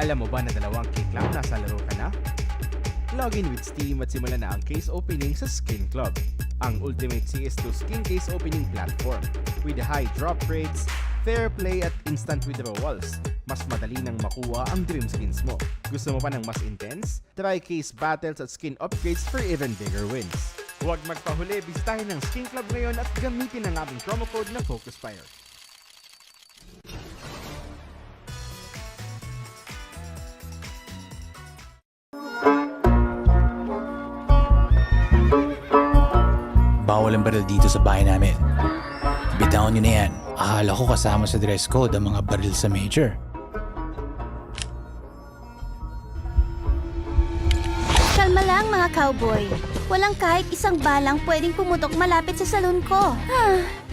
Alam mo ba na 2 kick lang nasa laro ka na? Login with Steam at simulan na ang case opening sa Skin Club, ang ultimate CS2 skin case opening platform. With high drop rates, fair play at instant withdrawals, mas madali nang makuha ang dream skins mo. Gusto mo pa ng mas intense? Try case battles at skin upgrades for even bigger wins. Huwag magpahuli, bisitahin ang Skin Club ngayon at gamitin ang aming promo code na FocusFire. Bawal ang baril dito sa bahay namin. Bitawan nyo na yan. Akala ko kasama sa dress code ang mga baril sa major. Kalma lang mga cowboy. Walang kahit isang balang pwedeng pumutok malapit sa salon ko.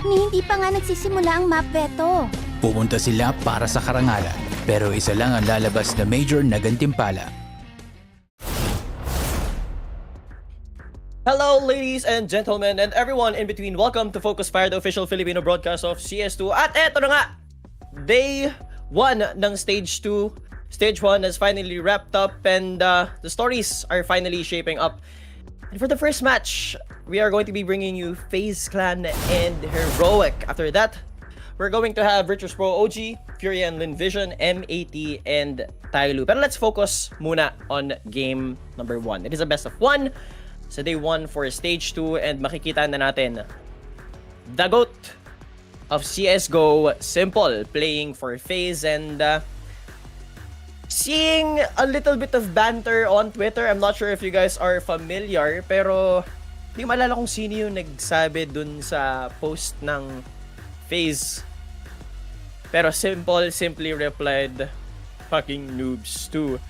Hindi pa nga nagsisimula ang map veto. Pupunta sila para sa karangalan. Pero isa lang ang lalabas na major na gantimpala. Hello ladies and gentlemen and everyone in between. Welcome to FocusFire, the official Filipino broadcast of CS2. At eto na nga, Day 1 ng Stage 2. Stage 1 has finally wrapped up and the stories are finally shaping up. And for the first match, we are going to be bringing you FaZe Clan and Heroic. After that, we're going to have Virtus.pro OG, Furia and Lynn Vision, MAT, and TYLOO. Pero let's focus muna on game number 1. It is a best of 1. Sa day 1 for stage 2 and makikita na natin the GOAT of CSGO, Simple, playing for FaZe and seeing a little bit of banter on Twitter. I'm not sure if you guys are familiar, pero hindi ko maalala kung sino yung nagsabi dun sa post ng FaZe. Pero Simple simply replied, "Fucking noobs to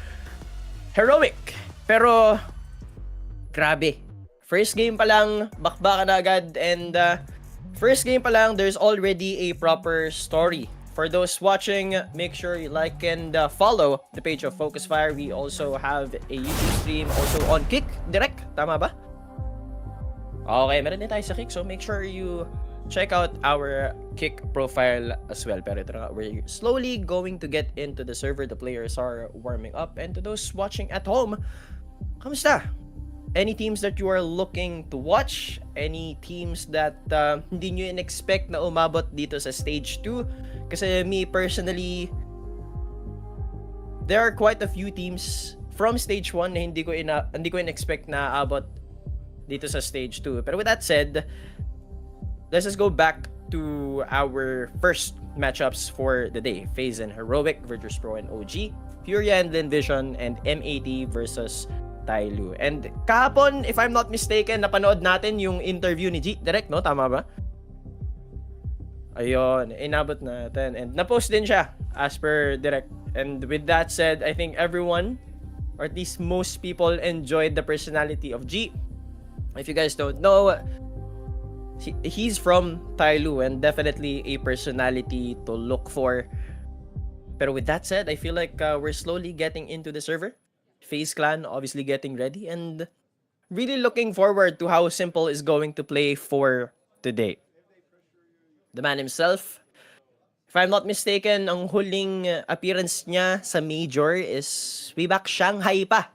Heroic." Pero grabe. First game pa lang, bakbakan na agad. And first game pa lang, there's already a proper story. For those watching, make sure you like and follow the page of FocusFire. We also have a YouTube stream also on Kick Direct. Tama ba? Okay, meron din tayo sa Kick. So make sure you check out our Kick profile as well. Pero ito na, we're slowly going to get into the server. The players are warming up. And to those watching at home, kamusta? Any teams that you are looking to watch? Any teams that hindi nyo in-expect na umabot dito sa Stage 2? Kasi me personally, there are quite a few teams from Stage 1 na hindi ko in-expect na abot dito sa Stage 2. Pero with that said, let's just go back to our first matchups for the day. FaZe and Heroic, Virtus.pro and OG, Furia and Lynn Vision, and MAT versus TYLOO. And kahapon, if I'm not mistaken, napanood natin yung interview ni G Direct, no? Tama ba? Ayun, inabot natin. And na-post din siya as per Direct. And with that said, I think everyone, or at least most people, enjoyed the personality of G. If you guys don't know, he's from TYLOO and definitely a personality to look for. Pero with that said, I feel like we're slowly getting into the server. FaZe Clan obviously getting ready and really looking forward to how Simple is going to play for today. The man himself, if I'm not mistaken, ang huling appearance niya sa Major is way back Shanghai pa.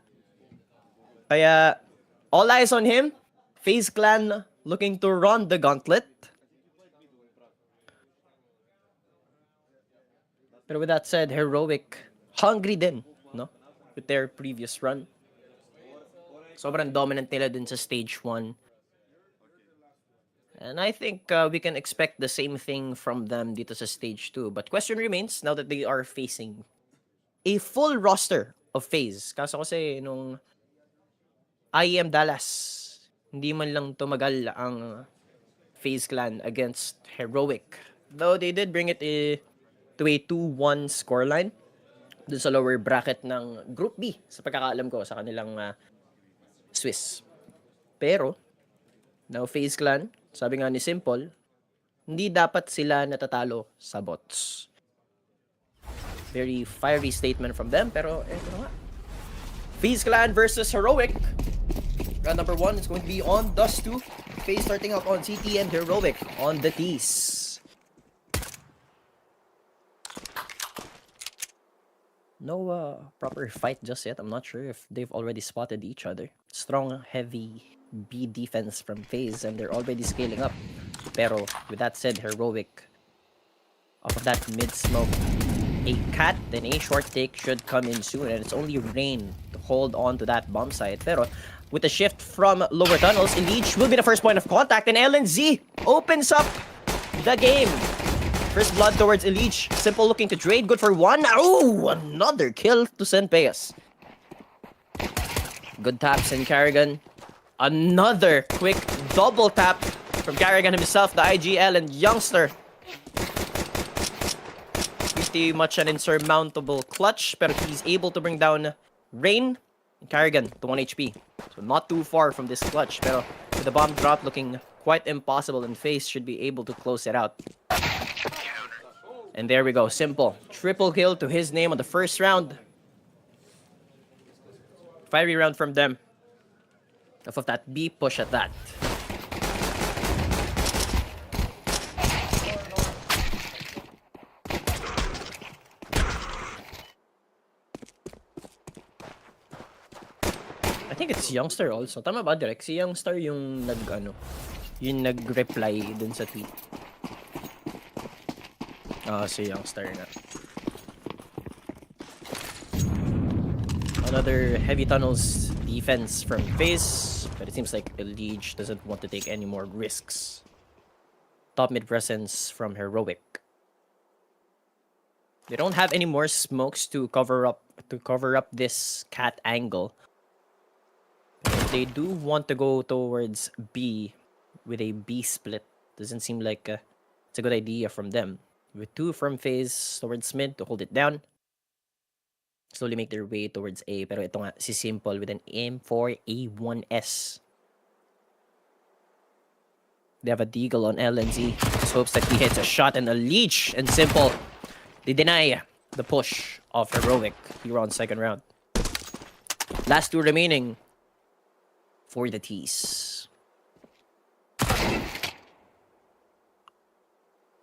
Kaya all eyes on him. FaZe Clan looking to run the gauntlet. Pero with that said, Heroic, hungry din, no? With their previous run. Sobrang dominant nila dun sa stage 1. And I think we can expect the same thing from them dito sa stage 2. But question remains, now that they are facing a full roster of FaZe. Kaso kasi nung IEM Dallas, hindi man lang tumagal ang FaZe clan against Heroic. Though they did bring it to a 2-1 scoreline dun sa lower bracket ng Group B sa pagkakaalam ko sa kanilang Swiss. Pero, now FaZe clan, sabi nga ni Simple, hindi dapat sila natatalo sa bots. Very fiery statement from them, pero eto nga. FaZe clan versus Heroic. Round number 1 is going to be on Dust 2. FaZe starting out on CT and Heroic on the T's. No proper fight just yet. I'm not sure if they've already spotted each other. Strong, heavy B defense from FaZe, and they're already scaling up. Pero with that said, Heroic, off of that mid-smoke, a cat and a short take should come in soon, and it's only Rain to hold on to that bomb site. Pero with the shift from lower tunnels, Elite will be the first point of contact, and LNZ opens up the game. First blood towards Elite. Simple looking to trade. Good for 1. Oh, another kill to Senpeias. Good taps in Carrigan. Another quick double tap from Carrigan himself, the IGL and Youngster. Pretty much an insurmountable clutch, but he's able to bring down Rain and Carrigan to 1 HP. So not too far from this clutch, pero with the bomb drop looking quite impossible, and FaZe should be able to close it out. And there we go, Simple. Triple kill to his name on the first round. Fiery round from them. Off of that B push at that. I think it's Youngster also. Tama ba, Direk? Si Youngster yung yung nag-reply dun sa tweet. Si Youngster nga. Another heavy tunnels defense from FaZe, but it seems like Elite doesn't want to take any more risks. Top mid presence from Heroic. They don't have any more smokes to cover up this cat angle. If they do want to go towards B with a B split, doesn't seem like it's a good idea from them. With 2 from FaZe towards mid to hold it down. Slowly make their way towards A. Pero ito nga, si Simple with an M4A1S. They have a deagle on LNZ. Just hopes that he hits a shot and a leech. And Simple, they deny the push of Heroic here on second round. Last 2 remaining for the T's.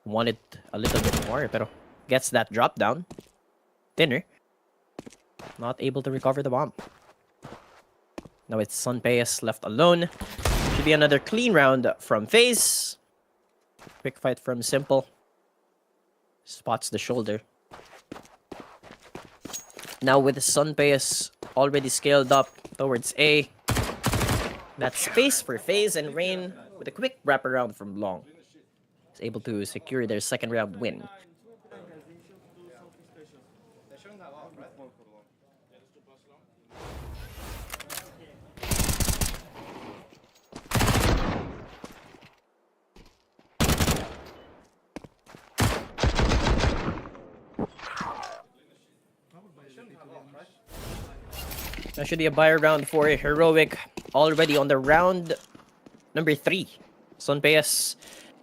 Wanted a little bit more, pero gets that drop down. Thinner. Not able to recover the bomb. Now it's Senpeias left alone. Should be another clean round from FaZe. Quick fight from Simple. Spots the shoulder. Now with Senpeias already scaled up towards A. That space for FaZe, and Rain with a quick wraparound from long. Is able to secure their second round win. Actually, a buyer round for Heroic already on the round number 3. Senpeias,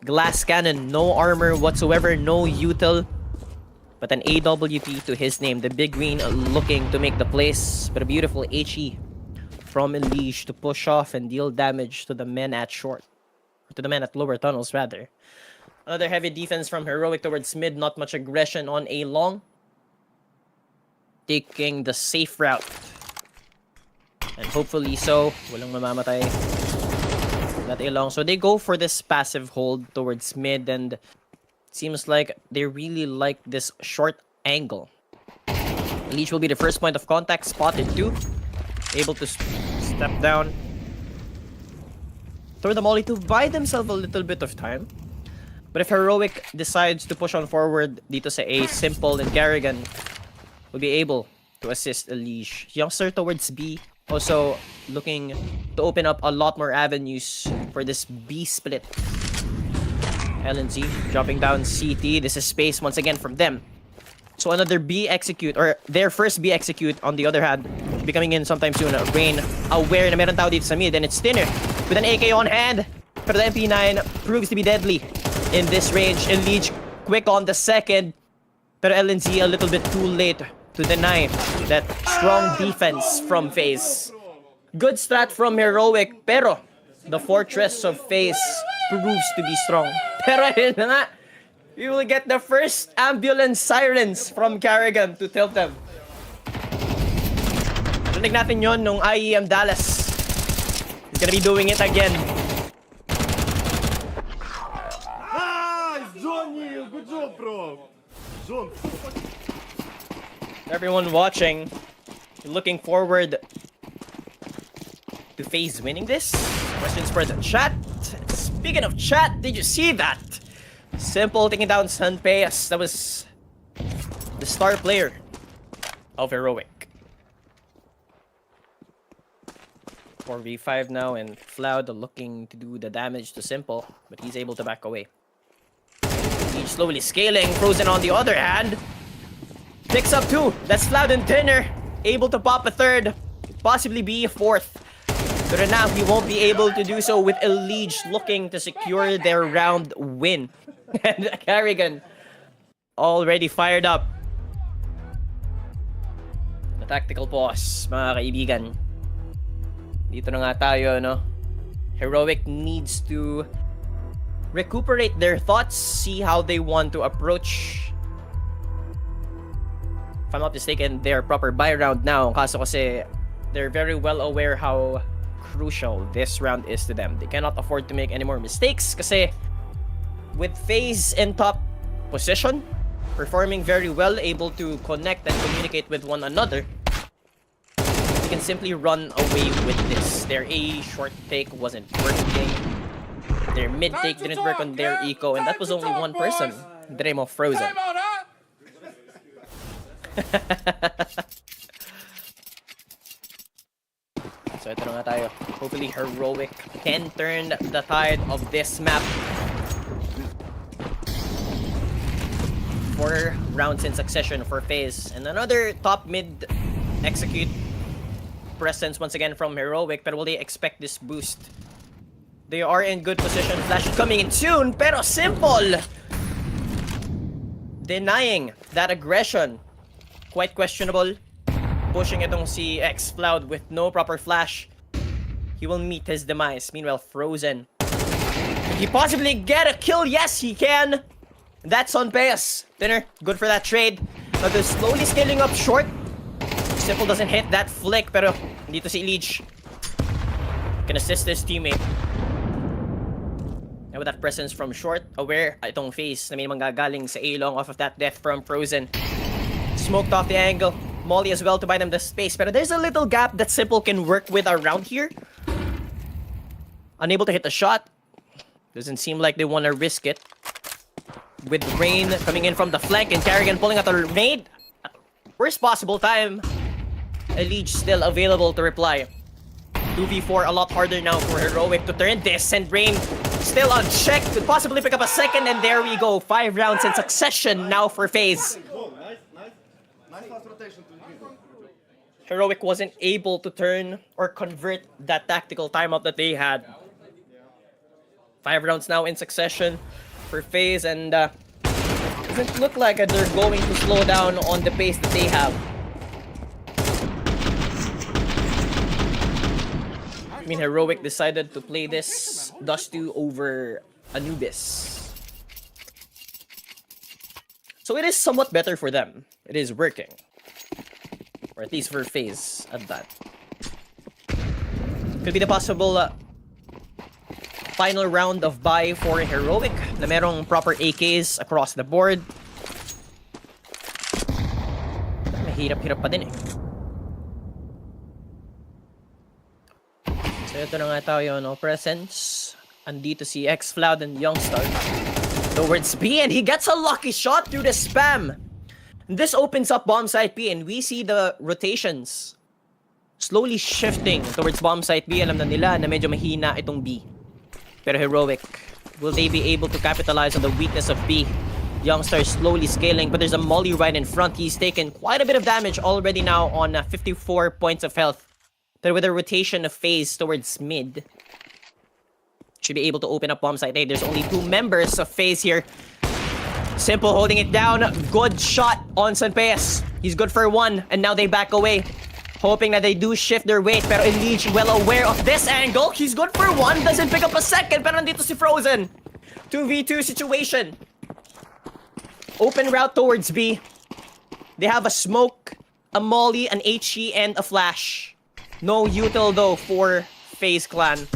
glass cannon, no armor whatsoever, no util, but an AWP to his name. The big green looking to make the place, but a beautiful HE from Elise to push off and deal damage to the men at short. To the men at lower tunnels, rather. Another heavy defense from Heroic towards mid, not much aggression on A long. Taking the safe route. And hopefully so, walang mamamatay. That A long. So they go for this passive hold towards mid, and it seems like they really like this short angle. Leech will be the first point of contact, spotted too. Able to step down. Throw the molly to buy themselves a little bit of time. But if Heroic decides to push on forward dito sa A, Simple and Garrigan will be able to assist Elish. Youngster towards B, also looking to open up a lot more avenues for this B split. LNZ dropping down CT. This is space once again from them. So another B execute, or their first B execute on the other hand, becoming in sometime soon. Rain aware na meron tao dito sa mid, and it's Thinner with an AK on hand. Pero the MP9 proves to be deadly in this range. Elish quick on the second, pero LNZ a little bit too late to deny that strong defense from FaZe. Good strat from Heroic, pero the fortress of FaZe proves to be strong. Pero yun na nga, we will get the first ambulance sirens from Carrigan to tilt them. Rinig natin yon nung IEM Dallas. He's gonna be doing it again. Nice! Johnny! Good job, bro! John. Everyone watching, looking forward to FaZe winning this. Questions for the chat. Speaking of chat, did you see that? Simple taking down Sunpayas. That was the star player of Heroic. 4v5 now, and Floud looking to do the damage to Simple, but he's able to back away. He's slowly scaling. Frozen on the other hand picks up two. That's Floud and Thinner, able to pop a third, possibly be a fourth. But now he won't be able to do so with Elish looking to secure their round win. And Carrigan already fired up. The tactical pause, mga kaibigan. Dito na nga tayo, no? Heroic needs to recuperate their thoughts, see how they want to approach. If I'm not mistaken, their proper buy round now. Kaso kasi they're very well aware how crucial this round is to them. They cannot afford to make any more mistakes kasi with FaZe in top position, performing very well, able to connect and communicate with one another, they can simply run away with this. Their A short take wasn't working. Their mid take didn't work on their eco, and that was only one person, the name of Frozen. So ito na nga tayo. Hopefully Heroic can turn the tide of this map. 4 rounds in succession for FaZe. And another top mid execute presence once again from Heroic. Pero will they expect this boost? They are in good position. Flash coming in soon. Pero Simple denying that aggression. Quite questionable. Pushing itong si X Cloud with no proper flash. He will meet his demise. Meanwhile, Frozen. Can he possibly get a kill? Yes, he can. That's on pace. Thinner, good for that trade. But they're slowly scaling up short. Simple doesn't hit that flick, pero dito si Elish can assist his teammate. And with that presence from short, aware itong FaZe na may manggagaling sa A-long off of that death from Frozen. Smoked off the angle. Molly as well to buy them the space. But there's a little gap that Simple can work with around here. Unable to hit the shot. Doesn't seem like they want to risk it. With Rain coming in from the flank and Carrigan pulling out a grenade. Worst possible time. Elish still available to reply. 2v4 a lot harder now for Heroic to turn this, and Rain still unchecked. Could possibly pick up a second, and there we go. 5 rounds in succession now for FaZe. Heroic wasn't able to turn or convert that tactical timeout that they had. 5 rounds now in succession for FaZe, and doesn't look like they're going to slow down on the pace that they have. I mean, Heroic decided to play this Dust2 over Anubis. So it is somewhat better for them. It is working. Or at least for FaZe at that. Could be the possible final round of buy for Heroic na merong proper AKs across the board. mahirap-hirap pa din eh. So ito na nga tayo, no? Presence. Andito si X-Floud and Youngstar. Towards B, and he gets a lucky shot through the spam. This opens up bomb site B, and we see the rotations slowly shifting towards bomb site B. Alam na nila na medyo mahina itong B. Pero Heroic, will they be able to capitalize on the weakness of B? Youngstar slowly scaling, but there's a molly right in front. He's taken quite a bit of damage already now on 54 points of health. But with a rotation of FaZe towards mid, should be able to open up bomb site A. There's only 2 members of FaZe here. Simple holding it down. Good shot on Sanpeyas. He's good for 1, and now they back away. Hoping that they do shift their weight, pero ENG well aware of this angle. He's good for 1, doesn't pick up a second, pero nandito si Frozen. 2v2 situation. Open route towards B. They have a smoke, a molly, an HE, and a flash. No util though for FaZe Clan.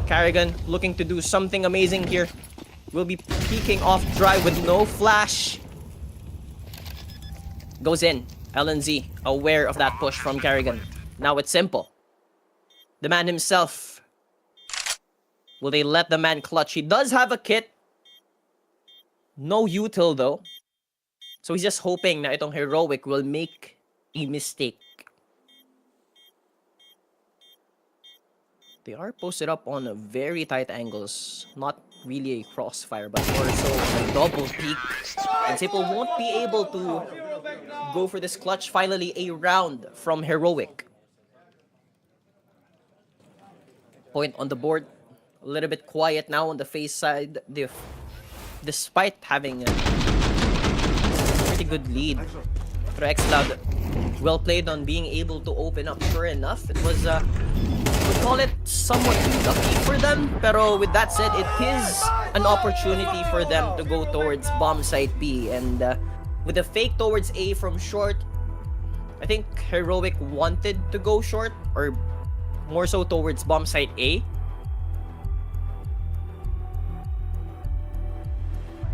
Karrigan looking to do something amazing here. Will be peeking off drive with no flash. Goes in. LNZ aware of that push from Karrigan. Now it's simple. The man himself. Will they let the man clutch? He does have a kit. No util though. So he's just hoping na itong Heroic will make a mistake. They are posted up on very tight angles. Not really a crossfire, but more so a double peek. And Simple won't be able to go for this clutch. Finally, a round from Heroic. Point on the board. A little bit quiet now on the FaZe side. Despite having a pretty good lead. Pero X-Cloud, well played on being able to open up. Sure enough, it was would call it somewhat lucky for them, pero with that said, it is an opportunity for them to go towards bomb site B, and with a fake towards A from short, I think Heroic wanted to go short, or more so towards bomb site A.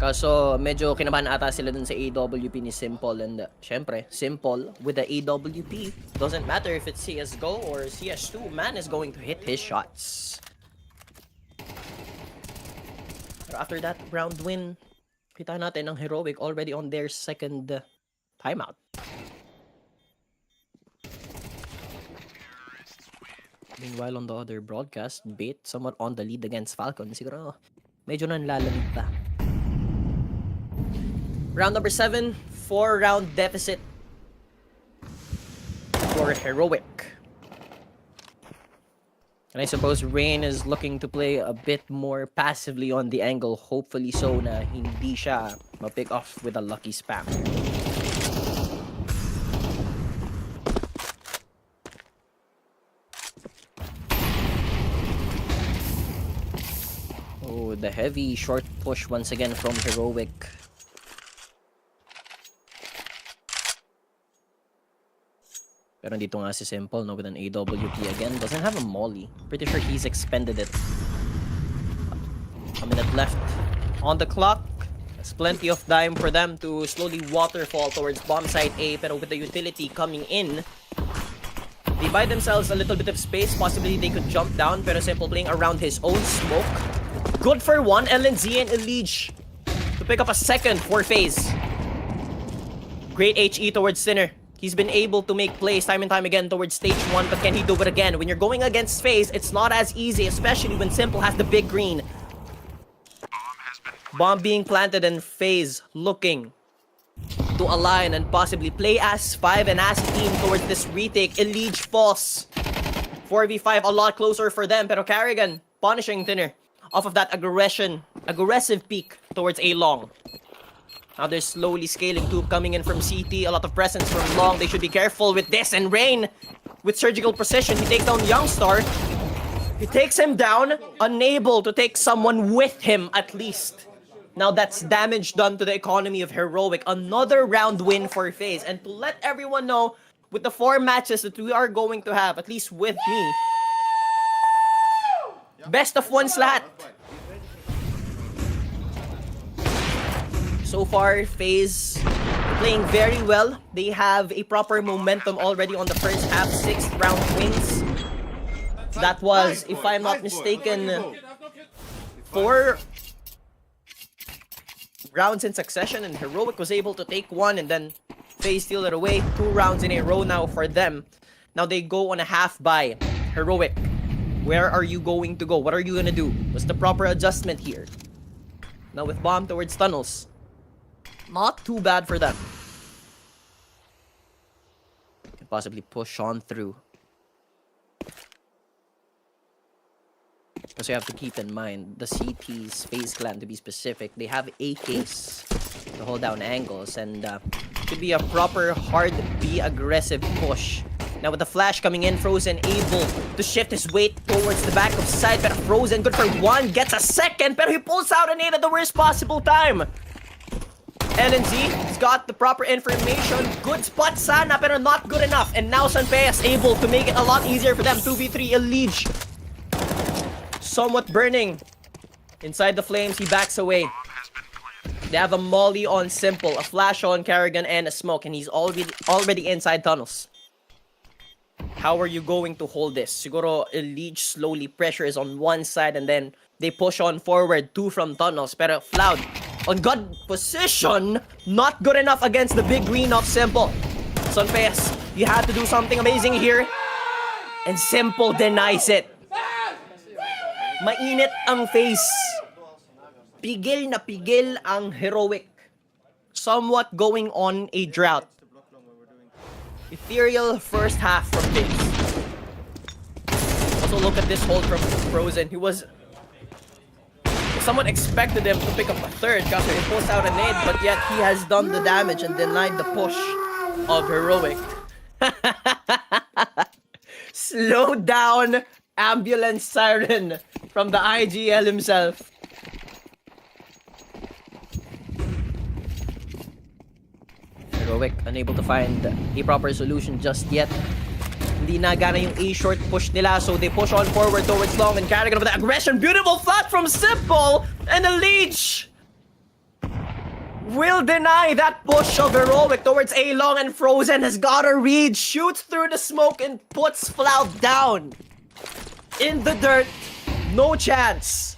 Kaso medyo kinabahan ata sila dun sa AWP ni Simple, and syempre, Simple with the AWP, doesn't matter if it's CSGO or CS2, man is going to hit his shots. Pero after that round win, kita natin ang Heroic already on their second timeout. Meanwhile on the other broadcast, Bait somewhat on the lead against Falcons. Siguro medyo nanlalamig pa. Round number 7, 4-round deficit for Heroic. And I suppose Rain is looking to play a bit more passively on the angle, hopefully so na hindi siya ma-pick off with a lucky spam. Oh, the heavy short push once again from Heroic. Pero dito nga si Simple, no, with an AWP again. Doesn't have a molly. Pretty sure he's expended it. A minute left on the clock. There's plenty of time for them to slowly waterfall towards bomb site A. Pero with the utility coming in, they buy themselves a little bit of space. Possibly they could jump down. Pero Simple playing around his own smoke. Good for 1. LNZ and ENG to pick up a second for FaZe. Great HE towards Sinner. He's been able to make plays time and time again towards stage 1, but can he do it again? When you're going against FaZe, it's not as easy, especially when Simple has the big green. Bomb being planted and FaZe looking to align and possibly play as 5 and as team towards this retake. ENG falls. 4v5, a lot closer for them, pero Karrigan punishing Thinner off of that aggressive peak towards A long. Now they're slowly scaling. Tube coming in from CT. A lot of presence from long. They should be careful with this. And Rain, with surgical precision, he takes down Youngstar. He takes him down, unable to take someone with him at least. Now that's damage done to the economy of Heroic. Another round win for FaZe. And to let everyone know, with the 4 matches that we are going to have, at least with me, best of 1 lahat. So far, FaZe playing very well. They have a proper momentum already on the first half, 6th round wins. That was, if I'm not mistaken, 4 rounds in succession, and Heroic was able to take one, and then FaZe steal it away. 2 rounds in a row now for them. Now they go on a half bye. Heroic, where are you going to go? What are you gonna do? What's the proper adjustment here? Now with bomb towards tunnels. Not too bad for them. Can possibly push on through. So you have to keep in mind, the CT's FaZe clan, to be specific, they have AKs to hold down angles, and could be a proper hard B aggressive push. Now with the flash coming in, Frozen able to shift his weight towards the back of side, but Frozen good for one, gets a second, but he pulls out an 8 at the worst possible time. LNZ has got the proper information, good spot sana, pero not good enough, and now Sanpeas able to make it a lot easier for them. 2v3 Elige. Somewhat burning. Inside the flames, he backs away. They have a molly on Simple, a flash on Karrigan, and a smoke, and he's already inside tunnels. How are you going to hold this? Siguro, Elige slowly pressures on one side, and then they push on forward, 2 from tunnels. Pero Floud, on good position, not good enough against the big green of Simple. Sunpes, you have to do something amazing here. And Simple denies it. Mainit ang FaZe. Pigil na pigil ang Heroic. Somewhat going on a drought. Ethereal first half from FaZe. Also look at this hold from Frozen. He was... Someone expected him to pick up a third after he pulls out a nade, but yet he has done the damage and denied the push of Heroic. Slow down ambulance siren from the IGL himself. Heroic unable to find a proper solution just yet. Hindi na gana yung A-short push nila, so they push on forward towards long, and Karrigan with the aggression. Beautiful flat from Simple, and the Leech will deny that push of Heroic towards A long, and Frozen has got a read, shoots through the smoke and puts Floud down. In the dirt, no chance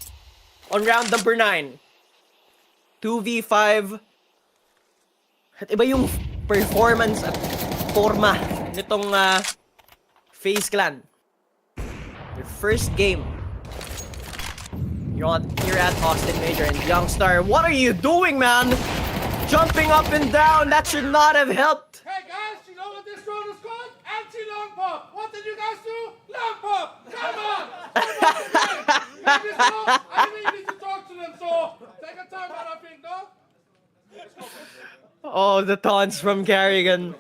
on round number 9. 2v5. At iba yung performance at forma nitong FaZe clan. Their first game. You're at Austin Major, and Youngstar, what are you doing, man? Jumping up and down, that should not have helped. Hey guys, you know what this round is called? Anti-long pop. What did you guys do? Long pop. Come on. I think you need to talk to them, so take a time out, I think, no? Oh, the taunts from Karrigan.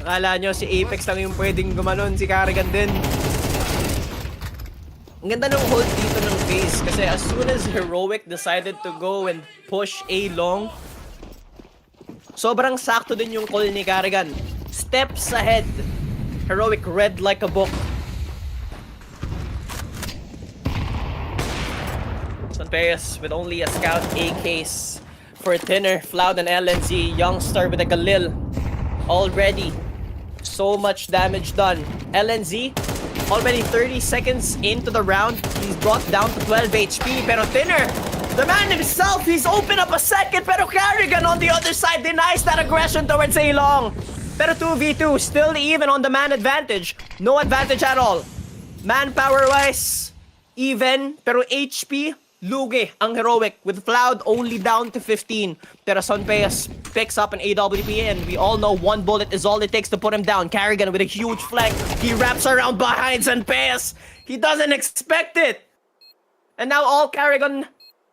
Akala nyo si Apex lang yung pwedeng gumanon, si Karrigan din. Ang ganda ng hold dito ng FaZe kasi as soon as Heroic decided to go and push A long, sobrang sakto din yung call ni Karrigan. Steps ahead. Heroic read like a book. Sanpeas with only a scout A case for Thinner, Floud, and LNZ. Youngstar with a Galil. Already so much damage done. LNZ already 30 seconds into the round. He's brought down to 12 HP. Pero Thinner, the man himself, he's opened up a second. Pero Karrigan on the other side denies that aggression towards A-Long. Pero 2v2, still even on the man advantage. No advantage at all. Manpower-wise, even. Pero HP, lugi ang Heroic with Floud only down to 15. Pero Sunpeas picks up an AWP, and we all know one bullet is all it takes to put him down. Karrigan with a huge flank. He wraps around behind Sunpeas. He doesn't expect it. And now all Karrigan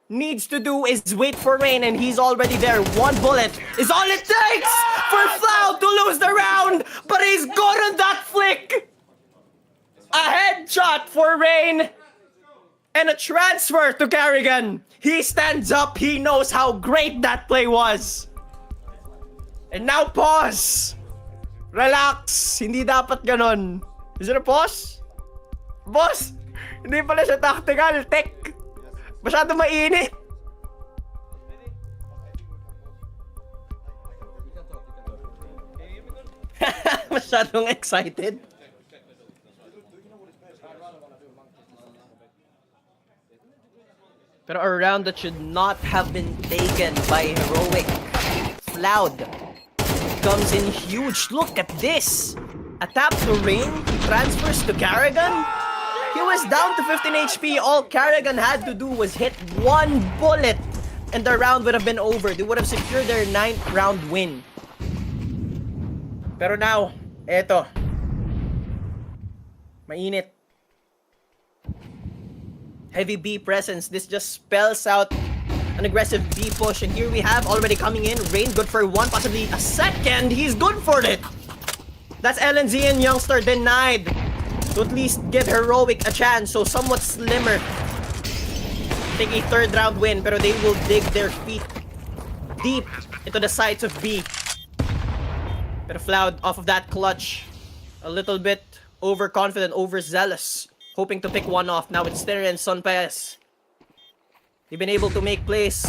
needs to do is wait for Rain, and he's already there. One bullet is all it takes for Floud to lose the round, but he's good on that flick. A headshot for Rain. And a transfer to Karrigan. He stands up. He knows how great that play was. And now pause. Relax. Hindi dapat ganon. Is it a pause? Boss, hindi pala siya tactical. Tech. Masyado mainit. Masyadong excited. Pero a round that should not have been taken by Heroic. Floud comes in huge. Look at this. A tap to Rain. He transfers to Karrigan. He was down to 15 HP. All Karrigan had to do was hit one bullet and the round would have been over. They would have secured their 9th round win. Pero now, eto. Mainit. Heavy B presence. This just spells out an aggressive B push. And here we have already coming in. Rain good for one, possibly a second. He's good for it. That's LNZ and Youngster denied to at least give Heroic a chance. So somewhat slimmer. Take a 3rd round win. Pero they will dig their feet deep into the sides of B. Pero Floud off of that clutch. A little bit overconfident, overzealous. Hoping to pick one off. Now it's Stereo and Sunpaez. They've been able to make plays.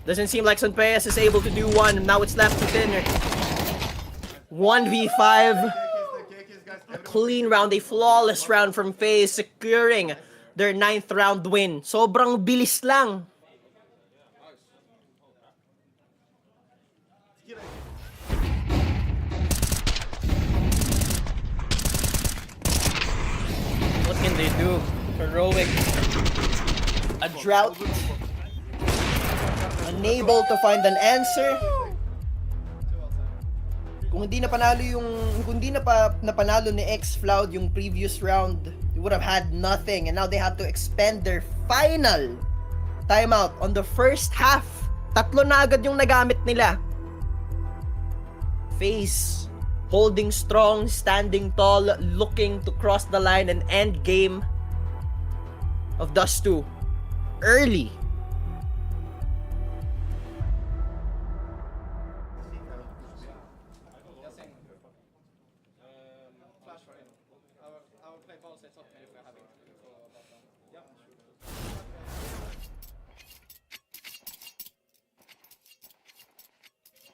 Doesn't seem like Sunpaez is able to do one. Now it's left to Thinner. 1v5. A clean round, a flawless round from FaZe, securing their 9th round win. Sobrang bilis lang. What can they do? Heroic. A drought. Unable to find an answer. Kung hindi napanalo ni X-Floud yung previous round, they would have had nothing and now they have to expend their final timeout on the first half. 3 na agad yung nagamit nila. FaZe holding strong, standing tall, looking to cross the line and end game of Dust 2 early.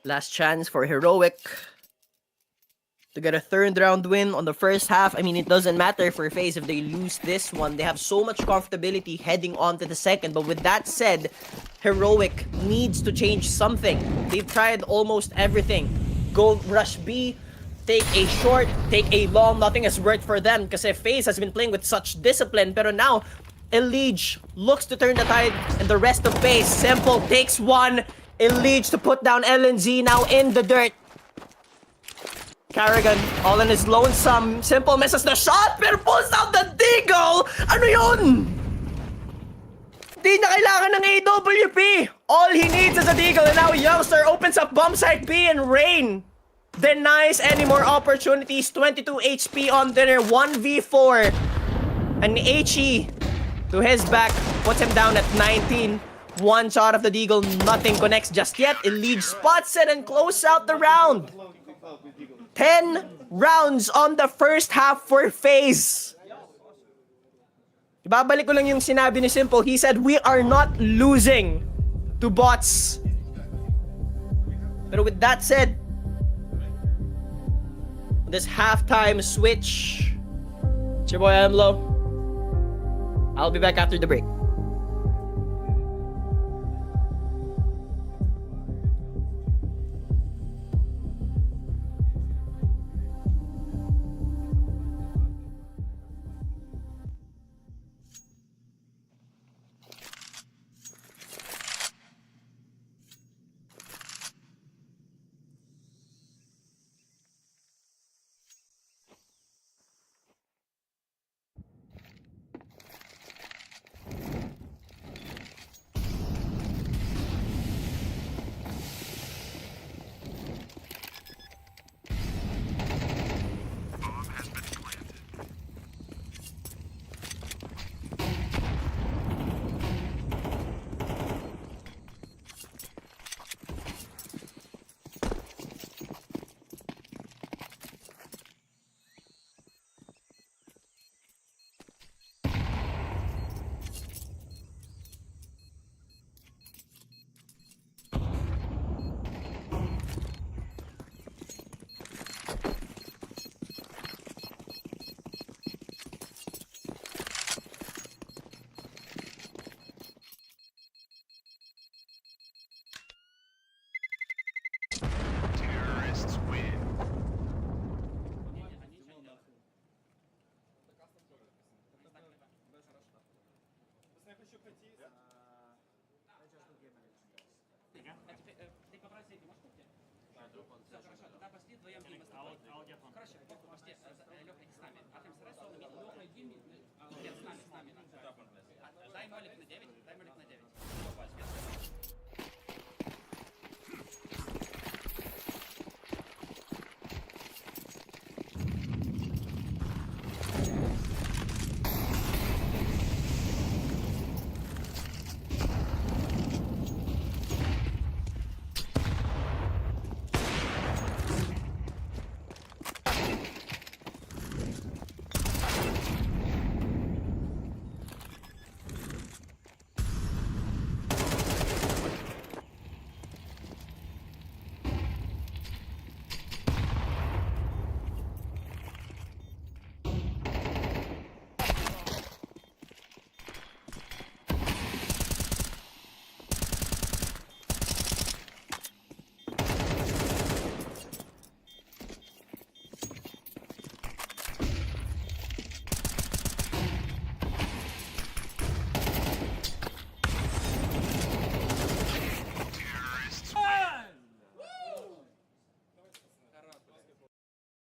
Last chance for Heroic to get a 3rd round win on the first half. I mean, it doesn't matter for FaZe if they lose this one. They have so much comfortability heading on to the second. But with that said, Heroic needs to change something. They've tried almost everything. Go rush B, take a short, take a long. Nothing has worked for them because FaZe has been playing with such discipline. Pero now, Elige looks to turn the tide and the rest of FaZe. Simple takes one. Elige to put down LNZ now in the dirt. Karrigan, all in his lonesome. Simple misses the shot, pero pulls out the deagle! Ano yun? Di na kailangan ng AWP. All he needs is a deagle, and now Youngster opens up bomb site B and Rain denies any more opportunities. 22 HP on dinner, 1v4. And HE to his back puts him down at 19. One shot of the deagle, nothing connects just yet. Elige spots it and close out the round. 10 rounds on the first half for FaZe. Ibabalik ko lang yung sinabi ni Simple. He said, we are not losing to bots. Pero with that said, this halftime switch, it's your boy Amlo. I'll be back after the break.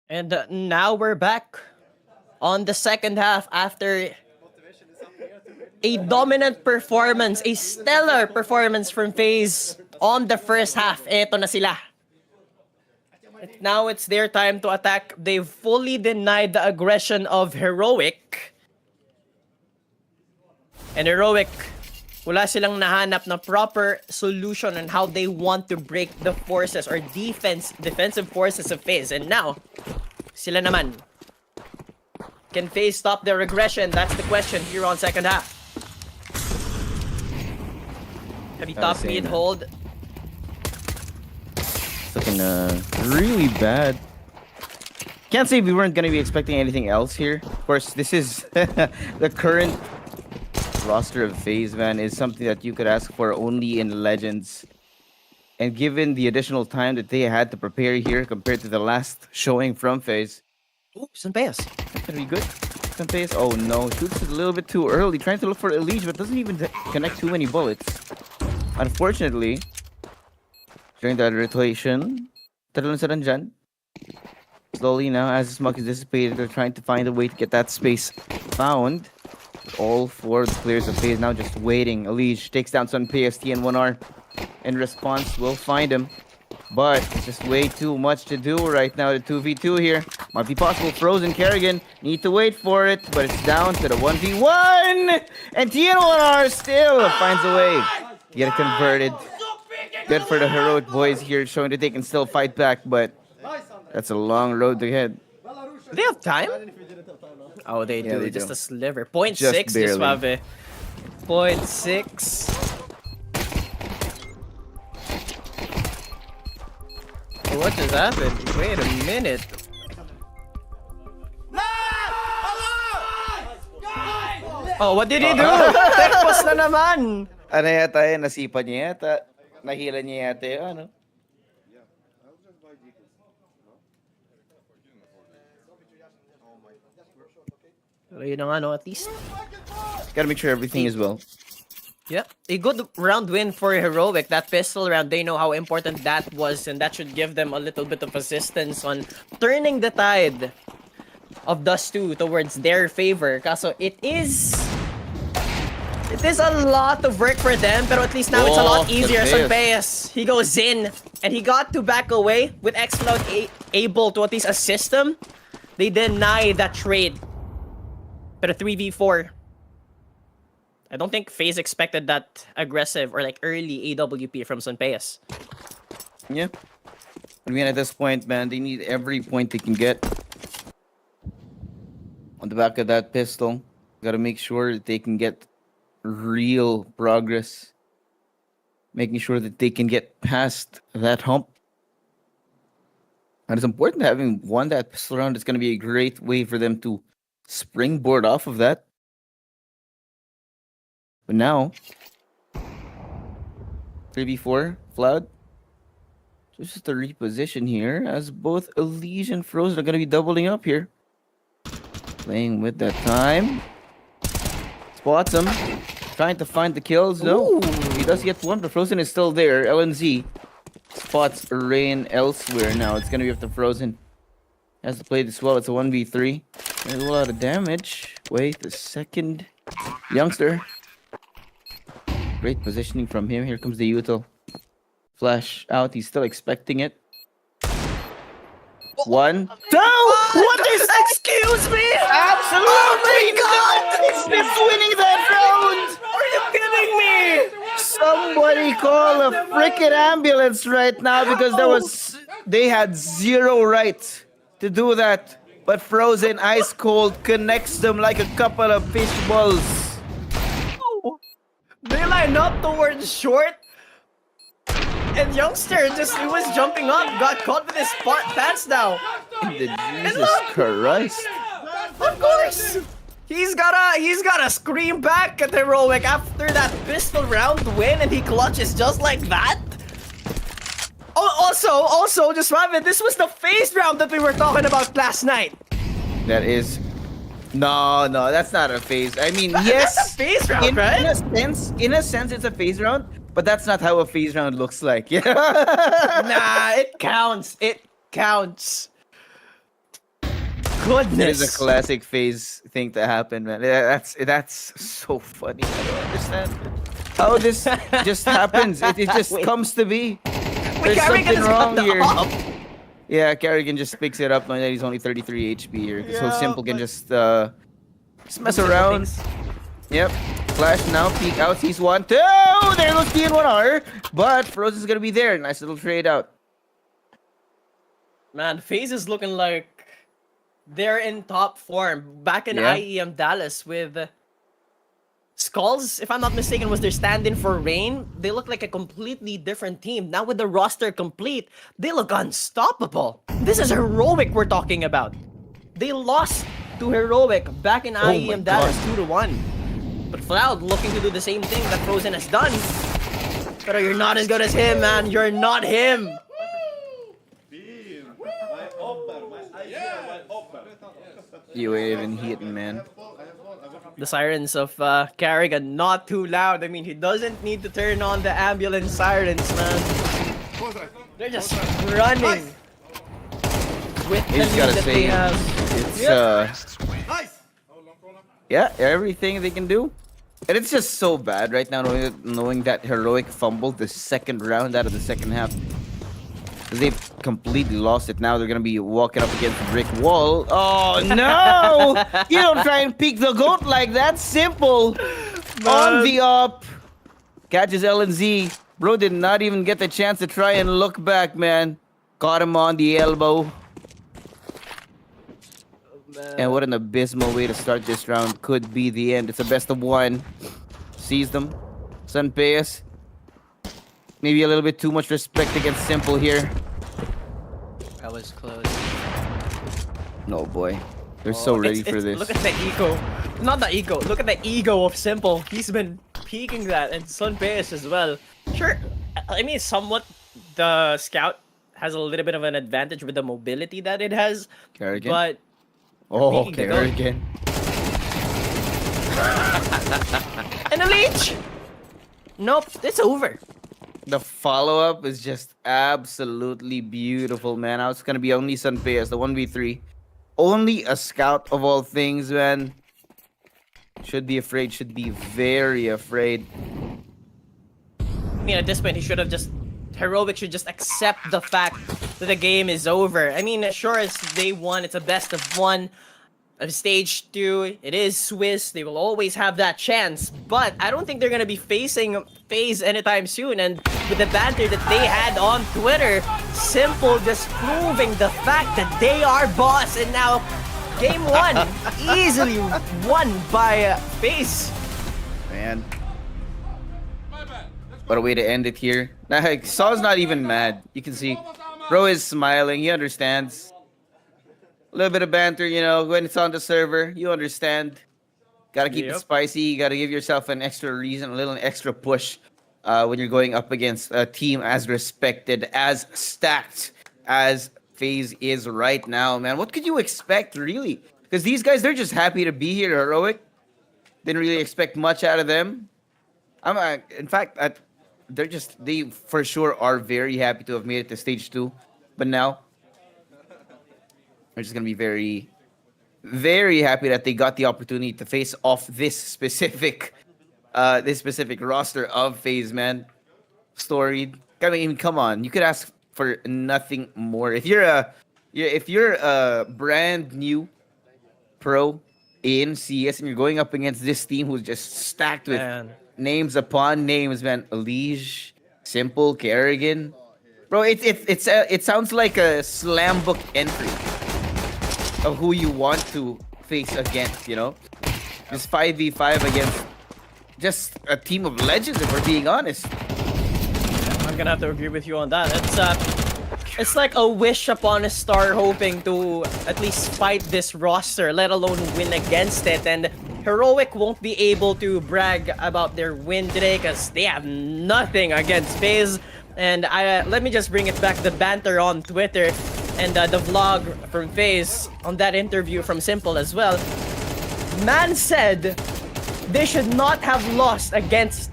And now we're back on the second half after a dominant performance, a stellar performance from FaZe on the first half. Eto na sila. Now it's their time to attack. They've fully denied the aggression of Heroic. And Heroic, wala silang nahanap na proper solution on how they want to break the forces or defensive forces of FaZe. And now, sila naman. Can FaZe stop their regression? That's the question here on second half. Heavy top mid hold. Looking really bad. Can't say we weren't gonna be expecting anything else here. Of course, this is the current roster of FaZe, man, is something that you could ask for only in Legends. And given the additional time that they had to prepare here compared to the last showing from FaZe, Ooh, Sanpeyas. that's gonna be good. Pace. Oh no, shoots it a little bit too early. Trying to look for Elige, but doesn't even connect too many bullets. Unfortunately, during that rotation, tatlo sila dyan. Slowly now, as the smoke is dissipated, they're trying to find a way to get that space found. All four of the players of FaZe now just waiting. Elige takes down Sun PST in 1R. In response, we'll find him. But it's just way too much to do right now. The 2v2 here. Might be possible. Frozen Kerrigan need to wait for it, but it's down to the 1v1. And TN1R still finds a way to get it converted. Good for the heroic boys here, showing that they can still fight back, but that's a long road ahead. Do they have time? Oh, they do. they Just do. a sliver. 0.6, Just barely. Suave. 0.6. What just happened? Wait a minute. Oh, what did he do? Tekpos na naman! Ano yata yun? Nasipa niya yata. Nahila niya yata yun, ano? Pero yun na nga, no? At least. Gotta make sure everything is well. Yeah, a good round win for Heroic. That pistol round, they know how important that was, and that should give them a little bit of assistance on turning the tide of Dust 2 towards their favor. Kaso it is a lot of work for them, pero at least now it's a lot easier. Sanpeyas, he goes in, and he got to back away with Xcloud able to at least assist him. They deny that trade. Pero 3v4. I don't think FaZe expected that aggressive or like early AWP from Sanpeyas. Yeah. I mean, at this point, man, they need every point they can get. On the back of that pistol, gotta make sure that they can get real progress. Making sure that they can get past that hump. And it's important having won that pistol round. It's gonna be a great way for them to springboard off of that. But now, 3v4, Flood. Just to reposition here, as both Elige and Frozen are going to be doubling up here. Playing with that time. Spots him. Trying to find the kills. No, he does get one, but Frozen is still there. LNZ spots Rain elsewhere now. It's gonna be up to Frozen. Has to play this well. It's a 1v3. There's a lot of damage. Wait a second. Youngster. Great positioning from him. Here comes the util. Flash out. He's still expecting it. 1, 2. What is that? Excuse me! Absolutely! Oh my God! It's winning that round! Are you kidding me? Somebody call a freaking ambulance right now because they had zero right to do that. But Frozen ice cold connects them like a couple of fish balls. They line up towards short. And Youngster he was jumping up, got caught with his pants now. Jesus Christ. Of course! He's gotta scream back at Heroic after that pistol round win, and he clutches just like that. Oh, also, just remember, this was the FaZe round that we were talking about last night. That is... No, that's not a phase. I mean, yes, That's a FaZe round, right? in a sense, it's a phase round, but that's not how a phase round looks like. Yeah. Nah, it counts. It counts. Goodness. It's a classic phase thing to happen, man. That's so funny. I don't understand how this just happens. It just comes to be. There's Carrigan something has got wrong the here. up. Yeah, Carrigan just picks it up knowing that he's only 33 HP here. So Simple can just mess around. Yep. Flash now, peek out, sees 1, 2! There goes DN1R! But Frozen's gonna be there. Nice little trade out. Man, FaZe is looking like they're in top form. Back in Yeah. IEM Dallas with Skulls, if I'm not mistaken, was their stand-in for Rain. They look like a completely different team. Now with the roster complete, they look unstoppable. This is Heroic we're talking about. They lost to Heroic back in IEM Dallas 2-1. But Cloud looking to do the same thing that Frozen has done. But you're not as good as him, man. You're not him. You ain't even hitting, man. The sirens of Carrigan not too loud. I mean, he doesn't need to turn on the ambulance sirens, man. They're just running with the You just lead gotta that they say, have. it's yeah, everything they can do. And it's just so bad right now knowing that Heroic fumbled the second round out of the second half. They've completely lost it. Now they're gonna be walking up against a brick wall. Oh no! You don't try and peek the goat like that. Simple. On the up. Catches LNZ. Bro did not even get the chance to try and look back, man. Caught him on the elbow. And what an abysmal way to start this round. Could be the end. It's a best of 1. Sees them. Sunpayas. Maybe a little bit too much respect against Simple here. That was close. No, boy. They're so ready for this. Look at the ego. Not the ego. Look at the ego of Simple. He's been peeking that, and Sunpayas as well. Sure, I mean, somewhat the Scout has a little bit of an advantage with the mobility that it has. Carrigan. But Oh, peeking the goat. Carrigan. And a leech! Nope, it's over. The follow-up is just absolutely beautiful, man. Now it's gonna be only Sunpayas, the 1v3. Only a Scout of all things, man. Should be afraid, should be very afraid. I mean, at this point, he should have just... Heroic should just accept the fact that the game is over. I mean, sure, it's day 1, it's a best of 1. Of stage 2, it is Swiss, they will always have that chance, but I don't think they're gonna be facing FaZe anytime soon, and with the banter that they had on Twitter, Simple just proving the fact that they are boss, and now game 1 easily won by FaZe. Man. What a way to end it here. Now, Saw's not even mad. You can see, bro is smiling, he understands. A little bit of banter, you know, when it's on the server, you understand. Gotta keep it spicy. You gotta give yourself an extra reason, a little extra push when you're going up against a team as respected, as stacked as FaZe is right now, man. What could you expect, really? Because these guys, they're just happy to be here, Heroic. Didn't really expect much out of them. In fact, they for sure are very happy to have made it to stage 2, but now they're just gonna be very, very happy that they got the opportunity to face off this specific roster of FaZe, man. Storied. I mean, come on, you could ask for nothing more. If you're a brand new pro in CS and you're going up against this team who's just stacked with Man. names upon names, man. Elige, Simple, Kerrigan. Bro, it sounds like a slam book entry of who you want to face against, you know? Just 5v5 against just a team of legends, if we're being honest. I'm gonna have to agree with you on that. It's like a wish upon a star hoping to at least fight this roster, let alone win against it. And Heroic won't be able to brag about their win today because they have nothing against FaZe. And let me just bring it back, the banter on Twitter and the vlog from FaZe on that interview from Simple as well. Man said they should not have lost against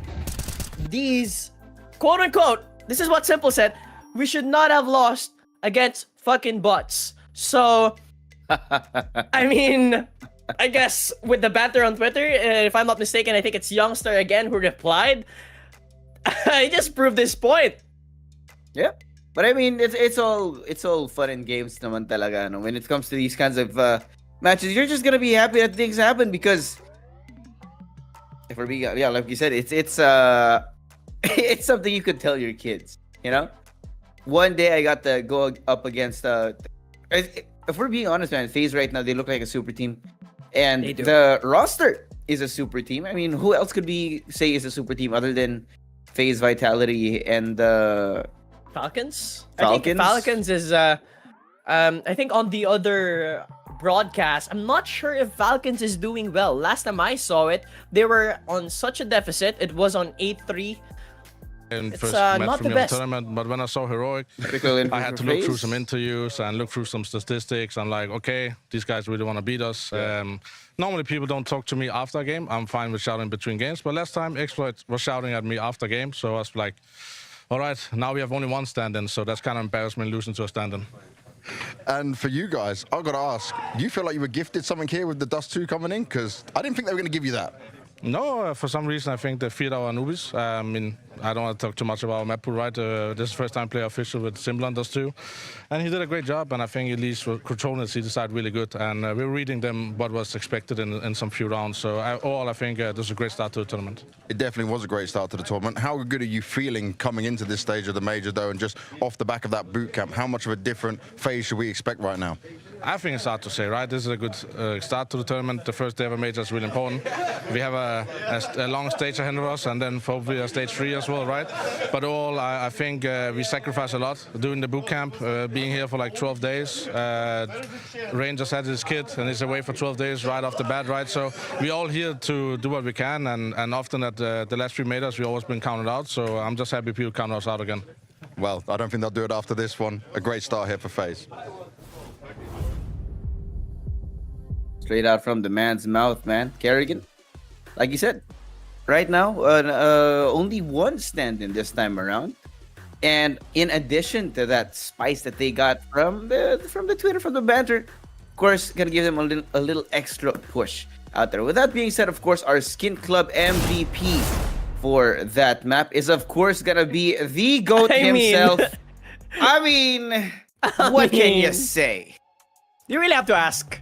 these, quote unquote, this is what Simple said, we should not have lost against fucking bots. So, I mean, I guess with the banter on Twitter, if I'm not mistaken, I think it's Youngster again who replied. I just proved this point. Yeah. But I mean, it's all fun and games naman talaga. No? When it comes to these kinds of matches, you're just gonna be happy that things happen because if we're being, yeah, like you said, it's it's something you could tell your kids. You know, one day I got to go up against if we're being honest, man, FaZe right now they look like a super team, and the roster is a super team. I mean, who else could we say is a super team other than FaZe, Vitality, and Falcons? Falcons? I think Falcons is, I think on the other broadcast, I'm not sure if Falcons is doing well. Last time I saw it, they were on such a deficit. It was on 8-3. And It's first match not for the me on best. tournament, but when I saw Heroic, I had to look through some interviews and look through some statistics. I'm like, okay, these guys really want to beat us. Normally people don't talk to me after a game. I'm fine with shouting between games, but last time Exploit was shouting at me after game, so I was like, all right, now we have only one stand-in, so that's kind of embarrassment losing to a stand-in. And for you guys, I've got to ask, do you feel like you were gifted something here with the Dust 2 coming in? Because I didn't think they were going to give you that. No, for some reason I think they feed our newbies. I mean, I don't want to talk too much about map pool, right? This is the first time player official with Simple does too. And he did a great job, and I think at least for controllers he decided really good. And we were reading them what was expected in some few rounds. So I think this is a great start to the tournament. It definitely was a great start to the tournament. How good are you feeling coming into this stage of the major though, and just off the back of that boot camp, how much of a different phase should we expect right now? I think it's hard to say, right? This is a good start to the tournament. The first day of a major is really important. We have a long stage ahead of us, and then probably a stage 3 as well, right? But all, I think we sacrifice a lot doing the boot camp, being here for like 12 days. Rain just had his kid, and he's away for 12 days right off the bat, right? So we're all here to do what we can, and often at the last 3 majors, we've always been counted out. So I'm just happy people count us out again. Well, I don't think they'll do it after this one. A great start here for FaZe. Straight out from the man's mouth, man. Kerrigan, like you said, right now, only one stand-in this time around. And in addition to that spice that they got from the Twitter, from the banter, of course, gonna give them a little extra push out there. With that being said, of course, our Skin Club MVP for that map is, of course, gonna be the GOAT himself. I mean, what can you say? You really have to ask.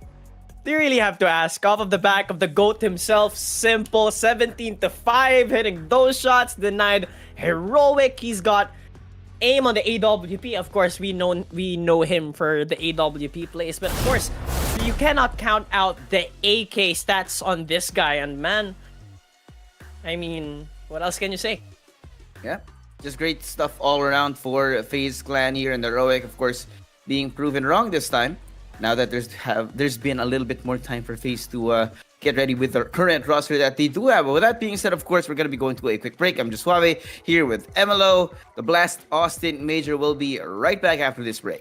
You really have to ask. Off of the back of the GOAT himself, Simple, 17-5, hitting those shots, denied Heroic. He's got aim on the AWP. Of course, we know him for the AWP plays, but of course, you cannot count out the AK stats on this guy. And man, I mean, what else can you say? Yeah, just great stuff all around for FaZe Clan here, and the Heroic, of course, being proven wrong this time. Now that there's been a little bit more time for FaZe to get ready with the current roster that they do have. But with that being said, of course, we're going to be going to a quick break. I'm just Suave here with MLO. The Blast Austin Major will be right back after this break.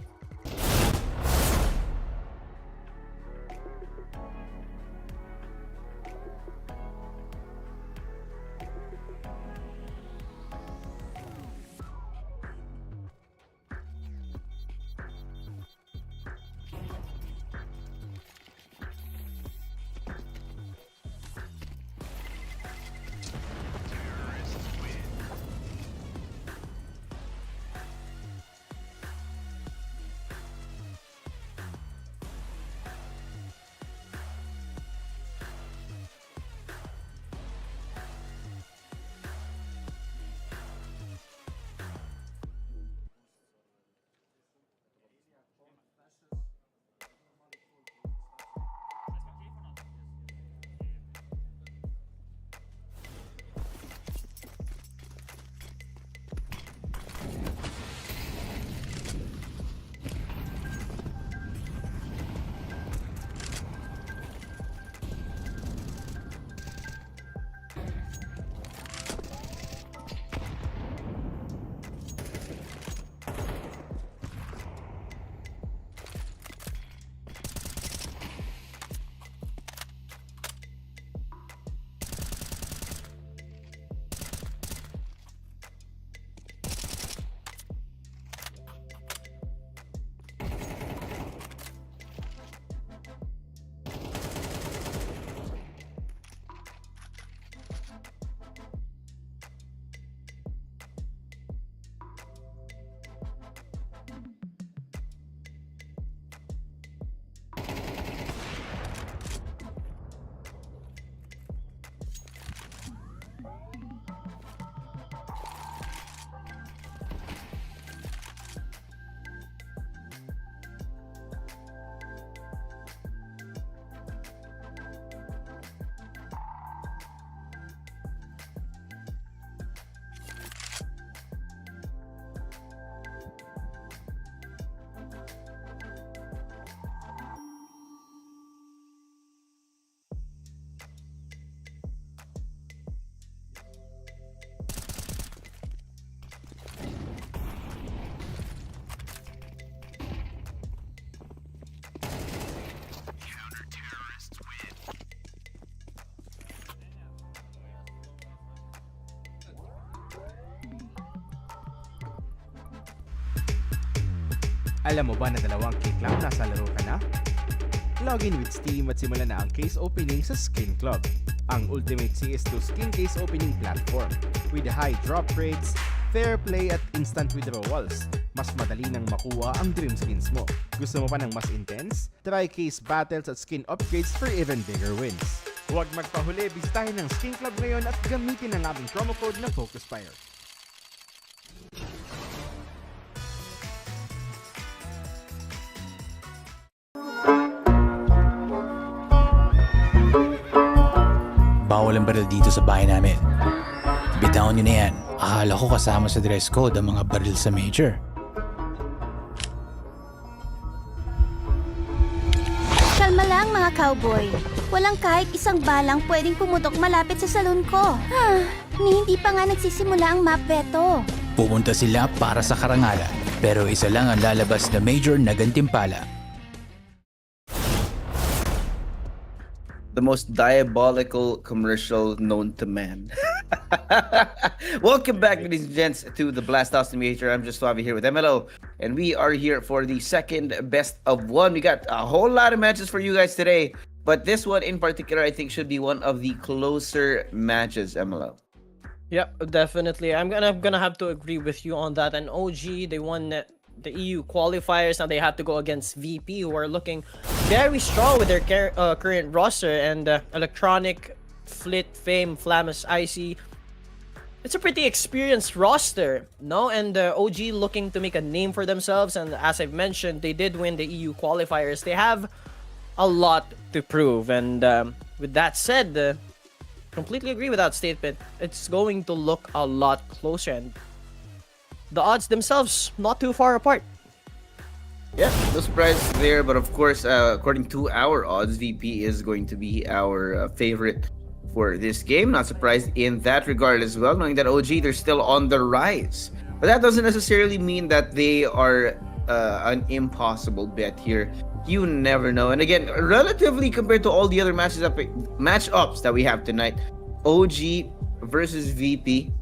Alam mo ba na 2 click lang nasa laro ka na? Login with Steam at simulan na ang case opening sa Skin Club, ang ultimate CS2 skin case opening platform. With high drop rates, fair play at instant withdrawals, mas madali nang makuha ang dream skins mo. Gusto mo pa ng mas intense? Try case battles at skin upgrades for even bigger wins. Huwag magpahuli, bisitahin ang Skin Club ngayon at gamitin ang aming promo code na FocusFire. Bawal ang baril dito sa bahay namin. Bitawan nyo na yan. Akala ko kasama sa dress code ang mga baril sa major. Kalma lang mga cowboy. Walang kahit isang balang pwedeng pumutok malapit sa salon ko. Hindi pa nga nagsisimula ang map veto. Pupunta sila para sa karangalan. Pero isa lang ang lalabas na major na gantimpala. The most diabolical commercial known to man. Welcome back, ladies and gents, to the Blast House Simulator. I'm just Suave here with MLO, and we are here for the second best of one. We got a whole lot of matches for you guys today, but this one in particular, I think, should be one of the closer matches, MLO. Yep, definitely. I'm gonna have to agree with you on that. And OG, they won the EU qualifiers. Now they have to go against VP, who are looking very strong with their current roster, and Electronic, Flit, Fame, Flamus, IC. It's a pretty experienced roster, no? And OG looking to make a name for themselves, and as I've mentioned, they did win the EU qualifiers. They have a lot to prove, and with that said, completely agree with that statement. It's going to look a lot closer, and the odds themselves not too far apart. Yeah, no surprise there, but of course, according to our odds, VP is going to be our favorite for this game. Not surprised in that regard as well, knowing that OG, they're still on the rise. But that doesn't necessarily mean that they are an impossible bet here. You never know. And again, relatively compared to all the other matchups that we have tonight, OG versus VP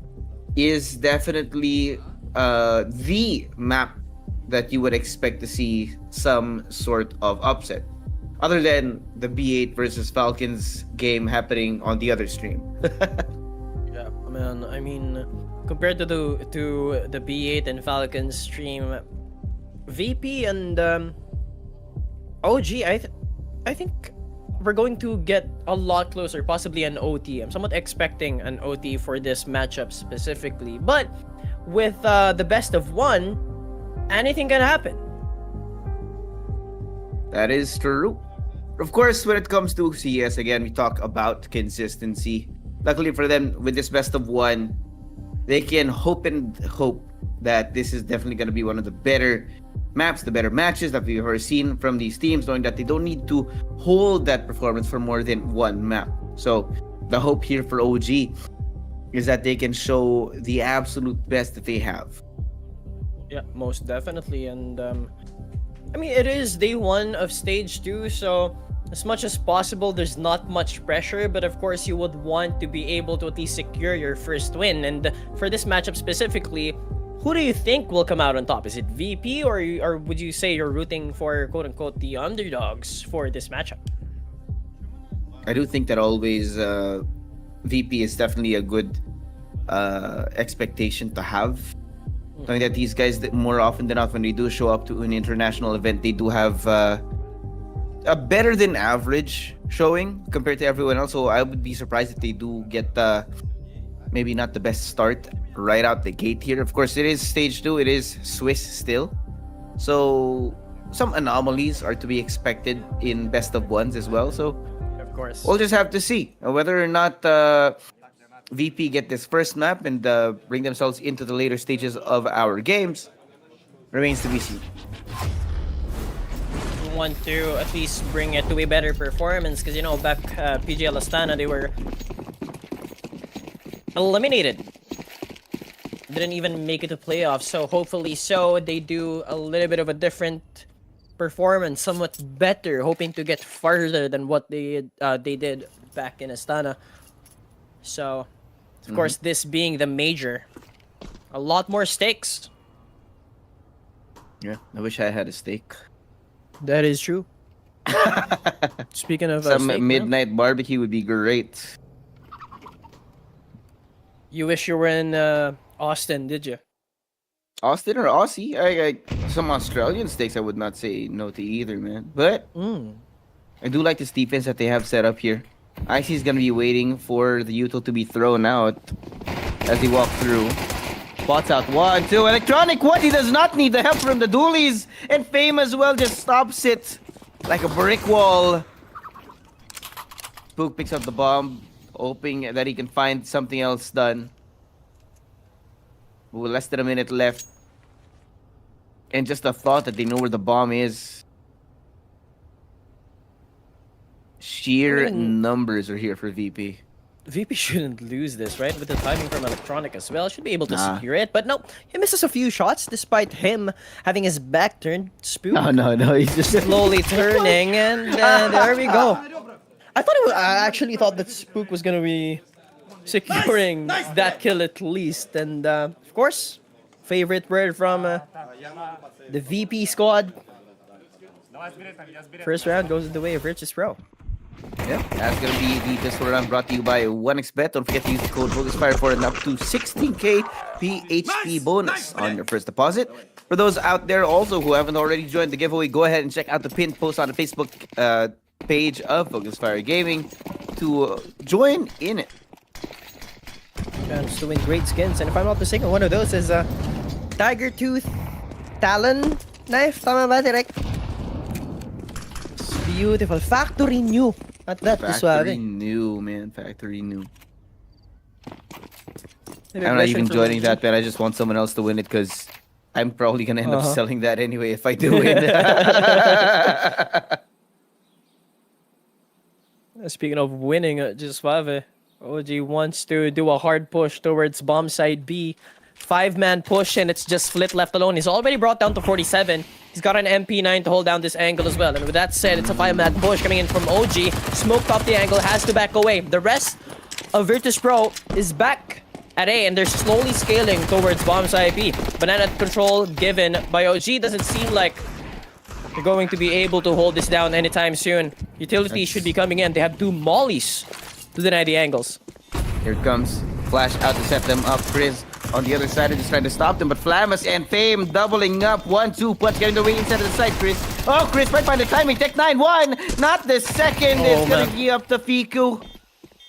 is definitely the map that you would expect to see some sort of upset, other than the B8 versus Falcons game happening on the other stream. Yeah, man. I mean, compared to the B8 and Falcons stream, VP and OG, I think we're going to get a lot closer, possibly an OT. I'm somewhat expecting an OT for this matchup specifically, but with the best of one, anything can happen. That is true. Of course, when it comes to CS, again, we talk about consistency. Luckily for them, with this best of one, they can hope that this is definitely going to be one of the better maps, the better matches that we've ever seen from these teams, knowing that they don't need to hold that performance for more than one map. So the hope here for OG is that they can show the absolute best that they have. Yeah, most definitely. And I mean, it is day one of stage 2, so as much as possible, there's not much pressure, but of course you would want to be able to at least secure your first win. And for this matchup specifically, who do you think will come out on top? Is it VP, or would you say you're rooting for quote-unquote the underdogs for this matchup? I do think that always VP is definitely a good expectation to have. Knowing that these guys, more often than not, when they do show up to an international event, they do have a better than average showing compared to everyone else. So I would be surprised if they do get maybe not the best start right out the gate here. Of course, it is stage 2. It is Swiss still. So some anomalies are to be expected in best of ones as well. So Of course. we'll just have to see whether or not VP get this first map and bring themselves into the later stages of our games remains to be seen. We want to at least bring it to a better performance, because you know, back PGL Astana, they were eliminated. Didn't even make it to playoffs, so hopefully they do a little bit of a different performance, somewhat better, hoping to get farther than what they did back in Astana. So, of course, this being the major, a lot more stakes. Yeah, I wish I had a steak. That is true. Speaking of Some steak, midnight barbecue would be great. you wish you were in Austin, did you? Austin or Aussie? Some Australian steaks I would not say no to either, man. But I do like this defense that they have set up here. Icy is gonna be waiting for the util to be thrown out as he walk through. Spots out 1, 2. Electronic, what? He does not need the help from the dualies. And Fame as well just stops it like a brick wall. Spook picks up the bomb, hoping that he can find something else done. With less than a minute left. And just the thought that they know where the bomb is. Sheer numbers are here for VP. VP shouldn't lose this, right? With the timing from Electronic as well. Should be able to secure it. But no, he misses a few shots despite him having his back turned. Spook No. He's just slowly turning. And there we go. I actually thought that Spook was going to be securing that kill at least. And of course, favorite word from the VP squad. First round goes the way of Virtus.pro. Yeah, that's gonna be the pistol round brought to you by 1xBet. Don't forget to use the code FocusFire for an up to 16k PHP bonus on your first deposit. For those out there also who haven't already joined the giveaway, go ahead and check out the pinned post on the Facebook page of FocusFire Gaming to join in it. Chance to win great skins, and if I'm not mistaken, one of those is Tiger Tooth Talon knife. Tama ba, direct? It's beautiful. Factory new. At that, Factory new, man. Factory new. I'm not even joining that, man. I just want someone else to win it because I'm probably gonna end up selling that anyway if I do win. Speaking of winning, just Suave, OG wants to do a hard push towards bomb side B. 5-man push, and it's just Flit left alone. He's already brought down to 47. He's got an MP9 to hold down this angle as well. And with that said, it's a 5-man push coming in from OG. Smoked off the angle, has to back away. The rest of Virtus.pro is back at A, and they're slowly scaling towards bomb side B. Banana control given by OG. Doesn't seem like they're going to be able to hold this down anytime soon. Utility should be coming in. They have 2 mollies to deny the angles. Here it comes. Flash out to set them up. Chris on the other side is just trying to stop them, but Flamus and Fame doubling up. 1-2 punch getting the way inside of the side, Chris. Oh, Chris might find the timing. Tech 9-1. Not the second. It's gonna be up to Fiku.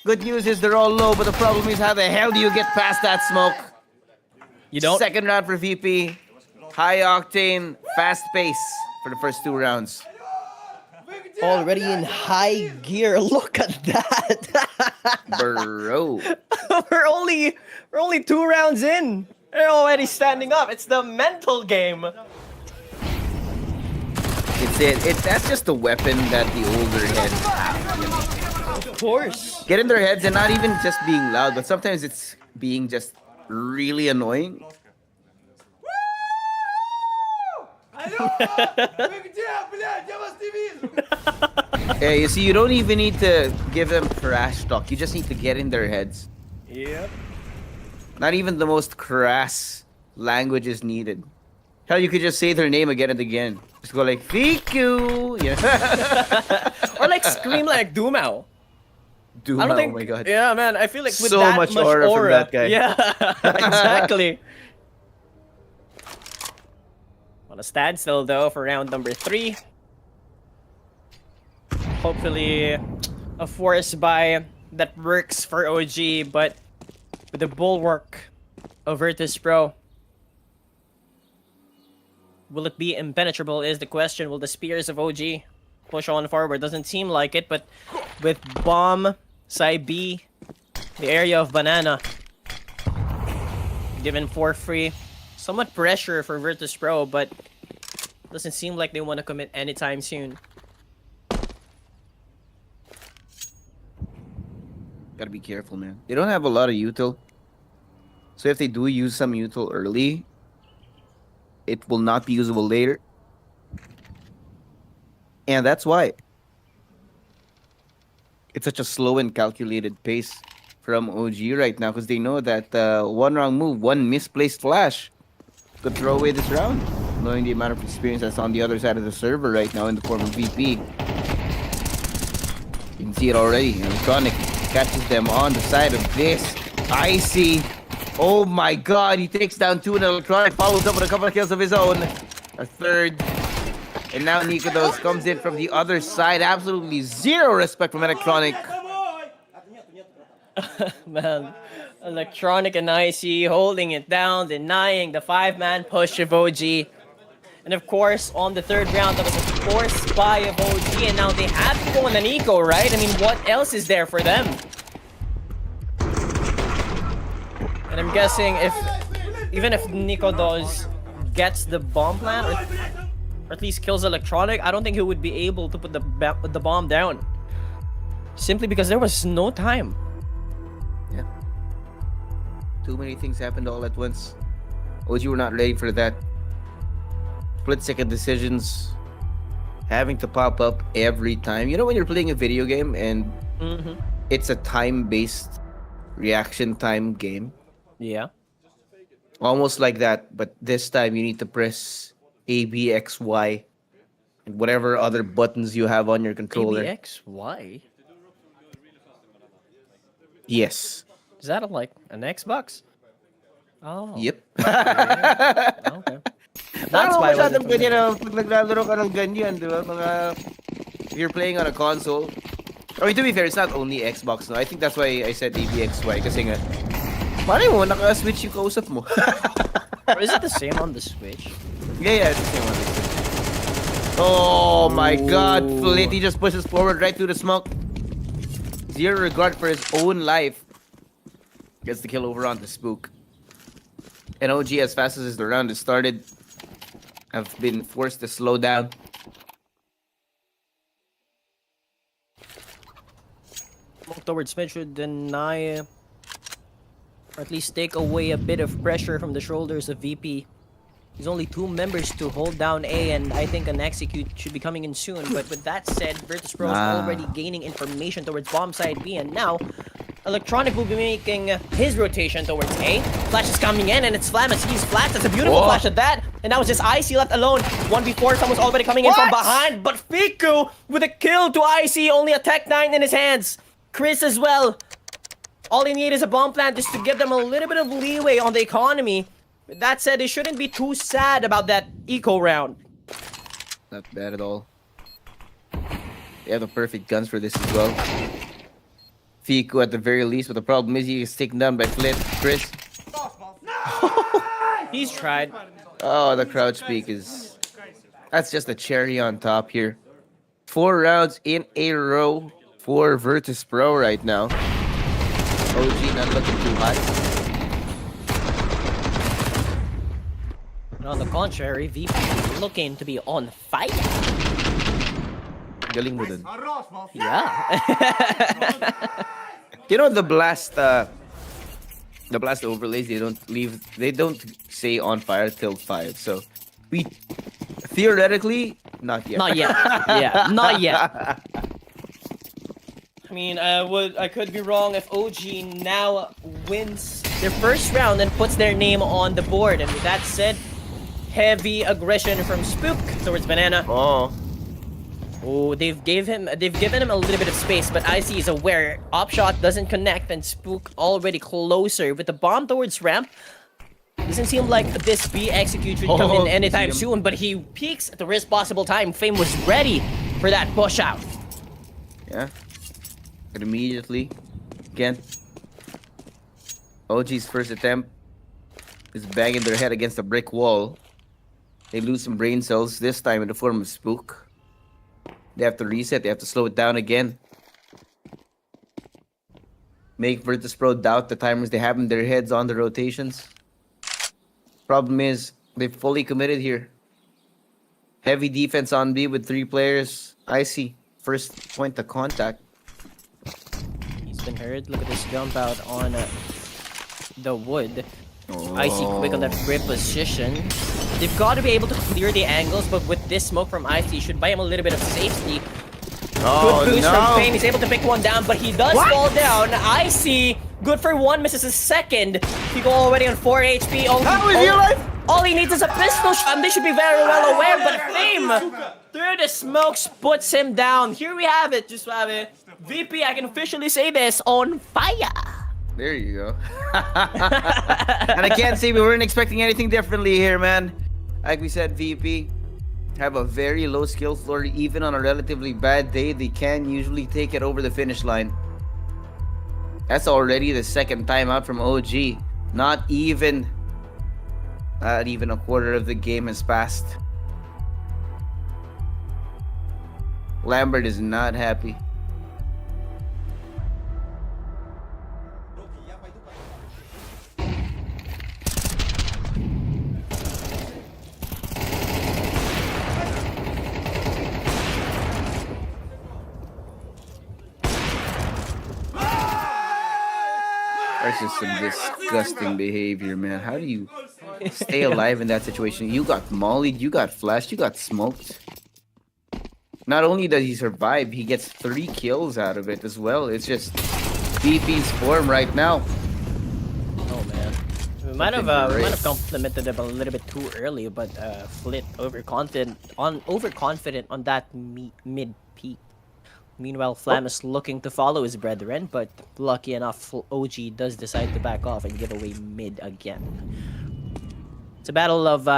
Good news is they're all low, but the problem is how the hell do you get past that smoke? You don't? Second round for VP. High octane, fast pace for the first 2 rounds. Already in high gear. Look at that. Bro. we're only 2 rounds in. They're already standing up. It's the mental game. That's just the weapon that the older heads have. Of course. Get in their heads and not even just being loud, but sometimes it's being just really annoying. Yeah, you see, you don't even need to give them trash talk. You just need to get in their heads. Yep. Not even the most crass language is needed. Hell, you could just say their name again and again. Just go like, Fiku! Yeah. Or like scream like Dumao. Dude, I don't think, oh my god. Yeah, man, I feel like with So that much aura from that guy. Yeah, exactly. On a standstill though for round number 3. Hopefully a force buy that works for OG, but with the bulwark of Virtus.pro, will it be impenetrable is the question. Will the spears of OG push on forward? Doesn't seem like it, but with bomb side B, the area of Banana given for free, somewhat pressure for Virtus.pro, but doesn't seem like they want to commit anytime soon. Gotta be careful, man. They don't have a lot of util. So if they do use some util early, it will not be usable later. And that's why it's such a slow and calculated pace from OG right now, because they know that one wrong move, one misplaced flash could throw away this round. knowing the amount of experience that's on the other side of the server right now in the form of VP. You can see it already. Electronic catches them on the side of this. Icy. Oh my god, he takes down 2 and Electronic follows up with a couple of kills of his own. A third. And now Nikados comes in from the other side. Absolutely zero respect from Electronic. Man, Electronic and Icy holding it down, denying the 5-man push of OG. And of course, on the third round, that was a forced buy of OG, and now they have to go on an eco, right? I mean, what else is there for them? And I'm guessing even if Nikados gets the bomb plant, or at least kills Electronic, I don't think he would be able to put the bomb down. Simply because there was no time. Yeah. Too many things happened all at once. OG were not ready for that. Split-second decisions having to pop up every time. You know when you're playing a video game and it's a time-based reaction time game? Yeah. Almost like that, but this time you need to press A, B, X, Y, and whatever other buttons you have on your controller. ABXY? Yes. Is that like an Xbox? Oh. Yep. Okay. That's why I wasn't pwede na pag naglalaro ka ng ganyan, di ba? If you're playing on a console. I mean, to be fair, it's not only Xbox, no? I think that's why I said ABXY. Kasi nga, paano mo, naka-switch yung kausap mo. Or is it the same on the Switch? Yeah, it's the same on the Switch. Oh my god, Flitty just pushes forward right through the smoke. Zero regard for his own life. Gets the kill over on the Spook. And OG, as fast as the round has started, have been forced to slow down. Move towards mid should deny, or at least take away a bit of pressure from the shoulders of VP. There's only 2 members to hold down A, and I think an execute should be coming in soon. But with that said, Virtus.pro is already gaining information towards bomb side B, and now Electronic will be making his rotation towards A. Flash is coming in, and it's Flamus. He's flash. That's a beautiful flash at that. And now it's just Icy left alone. 1v4, someone's already coming in from behind. But Fiku with a kill to Icy, only a Tech 9 in his hands. Chris as well. All they need is a bomb plant just to give them a little bit of leeway on the economy. With that said, they shouldn't be too sad about that eco round. Not bad at all. They have the perfect guns for this as well. Fiku at the very least, but the problem is he is taken down by Flip. Chris. He's tried. Oh, the crouch peek is... That's just a cherry on top here. 4 rounds in a row for Virtus.pro right now. OG not looking too hot. On the contrary, VP looking to be on fire. Galing mo dun. Yeah. You know the blast overlays, they don't say on fire till 5. So we theoretically not yet. Not yet. Yeah, not yet. I mean, I could be wrong if OG now wins their first round and puts their name on the board. And with that said, heavy aggression from Spook towards Banana. Oh, they've given him a little bit of space, but Icy is aware. Opshot doesn't connect, and Spook already closer with the bomb towards ramp. Doesn't seem like this B execute should come in anytime soon, but he peeks at the worst possible time. Fame was ready for that push out. Yeah. And immediately, again, OG's first attempt is banging their head against a brick wall. They lose some brain cells, this time in the form of Spook. They have to reset, they have to slow it down again. Make Virtus.pro doubt the timers they have in their heads on the rotations. Problem is, they've fully committed here. Heavy defense on B with 3 players. Icy, first point of contact. He's been hurt. Look at this jump out on the wood. Icy quick on that grip position. They've got to be able to clear the angles, but with this smoke from Icy, should buy him a little bit of safety. Good boost from Fame. He's able to pick one down, but he does fall down. Icy, good for 1, misses a second. He go already on 4 HP. How is he alive? All he needs is a pistol shot, and they should be very well aware, but Fame, through the smokes, puts him down. Here we have it, just have it. VP, I can officially say this, on fire. There you go. And I can't say we weren't expecting anything differently here, man. Like we said, VP have a very low skill floor. Even on a relatively bad day, they can usually take it over the finish line. That's already the second time out from OG. Not even a quarter of the game has passed. Lambert is not happy. That's just some disgusting behavior, man. How do you stay alive in that situation? You got mollied, you got flashed, you got smoked. Not only does he survive, he gets 3 kills out of it as well. It's just VP's form right now. Oh man, we might have complimented him a little bit too early, but Flit overconfident on that mid peak. Meanwhile, Flam is looking to follow his brethren, but lucky enough, OG does decide to back off and give away mid again. It's a battle of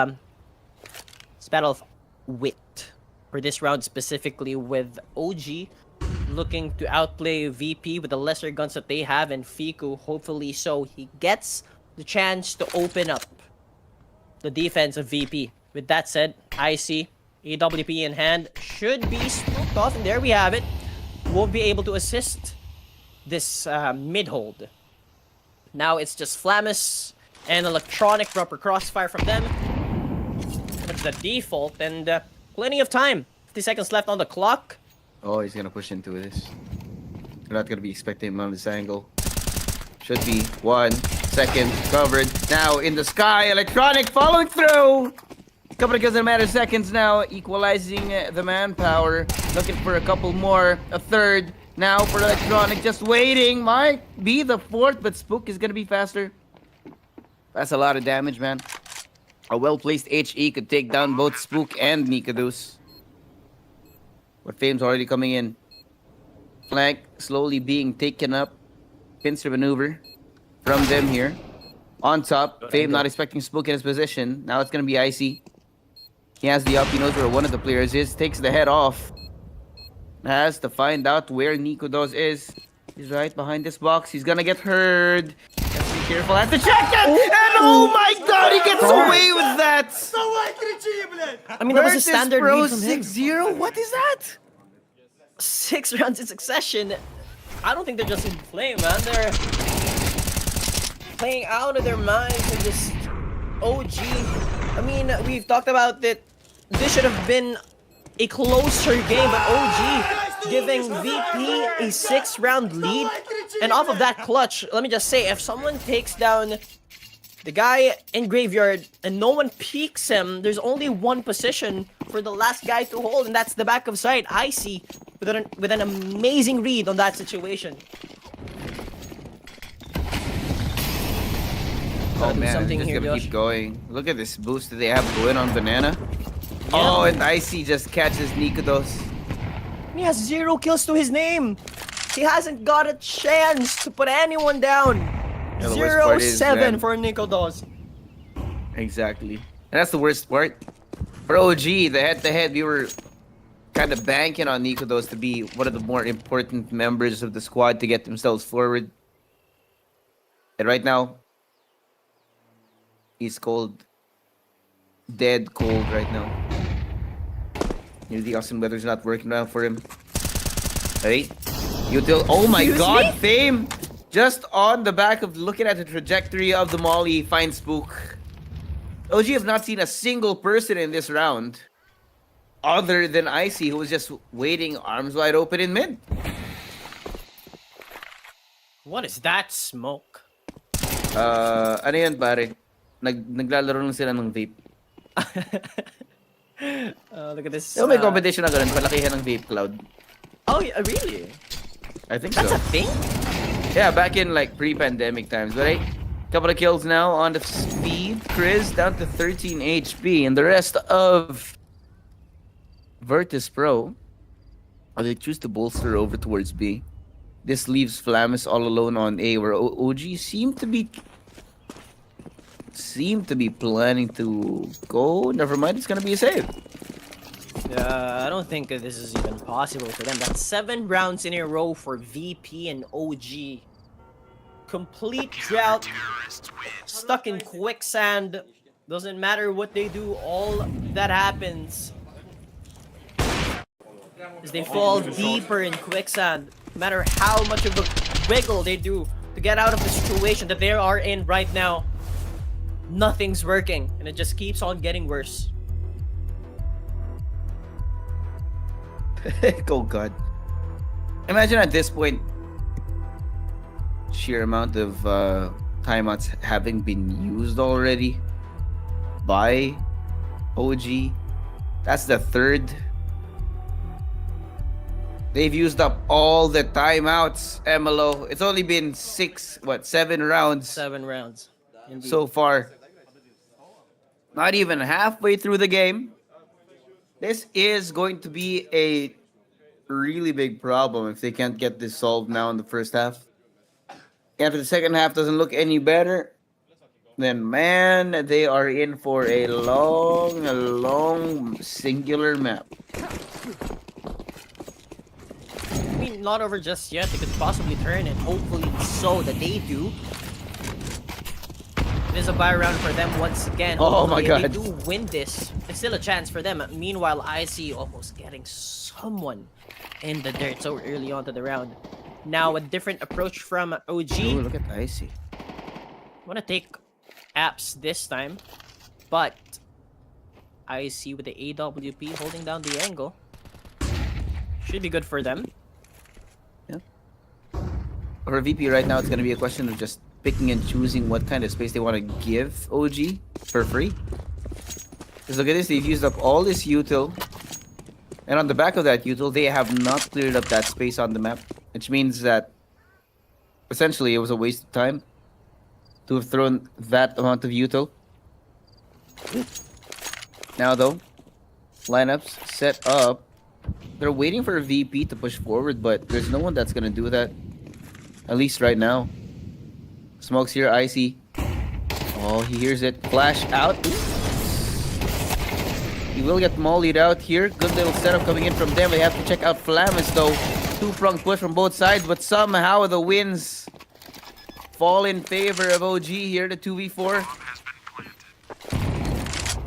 wit for this round specifically, with OG looking to outplay VP with the lesser guns that they have, and Fiku hopefully so he gets the chance to open up the defense of VP. With that said, IC AWP in hand should be spooked off, and there we have it. Won't be able to assist this mid hold. Now it's just Flamus and Electronic proper crossfire from them. That's the default, and plenty of time. 50 seconds left on the clock. Oh, he's gonna push into this. You're not gonna be expecting him on this angle. Should be 1 second covered. Now in the sky, Electronic following through. Couple of matter of seconds now, equalizing the manpower. Looking for a couple more. A third now for Electronic, just waiting. Might be the 4th, but Spook is gonna be faster. That's a lot of damage, man. A well-placed HE could take down both Spook and Nikadoos. But Fame's already coming in. Flank slowly being taken up. Pincer maneuver from them here. On top, Fame not expecting Spook in his position. Now it's gonna be Icy. He has the up, he knows where one of the players is. Takes the head off. Has to find out where Nikodos is. He's right behind this box. He's gonna get heard. Have to be careful. Has to check it! And oh my god, he gets away with that! I mean, that was a standard Pro lead from him. 6-0? What is that? 6 rounds in succession. I don't think they're just in flame, man. They're playing out of their minds and just OG. I mean, we've talked about that. This should have been a closer game, but OG giving VP a 6-round lead. And off of that clutch, let me just say, if someone takes down the guy in graveyard and no one peeks him, there's only one position for the last guy to hold, and that's the back of side. Icy with an amazing read on that situation. Oh man, something just here, gonna Josh. keep going. Look at this boost that they have going on Banana. Oh, and Icy just catches Nikodos. He has 0 kills to his name. He hasn't got a chance to put anyone down. Yeah, the worst part is, 0-7 man, for Nikodos. Exactly. And that's the worst part. For OG, the head-to-head, we were kind of banking on Nikodos to be one of the more important members of the squad to get themselves forward. And right now, he's cold. Dead cold right now. The awesome weather's not working out for him. Hey, oh my god, Fame! Just on the back of looking at the trajectory of the Molly, finds Spook. OG have not seen a single person in this round other than Icy, who was just waiting arms wide open in mid. What is that smoke? Ano yan, pare? Naglalaro lang sila ng vape. Look at this. May competition na ganun, palakihan ng vape cloud. Oh, yeah, really? I think That's so. a thing? Yeah, back in like pre-pandemic times, but Couple of kills now on the speed. Chris down to 13 HP, and the rest of Virtus.pro, they choose to bolster over towards B. This leaves Flamus all alone on A, where OG seem to be planning to go. Never mind, it's gonna be a save. I don't think this is even possible for them. That's 7 rounds in a row for VP and OG. Complete drought, stuck in quicksand. Doesn't matter what they do, all that happens is they fall deeper in quicksand. No matter how much of a wiggle they do to get out of the situation that they are in right now, nothing's working, and it just keeps on getting worse. Oh god. Imagine at this point, sheer amount of timeouts having been used already by OG. That's the 3rd. They've used up all the timeouts, MLO. It's only been 7 rounds 7 rounds. Indeed. so far. Not even halfway through the game. This is going to be a really big problem if they can't get this solved now in the first half. And if the second half doesn't look any better, then man, they are in for a long singular map. I mean, not over just yet. They could possibly turn, and hopefully so that they do. It is a buy round for them once again. Oh my god. If they do win this, it's still a chance for them. Meanwhile, I see almost getting someone in the dirt so early on to the round. Now, a different approach from OG. Ooh, look at Icy. Want to take apps this time, but IC with the AWP holding down the angle. Should be good for them. For VP right now, it's going to be a question of just picking and choosing what kind of space they want to give OG for free. Because look at this, they've used up all this util. And on the back of that util, they have not cleared up that space on the map. Which means that essentially it was a waste of time to have thrown that amount of util. Now though, lineups set up. They're waiting for a VP to push forward, but there's no one that's going to do that. At least right now. Smokes here, Icy. Oh, he hears it. Flash out. He will get mollied out here. Good little setup coming in from them. They have to check out Flamus though. Two-pronged push from both sides, but somehow the wins fall in favor of OG here, the 2v4.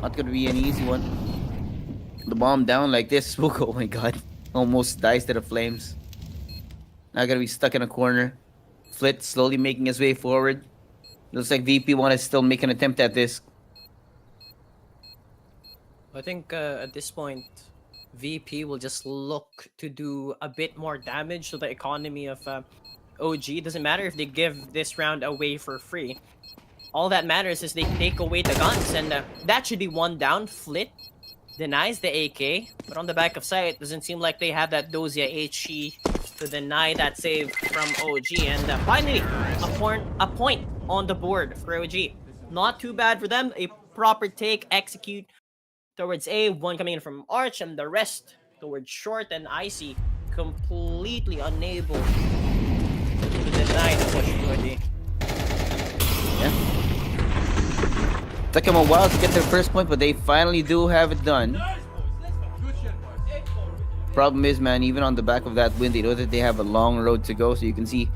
Not gonna be an easy one. The bomb down like this. Oh my god. Almost dies to the flames. Now gonna be stuck in a corner. Flit slowly making his way forward. Looks like VP want to still make an attempt at this. I think at this point, VP will just look to do a bit more damage to the economy of OG. Doesn't matter if they give this round away for free. All that matters is they take away the guns, and that should be one down. Flit denies the AK, but on the back of sight, doesn't seem like they have that Dozia HE to deny that save from OG. And finally, a point on the board for OG. Not too bad for them. A proper take, execute towards A, one coming in from Arch, and the rest towards Short and Icy, completely unable to deny the push to A. Yeah. Took them a while to get their first point, but they finally do have it done. Problem is, man, even on the back of that win, they know that they have a long road to go, so you can see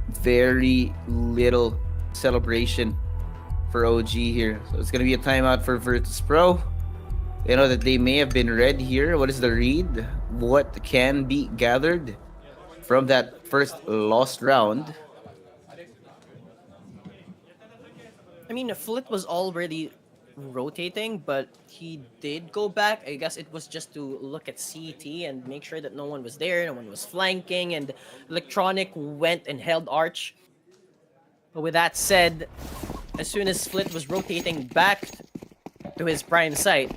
very little celebration for OG here. So it's gonna be a timeout for Virtus.pro. They know that they may have been read here. What is the read? What can be gathered from that first lost round? I mean, Flit was already rotating, but he did go back. I guess it was just to look at CT and make sure that no one was there, no one was flanking, and Electronic went and held Arch. But with that said, as soon as Flit was rotating back to his prime site,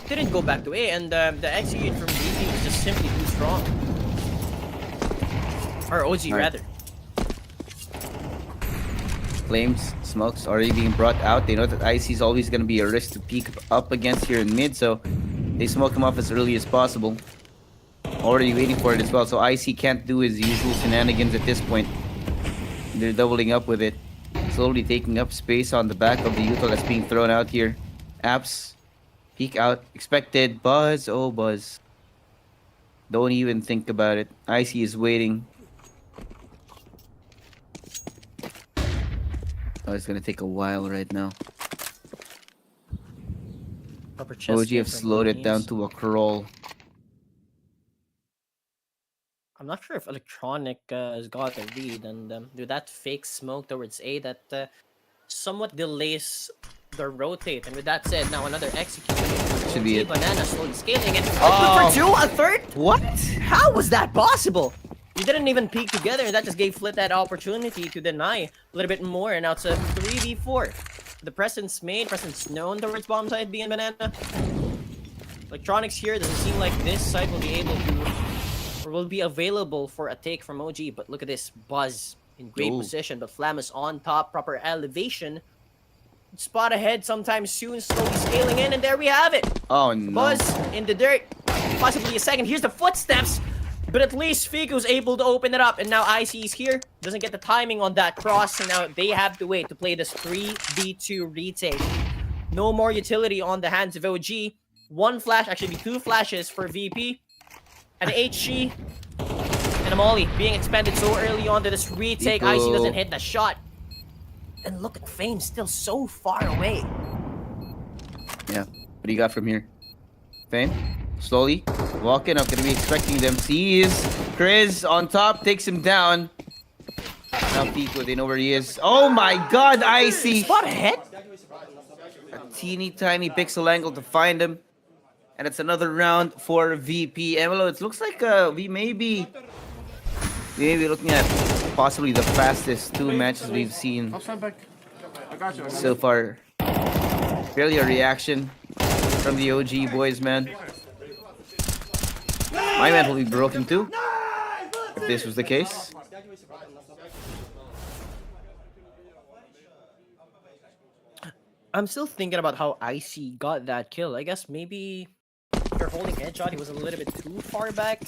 didn't go back to A, and the execute from DP was just simply too strong. Or OG, rather. Flames, smokes already being brought out. They know that IC is always going to be a risk to peek up against here in mid, so they smoke him off as early as possible. Already waiting for it as well, so IC can't do his usual shenanigans at this point. They're doubling up with it. Slowly taking up space on the back of the util that's being thrown out here. Apps, peek out, expected. Buzz, oh Buzz. Don't even think about it. IC is waiting. Oh, it's gonna take a while right now. Upper chest OG have here from slowed it down Marines. to a crawl. I'm not sure if Electronic has got a lead, and do that fake smoke towards A that somewhat delays the rotate. And with that said, now another execution. Should be it. Banana slowly scaling and Oh. for two, a third? What? How was that possible? You didn't even peek together, and that just gave Flit that opportunity to deny a little bit more, and now it's a 3v4. The presence made, presence known towards bomb side B and Banana. Electronics here doesn't seem like this side will be able to, or will be available for a take from OG, but look at this. Buzz in great Ooh. position, but Flam is on top, proper elevation. Spot ahead sometime soon, slowly scaling in, and there we have it. Oh no. Buzz in the dirt, possibly a second. Here's the footsteps, but at least Fiku's able to open it up, and now IC's here. Doesn't get the timing on that cross, and now they have to wait to play this 3v2 retake. No more utility on the hands of OG. One flash, actually two flashes for VP. An HG and a Molly being expended so early onto this retake. Fiku. IC doesn't hit the shot. And look at Fame, still so far away. Yeah. What do you got from here? Fame? Slowly walking up. Gonna be expecting them. Sees Chris on top. Takes him down. Now Pico, they know where he is. Oh my god, IC! Spot ahead? A teeny tiny pixel angle to find him. And it's another round for VP. Emilo, it looks like we may be looking at possibly the fastest two matches we've seen so far. Barely a reaction from the OG boys, man. My man will be broken too, if this was the case. I'm still thinking about how IC got that kill. I guess maybe they're holding headshot. He was a little bit too far back.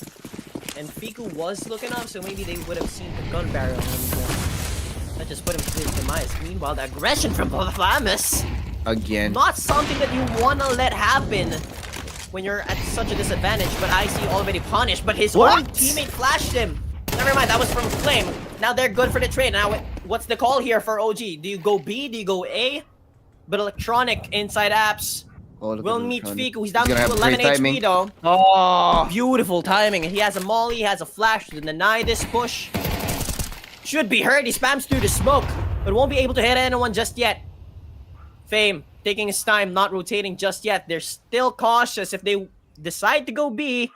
And Fiku was looking up, so maybe they would have seen the gun barrel. And that just put him to his demise. Meanwhile, the aggression from Flamus. Again. Not something that you want to let happen when you're at such a disadvantage. But IC already punished. But his own teammate flashed him. Never mind, that was from Flame. Now they're good for the trade. Now, what's the call here for OG? Do you go B? Do you go A? But Electronic inside apps will meet Fiku. He's down to 11 HP though. Oh, Beautiful timing. He has a molly, he has a flash to deny this push. Should be hurt. He spams through the smoke, but won't be able to hit anyone just yet. Fame taking his time, not rotating just yet. They're still cautious. If they decide to go B,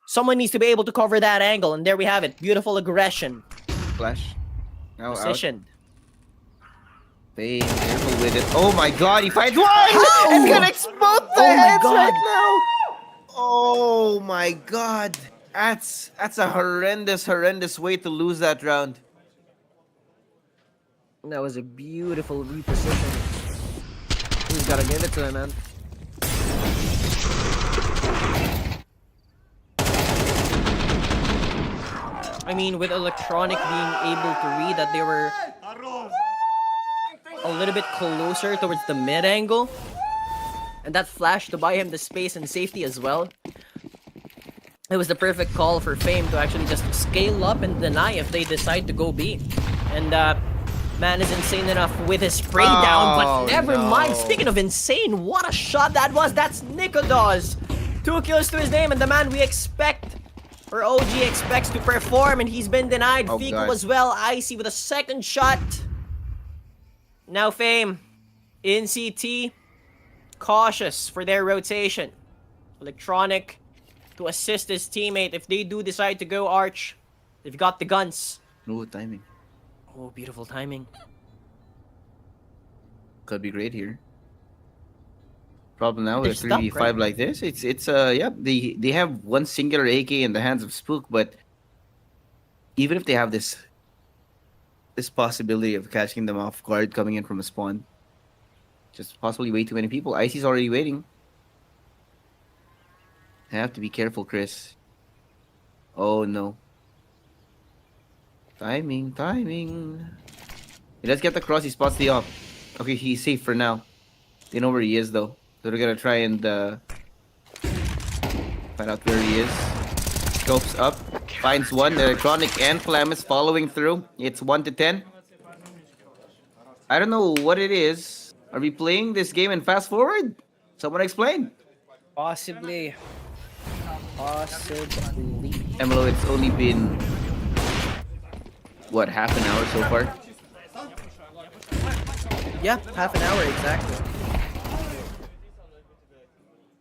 someone needs to be able to cover that angle. And there we have it. Beautiful aggression. flash. Now out. Positioned. Be careful with it. Oh my god, he finds one! And connects both the heads right now! Oh my god. That's a horrendous way to lose that round. That was a beautiful reposition. He's gotta give it to him, man. I mean, with Electronic being able to read that they were a little bit closer towards the mid angle, and that flash to buy him the space and safety as well. It was the perfect call for Fame to actually just scale up and deny if they decide to go B. And man is insane enough with his spray down, but never mind. Speaking of insane, what a shot that was. That's Nicodas. 2 kills to his name, and the man we expect, or OG expects to perform, and he's been denied. Fiku as well. Icy with a second shot. Now Fame in CT, cautious for their rotation. Electronic to assist his teammate if they do decide to go Arch. They've got the guns. No timing. Oh, beautiful timing. Could be great here. Problem now They're with a stuck, 3v5 right? like this, it's yeah, they have one singular AK in the hands of Spook, but even if they have this this possibility of catching them off guard coming in from a spawn. Just possibly way too many people. Icy's already waiting. Have to be careful, Chris. Oh no. Timing. He does get the cross, he spots the op. Okay, he's safe for now. They know where he is though. So they're gonna try and find out where he is. Scopes up. Finds one. The Electronic and Flamus following through. It's 1 to 10. I don't know what it is. Are we playing this game in fast forward? Someone explain. Possibly. Emilo, it's only been what, half an hour so far? Yeah, half an hour exactly.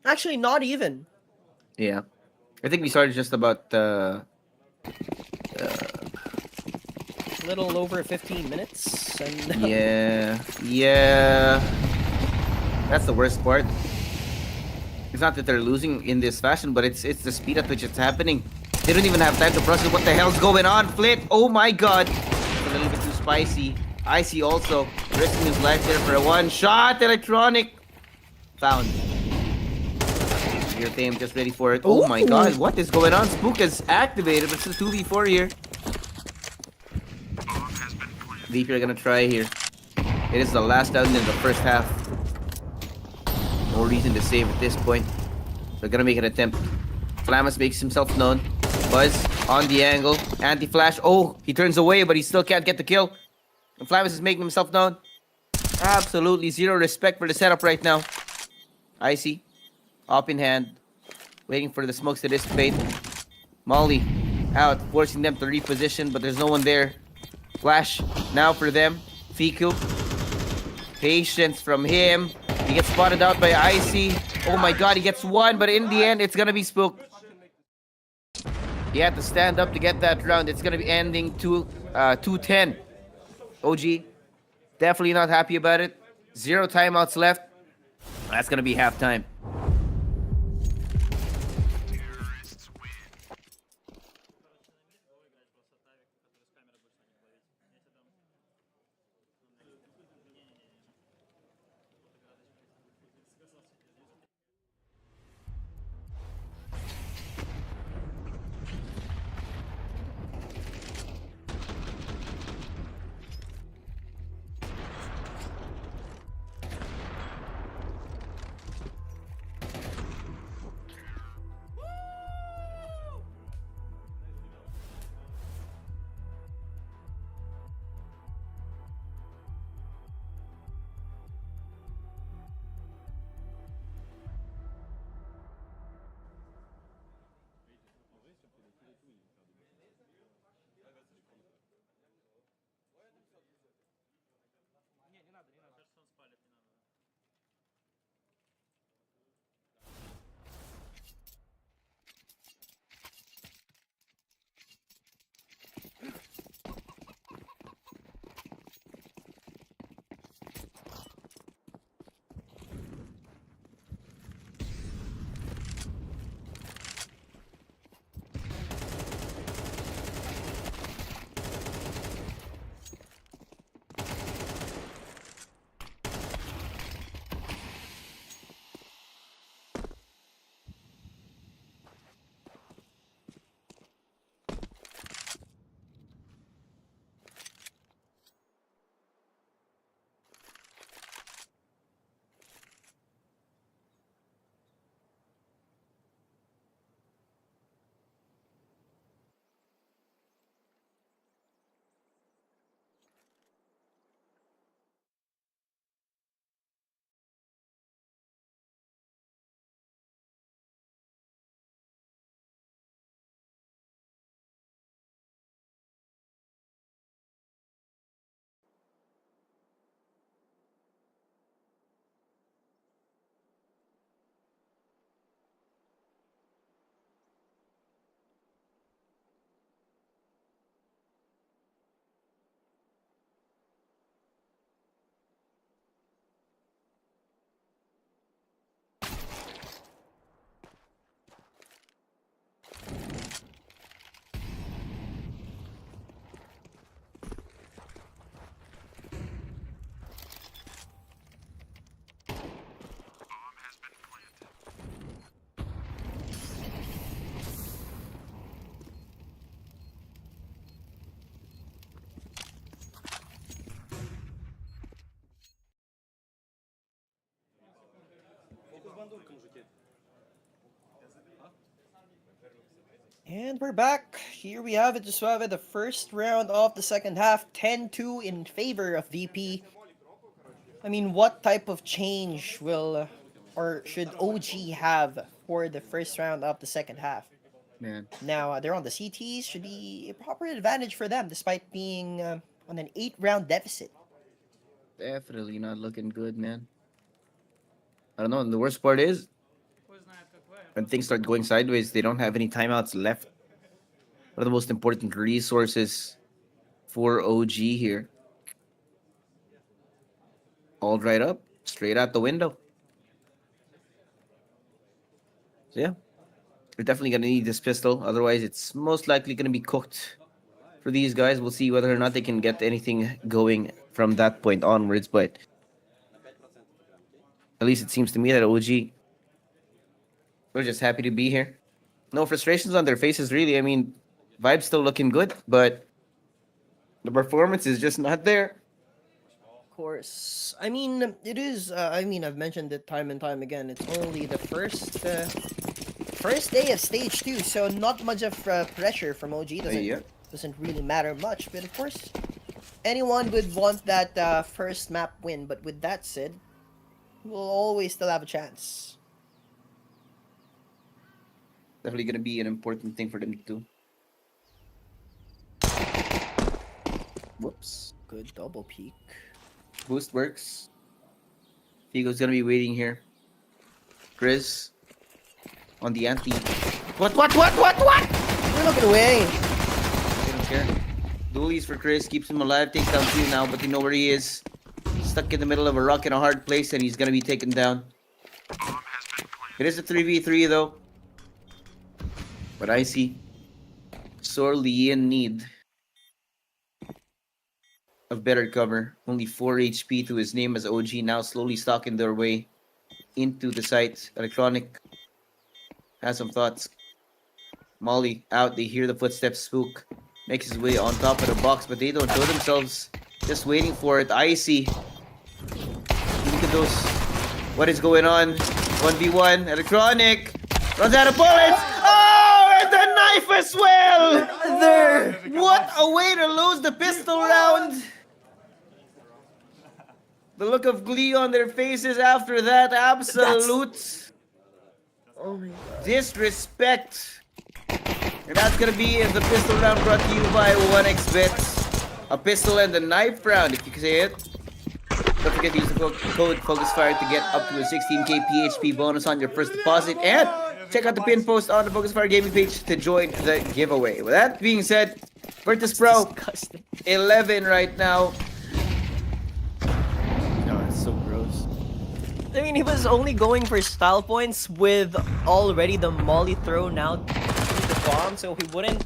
Actually, not even. Yeah. I think we started just about Little over 15 minutes. And yeah. That's the worst part. It's not that they're losing in this fashion, but it's the speed at which it's happening. They don't even have time to process what the hell's going on. Flit, oh my god. It's a little bit too spicy. Icy also risking his life there for a one shot. Electronic. Found. Your team just ready for it. Oh my god, what is going on? Spook is activated, but it's a 2v4 here. VP are gonna try here. It is the last down in the first half. No reason to save at this point. They're gonna make an attempt. Flamus makes himself known. Buzz on the angle. Anti-flash. Oh, he turns away, but he still can't get the kill. And Flamus is making himself known. Absolutely zero respect for the setup right now. Icy. Up in hand. Waiting for the smokes to dissipate. Molly out, forcing them to reposition, but there's no one there. Flash now for them. Fiku. Patience from him. He gets spotted out by Icy. Oh my god, he gets one, but in the end, it's gonna be Spook. He had to stand up to get that round. It's gonna be ending 2-10. OG, definitely not happy about it. 0 timeouts left. That's gonna be halftime. And we're back. Here we have it, just have it, the first round of the second half, 10-2 in favor of VP. I mean, what type of change will or should OG have for the first round of the second half? Man, Now, they're on the CTs, should be a proper advantage for them despite being on an 8-round deficit. definitely not looking good, man. I don't know. The worst part is when things start going sideways, they don't have any timeouts left. One of the most important resources for OG here. All dried up, straight out the window. So yeah, we're definitely gonna need this pistol. Otherwise, it's most likely gonna be cooked for these guys. We'll see whether or not they can get anything going from that point onwards. But at least it seems to me that OG, we're just happy to be here. No frustrations on their faces, really. I mean, vibe's still looking good, but the performance is just not there. Of course. I mean, it is, I've mentioned it time and time again. It's only the first day of stage 2, so not much of pressure from OG. Doesn't really matter much, but of course, anyone would want that first map win. But with that said, we'll always still have a chance. Definitely gonna be an important thing for them to do. Whoops. Good double peek. Boost works. Figo's gonna be waiting here. Chris on the anti. What? We're looking away. They don't care. Dualies for Chris, keeps him alive, takes down 2 now, but they know where he is. Stuck in the middle of a rock in a hard place, and he's gonna be taken down. It is a 3v3 though. But I see sorely in need of better cover. Only 4 HP to his name as OG now slowly stalking their way into the site. Electronic has some thoughts. Molly out, they hear the footsteps. Spook makes his way on top of the box, but they don't show themselves. Just waiting for it. Icy. Look at those. What is going on? 1v1. Electronic runs out of bullets. Oh, and the knife as well. There. What a way to lose the pistol round. The look of glee on their faces after that absolute disrespect. And that's gonna be the pistol round brought to you by 1xBet. A pistol and a knife round, if you can say it. Don't forget to use the code FocusFire to get up to a 16k PHP bonus on your first deposit. And check out the pin post on the FocusFire gaming page to join the giveaway. With that being said, Virtus.pro 11 right now. No, it's so gross. I mean, he was only going for style points with already the molly throw now to the bomb, so he wouldn't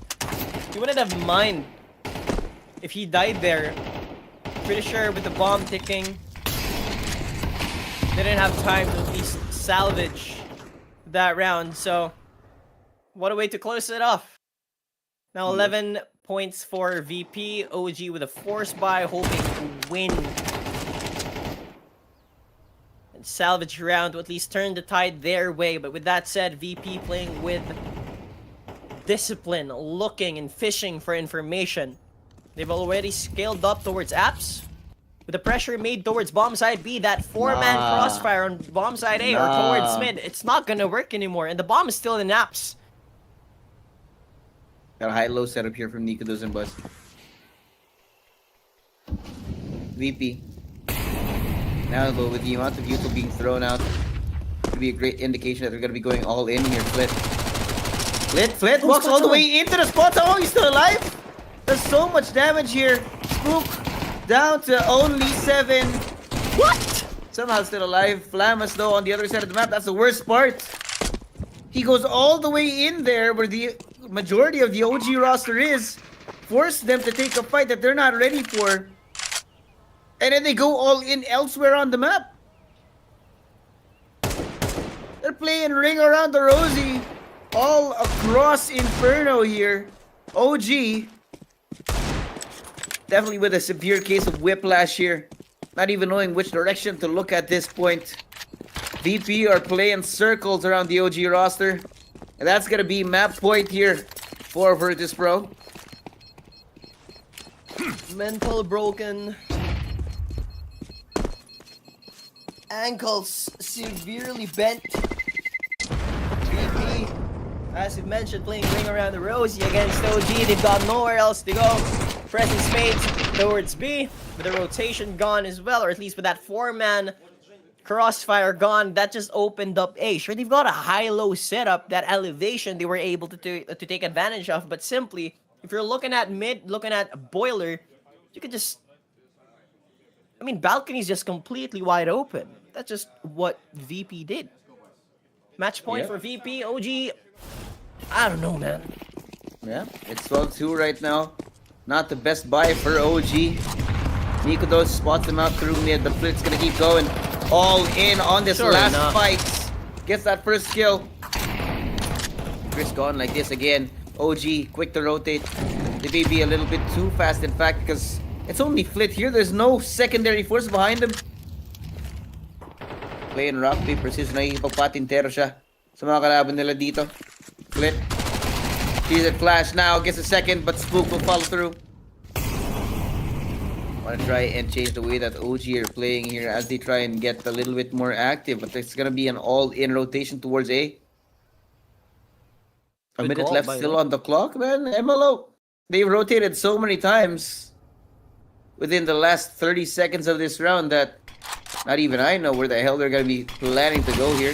have mind if he died there. Pretty sure with the bomb ticking, they didn't have time to at least salvage that round. So, what a way to close it off. Now 11 points for VP. OG with a force buy, hoping to win and salvage round to at least turn the tide their way. But with that said, VP playing with discipline, looking and fishing for information. They've already scaled up towards apps. With the pressure made towards bomb side B, that 4-man crossfire on bomb side A or towards mid, it's not gonna work anymore. And the bomb is still in apps. Got a high-low setup here from Nico doesn't bust. VP. Now though, with the amount of util being thrown out, could be a great indication that they're gonna be going all in here. Flit walks all the way into the spot. Oh, he's still alive. There's so much damage here. Spook down to only 7. What? Somehow still alive. Flamus though on the other side of the map. That's the worst part. He goes all the way in there where the majority of the OG roster is. Force them to take a fight that they're not ready for. And then they go all in elsewhere on the map. They're playing Ring Around the Rosie all across Inferno here. OG definitely with a severe case of whiplash here. Not even knowing which direction to look at this point. VP are playing circles around the OG roster. And that's gonna be map point here for Virtus.pro. Mental broken. Ankles severely bent. VP, as we mentioned, playing ring around the rosy against OG. They've got nowhere else to go. Pressing spades towards B. With the rotation gone as well, or at least with that 4-man crossfire gone, that just opened up A. Sure, they've got a high-low setup, that elevation they were able to take advantage of, but simply, if you're looking at mid, looking at boiler, you could just... I mean, balcony's just completely wide open. That's just what VP did. Match point for VP. OG, I don't know, man. Yeah, it's 12-2 right now. Not the best buy for OG. Nikodos spots him out through mid, but Flit's gonna keep going. All in on this last fight. Gets that first kill. Chris gone like this again. OG, quick to rotate. They may be a little bit too fast, in fact, because it's only Flit here. There's no secondary force behind him. Playing rock, paper, scissors. Nakikipagpatintero siya sa mga kalaban nila dito. Flit. Sees it flash now. Gets a second, but Spook will follow through. Want to try and change the way that OG are playing here as they try and get a little bit more active, but it's gonna be an all-in rotation towards A. A minute left still on the clock, man. MLO, they've rotated so many times within the last 30 seconds of this round that not even I know where the hell they're gonna be planning to go here.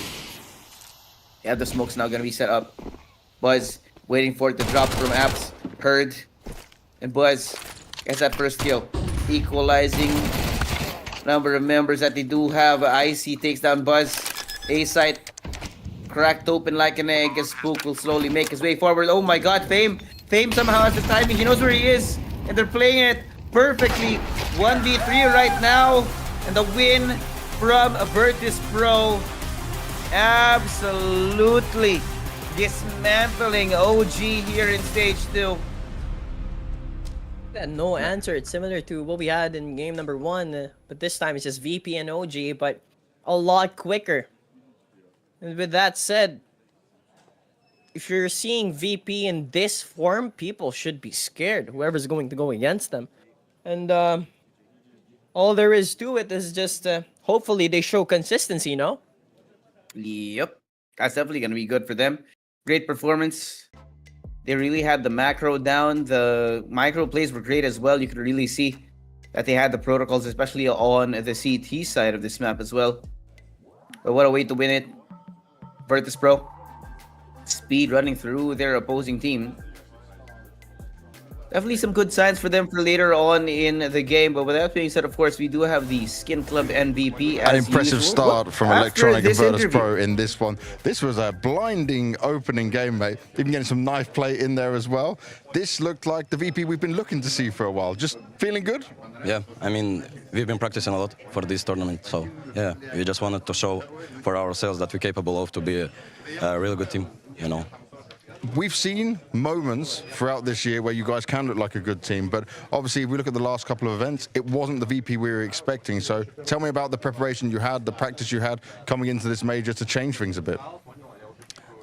Yeah, the smoke's now gonna be set up. Buzz waiting for it to drop from Apps. Heard. And Buzz gets that first kill. Equalizing number of members that they do have. Icy takes down Buzz. A site cracked open like an egg as Spook will slowly make his way forward. Oh my god, Fame. Fame somehow has the timing. He knows where he is. And they're playing it perfectly. 1v3 right now. And the win from Virtus.pro. Absolutely dismantling OG here in stage 2. No answer. It's similar to what we had in game number 1, but this time it's just VP and OG, but a lot quicker. And with that said, if you're seeing VP in this form, people should be scared, whoever's going to go against them. And all there is to it is just hopefully they show consistency, no? Yep. That's definitely going to be good for them. Great performance. They really had the macro down. The micro plays were great as well. You could really see that they had the protocols, especially on the CT side of this map as well. But what a way to win it. Virtus.pro. Speed running through their opposing team. Definitely some good signs for them for later on in the game. But with that being said, of course, we do have the Skin Club MVP. An impressive start from Electronic and Virtus.pro in this one. This was a blinding opening game, mate. Even getting some knife play in there as well. This looked like the VP we've been looking to see for a while. Just feeling good? Yeah, I mean, we've been practicing a lot for this tournament. So, yeah, we just wanted to show for ourselves that we're capable of to be a really good team, you know. We've seen moments throughout this year where you guys can look like a good team, but obviously if we look at the last couple of events, it wasn't the VP we were expecting. So tell me about the preparation you had, the practice you had coming into this major to change things a bit.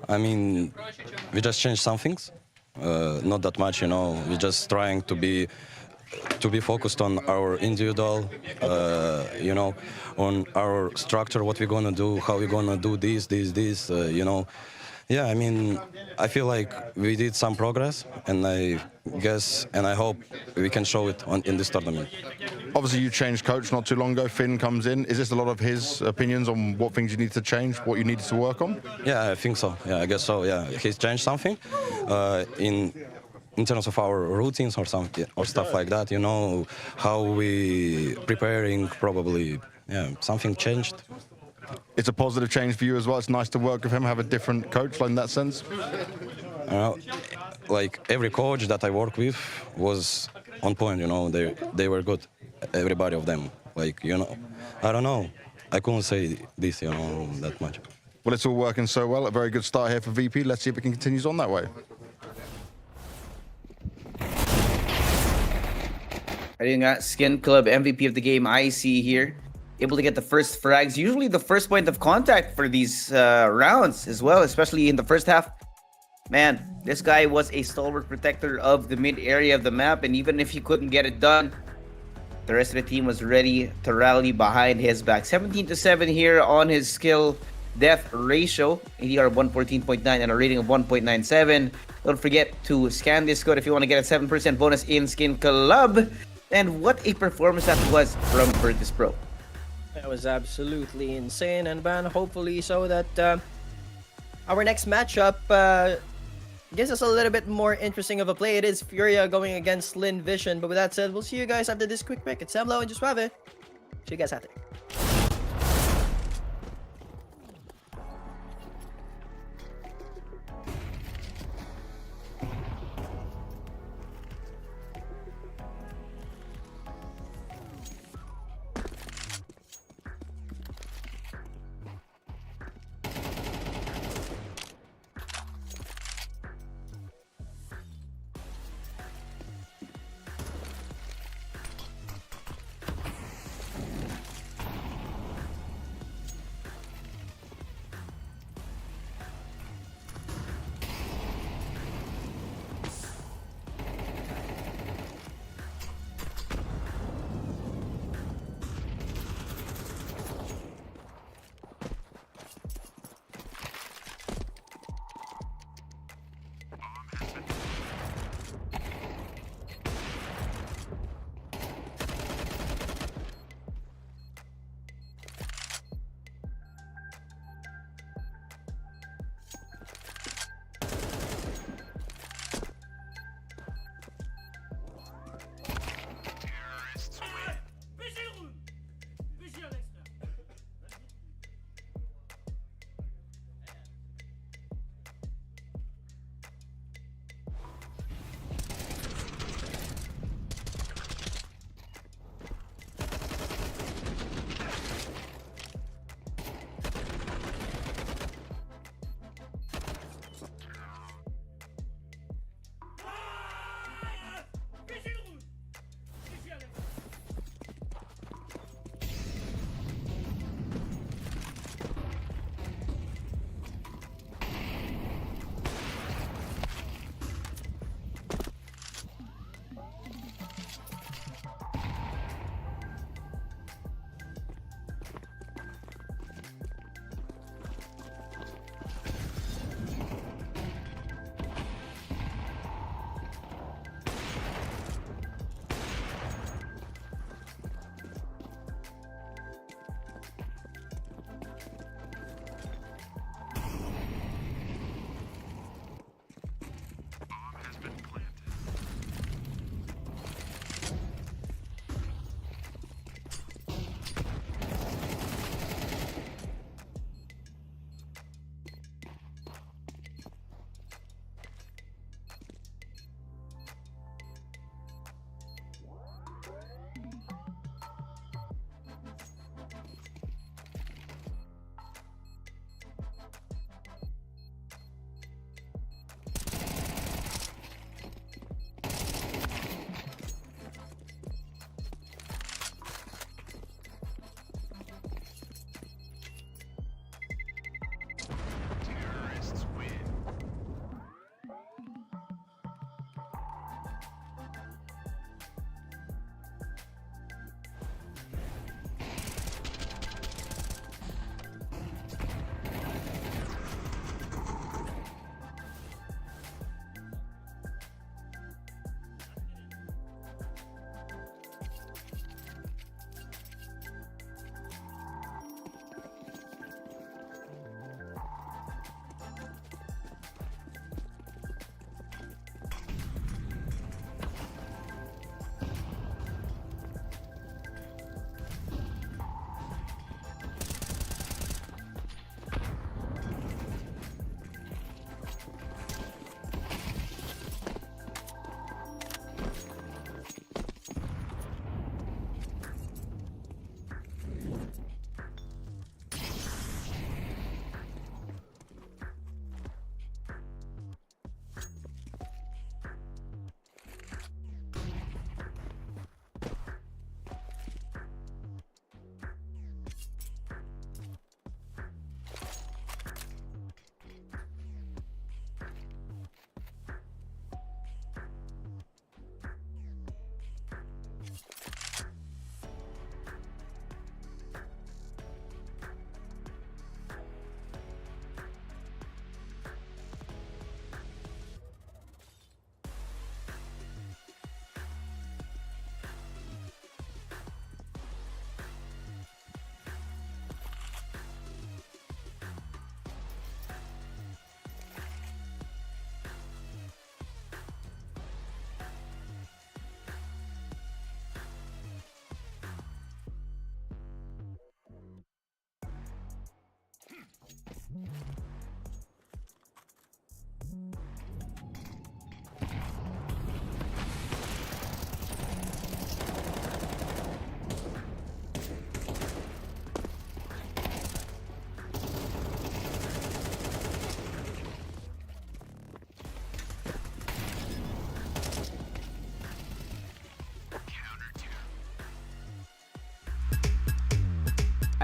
I mean, we just changed some things, not that much, you know. We're just trying to be focused on our individual, you know, on our structure, what we're gonna do, how we're gonna do this, you know. Yeah, I mean, I feel like we did some progress, and I guess, and I hope we can show it in this tournament. Obviously, you changed coach not too long ago. Finn comes in. Is this a lot of his opinions on what things you need to change, what you needed to work on? Yeah, I think so. Yeah, I guess so. Yeah, he's changed something in terms of our routines or something or stuff like that. You know, how we preparing probably. Yeah, something changed. It's a positive change for you as well. It's nice to work with him, have a different coach in that sense. Like every coach that I work with was on point, you know, they were good, everybody of them. Like, you know, I don't know, I couldn't say this, you know, that much. Well, it's all working so well. A very good start here for VP. Let's see if it continues on that way. Ayun nga, Skin Club MVP of the game, IC here. able to get the first frags. Usually the first point of contact for these rounds as well, especially in the first half. Man, this guy was a stalwart protector of the mid area of the map, and even if he couldn't get it done, the rest of the team was ready to rally behind his back. 17-7 here on his skill death ratio. ADR of 114.9 and a rating of 1.97. Don't forget to scan this code if you want to get a 7% bonus in Skin Club. And what a performance that was from Virtus.pro. That was absolutely insane, and man, hopefully so that our next matchup gives us a little bit more interesting of a play. It is Furia going against Lynn Vision, but with that said, we'll see you guys after this quick break. It's Sam Low and Suave. See you guys after.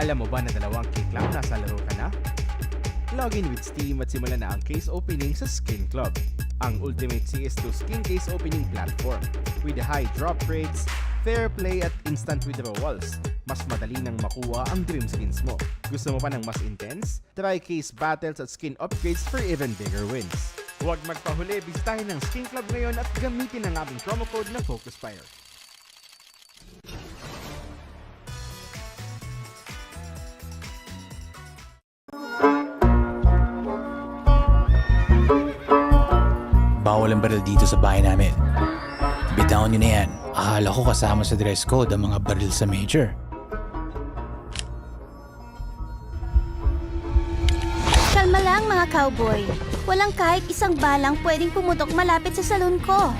Alam mo ba na 2 click lang nasa laro ka na? Login with Steam at simulan na ang case opening sa Skin Club, ang ultimate CS2 skin case opening platform. With high drop rates, fair play at instant withdrawals, mas madali nang makuha ang dream skins mo. Gusto mo pa ng mas intense? Try case battles at skin upgrades for even bigger wins. Huwag magpahuli, bisitahin ang Skin Club ngayon at gamitin ang aming promo code na FocusFire. Bawal ang baril dito sa bahay namin. Bitawan nyo na yan. Akala ko kasama sa dress code ang mga baril sa major. Kalma lang mga cowboy. Walang kahit isang balang pwedeng pumutok malapit sa salon ko.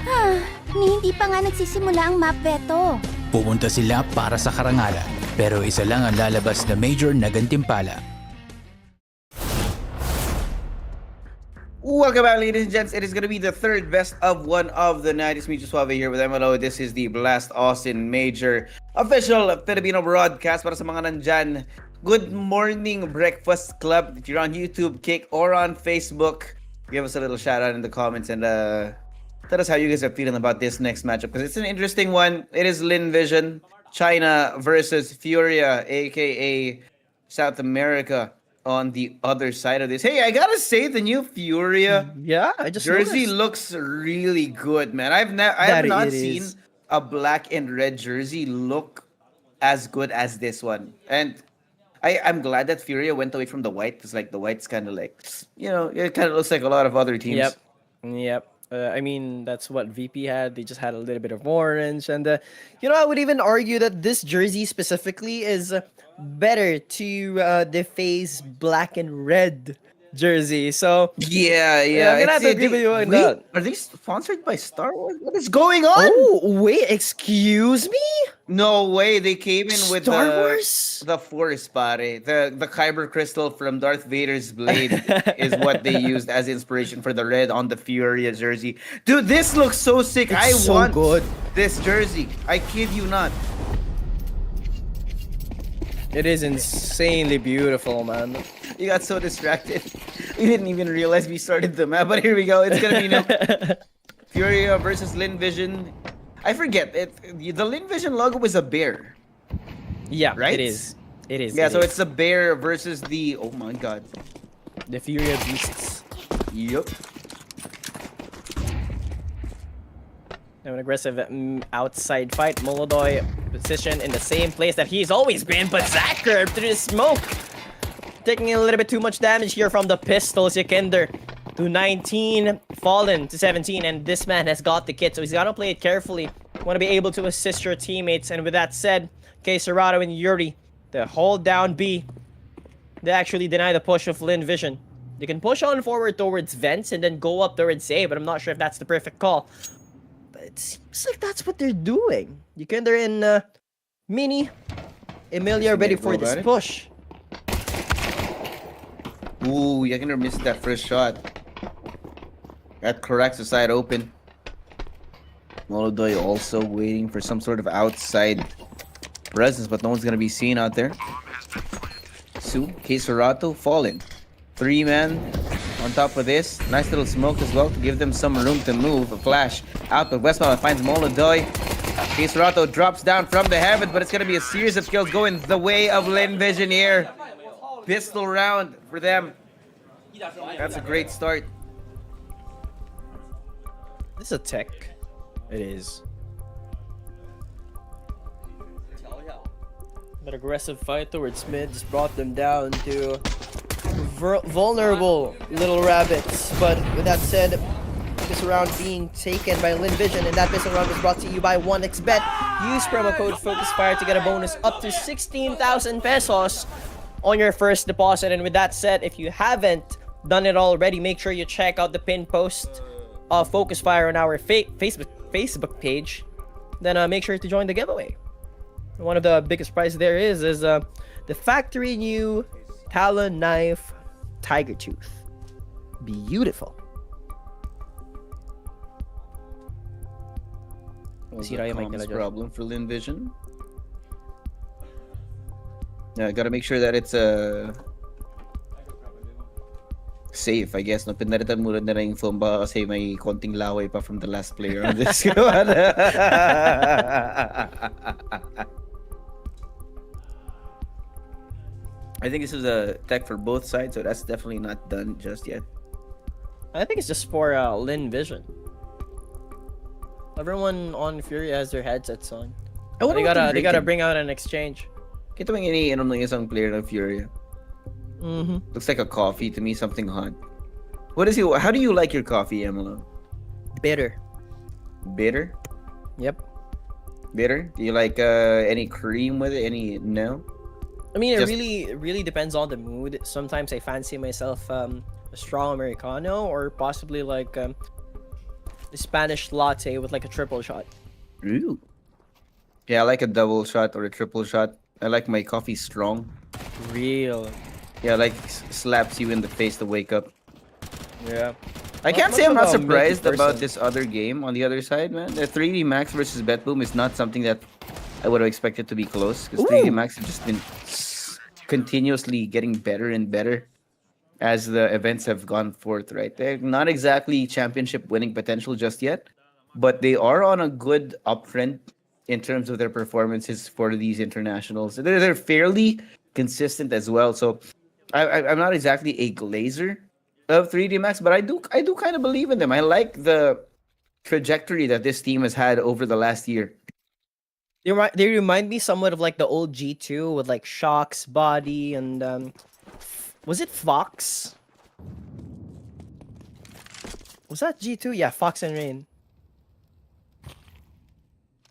Hindi pa nga nagsisimula ang map veto. Pupunta sila para sa karangalan. Pero isa lang ang lalabas na major na gantimpala. Welcome back, ladies and gents. It is going to be the third best of one of the night. It's me, Suave, here with MLO. This is the Blast Austin Major official Filipino broadcast. Para sa mga nandyan, good morning breakfast club. If you're on YouTube, Kick, or on Facebook, give us a little shout out in the comments and tell us how you guys are feeling about this next matchup, because it's an interesting one. It is Lynn Vision, China versus Furia, aka South America, on the other side of this. Hey, I gotta say, the new Furia I just jersey noticed. looks really good, man. I have not seen a black and red jersey look as good as this one. And I'm glad that Furia went away from the white, because like the white's kind of like, it kind of looks like a lot of other teams. Yep. I mean, that's what VP had. They just had a little bit of orange. And, I would even argue that this jersey specifically is better to the FaZe black and red jersey. So, Yeah. I'm gonna have to give you a nod. Are they sponsored by Star Wars? What is going on? Oh, wait, excuse me? No way, they came in with Star the Wars? the Force, pare. The Kyber crystal from Darth Vader's blade is what they used as inspiration for the red on the Furia jersey. Dude, this looks so sick. It's I so want good. this jersey. I kid you not. It is insanely beautiful, man. You got so distracted. You didn't even realize we started the map, but here we go. It's gonna be Furia versus Lynn Vision. I forget it. The Lynn Vision logo was a bear. Yeah, Right? it is. It is. Yeah, it so is. it's a bear versus the, oh my god. the Furia Beasts. Yup. An aggressive outside fight. Molodoy position in the same place that he's always been, but Zacher through the smoke. Taking a little bit too much damage here from the pistols. Yekender to 19, Fallen to 17, and this man has got the kit, so he's got to play it carefully. Want to be able to assist your teammates, and with that said, Serrato and Yuri, they hold down B. They actually deny the push of Lynn Vision. They can push on forward towards Vents and then go up towards A, but I'm not sure if that's the perfect call. But it seems like that's what they're doing. Yekender and Mini, Emilia ready for this push. Ooh, Yekender missed that first shot. That corrects the side open. Molodoy also waiting for some sort of outside presence, but no one's gonna be seen out there. Su, Serato, Fallen. 3-man on top of this. Nice little smoke as well to give them some room to move. A flash out, but Westbound finds Molodoy. Serato drops down from the heavens, but it's gonna be a series of kills going the way of Lynn Vision here. Pistol round for them. That's a great start. This is a tech. It is. But aggressive fight towards mid just brought them down to vulnerable little rabbits. But with that said, this round being taken by Lynn Vision, and that pistol round was brought to you by 1xBet. Use promo code FocusFire to get a bonus up to 16,000 pesos on your first deposit. And with that said, if you haven't done it already, make sure you check out the pinned post of FocusFire on our Facebook page. Then make sure to join the giveaway. One of the biggest prizes there is the factory new Talon Knife Tiger Tooth. Beautiful. Was a comms problem for Lynn Vision. Yeah, gotta make sure that it's safe, I guess. No, pinalitan muna na lang yung phone baka kasi may konting laway pa from the last player on this squad. I think this is a tech for both sides, so that's definitely not done just yet. I think it's just for Lynn Vision. Everyone on Furia has their headsets on. I wonder what They gotta drinking. bring out an exchange. Kita mo yung iniinom ng isang player ng Furia. Mm-hmm. Looks like a coffee to me, something hot. What is he? How do you like your coffee, Emily? Bitter. Bitter? Yep. Bitter? Do you like any cream with it? Any no? I mean, Just- it really depends on the mood. Sometimes I fancy myself a strong Americano or possibly like a Spanish latte with like a triple shot. Ooh. Yeah, I like a double shot or a triple shot. I like my coffee strong. Real. Yeah, like slaps you in the face to wake up. Yeah. I Not can't much say I'm of not a milky surprised about person. this other game on the other side, man. The 3D Max versus BetBoom is not something that I would have expected to be close because 3D Max have just been continuously getting better and better as the events have gone forth, right? They're not exactly championship winning potential just yet, but they are on a good uptrend in terms of their performances for these internationals. They're fairly consistent as well. So I'm not exactly a glazer of 3D Max, but I do kind of believe in them. I like the trajectory that this team has had over the last year. They remind me somewhat of like the old G2 with like Shock's body and was it Fox? Was that G2? Yeah, Fox and Rain.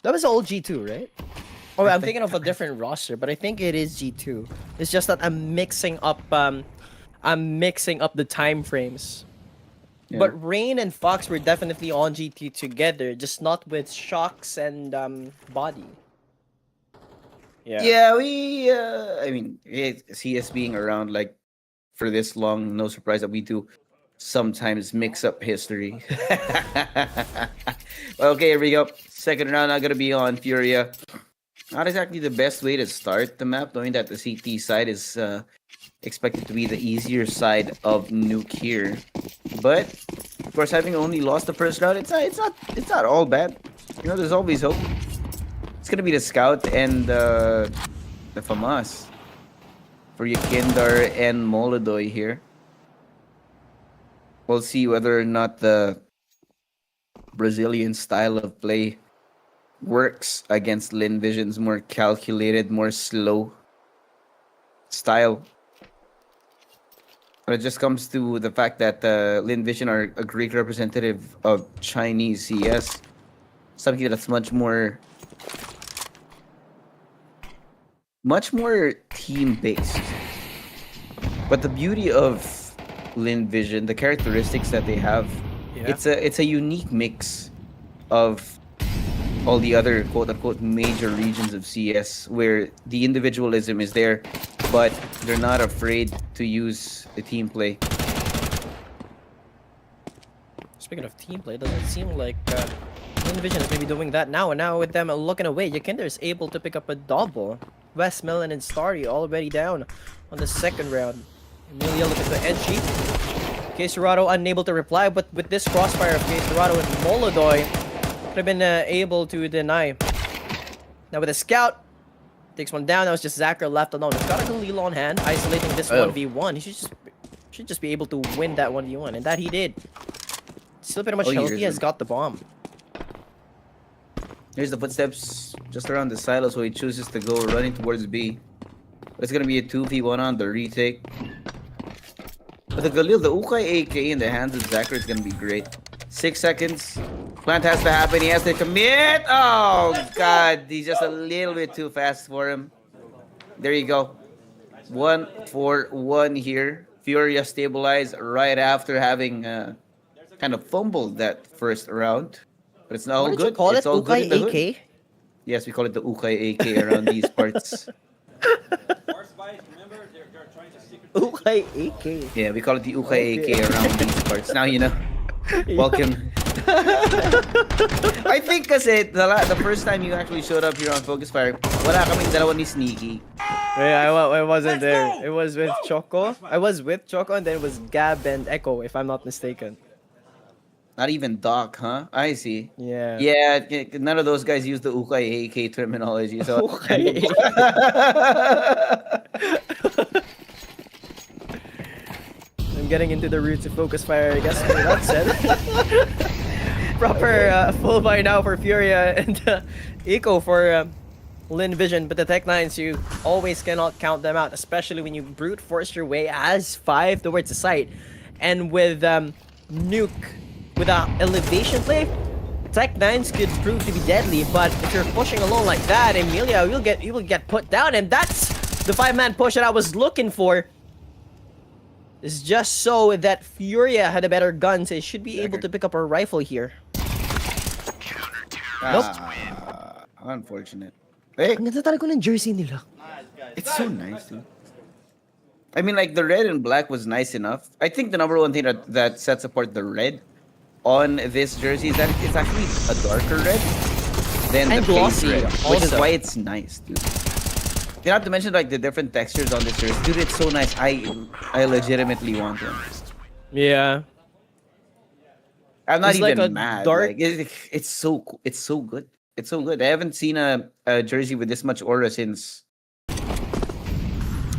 That was the old G2, right? Oh, I'm thinking of a different roster, but I think it is G2. It's just that I'm mixing up the time frames. Yeah. But Rain and Fox were definitely on G2 together, just not with Shocks and Body. Yeah, I mean, CS being around like for this long, no surprise that we do sometimes mix up history. Okay, here we go. Second round, not gonna be on Furia. Not exactly the best way to start the map, knowing that the CT side is expected to be the easier side of Nuke here. But of course, having only lost the first round, it's not all bad. You know, there's always hope. It's gonna be the Scout and the FAMAS for Yakindar and Molodoy here. We'll see whether or not the Brazilian style of play works against Lynn Vision's more calculated, more slow style. But it just comes to the fact that Lynn Vision are a great representative of Chinese CS. Something that's much more team-based. But the beauty of Lynn Vision, the characteristics that they have, it's a unique mix of all the other quote-unquote major regions of CS where the individualism is there, but they're not afraid to use the team play. Speaking of team play, doesn't it seem like Intermission is maybe doing that now, and now with them looking away, Yakinder is able to pick up a double. Westmelon and Starry already down on the second round. Emilia looking for entry. Caserado unable to reply, but with this crossfire of Caserado and Molodoy, could have been able to deny. Now with a scout, takes one down. That was just Zachar left alone. He's got a Khalil on hand, isolating this 1v1. He should just be able to win that 1v1, and that he did. Still pretty much healthy, has got the bomb. Here's the footsteps just around the silo, so he chooses to go running towards B. But it's gonna be a 2v1 on the retake. But the Galil, the Ukay AK in the hands of Zachar is gonna be great. 6 seconds. Plant has to happen. He has to commit. Oh god, he's just a little bit too fast for him. There you go. 1-4-1 here. Furia stabilized right after having kind of fumbled that first round. But it's all What did good. you call It's it? all good in the hood. AK? Yes, we call it the Ukay AK around these parts. Ukay AK. Yeah, we call it the Ukay AK around these parts. Now you know. Welcome. I think kasi the first time you actually showed up here on FocusFire, wala kaming dalawa ni Sneaky. I wasn't there. It was with Choco. I was with Choco, and then it was Gab and Echo, if I'm not mistaken. Not even Doc, huh? I see. Yeah. Yeah, none of those guys use the Ukay AK terminology. So Okay. I'm getting into the roots of FocusFire, I guess. With that said, proper full buy now for Furia and Eco for Lynn Vision. But the Tech-9s, you always cannot count them out, especially when you brute force your way as 5 towards the site. And with Nuke, with an elevation play, Tech-9s could prove to be deadly. But if you're pushing along like that, Emilia will get put down, and that's the 5-man push that I was looking for. It's just so that Furia had a better gun, so it should be able to pick up a rifle here. Nope. Unfortunate. Hey, Ang ganda talaga ng jersey nila. it's so nice, dude. I mean, like, the red and black was nice enough. I think the number one thing that sets apart the red on this jersey is that it's actually a darker red than And the base glossy red, which is also. why it's nice, dude. Not to mention, like, the different textures on this jersey. Dude, it's so nice. I legitimately want one. Yeah. I'm not It's like even a mad. dark- Like, it's so good. It's so good. I haven't seen a jersey with this much aura since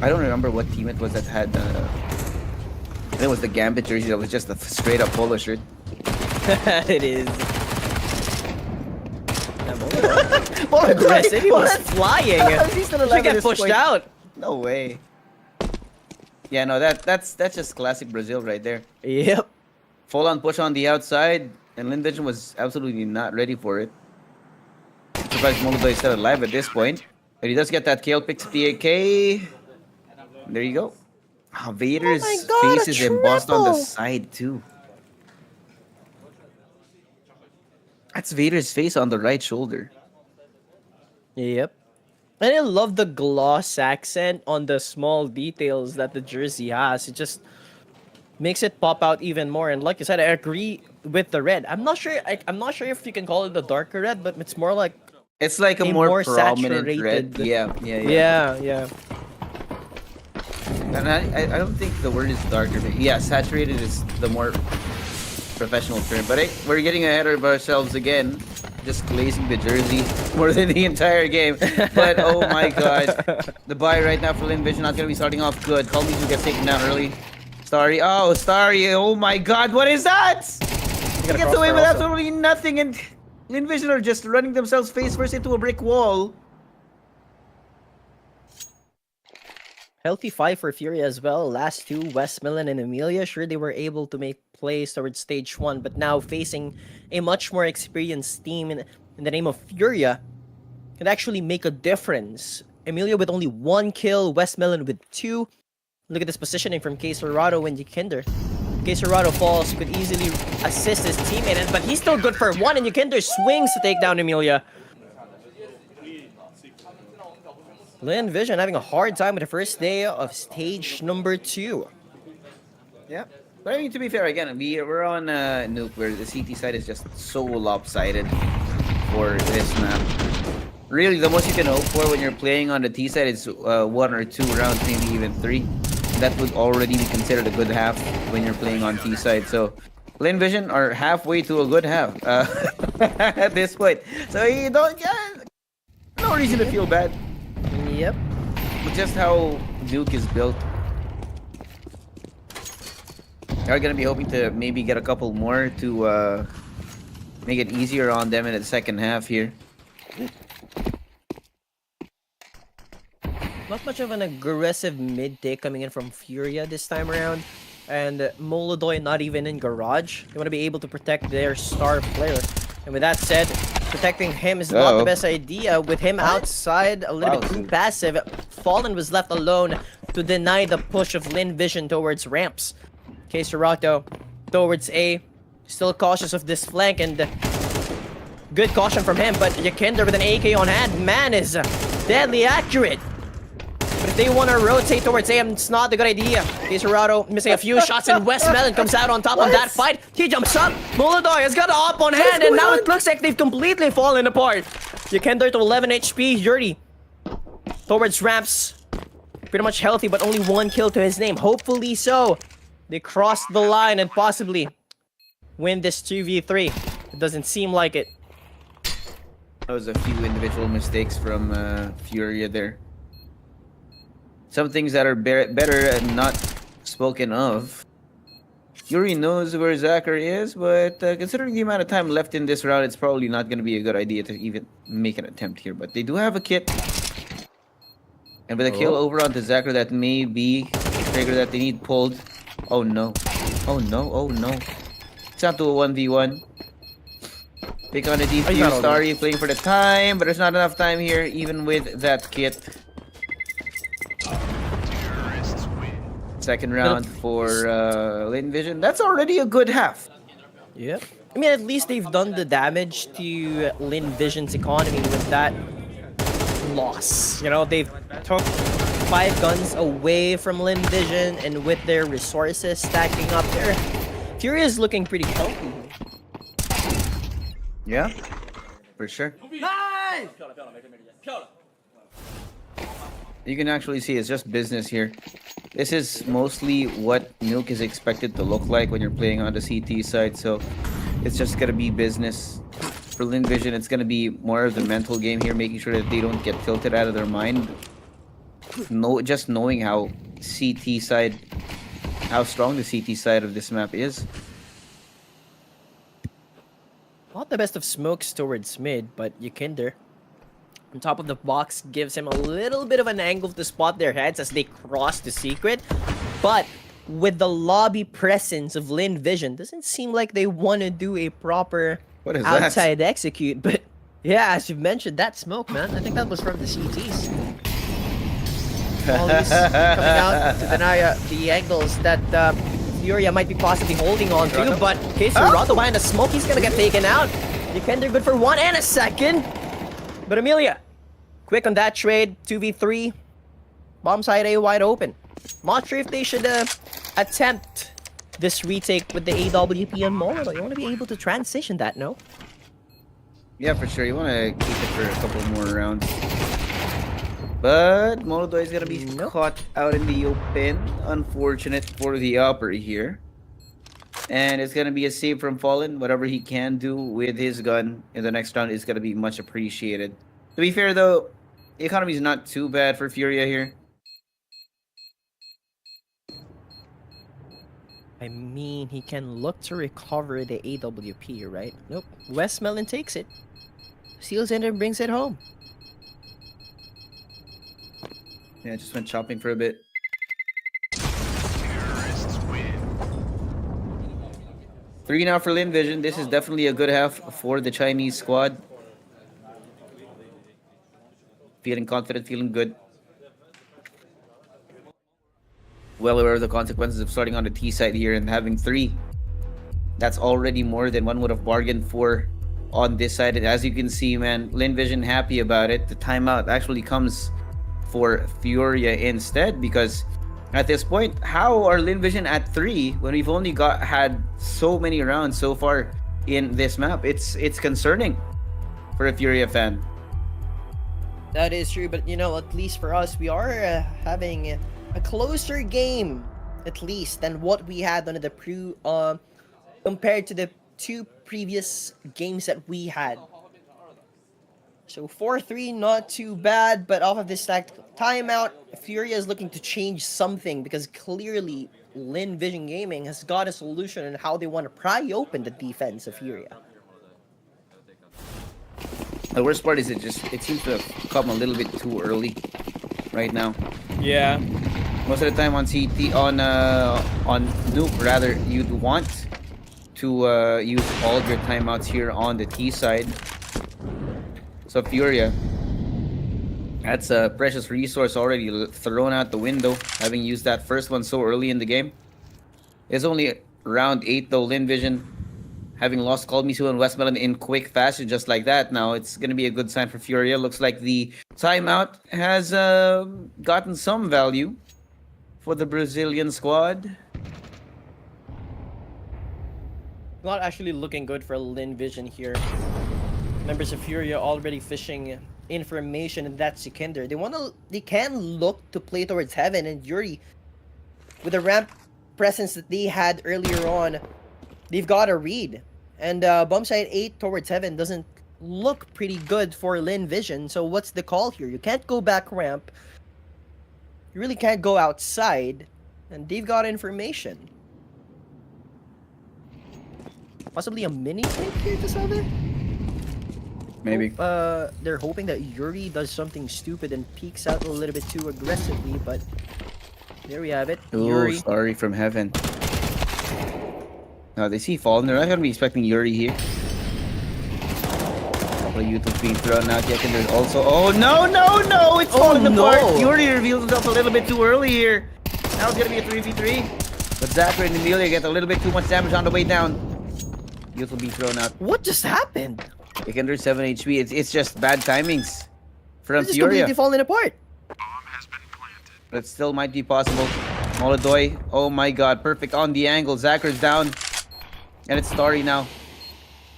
I don't remember what team it was that had. I think it was the Gambit jersey that was just a straight up polo shirt. It is. Aggressive. He was flying. He's still Should alive at get this pushed point. out. No way. Yeah, no, that's just classic Brazil right there. Yep. Full on push on the outside, and Lynn Vision was absolutely not ready for it. Surprised Molodoy is still alive at this point. But he does get that kill, picks the AK. There you go. Vader's Oh my God, face a is embossed on the triple! side too. That's Vader's face on the right shoulder. Yep. And I love the gloss accent on the small details that the jersey has. It just makes it pop out even more. And like you said, I agree with the red. I'm not sure if you can call it the darker red, but it's more like It's like a A more, more prominent saturated- red. Yeah. yeah. And I don't think the word is darker. But yeah, saturated is the more professional term. But hey, we're getting ahead of ourselves again. Just glazing the jersey more than the entire game. But oh my god. The buy right now for Lynn Vision not going to be starting off good. Call me who gets taken down early. Starry. Oh, Starry. Oh my god. What is that? He gets away with absolutely nothing. And Lynn Vision are just running themselves face first into a brick wall. Healthy 5 for Furia as well. Last two, Westmillan and Emilia. Sure, they were able to make plays towards stage 1, but now facing a much more experienced team in the name of Furia can actually make a difference. Emilia with only 1 kill, Westmillan with 2. Look at this positioning from K-Serrato and Yukinder. K-Serrato falls, could easily assist his teammate, but he's still good for 1, and Yukinder swings to take down Emilia. Lynn Vision having a hard time with the first day of stage number 2. Yeah. But I mean, to be fair, again, we're on Nuke where the CT side is just so lopsided for this map. Really, the most you can hope for when you're playing on the T side is 1 or 2 rounds, maybe even 3. That would already be considered a good half when you're playing on T side. So, Lynn Vision are halfway to a good half at this point. So you don't no reason to feel bad. Yep. But just how Nuke is built. They're gonna be hoping to maybe get a couple more to make it easier on them in the second half here. Not much of an aggressive mid-take coming in from Furia this time around. And Molodoy not even in garage. They want to be able to protect their star player. And with that said, protecting him is not the best idea. With him outside, a little bit too passive. Fallen was left alone to deny the push of Lynn Vision towards ramps. K-Serrato towards A. Still cautious of this flank, and good caution from him. But Yukinder with an AK on hand. Man is deadly accurate. But if they want to rotate towards A, it's not a good idea. K-Serrato missing a few shots, and Westmillan comes out on top of that fight. He jumps up. Molodoy has got the op on hand, and now it looks like they've completely fallen apart. Yukinder to 11 HP. Yuri towards ramps. pretty much healthy, but only 1 kill to his name. Hopefully so. They cross the line and possibly win this 2v3. It doesn't seem like it. That was a few individual mistakes from Furia there. Some things that are better not spoken of. Fury knows where Zachary is, but considering the amount of time left in this round, it's probably not going to be a good idea to even make an attempt here. But they do have a kit. And with a kill over onto Zachary, that may be a trigger that they need pulled. Oh no. Oh no, oh no. It's down to a 1v1. Pick on the defuse, Starry playing for the time, but there's not enough time here, even with that kit. Second round for Lynn Vision. That's already a good half. Yep. I mean, at least they've done the damage to Lynn Vision's economy with that loss. You know, they've took 5 guns away from Lynn Vision, and with their resources stacking up there, Furia is looking pretty healthy. Yeah, for sure. You can actually see it's just business here. This is mostly what Milk is expected to look like when you're playing on the CT side, so it's just gonna be business. For Lynn Vision, it's gonna be more of the mental game here, making sure that they don't get tilted out of their mind. Just knowing how strong the CT side of this map is. Not the best of smokes towards mid, but Yukinder on top of the box gives him a little bit of an angle to spot their heads as they cross the secret. But with the lobby presence of Lynn Vision, doesn't seem like they want to do a proper outside execute. But yeah, as you've mentioned, that smoke, man, I think that was from the CTs. All these coming out to deny the angles that Furia might be possibly holding on to, but Rato behind the smoke, he's gonna get taken out. Yukinder good for 1 and a second. But Amelia, quick on that trade, 2v3. Bomb side A wide open. Not sure if they should attempt this retake with the AWP and Mono. You want to be able to transition that, no? Yeah, for sure. You want to keep it for a couple more rounds. But Mono is going to be caught out in the open. Unfortunate for the upper here. And it's going to be a save from Fallen. Whatever he can do with his gun in the next round is going to be much appreciated. To be fair, though, the economy is not too bad for Furia here. I mean, he can look to recover the AWP, right? Nope. Westmelon takes it. Seals in and brings it home. Yeah, just went shopping for a bit. Three now for Lynn Vision. This is definitely a good half for the Chinese squad. Feeling confident, feeling good. Well aware of the consequences of starting on the T side here and having 3. That's already more than one would have bargained for on this side. And as you can see, man, Lynn Vision happy about it. The timeout actually comes for Furia instead, because at this point, how are Lynn Vision at 3 when we've only had so many rounds so far in this map? It's concerning for a Furia fan. That is true, but you know, at least for us, we are having a closer game, at least, than what we had on the compared to the 2 previous games that we had. So 4-3, not too bad, but off of this stacked timeout, Furia is looking to change something, because clearly Lynn Vision Gaming has got a solution on how they want to pry open the defense of Furia. The worst part is it seems to have come a little bit too early right now. Yeah. Most of the time on CT, on Nuke rather, you'd want to use all of your timeouts here on the T side. So Furia, that's a precious resource already thrown out the window, having used that first one so early in the game. It's only round 8 though. Lynn Vision having lost Kalmisu and Westmelon in quick fashion just like that. Now it's going to be a good sign for Furia. Looks like the timeout has gotten some value for the Brazilian squad. Not actually looking good for Lynn Vision here. Members of Furia already fishing information, and that's Sikander. They can look to play towards Heaven, and Yuri, with the ramp presence that they had earlier on, they've got a read. And bump side 8 towards Heaven doesn't look pretty good for Lynn Vision. So what's the call here? You can't go back ramp. You really can't go outside. And they've got information. Possibly a mini fake here to Salve? Maybe. They're hoping that Yuri does something stupid and peeks out a little bit too aggressively, but there we have it. Oh, Yuri. sorry from Heaven. No, they see Fallen. They're not gonna be expecting Yuri here. Couple of Youth being thrown out. Yet, and there's also. Oh no! It's falling apart. Yuri reveals himself a little bit too early here. Now it's gonna be a 3v3. But Zachary and Emilia get a little bit too much damage on the way down. Youth will be thrown out. What just happened? They can do 7 HP. It's just bad timings from It's just Furia. completely falling apart. But it still might be possible. Molodoy, oh my god, perfect on the angle. Zacher's down. And it's Story now.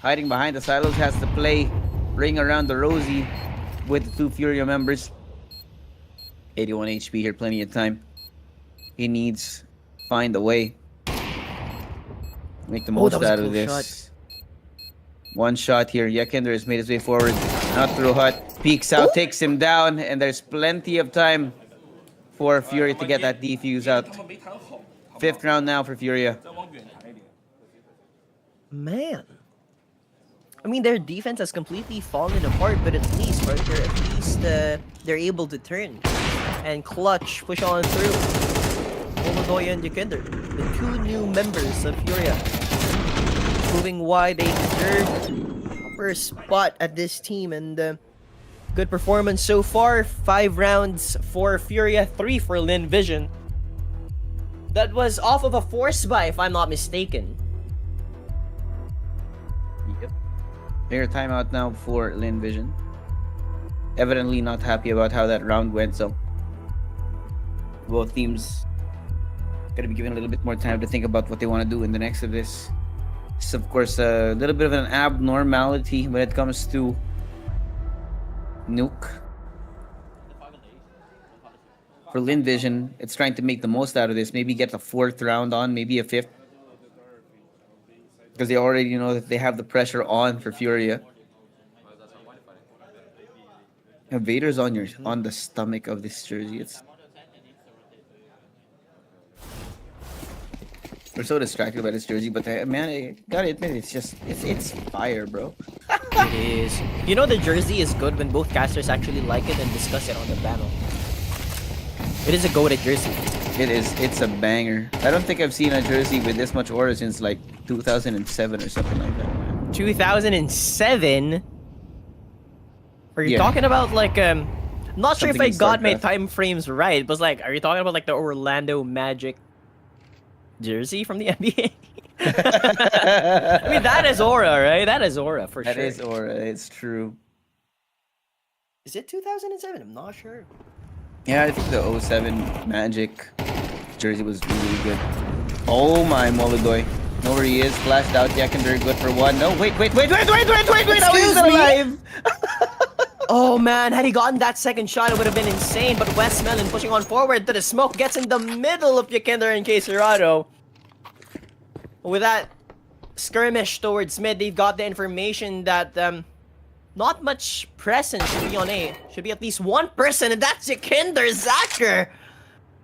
Hiding behind the silos, has to play ring around the Rosie with the 2 Furia members. 81 HP here, plenty of time. He needs find a way. Make the most that was a out of close this. shot. One shot here. Yekender has made his way forward. Not through hut. Peeks out, takes him down, and there's plenty of time for Furia to get that defuse out. 5th round now for Furia. Man. I mean, their defense has completely fallen apart, but at least, right, they're able to turn and clutch, push on through. Molodoy and Yekender, the 2 new members of Furia, proving why they deserve first spot at this team. And good performance so far. 5 rounds for Furia, 3 for Lynn Vision. That was off of a force buy, if I'm not mistaken. Yep. Fair timeout now for Lynn Vision. Evidently not happy about how that round went, so both teams gonna be given a little bit more time to think about what they want to do in the next of this. It's of course a little bit of an abnormality when it comes to Nuke. For Lynn Vision, it's trying to make the most out of this. Maybe get a 4th round on, maybe a 5th. Because they already know that they have the pressure on for Furia. And Vader's on the stomach of this jersey. We're so distracted by this jersey, but man, I gotta admit, it's fire, bro. It is. You know, the jersey is good when both casters actually like it and discuss it on the panel. It is a goated jersey. It is. It's a banger. I don't think I've seen a jersey with this much aura since like 2007 or something like that, man. 2007? Are you talking about like not sure if I got my time frames right, but like, are you talking about like the Orlando Magic jersey from the NBA? I mean, that is aura, right? That is aura for sure. That is aura. It's true. Is it 2007? I'm not sure. Yeah, I think the 07 Magic jersey was really good. Oh my, Molodoy. Know where he is. Flashed out. Yekender good for 1. No, wait. How is he alive? Oh man, had he gotten that second shot, it would have been insane. But West Melon pushing on forward to the smoke, gets in the middle of Yekender and Caserado. With that skirmish towards mid, they've got the information that not much presence should be on A. Should be at least one person, and that's Yekender Zacher.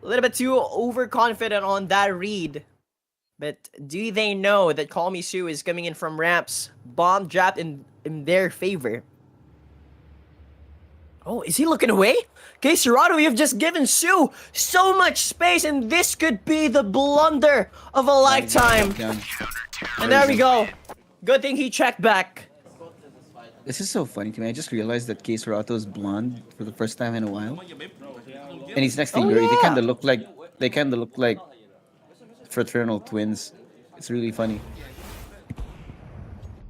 A little bit too overconfident on that read. But do they know that Call Me Sue is coming in from ramps? Bomb dropped in their favor. Oh, is he looking away? Okay, Serrato, you've just given Sue so much space, and this could be the blunder of a lifetime. And there we go. Good thing he checked back. This is so funny to me. I just realized that Serrato is blonde for the first time in a while. And he's next to Yuri. Yeah. They kinda look like fraternal twins. It's really funny.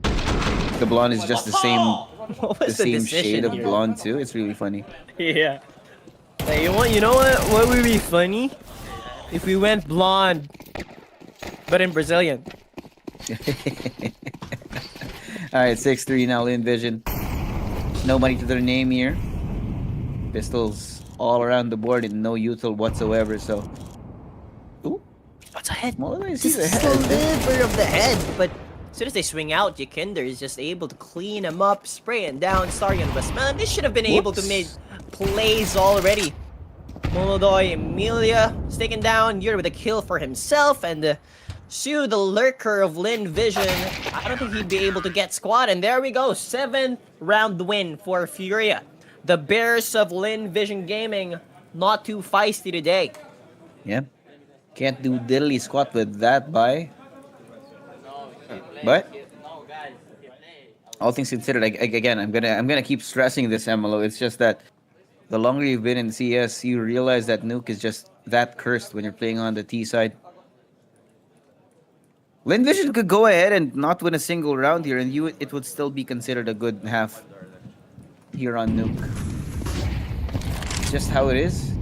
The blonde is just the same shade of blonde too. It's really funny. Yeah. Hey, you know what? What would be funny? If we went blonde, but in Brazilian. Alright, 6-3 now, Lynn Vision. No money to their name here. Pistols all around the board and no util whatsoever, so... Ooh, What's ahead? Molodoy Just sees a ahead. sliver of the head, but as soon as they swing out, Yakinder is just able to clean him up, spraying down Starry and Westman. They should have been able to make plays already. Molodoy, Emilia is taken down. Yuri with a kill for himself, and Sue, the lurker of Lynn Vision, I don't think he'd be able to get squad. And there we go, 7th round win for Furia. The Bears of Lynn Vision Gaming, not too feisty today. Yeah. Can't do diddly squat with that buy. But all things considered, again, I'm gonna keep stressing this, Emilo. It's just that the longer you've been in CS, you realize that Nuke is just that cursed when you're playing on the T side. Lynn Vision could go ahead and not win a single round here, and it would still be considered a good half here on Nuke. It's just how it is.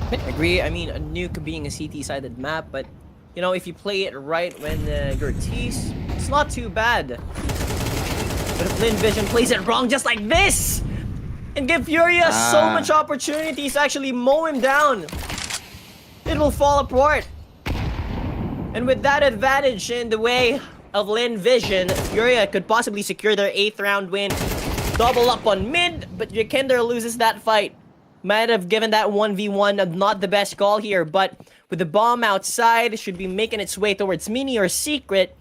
I agree. I mean, a Nuke being a CT-sided map, but you know, if you play it right when you're T's, it's not too bad. But if Lynn Vision plays it wrong just like this, and give Furia so much opportunities to actually mow him down, it will fall apart. And with that advantage in the way of Lynn Vision, Furia could possibly secure their 8th round win. Double up on mid, but Yakinder loses that fight. Might have given that 1v1 not the best call here, but with the bomb outside, it should be making its way towards Mini or Secret.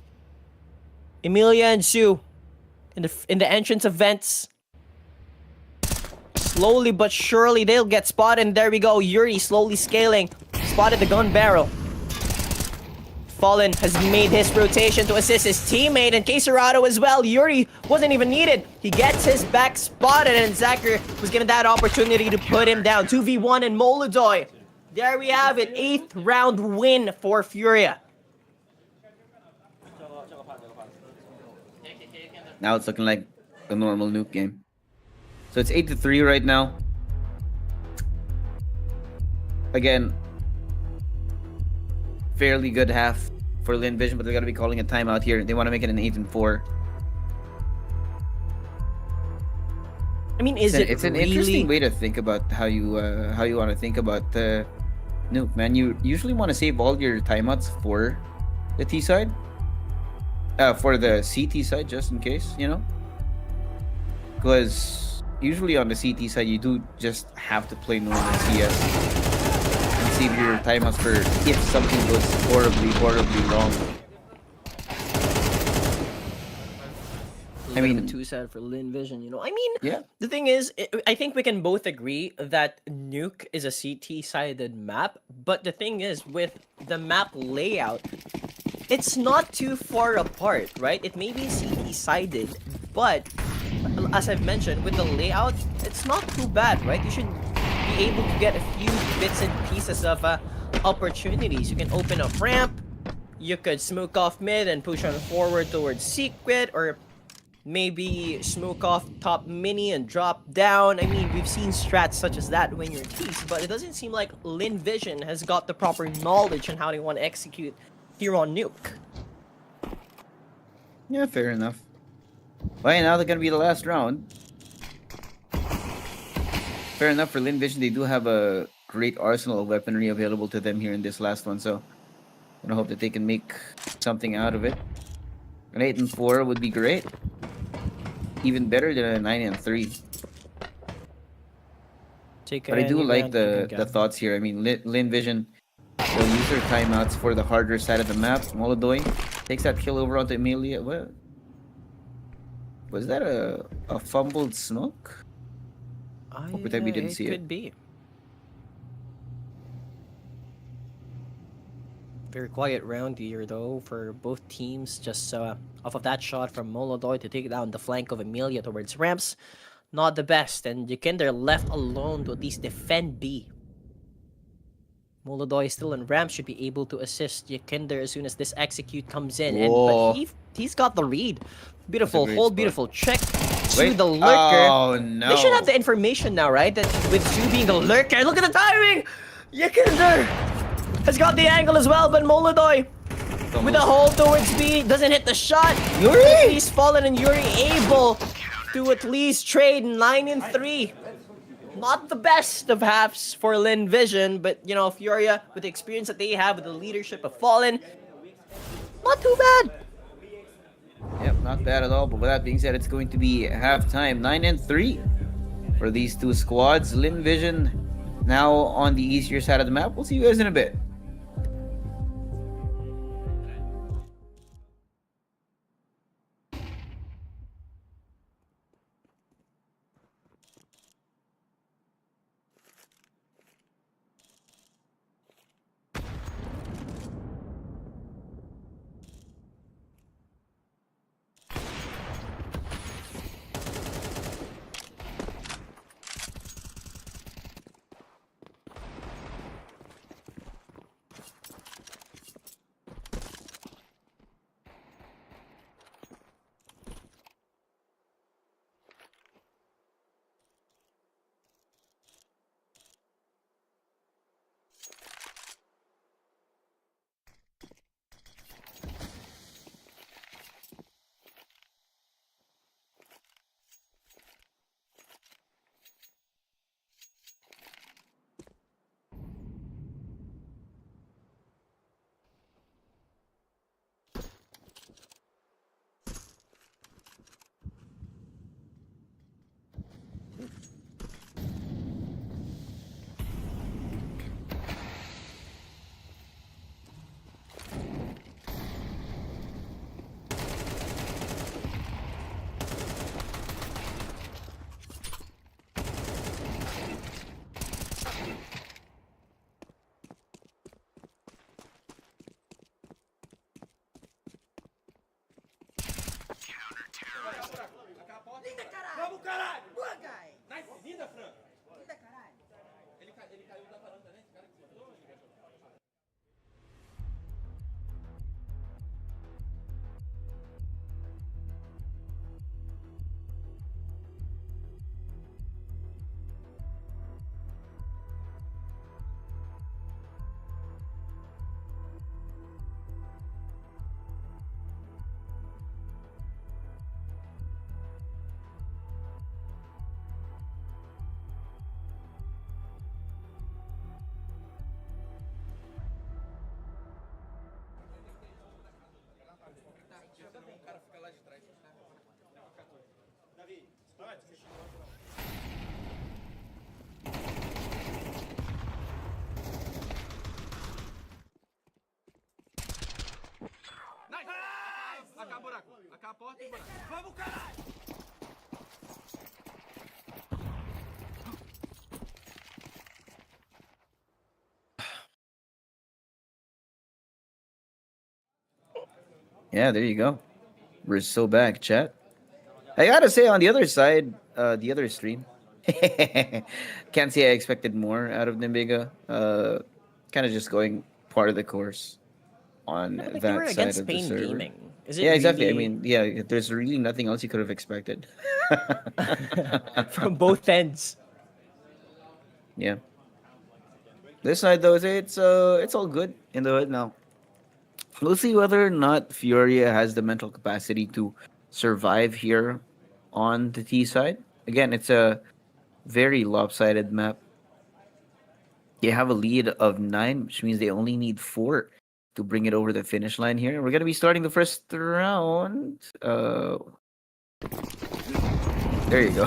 Emilia and Sue in the entrance of vents. Slowly but surely, they'll get spotted, and there we go. Yuri slowly scaling. Spotted the gun barrel. Fallen has made his rotation to assist his teammate, and Caserado as well. Yuri wasn't even needed. He gets his back spotted, and Zacher was given that opportunity to put him down. 2v1 and Molodoy. There we have it. 8th round win for Furia. Now it's looking like a normal Nuke game. So it's 8-3 right now. Again, fairly good half for Lynn Vision, but they're gonna be calling a timeout here. They want to make it an 8-4. I mean, It's an interesting way to think about how you want to think about Nuke, man. You usually want to save all your timeouts for the T side, for the CT side, just in case, you know, because usually on the CT side you do just have to play normal CS. Save your timeouts for if something goes horribly wrong. I mean, too sad for Lynn Vision, you know. I mean, yeah. The thing is, I think we can both agree that Nuke is a CT-sided map, but the thing is, with the map layout, it's not too far apart, right? It may be CT-sided, but as I've mentioned, with the layout, it's not too bad, right? You should be able to get a few bits and pieces of opportunities. You can open up ramp, you could smoke off mid and push on forward towards Secret, or maybe smoke off top Mini and drop down. I mean, we've seen strats such as that when you're T's, but it doesn't seem like Lynn Vision has got the proper knowledge on how they want to execute here on Nuke. Yeah, fair enough. Well, now they're gonna be the last round. Fair enough for Lynn Vision. They do have a great arsenal of weaponry available to them here in this last one, so I hope that they can make something out of it. An 8-4 would be great. Even better than a 9-3. But I do like the thoughts here. I mean, Lynn Vision will use their timeouts for the harder side of the map. Molodoy takes that kill over onto Emilia. What? Was that a fumbled smoke? Hope that we didn't see it. Could be. Very quiet round here though for both teams. Just off of that shot from Molodoy to take down the flank of Emilia towards ramps. Not the best, and Yakinder left alone to at least defend B. Molodoy still in ramp, should be able to assist Yakinder as soon as this execute comes in. But he's got the read. Beautiful hold, beautiful check to the lurker. Oh no. They should have the information now, right? That with Sue being the lurker, look at the timing! Yakinder has got the angle as well, but Molodoy with a hole towards B, doesn't hit the shot. Yuri! He's fallen and Yuri able to at least trade 9 and 3. Not the best of halves for Lynn Vision, but you know, Furia, with the experience that they have with the leadership of Fallen, not too bad. Yep, not bad at all. But with that being said, it's going to be halftime. 9 and 3 for these two squads. Lynn Vision now on the easier side of the map. We'll see you guys in a bit. Yeah, there you go. We're so back, chat. I gotta say, on the other side, the other stream, can't say I expected more out of Nemiga. Kind of just going part of the course on Like they that were side against of the Spain server. Gaming. Is it Yeah, exactly. I really- mean, yeah, there's really nothing else you could have expected. from both ends. Yeah. This side though, it's all good in the hood now. We'll see whether or not Furia has the mental capacity to survive here on the T side. Again, it's a very lopsided map. They have a lead of 9, which means they only need 4 to bring it over the finish line here. We're gonna be starting the first round. There you go.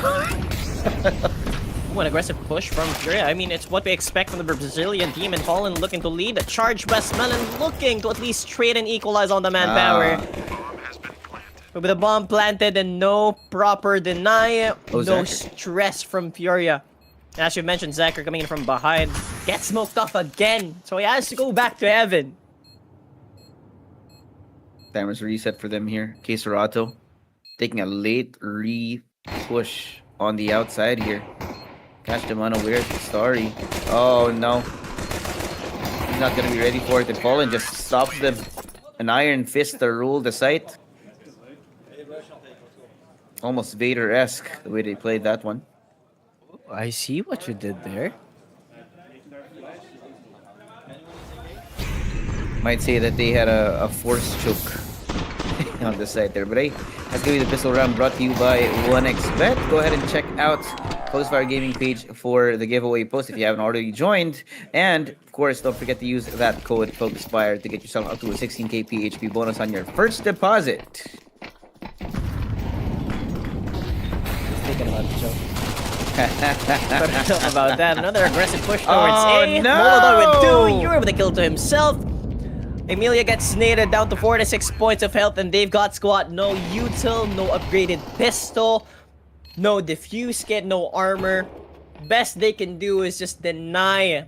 Ooh, an aggressive push from Furia. I mean, it's what we expect from the Brazilian team, and Fallen looking to lead. Charge Westmelon looking to at least trade and equalize on the manpower. But with a bomb planted and no proper deny, Oh, no Zachary. stress from Furia. As you mentioned, Zachary coming in from behind. Gets smoked off again, so he has to go back to heaven. Timers reset for them here. Queserato taking a late re-push on the outside here. Catch them unaware. Sorry. Oh no. He's not gonna be ready for it. And Fallen just stops them. An iron fist to rule the site. Almost Vader-esque the way they played that one. I see what you did there. might say that they had a force choke on the side there. But hey, that's gonna be the pistol round brought to you by 1xBet. Go ahead and check out FocusFire Gaming page for the giveaway post if you haven't already joined. And of course, don't forget to use that code FocusFire to get yourself up to a 16k PHP bonus on your first deposit. Thinking about the joke. About that, another aggressive push towards A. no! Molodon with 2. You're with the kill to himself. Emilia gets naded down to 4 to 6 points of health, and they've got squad. No util, no upgraded pistol, no diffuse kit, no armor. Best they can do is just deny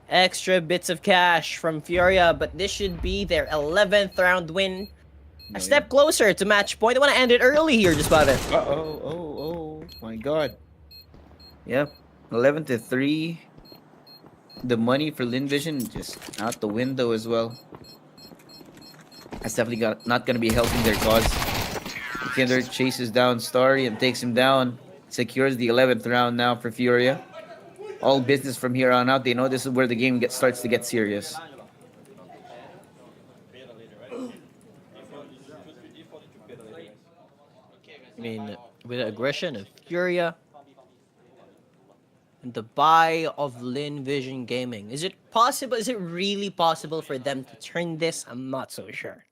extra bits of cash from Furia, but this should be their 11th round win. A step closer to match point. They want to end it early here, just about it. Oh my god. Yep, 11-3. The money for Lynn Vision just out the window as well. That's definitely not going to be helping their cause. Kinder chases down Starry and takes him down. Secures the 11th round now for Furia. All business from here on out. They know this is where the game starts to get serious. I mean, with the aggression of Furia and the buy of Lynn Vision Gaming, is it possible? Is it really possible for them to turn this? I'm not so sure.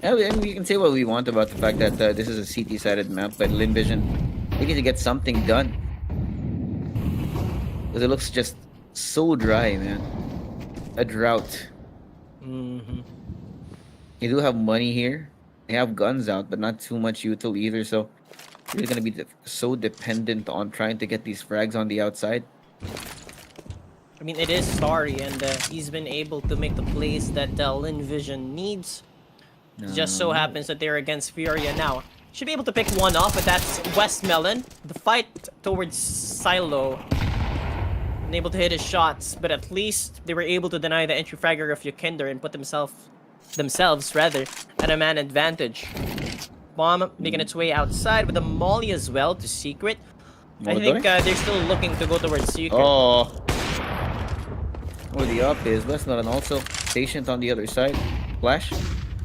Yeah, and we can say what we want about the fact that this is a CT-sided map, but Lynn Vision, they need to get something done. Because it looks just so dry, man. A drought. Mm-hmm. They do have money here. They have guns out, but not too much util either, so they're gonna be so dependent on trying to get these frags on the outside. I mean, it is Starry, and he's been able to make the plays that Lynn Vision needs. It just so happens that they're against Furia now. Should be able to pick one off, but that's Westmelon. The fight towards Silo. Unable to hit his shots, but at least they were able to deny the entry fragger of Yokinder and put themselves at a man advantage. Bomb making its way outside with a molly as well to Secret. I think they're still looking to go towards Secret. Oh. Where the up is. Westmelon also patient on the other side. Flash.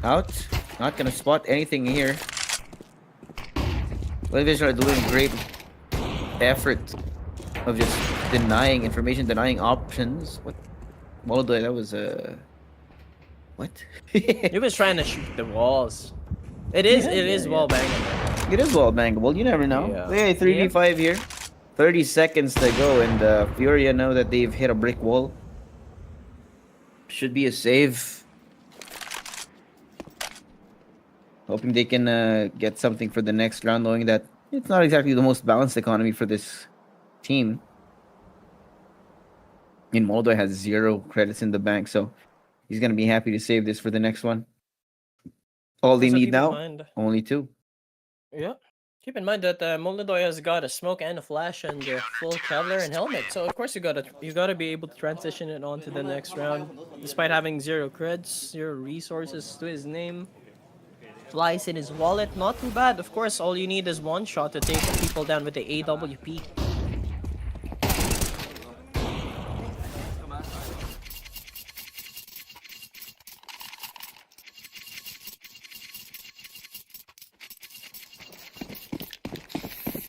Out. Not gonna spot anything here. Lynn Vision are doing great effort of just denying information, denying options. What? Molodon, that was what? He was trying to shoot the walls. It is wall banging. It is wall bangable. You never know. Yeah. Hey, 3v5 here. 30 seconds to go, and Furia know that they've hit a brick wall. Should be a save. Hoping they can get something for the next round, knowing that it's not exactly the most balanced economy for this team. I mean, Molodon has 0 credits in the bank, so he's going to be happy to save this for the next one. All they need now, only 2. Yeah. Keep in mind that Molodon has got a smoke and a flash and a full traveler and helmet. So of course you gotta be able to transition it on to the next round. Despite having 0 creds, 0 resources to his name. Flies in his wallet, not too bad. Of course, all you need is one shot to take people down with the AWP.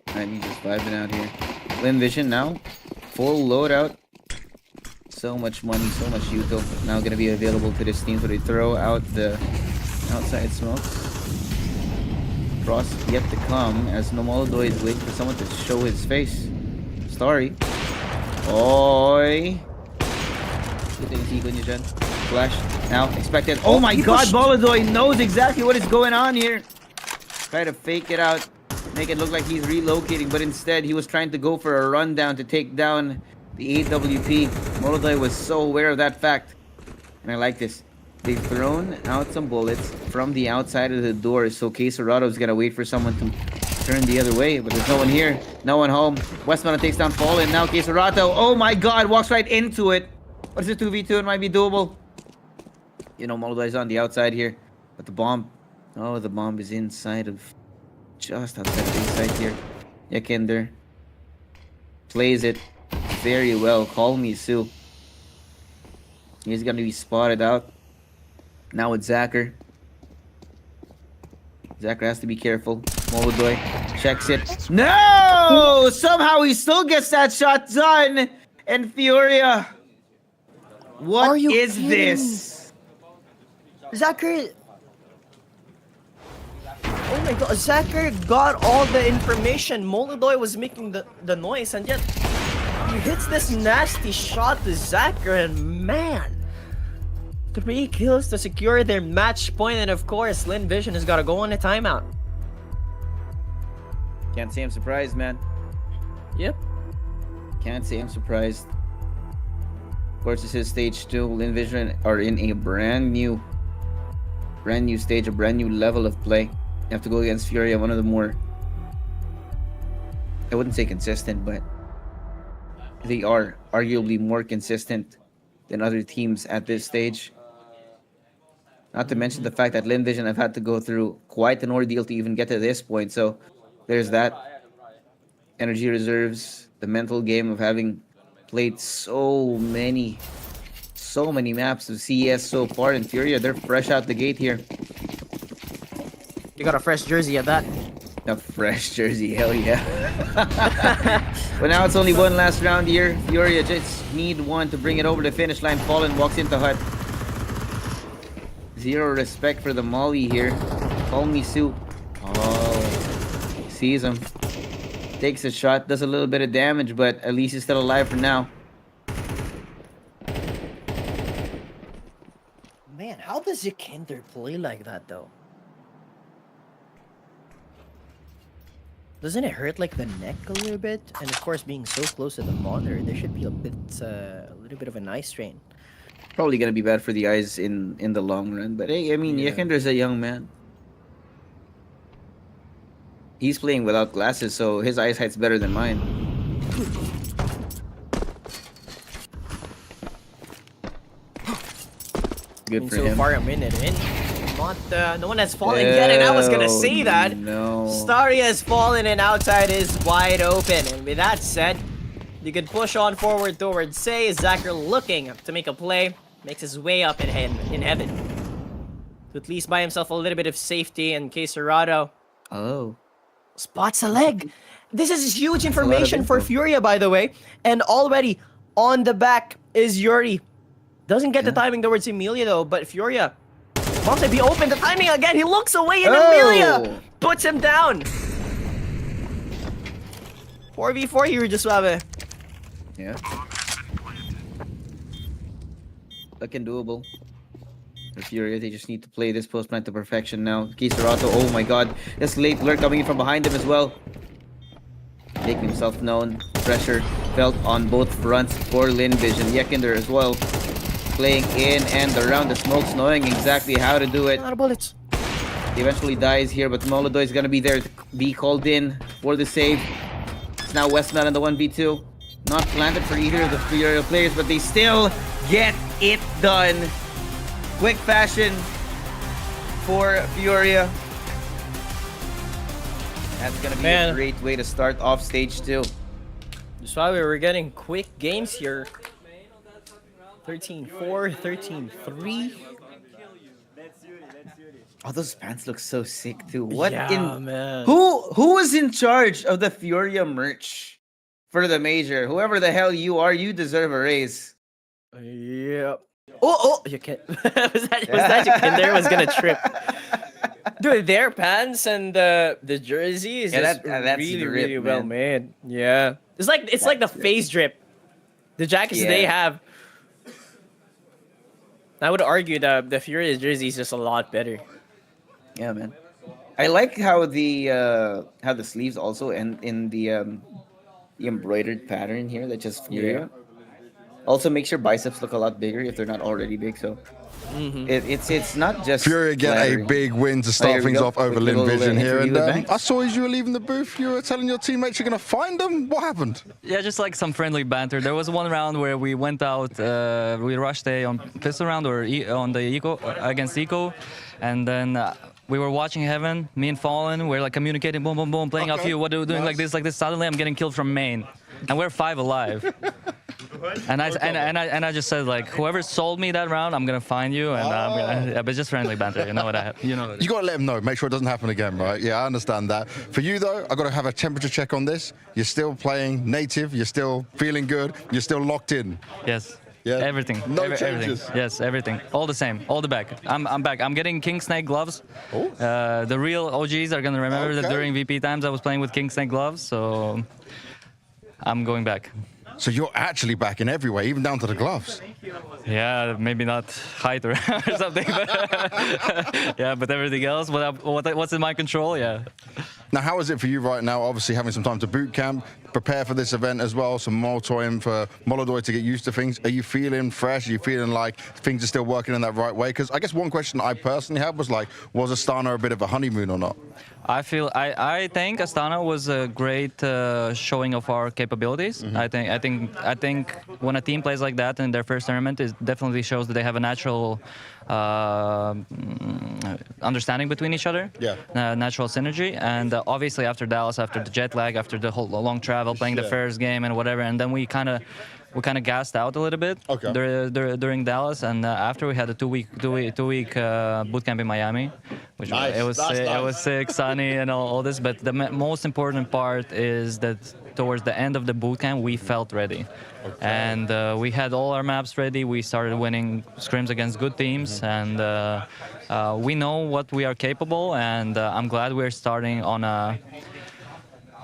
Alright, he's just vibing out here. Lynn Vision now, full loadout. So much money, so much util now gonna be available to this team, so they throw out the outside smokes. Frost yet to come as Molodon is waiting for someone to show his face. Starry. Oi. Flash now expected. Oh my god, Molodon knows exactly what is going on here. Try to fake it out, make it look like he's relocating, but instead he was trying to go for a rundown to take down the AWP. Molodon was so aware of that fact. And I like this. They've thrown out some bullets from the outside of the door, so Quesarado's gonna wait for someone to turn the other way, but there's no one here, no one home. Westmelon takes down Fallen, now Quesarado, oh my god, walks right into it. What is it, 2v2? It might be doable. You know, Molodon's on the outside here, but the bomb, oh, the bomb is inside of, just outside the inside here. Yokinder plays it, very well. Call me Sue. He's gonna be spotted out. Now with Zacher. Zacher has to be careful. Molodoy checks it. No! Somehow he still gets that shot done. And Furia. What is this? Zacher. Oh my god, Zacher got all the information. Molodoy was making the noise, and yet he hits this nasty shot to Zacher, and man, 3 kills to secure their match point, and of course, Lynn Vision has got to go on a timeout. Can't say I'm surprised, man. Yep. Can't say I'm surprised. Of course, this is stage 2. Lynn Vision are in a brand new stage, a brand new level of play. You have to go against Furia, one of the more, I wouldn't say consistent, but they are arguably more consistent than other teams at this stage. Not to mention the fact that Lynn Vision have had to go through quite an ordeal to even get to this point. So there's that. Energy reserves, the mental game of having played so many maps of CES so far, and Furia, they're fresh out the gate here. You got a fresh jersey at that. A fresh jersey, hell yeah. But now it's only one last round here. Furia just need one to bring it over the finish line. Fallen walks into hut. Zero respect for the Molly here. Call me Sue. Oh, sees him. Takes a shot, does a little bit of damage, but at least he's still alive for now. Man, how does Yakinder play like that though? Doesn't it hurt like the neck a little bit? And of course, being so close to the monitor, there should be a little bit of an eye strain. Probably gonna be bad for the eyes in the long run. But hey, I mean, Yeah. Yakinder's a young man. He's playing without glasses, so his eyesight's better than mine. Good for so him. far, a minute in. No one has fallen yet, and I was gonna say that. No. Starry has fallen, and outside is wide open. And with that said, you could push on forward towards Say. Zacher looking to make a play, makes his way up in heaven. To at least buy himself a little bit of safety in case Serrato Oh. spots a leg. This is huge a lot of information for info. Furia, by the way. And already on the back is Yuri. Doesn't get the timing towards Emilia though, but Furia wants to be open. The timing again. He looks away and Emilia puts him down. 4v4 here, just suave. Yeah. Looking doable. For Furia, they just need to play this post plant to perfection now. Kisarato, oh my god. This late lurk coming in from behind him as well. Making himself known. Pressure felt on both fronts for Lynn Vision. Yakinder as well. Playing in and around the smokes, knowing exactly how to do it. A lot of bullets. He eventually dies here, but Molodoy is gonna be there to be called in for the save. It's now Westman on the 1v2. Not planted for either of the Furia players, but they still get it done. Quick fashion for Furia. That's gonna be a great way to start off stage 2. That's why we were getting quick games here. 13-4, 13-3. Oh, those pants look so sick too. What Yeah, man. Who is in charge of the Furia merch for the major? Whoever the hell you are, you deserve a raise. Yep. Oh, you can't. was that Yakinder was gonna trip? Dude, their pants and the jersey is just that's really, the really rip, well man. made. Yeah, it's like the FaZe drip. The jackets they have. I would argue that the Furia jersey is just a lot better. Yeah, man. I like how the sleeves also end in the embroidered pattern here that just Furia. Also makes your biceps look a lot bigger if they're not already big. So it's not just Furia get flattering. a big win to There start we things go. off over Quick Lynn little, Vision here. interview And with Banks. I saw as you were leaving the booth, you were telling your teammates you're going to find them. What happened? Yeah, just like some friendly banter. There was one round where we went out, we rushed on pistol round or on the eco against eco, and then we were watching Heaven. Me and Fallen, we're like communicating, boom, boom, boom, playing off you. What are we doing like this? Suddenly, I'm getting killed from main, and we're 5 alive. And I just said like, whoever sold me that round, I'm gonna find you, and I'm gonna, yeah, but just friendly banter. You know what I have. You know. You got to let him know. Make sure it doesn't happen again, right? Yeah, I understand that. For you though, I got to have a temperature check on this. You're still playing native. You're still feeling good. You're still locked in. Yes. Yeah. Everything. No everything. changes. Yes, everything. All the same. All the back. I'm back. I'm getting King Snake gloves. Oh. The real OGs are gonna remember that during VP times I was playing with King Snake gloves. So I'm going back. So you're actually back in every way, even down to the gloves. Yeah, maybe not height or something, but yeah, but everything else, what's in my control, yeah. Now, how is it for you right now? Obviously, having some time to boot camp, prepare for this event as well, some more time for Molodoi to get used to things. Are you feeling fresh? Are you feeling like things are still working in that right way? Because I guess one question I personally had was like, was Astana a bit of a honeymoon or not? I think Astana was a great showing of our capabilities. Mm-hmm. I think when a team plays like that in their first tournament, it definitely shows that they have a natural understanding between each other. Yeah. Natural synergy, and obviously after Dallas, after the jet lag, after the whole long travel, playing the first game and whatever, and then we kind of gassed out a little bit during Dallas, and after we had a two week boot camp in Miami, which it was sick, sunny, and all this. But the most important part is that towards the end of the boot camp, we felt ready, and we had all our maps ready. We started winning scrims against good teams, and we know what we are capable. And I'm glad we're starting on a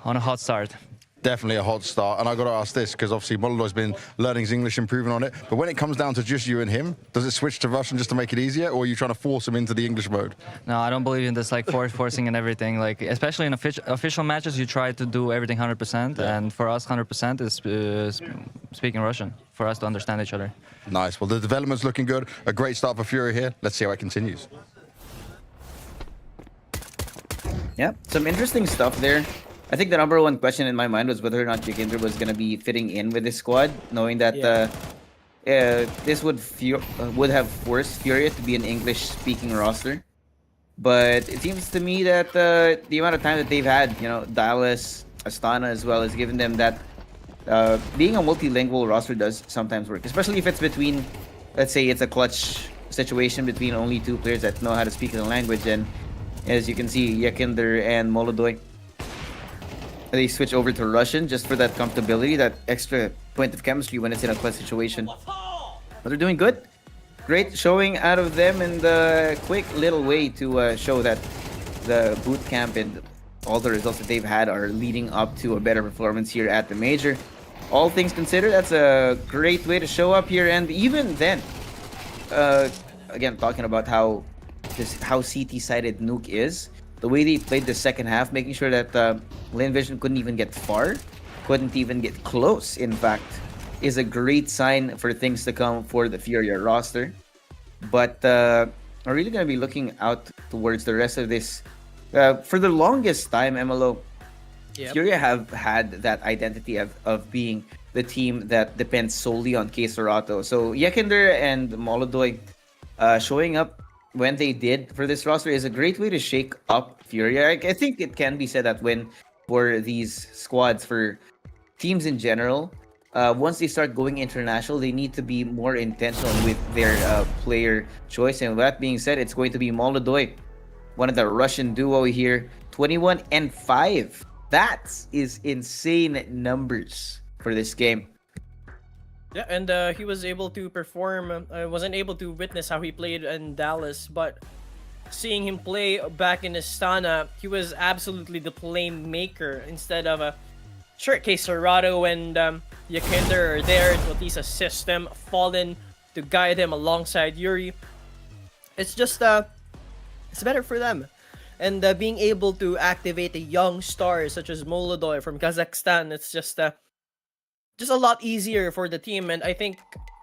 hot start. Definitely a hot start. And I got to ask this, because obviously Molodoi's been learning his English, improving on it. But when it comes down to just you and him, does it switch to Russian just to make it easier, or are you trying to force him into the English mode? No, I don't believe in this, like forcing and everything. Like, especially in official matches, you try to do everything 100%. Yeah. And for us, 100% is speaking Russian, for us to understand each other. Nice. Well, the development's looking good. A great start for Furia here. Let's see how it continues. Yeah, some interesting stuff there. I think the number one question in my mind was whether or not Jakinder was going to be fitting in with this squad, knowing that this would have forced Furia to be an English-speaking roster. But it seems to me that the amount of time that they've had, Dallas, Astana as well, has given them that being a multilingual roster does sometimes work, especially if it's between, let's say it's a clutch situation between only two players that know how to speak the language. And as you can see, Jakinder and Molodoi, they switch over to Russian just for that comfortability, that extra point of chemistry when it's in a clutch situation. But they're doing good. Great showing out of them, and a quick little way to show that the boot camp and all the results that they've had are leading up to a better performance here at the major. All things considered, that's a great way to show up here. And even then, again, talking about how CT-sided Nuke is, the way they played the second half, making sure that Lynn Vision couldn't even get far, couldn't even get close, in fact, is a great sign for things to come for the Furia roster. But we're really going to be looking out towards the rest of this. For the longest time, MLO, Furia have had that identity of being the team that depends solely on K-Sorato. So Jakinder and Molodoi showing up when they did for this roster is a great way to shake up Furia. I think it can be said that when for these squads, for teams in general, once they start going international, they need to be more intentional with their player choice. And with that being said, it's going to be Molodoi, one of the Russian duo here, 21-5. That is insane numbers for this game. Yeah, and he was able to perform. I wasn't able to witness how he played in Dallas, but seeing him play back in Astana, he was absolutely the playmaker instead of sure, K-Sorato and Jakinder are there to at least assist them, Fallen to guide them alongside Yuri. It's just it's better for them. And being able to activate a young star such as Molodoi from Kazakhstan, it's just a lot easier for the team. And I think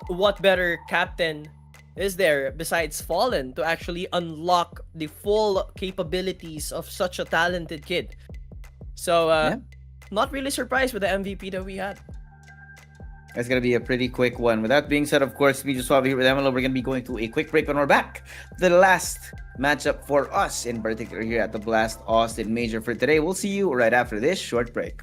what better captain is there besides Fallen to actually unlock the full capabilities of such a talented kid. So not really surprised with the MVP that we had. It's going to be a pretty quick one. With that being said, of course, we just saw here with MLO, we're going to be going to a quick break when we're back. The last matchup for us in particular here at the Blast Austin Major for today. We'll see you right after this short break.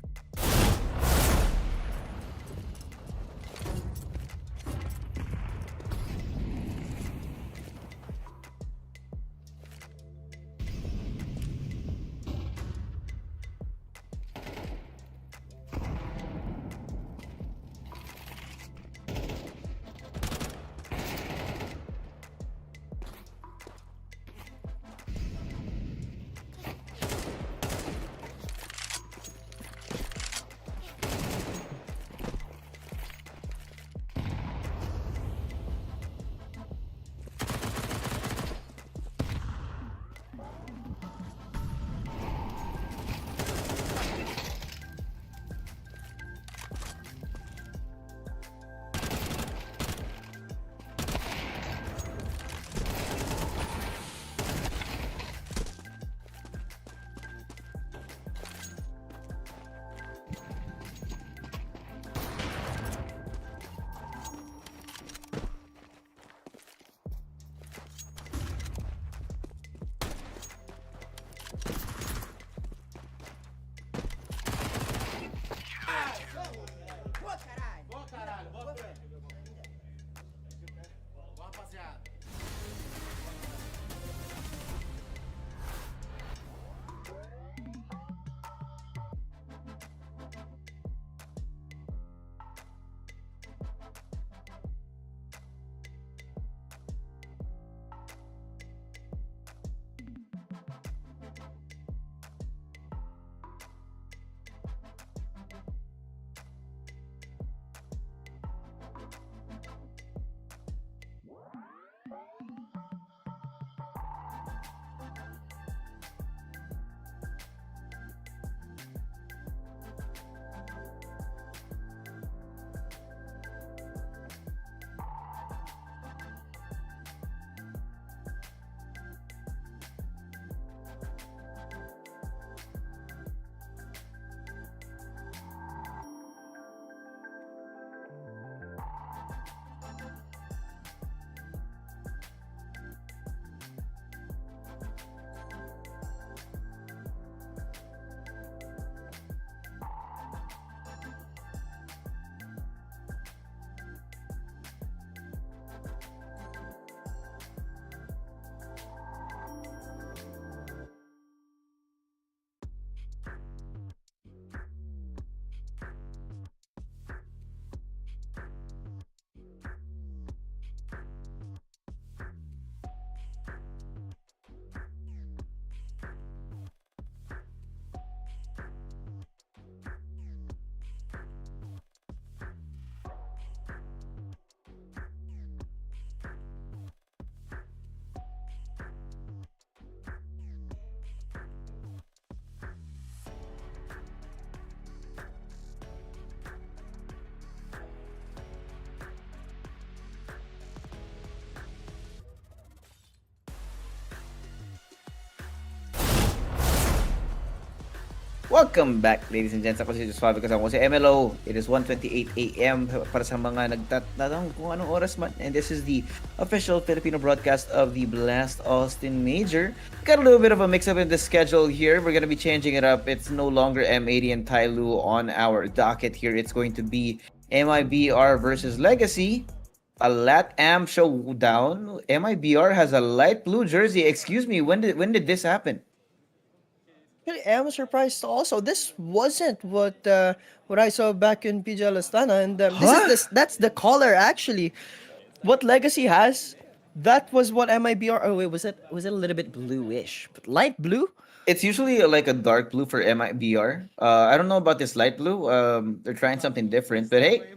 Welcome back, ladies and gents. Ako si Josuave kasi ako si MLO. It is 1:28 a.m. para sa mga nagtatanong kung anong oras man. And this is the official Filipino broadcast of the Blast Austin Major. Got a little bit of a mix-up in the schedule here. We're gonna be changing it up. It's no longer M80 and TYLOO on our docket here. It's going to be MIBR versus Legacy. A LatAm showdown. MIBR has a light blue jersey. Excuse me, when did this happen? I'm surprised also. This wasn't what I saw back in PGL Astana, and that's the color actually. What Legacy has, that was what MIBR. Oh wait, was it a little bit bluish, but light blue? It's usually like a dark blue for MIBR. I don't know about this light blue. They're trying something different, but hey,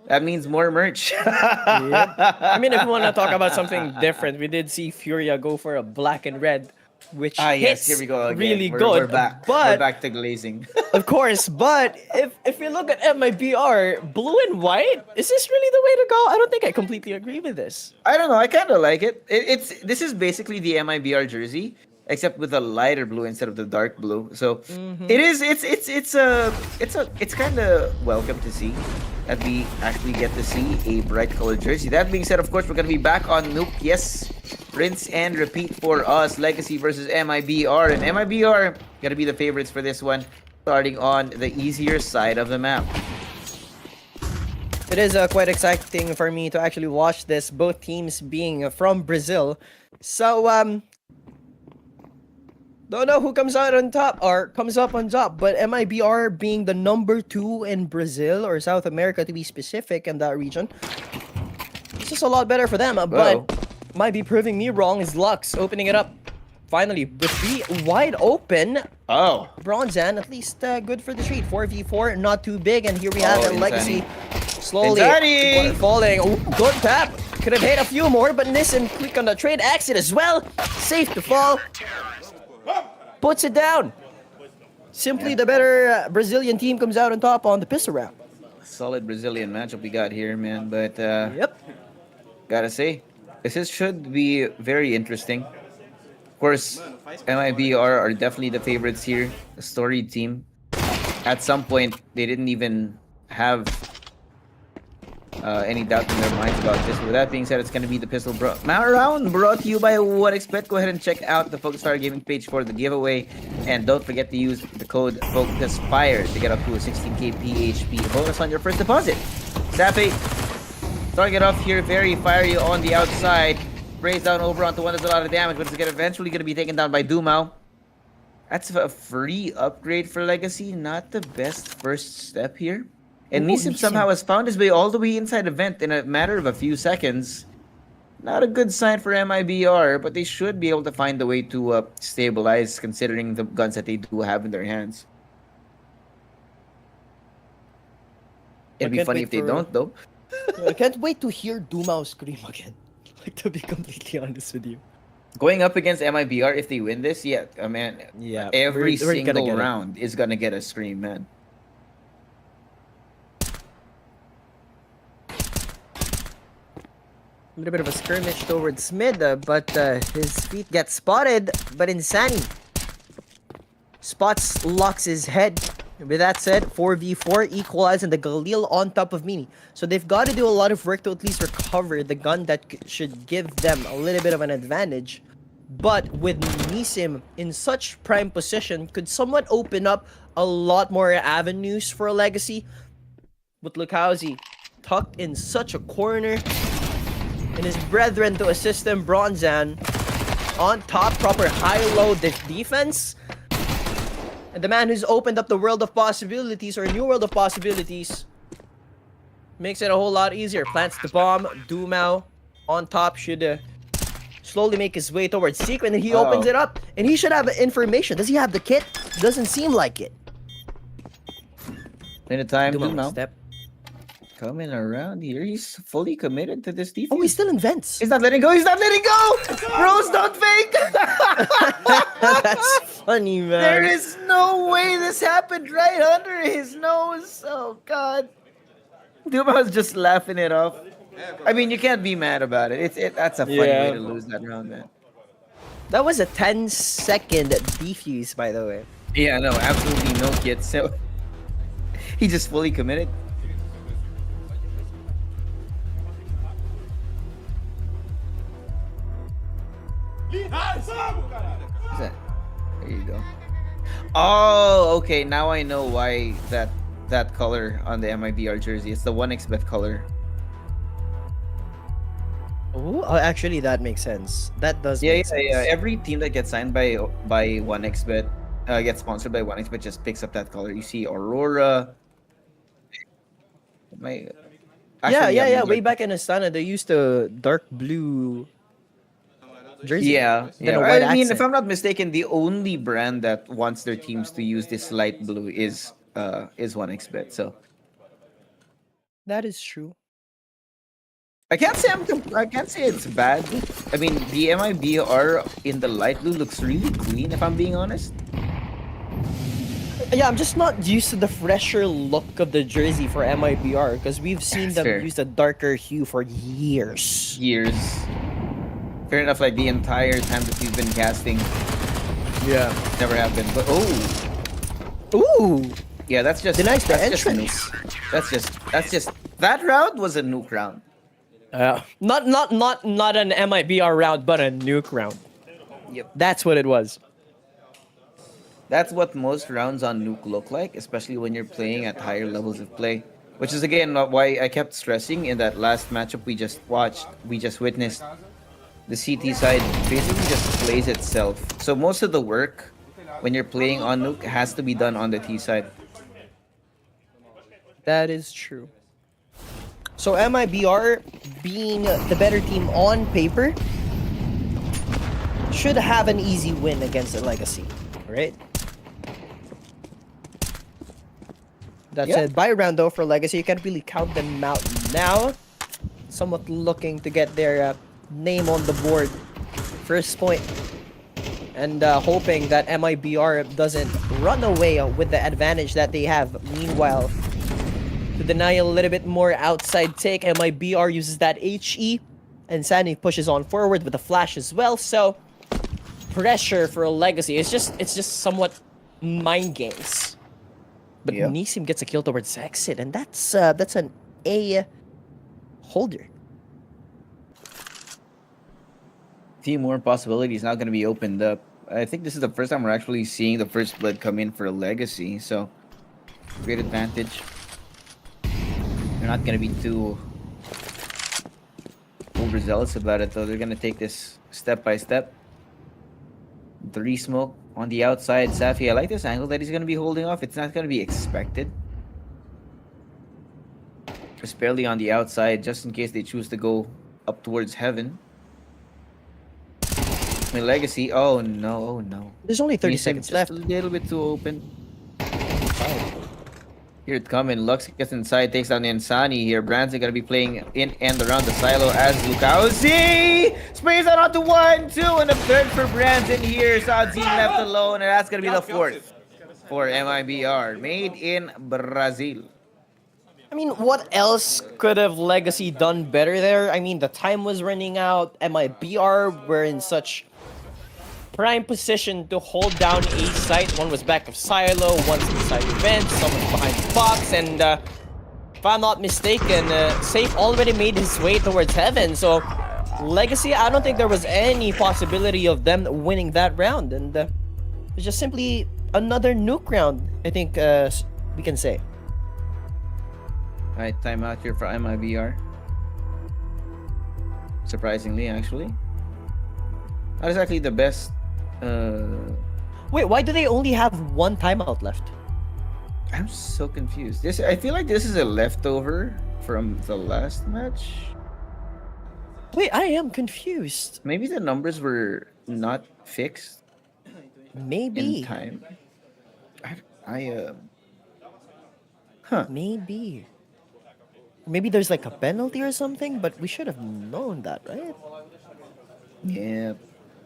that means more merch. I mean, if you want to talk about something different, we did see Furia go for a black and red, which yes, hits here we go again. really We're good. back. But We're back to glazing. of course, but if you look at MIBR, blue and white, is this really the way to go? I don't think I completely agree with this. I don't know. I kind of like it. This is basically the MIBR jersey, except with a lighter blue instead of the dark blue. So it's kind of welcome to see that we actually get to see a bright colored jersey. That being said, of course, we're gonna be back on Nuke. Yes, rinse and repeat for us. Legacy versus MIBR, and MIBR gonna be the favorites for this one, starting on the easier side of the map. It is quite exciting for me to actually watch this, both teams being from Brazil. So, don't know who comes out on top or comes up on top, but MIBR being the number 2 in Brazil or South America to be specific in that region, this is a lot better for them. But might be proving me wrong is Lux opening it up. Finally, with B wide open. Oh, Bronzan, at least good for the trade. 4v4, not too big, and here we have the Legacy slowly falling. Ooh, good tap. Could have hit a few more, but Nissan quick on the trade exit as well. Safe to fall. Puts it down. Simply the better Brazilian team comes out on top on the pistol round. solid Brazilian matchup we got here, man. But gotta say, should be very interesting. Of course, MIBR are definitely the favorites here, a storied team. At some point, they didn't even have any doubt in their minds about this. With that being said, it's going to be the pistol round brought to you by WhatExpect. Go ahead and check out the FocusFire gaming page for the giveaway. And don't forget to use the code FocusFire to get up to a 16k PHP bonus on your first deposit. Safi, starting it off here, very fiery on the outside. Sprays down over onto one, does a lot of damage, but it's eventually going to be taken down by Dumao. That's a free upgrade for Legacy. Not the best first step here. And Nissim somehow has found his way all the way inside the vent in a matter of a few seconds. Not a good sign for MIBR, but they should be able to find a way to stabilize considering the guns that they do have in their hands. It'd be funny if they don't, though. I can't wait to hear Dumao scream again. Like, to be completely honest with you. Going up against MIBR, if they win this, man, every single round is gonna get a scream, man. A little bit of a skirmish towards mid, but his feet get spotted. But Insani spots, locks his head. With that said, 4v4 equalizing the Galil on top of Mini. So they've got to do a lot of work to at least recover the gun that should give them a little bit of an advantage. But with Nissim in such prime position, could somewhat open up a lot more avenues for a Legacy. But look how he tucked in such a corner. And his brethren to assist him, Bronzan on top, proper high-low defense. And the man who's opened up the world of possibilities, or a new world of possibilities, makes it a whole lot easier. Plants the bomb. Dumao on top should slowly make his way towards Secret, and he opens it up. And he should have information. Does he have the kit? Doesn't seem like it. Plenty of time, Dumao step. Coming around here, he's fully committed to this defense. Oh, he's still in vents. He's not letting go. He's not letting go. Bros, don't fake. That's funny, man. There is no way this happened right under his nose. Oh God. Duma's just laughing it off. I mean, you can't be mad about it. That's a funny way to lose that round, man. That was a 10-second defuse, by the way. Yeah, no, absolutely no kit. So he just fully committed. What's that? There you go. Oh, okay. Now I know why that color on the MIBR jersey. It's the 1xbet color. Oh, actually, that makes sense. That does. Yeah, make yeah, yeah. sense. Every team that gets signed by 1xbet, gets sponsored by 1xbet, just picks up that color. You see Aurora. My. Actually, Yeah. Midgard. Way back in Astana, they used a dark blue jersey. Yeah, Then yeah. a white I mean, if accent. I'm not mistaken, the only brand that wants their teams to use this light blue is 1xbet. So That is true. I can't say I can't say it's bad. I mean, the MIBR in the light blue looks really clean. If I'm being honest. Yeah, I'm just not used to the fresher look of the jersey for MIBR because we've seen That's them fair. use a darker hue for years. Years. Fair enough. Like the entire time that we've been casting, Yeah. never happened. But oh, Ooh. yeah, that's just Denies the that's just a entrance. nuke. That's just that round was a nuke round. Not an MIBR round, but a nuke round. Yep. That's what it was. That's what most rounds on Nuke look like, especially when you're playing at higher levels of play. Which is again why I kept stressing in that last matchup we just witnessed. The CT side basically just plays itself. So most of the work when you're playing on Nuke has to be done on the T side. That is true. So MIBR, being the better team on paper, should have an easy win against the Legacy, right? That Yeah. said, by round though for Legacy, you can't really count them out now. Somewhat looking to get their name on the board. First point. And hoping that MIBR doesn't run away with the advantage that they have. Meanwhile, to deny a little bit more outside take, MIBR uses that HE. And Sandy pushes on forward with a flash as well. So, pressure for a Legacy. It's just somewhat mind games. But Yeah. Nisim gets a kill towards exit, and that's an A holder. Few more possibilities now going to be opened up. I think this is the first time we're actually seeing the first blood come in for a Legacy. So, great advantage. They're not going to be too overzealous about it, though. They're going to take this step by step. 3 smoke on the outside. Safi, I like this angle that he's going to be holding off. It's not going to be expected. Just barely on the outside, just in case they choose to go up towards heaven. My Legacy. Oh no, oh no. There's only 30 Nisim seconds just left. a little bit too open. Here it coming. Lux gets inside, takes down Insani here. Branson gonna be playing in and around the silo as Lukauzi sprays out onto 1, 2, and a third for Branson here. Sadzine left alone, and that's gonna be the 4th for MIBR. Made in Brazil. I mean, what else could have Legacy done better there? I mean, the time was running out. MIBR were in such prime position to hold down a site. One was back of silo, one's inside vent, someone's behind the box, and if I'm not mistaken, Safe already made his way towards heaven. So, Legacy, I don't think there was any possibility of them winning that round, and it's just simply another nuke round, I think we can say. Alright, timeout here for MIBR. Surprisingly, actually. That is actually the best. Wait, why do they only have one timeout left? I'm so confused. I feel like this is a leftover from the last match. Wait, I am confused. Maybe the numbers were not fixed Maybe. in time. Maybe. Maybe there's like a penalty or something, but we should have known that, right? Yeah.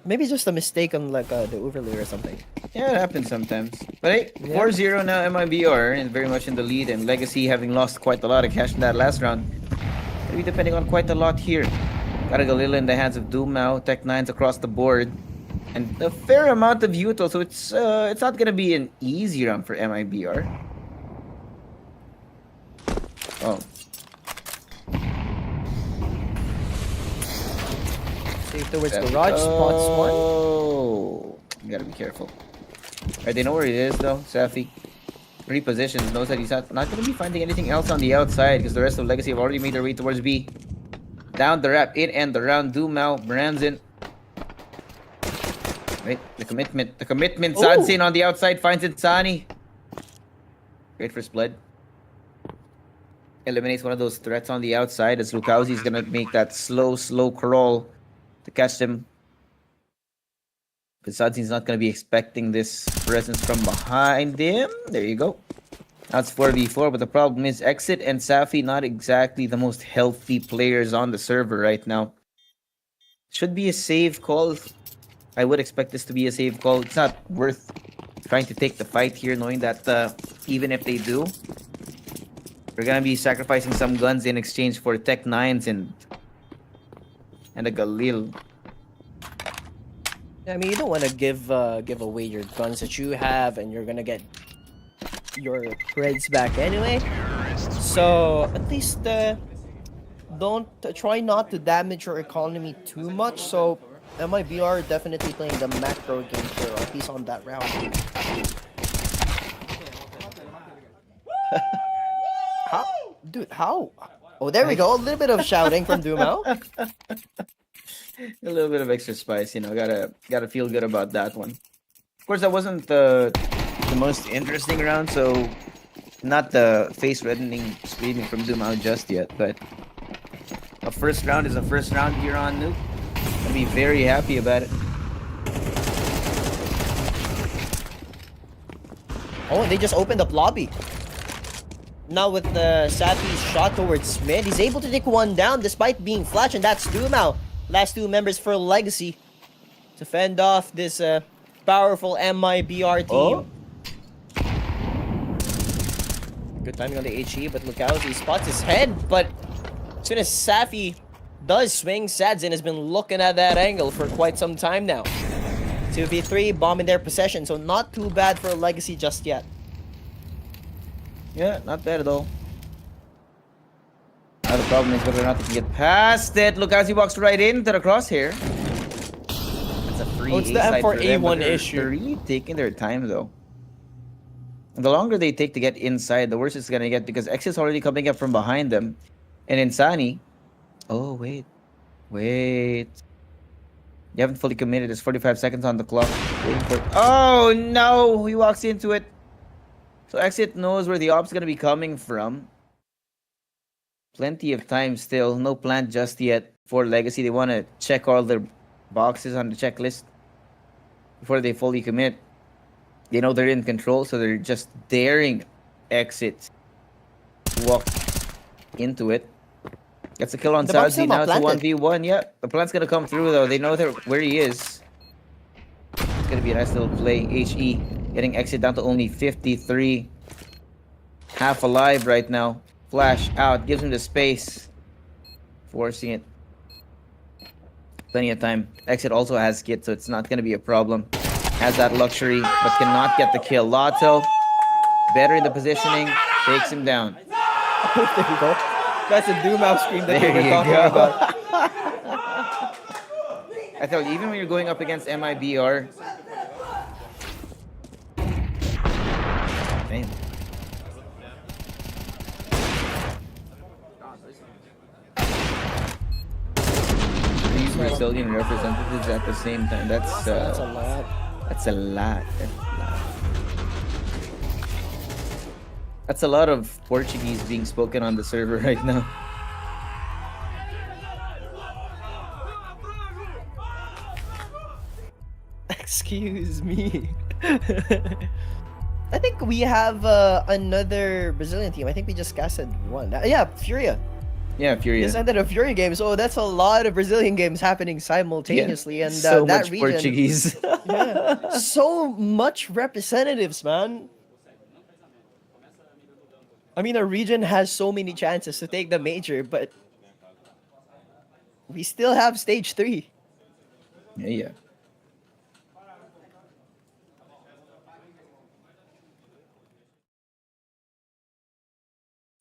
Maybe it's just a mistake on like the overlay or something. Yeah, it happens sometimes. But hey, Yeah. 4-0 now MIBR and very much in the lead, and Legacy having lost quite a lot of cash in that last round. Maybe depending on quite a lot here. Got a Galila in the hands of Doom now. Tech 9s across the board. And a fair amount of util, so it's not gonna be an easy round for MIBR. Oh. Safe towards garage, spots one. Oh, you gotta be careful. Alright, they know where he is though. Safi repositions, knows that he's not gonna be finding anything else on the outside because the rest of Legacy have already made their way towards B. Down the ramp, in and around Dumao, Branson. Wait, the commitment. Sadzin on the outside finds Insani. Great for Split. Eliminates one of those threats on the outside as Lukowski's gonna make that slow crawl to catch them. But Sadzin's not gonna be expecting this presence from behind him. There you go. Now it's 4v4, but the problem is Exit and Safi not exactly the most healthy players on the server right now. Should be a save call. I would expect this to be a save call. It's not worth trying to take the fight here, knowing that even if they do, we're gonna be sacrificing some guns in exchange for Tech 9s and a Galil. I mean, you don't want to give away your guns that you have, and you're gonna get your creds back anyway. So at least don't try not to damage your economy too much. So MIBR definitely playing the macro game here, or at least on that round. How? Dude, how? Oh, there we go. A little bit of shouting from Dumao. A little bit of extra spice, you know. Gotta feel good about that one. Of course, that wasn't the most interesting round, so not the face reddening screaming from Dumao just yet. But a first round is a first round here on Nuke. I'll be very happy about it. Oh, and they just opened up lobby. Now with the Safi's shot towards mid, he's able to take one down despite being flash, and that's Dumao. Last two members for Legacy to fend off this powerful MIBR team. Oh. Good timing on the HE, but look out, he spots his head, but as soon as Safi does swing, Sadzin has been looking at that angle for quite some time now. 2v3, bomb in their possession, so not too bad for Legacy just yet. Yeah, not bad at all. Now the problem is whether or not they can get past it. Look as he walks right into the crosshair. That's a free it's the A-side for them, but M4A1 they're issue. really taking their time though. And the longer they take to get inside, the worse it's gonna get because X is already coming up from behind them. And Insani. Oh, wait. You haven't fully committed. There's 45 seconds on the clock. Waiting for it. Oh no! He walks into it. So Exit knows where the op's gonna be coming from. Plenty of time still. No plan just yet for Legacy. They want to check all their boxes on the checklist before they fully commit. They know they're in control, so they're just daring Exit to walk into it. Gets a kill on Sadzi. Now it's a 1v1. Yeah, the plant's gonna come through though. They know where he is. It's gonna be a nice little play. HE getting Exit down to only 53. Half alive right now. Flash out, gives him the space. Forcing it. Plenty of time. Exit also has kit, so it's not gonna be a problem. Has that luxury, but cannot get the kill. Lotto, better in the positioning, takes him down. There you go. That's a Dumao scream that we were talking about. I tell you, even when you're going up against MIBR. Damn. These Brazilian representatives at the same time. That's a lot. That's a lot. That's a lot of Portuguese being spoken on the server right now. Excuse me. I think we have another Brazilian team. I think we just casted one. Yeah, Furia. Yeah, Furia. Just ended a Furia game, so that's a lot of Brazilian games happening simultaneously, and so that much region, Portuguese. yeah, so much representatives, man. I mean, our region has so many chances to take the major, but we still have stage 3. Yeah.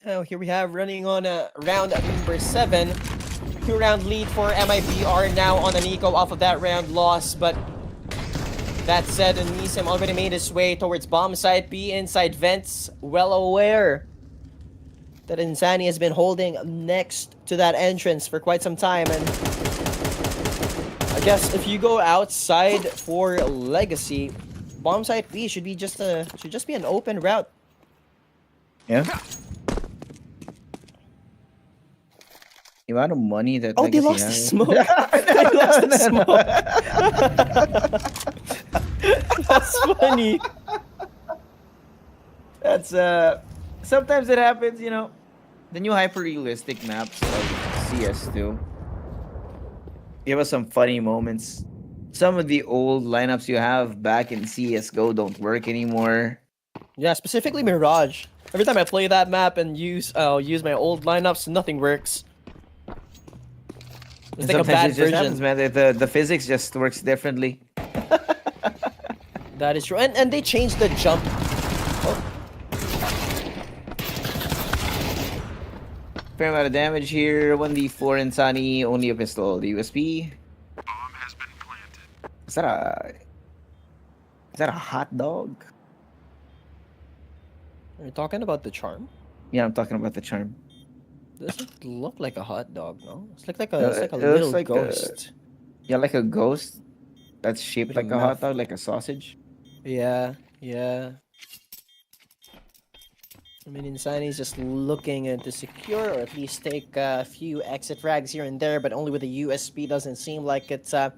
Oh, here we have running on round number 7. 2-round lead for MIBR now on an eco off of that round loss, but that said, Nissim already made his way towards bomb site B inside vents, well aware that Insani has been holding next to that entrance for quite some time, and I guess if you go outside for Legacy, bomb site B should just be an open route. Yeah. The amount of money that Oh, they Legacy lost the has. smoke. They lost the smoke. That's funny. That's sometimes it happens, you know. The new hyper-realistic maps like CS2 give us some funny moments. Some of the old lineups you have back in CSGO don't work anymore. Yeah, specifically Mirage. Every time I play that map and use my old lineups, nothing works. It's like a bad Sometimes it just version. happens, man. The physics just works differently. That is true. And they changed the jump. Fair amount of damage here. 1d4 Insani, only a pistol. The USB. Is that a hot dog? Are you talking about the charm? Yeah, I'm talking about the charm. Doesn't look like a hot dog, no? It's like a It looks little like ghost. Yeah, like a ghost that's shaped With like a a hot mouth. dog, like a sausage. Yeah. I mean, Insani's just looking to secure or at least take a few exit frags here and there, but only with a USB. Doesn't seem like it's a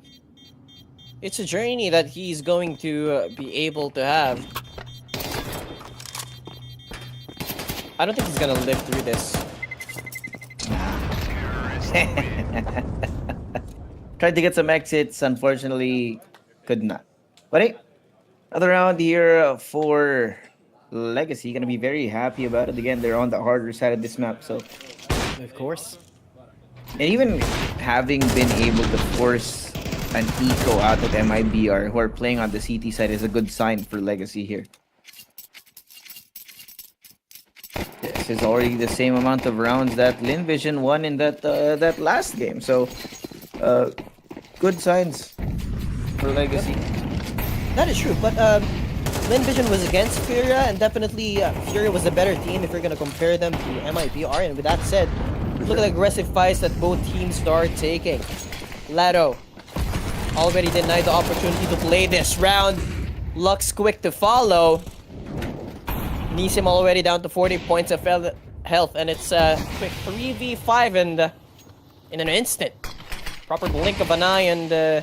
journey that he's going to be able to have. I don't think he's gonna live through this. Tried to get some exits, unfortunately, could not. But hey, another round here for Legacy. Gonna be very happy about it. Again, they're on the harder side of this map, so. Of course. And even having been able to force an eco out of MIBR who are playing on the CT side is a good sign for Legacy here. This is already the same amount of rounds that Lynn Vision won in that last game. So, good signs for Legacy. That is true, but Lynn Vision was against Furia, and definitely Furia was the better team if you're gonna compare them to MIBR. And with that said, look at the aggressive fights that both teams are taking. Lado already denied the opportunity to play this round. Lux quick to follow. Nissim already down to 40 points of health, and it's a quick 3v5 and in an instant. Proper blink of an eye, and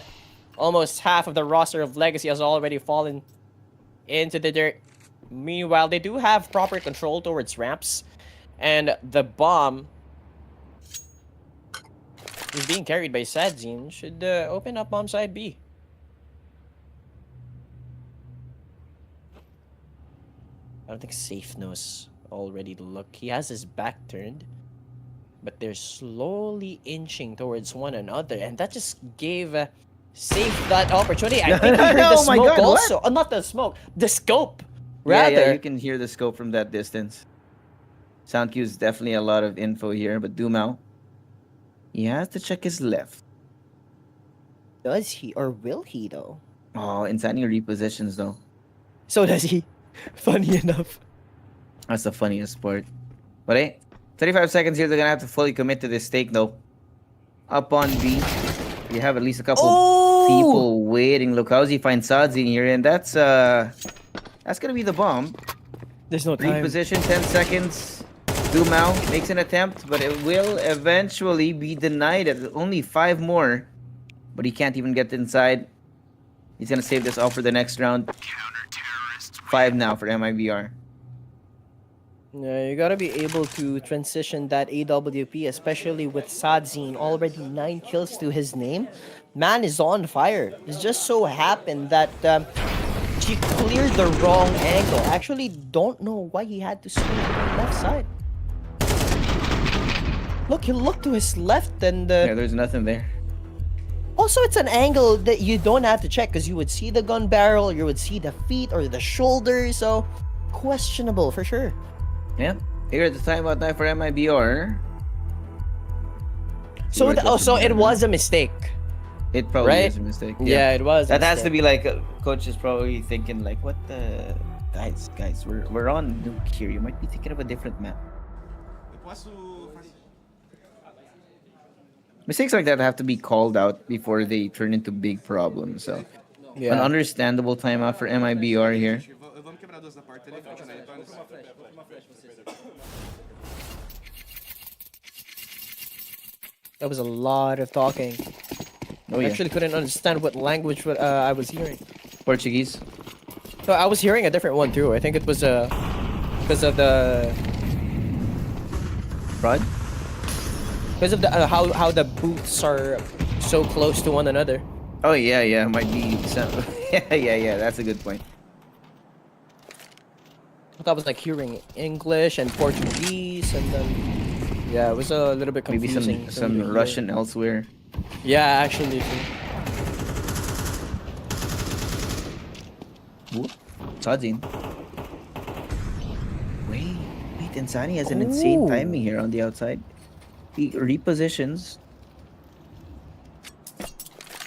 almost half of the roster of Legacy has already fallen into the dirt. Meanwhile, they do have proper control towards ramps, and the bomb is being carried by Sadzine. Should open up bomb side B. I don't think Safe knows already the look. He has his back turned, but they're slowly inching towards one another, and that just gave Safe that opportunity. I think he heard the Oh my smoke God, what? also. Not the smoke, the scope. Yeah, Rather, you can hear the scope from that distance. Sound cue is definitely a lot of info here, but Dumao, he has to check his left. does he or will he though? Oh, Insani repositions though. So does he. Funny enough. That's the funniest part. But hey, 35 seconds here. They're gonna have to fully commit to this stake though. Up on B, you have at least a couple people waiting. Look, how's he find Sadzine here, and that's gonna be the bomb. There's no time. Reposition, 10 seconds. Dumao makes an attempt, but it will eventually be denied at only 5 more. But he can't even get inside. He's gonna save this all for the next round. 5 now for MIBR. Yeah, you gotta be able to transition that AWP, especially with Sadzine already 9 kills to his name. Man is on fire. It just so happened that he cleared the wrong angle. Actually, don't know why he had to swing to the left side. Look, he looked to his left, and Yeah, there's nothing there. also it's an angle that you don't have to check because you would see the gun barrel, you would see the feet or the shoulder. So questionable for sure. Yeah. Here at the timeout time for MIBR. So, so it was a mistake. It probably Right? is a mistake. Yeah, it was. a That has to mistake. be like coach is probably thinking like, what the guys, we're on Nuke here. You might be thinking of a different map. Mistakes like that have to be called out before they turn into big problems. So, an understandable timeout for MIBR here. That was a lot of talking. Oh I yeah, actually couldn't understand what language I was hearing. Portuguese. So I was hearing a different one too. I think it was because of the Rod? because of the how the booths are so close to one another. Oh yeah, might be some. yeah. That's a good point. I thought I was like hearing English and Portuguese, and then yeah, it was a little bit Maybe confusing. some Russian elsewhere. Yeah, actually. Whoop. Sajin. Wait, Insani has an insane Ooh. timing here on the outside. He repositions.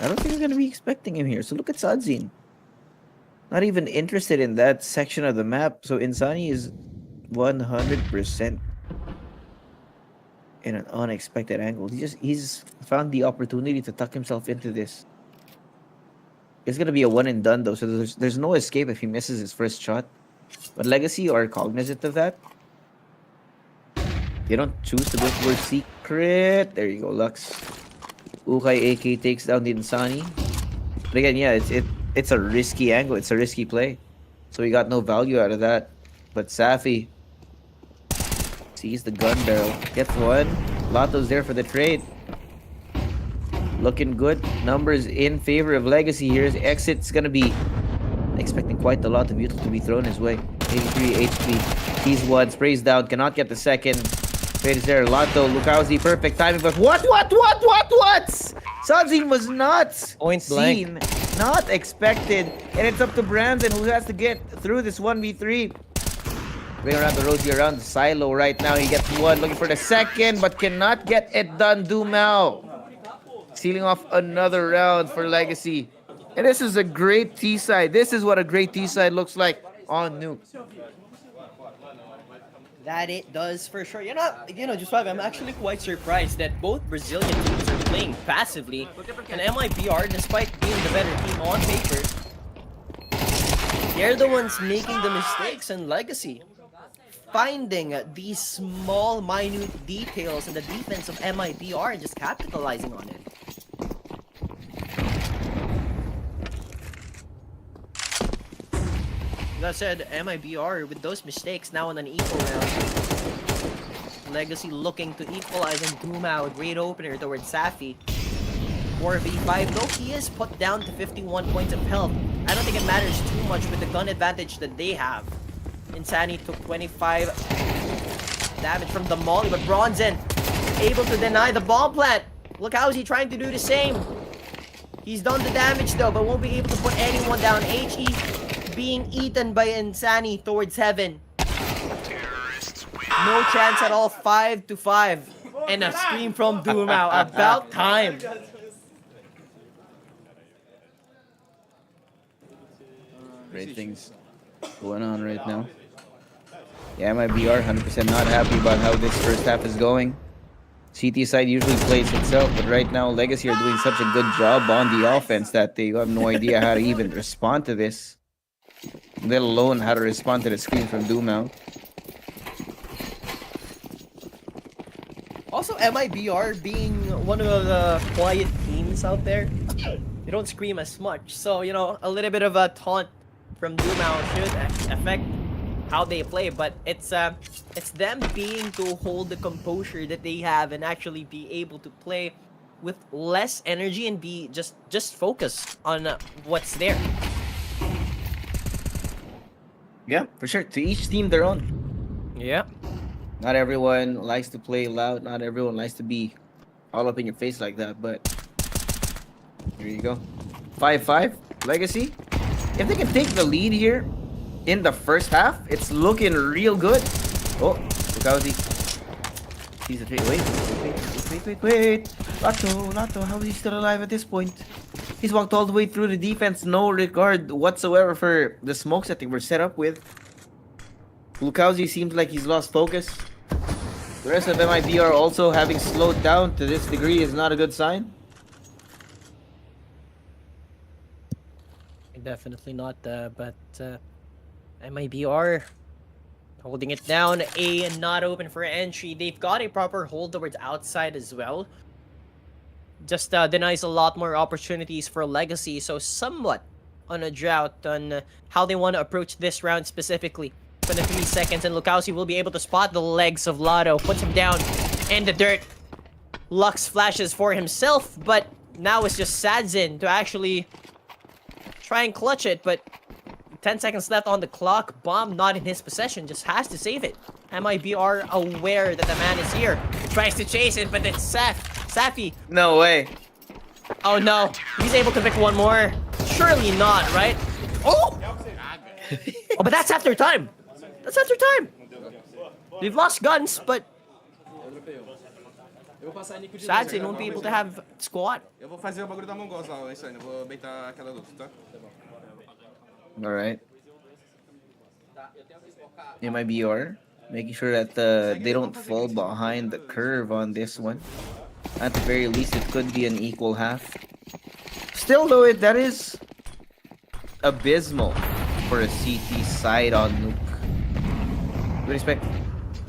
I don't think we're gonna be expecting him here. So look at Sadzin. Not even interested in that section of the map. So Insani is 100% in an unexpected angle. He's found the opportunity to tuck himself into this. It's gonna be a one and done though, so there's no escape if he misses his first shot. But Legacy are cognizant of that. They don't choose to go for secret. There you go, Lux. Ukai AK takes down the Insani. But again, yeah, it's a risky angle. It's a risky play. So he got no value out of that. But Safi sees the gun barrel. Gets one. Lato's there for the trade. Looking good. Numbers in favor of Legacy here. His exit's gonna be expecting quite a lot of util to be thrown his way. 83 HP. He's one. Sprays down. Cannot get the second. Trade is there. Lato. Lukowski. Perfect timing. But what? Sadzin was not Point blank. seen. Not expected. And it's up to Brandon who has to get through this 1v3. Going around the rosy around the silo right now. He gets one. Looking for the second. But cannot get it done. Dumao. Sealing off another round for Legacy. And this is a great T-side. This is what a great T-side looks like on Nuke. That it does for sure. Just I'm actually quite surprised that both Brazilian teams are playing passively, and MIBR, despite being the better team on paper, they're the ones making the mistakes, and Legacy finding these small, minute details in the defense of MIBR and just capitalizing on it. That said, MIBR with those mistakes now in an equal round. Legacy looking to equalize and Dumao, great opener towards Safi. 4v5, though he is put down to 51 points of health. I don't think it matters too much with the gun advantage that they have. Insani took 25 damage from the molly, but Bronzen able to deny the bomb plant. Look how is he trying to do the same. He's done the damage though, but won't be able to put anyone down. HE being eaten by Insani towards heaven. No chance at all. 5-5. And a scream from Dumao. About time. Great things going on right now. Yeah, MIBR 100% not happy about how this first half is going. CT side usually plays itself, but right now Legacy are doing such a good job on the offense that they have no idea how to even respond to this. Let alone how to respond to the screen from Dumao. Also, MIBR being one of the quiet teams out there, they don't scream as much. So, a little bit of a taunt from Dumao should affect how they play. But it's them being to hold the composure that they have and actually be able to play with less energy and be just focused on what's there. Yeah, for sure. To each team their own. Yeah. Not everyone likes to play loud. Not everyone likes to be all up in your face like that. But here you go. 5-5. Legacy. If they can take the lead here in the first half, it's looking real good. Oh, Lucauzi. He's a wait. Lato, how is he still alive at this point? He's walked all the way through the defense, no regard whatsoever for the smokes that they were set up with. Lucauzi seems like he's lost focus. The rest of MIBR also having slowed down to this degree is not a good sign. Definitely not, but MIBR holding it down. A not open for entry. They've got a proper hold towards outside as well. Just denies a lot more opportunities for Legacy, so somewhat on a drought on how they want to approach this round specifically. For the 3 seconds, and Lucauzi will be able to spot the legs of Lotto, puts him down in the dirt. Lux flashes for himself, but now it's just Sadzin to actually try and clutch it, but 10 seconds left on the clock. Bomb not in his possession, just has to save it. MIBR aware that the man is here. Tries to chase it, but it's Safi. No way. Oh no, he's able to pick one more. Surely not, right? Oh! Oh, but that's after time. That's after time. They've lost guns, but Sadzin won't be able to have squad. Eu vou fazer o bagulho da Mongol, isso aí, eu vou baitar aquela luz, tá? Alright. MIBR making sure that they don't fall behind the curve on this one. At the very least, it could be an equal half. Still, though, that is abysmal for a CT side on Nuke. We expect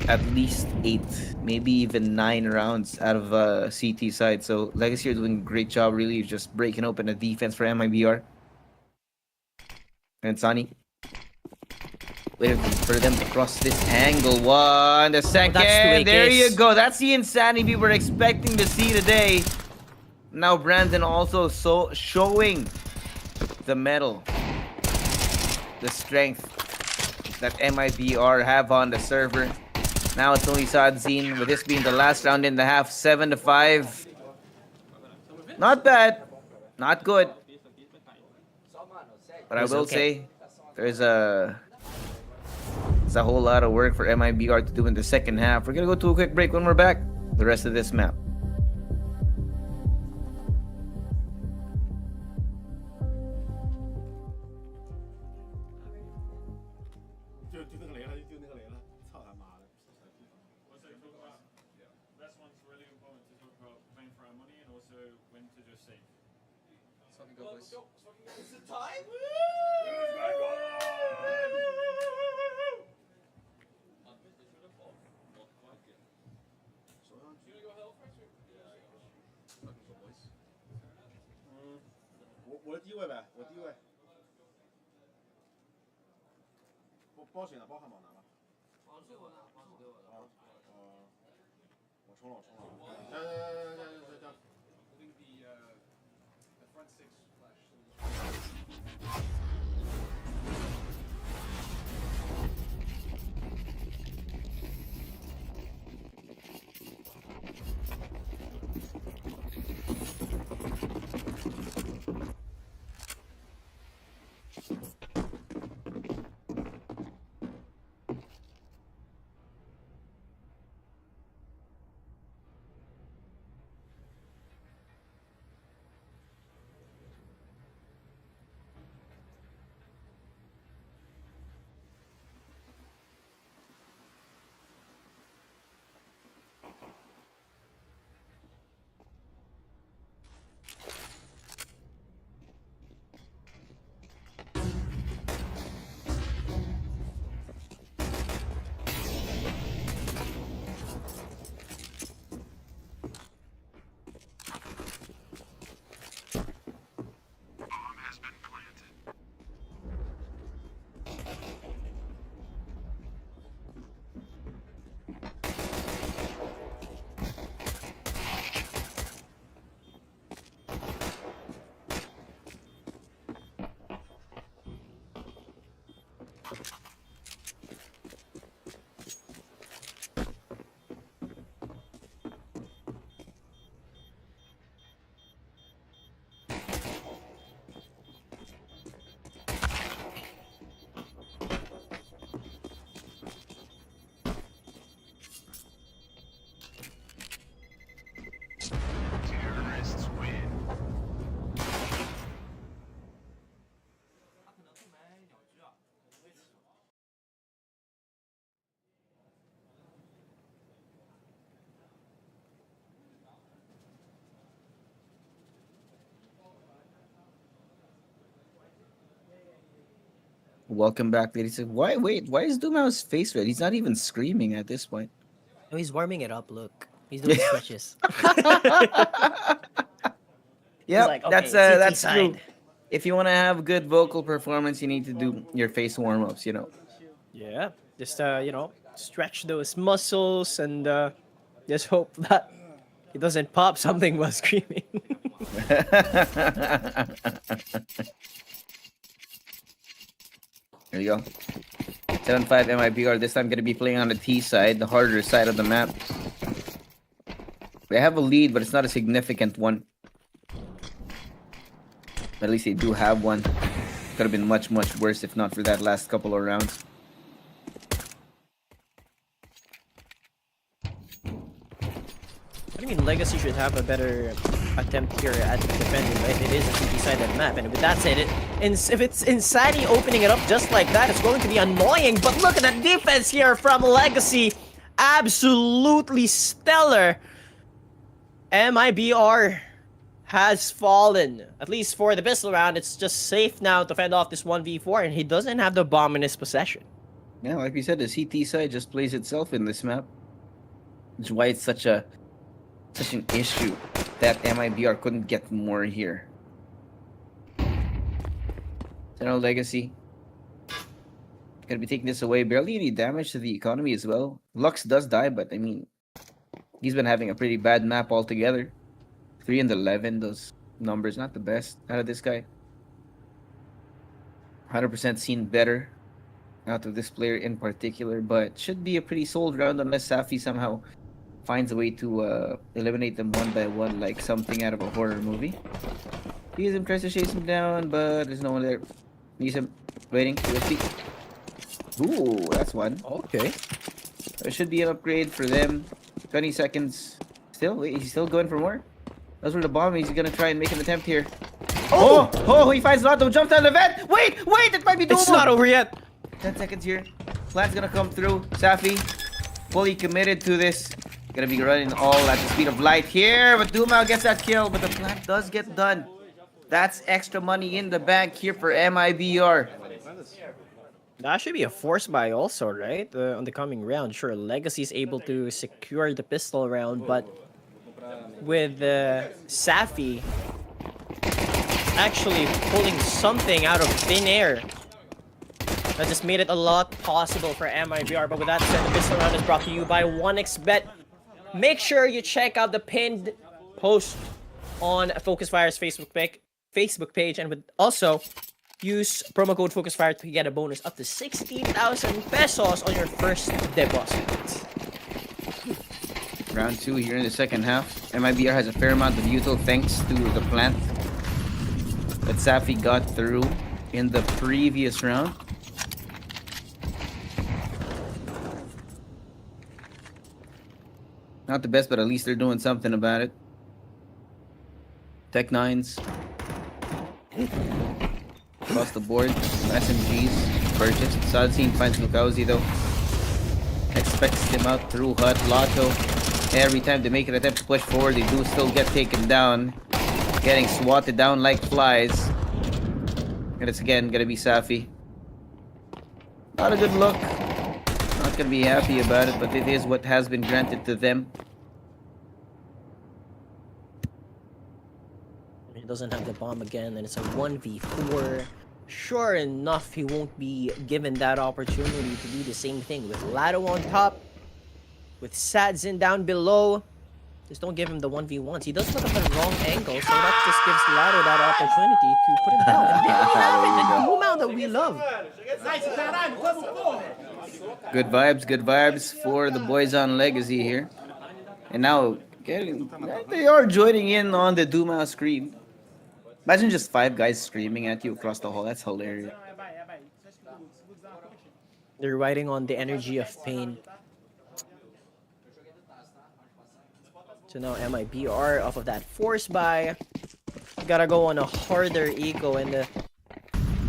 at least 8, maybe even 9 rounds out of CT side. So Legacy are doing a great job, really, just breaking open the defense for MIBR. And Sunny, waiting for them to cross this angle. 1 second. There you go. That's the insanity we were expecting to see today. Now Brandon also showing the mettle, the strength that MIBR have on the server. Now it's only Sadzin, with this being the last round in the half, 7-5. Not bad, not good. But I will say, there's a whole lot of work for MIBR to do in the second half. We're gonna go to a quick break. When we're back, the rest of this map.我的低位呗，我低位。包险了，包汉堡拿吧。我冲了。加。welcome back. He said, why is Dumao's face red? He's not even screaming at this point. Oh, he's warming it up, look. He's doing stretches. Yeah, like, okay, that's CT true. side. If you want to have good vocal performance, you need to do your face warm-ups, you know. Yeah, just stretch those muscles and just hope that he doesn't pop something while screaming. There you go. 7-5 MIBR. This time going to be playing on the T side, the harder side of the map. They have a lead, but it's not a significant one. At least they do have one. Could have been much, much worse if not for that last couple of rounds. I mean, Legacy should have a better attempt here at defending, right? It is a CT-sided map, and with that said, if it's Insanity opening it up just like that, it's going to be annoying. But look at the defense here from Legacy. Absolutely stellar. MIBR has fallen. At least for the pistol round, it's just safe now to fend off this 1v4, and he doesn't have the bomb in his possession. Yeah, like we said, the CT side just plays itself in this map. Which is why it's such an issue that MIBR couldn't get more here. General Legacy. Gonna be taking this away. Barely any damage to the economy as well. Lux does die, but I mean, he's been having a pretty bad map altogether. 3 and 11, those numbers not the best out of this guy. 100% seen better out of this player in particular, but should be a pretty sold round unless Safi somehow finds a way to eliminate them one by one like something out of a horror movie. He's tries to chase him down, but there's no one there. He's waiting. Ooh, that's one. Okay. There should be an upgrade for them. 20 seconds. Still, wait, he's still going for more. That's where the bomb is. He's gonna try and make an attempt here. Oh, he finds Lotto. Jumps out of the vent. Wait, it might be doable. It's not over yet. 10 seconds here. Plant's gonna come through. Safi, fully committed to this. Gonna be running all at the speed of light here, but Dumao gets that kill, but the plant does get done. That's extra money in the bank here for MIBR. That should be a force buy also, right? On the coming round. Sure, Legacy is able to secure the pistol round, but with Safi actually pulling something out of thin air, that just made it a lot possible for MIBR. But with that said, the pistol round is brought to you by 1xBet. Make sure you check out the pinned post on FocusFire's Facebook page, and also use promo code FocusFire to get a bonus up to 16,000 pesos on your first deposit. Round 2 here in the second half. MIBR has a fair amount of util thanks to the plant that Safi got through in the previous round. Not the best, but at least they're doing something about it. Tech 9s. Across the board. SMGs purchased. Sadzine finds Lukauzi though. Expects him out through HUD. Lotto. Every time they make an attempt to push forward, they do still get taken down. Getting swatted down like flies. And it's again gonna be Safi. Not a good look. Not gonna be happy about it, but it is what has been granted to them. He doesn't have the bomb again, and it's a 1v4. Sure enough, he won't be given that opportunity to do the same thing with Lado on top, with Sadzin down below. Just don't give him the 1v1s. He does put up the wrong angle, so that just gives Lado that opportunity to put him down. And there we have it, the Dumao that we love. Good vibes for the boys on Legacy here. And now, they are joining in on the Dumao scream. Imagine just 5 guys screaming at you across the hall. That's hilarious. They're riding on the energy of pain. So now MIBR off of that force buy. Gotta go on a harder eco and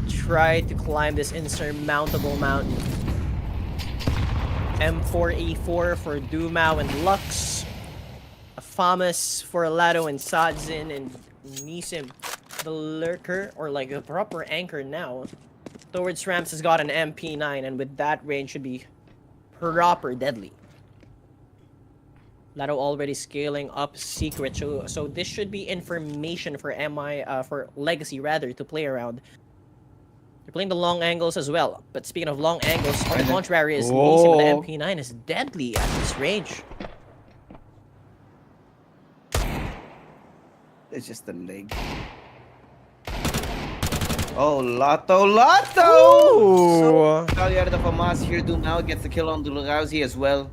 try to climb this insurmountable mountain. M4A4 for Dumao and Lux. A Famas for Lado and Sadzin, and Nisim, the lurker, or like the proper anchor now, towards ramps has got an MP9, and with that range should be proper deadly. Lado already scaling up secret, so this should be information for for Legacy rather to play around. They're playing the long angles as well, but speaking of long angles, on the contrary, is Nisi with the MP9 is deadly at this range. It's just the leg. Oh, Lotto! Out of the FAMAS here. Dumao gets the kill on Dulagauzi as well.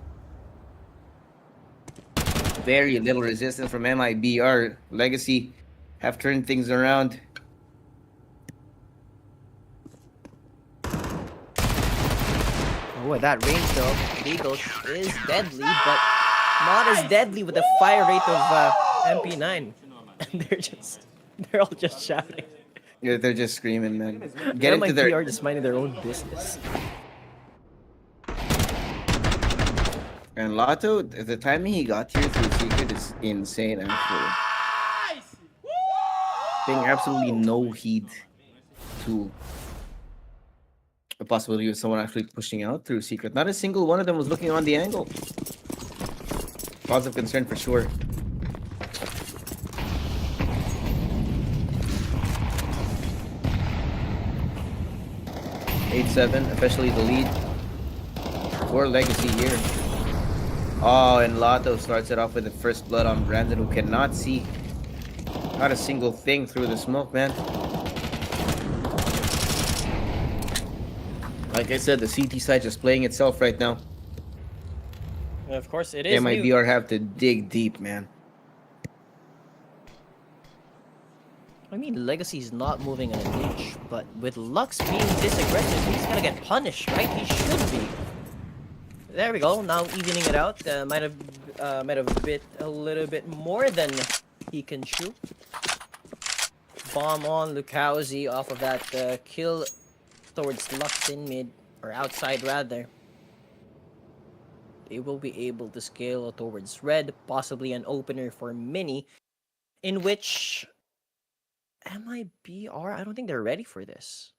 Very little resistance from MIBR. Legacy have turned things around. Oh, at that range though, Beagles is deadly, but not as deadly with the fire rate of MP9. And they're all just shouting. Yeah, they're just screaming, man. Get into MIBR their... just minding their own business. And Lotto, the timing he got here through Secret is insane, actually. Paying absolutely no heed to the possibility of someone actually pushing out through Secret. Not a single one of them was looking on the angle. Cause of concern for sure. (8-7), officially the lead for Legacy here. Oh, and Lotto starts it off with the first blood on Brandon, who cannot see not a single thing through the smoke, man. Like I said, the CT side just playing itself right now. And of course, it is. MIBR have to dig deep, man. I mean, Legacy's not moving in a niche, but with Lux being this aggressive, he's gonna get punished, right? He should be. There we go. Now evening it out. Might have bit a little bit more than he can chew. Bomb on Lukauzi off of that kill towards Lux in mid, or outside rather. They will be able to scale towards red, possibly an opener for Mini, in which MIBR, I don't think they're ready for this.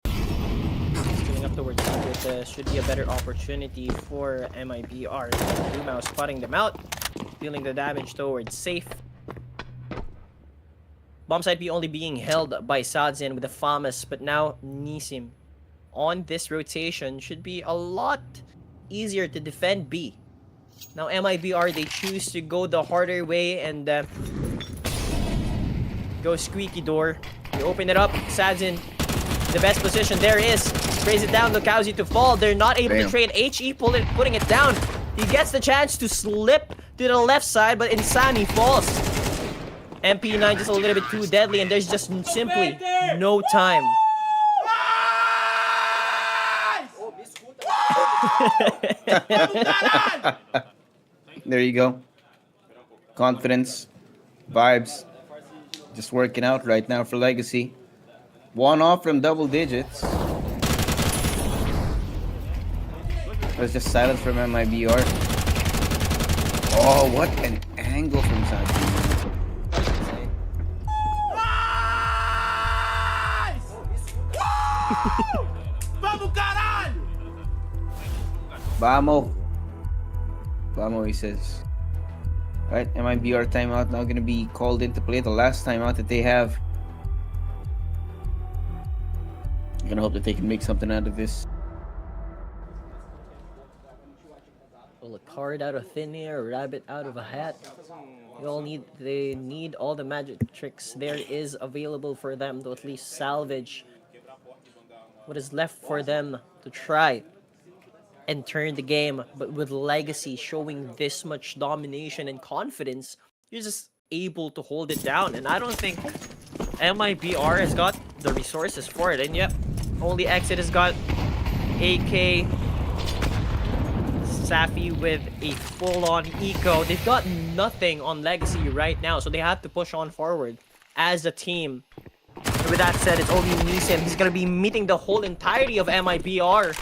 Scaling up towards secret should be a better opportunity for MIBR. Dumao spotting them out, dealing the damage towards safe. Bomb side B only being held by Sadzin with the FAMAS, but now Nisim on this rotation should be a lot easier to defend B. Now MIBR, they choose to go the harder way and go squeaky door. You open it up, Sadzin, the best position there is. Sprays it down, Lukauzi to fall. They're not able to trade. HE putting it down. He gets the chance to slip to the left side, but Insani falls. MP9 just a little bit too deadly, and there's just simply no time. There you go. Confidence, vibes, just working out right now for Legacy. One off from double digits. There's just silence from MIBR. Oh, what an angle from Sadzin. Vamos! Vamos, he says. Alright, MIBR timeout now gonna be called into play. The last timeout that they have. I'm gonna hope that they can make something out of this. Pull a card out of thin air, a rabbit out of a hat. They need all the magic tricks there is available for them to at least salvage what is left for them to try and turn the game. But with Legacy showing this much domination and confidence, you're just able to hold it down. And I don't think MIBR has got the resources for it. And yep, only Exit has got AK, Safi with a full-on eco. They've got nothing on Legacy right now, so they have to push on forward as a team. And with that said, it's only Nisim. He's gonna be meeting the whole entirety of MIBR.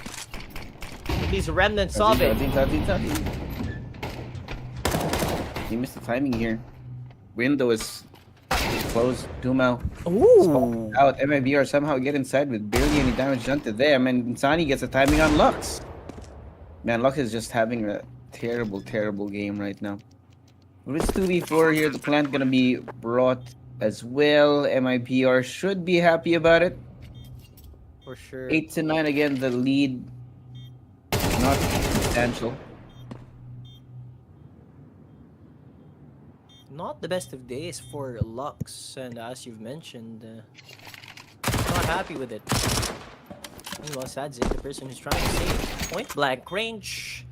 With these remnants of it. He missed the timing here. Window is Close. Dumao. Ooh. Out. MIBR somehow get inside with barely any damage done to them, and Insani gets a timing on Lux. Man, Lux is just having a terrible, terrible game right now. But it's 2v4 here. The plant gonna be brought as well. MIBR should be happy about it. For sure. 8-9 again. The lead not substantial. Not the best of days for Lux, and as you've mentioned, not happy with it. Meanwhile, Sadzik, the person who's trying to save point blank range,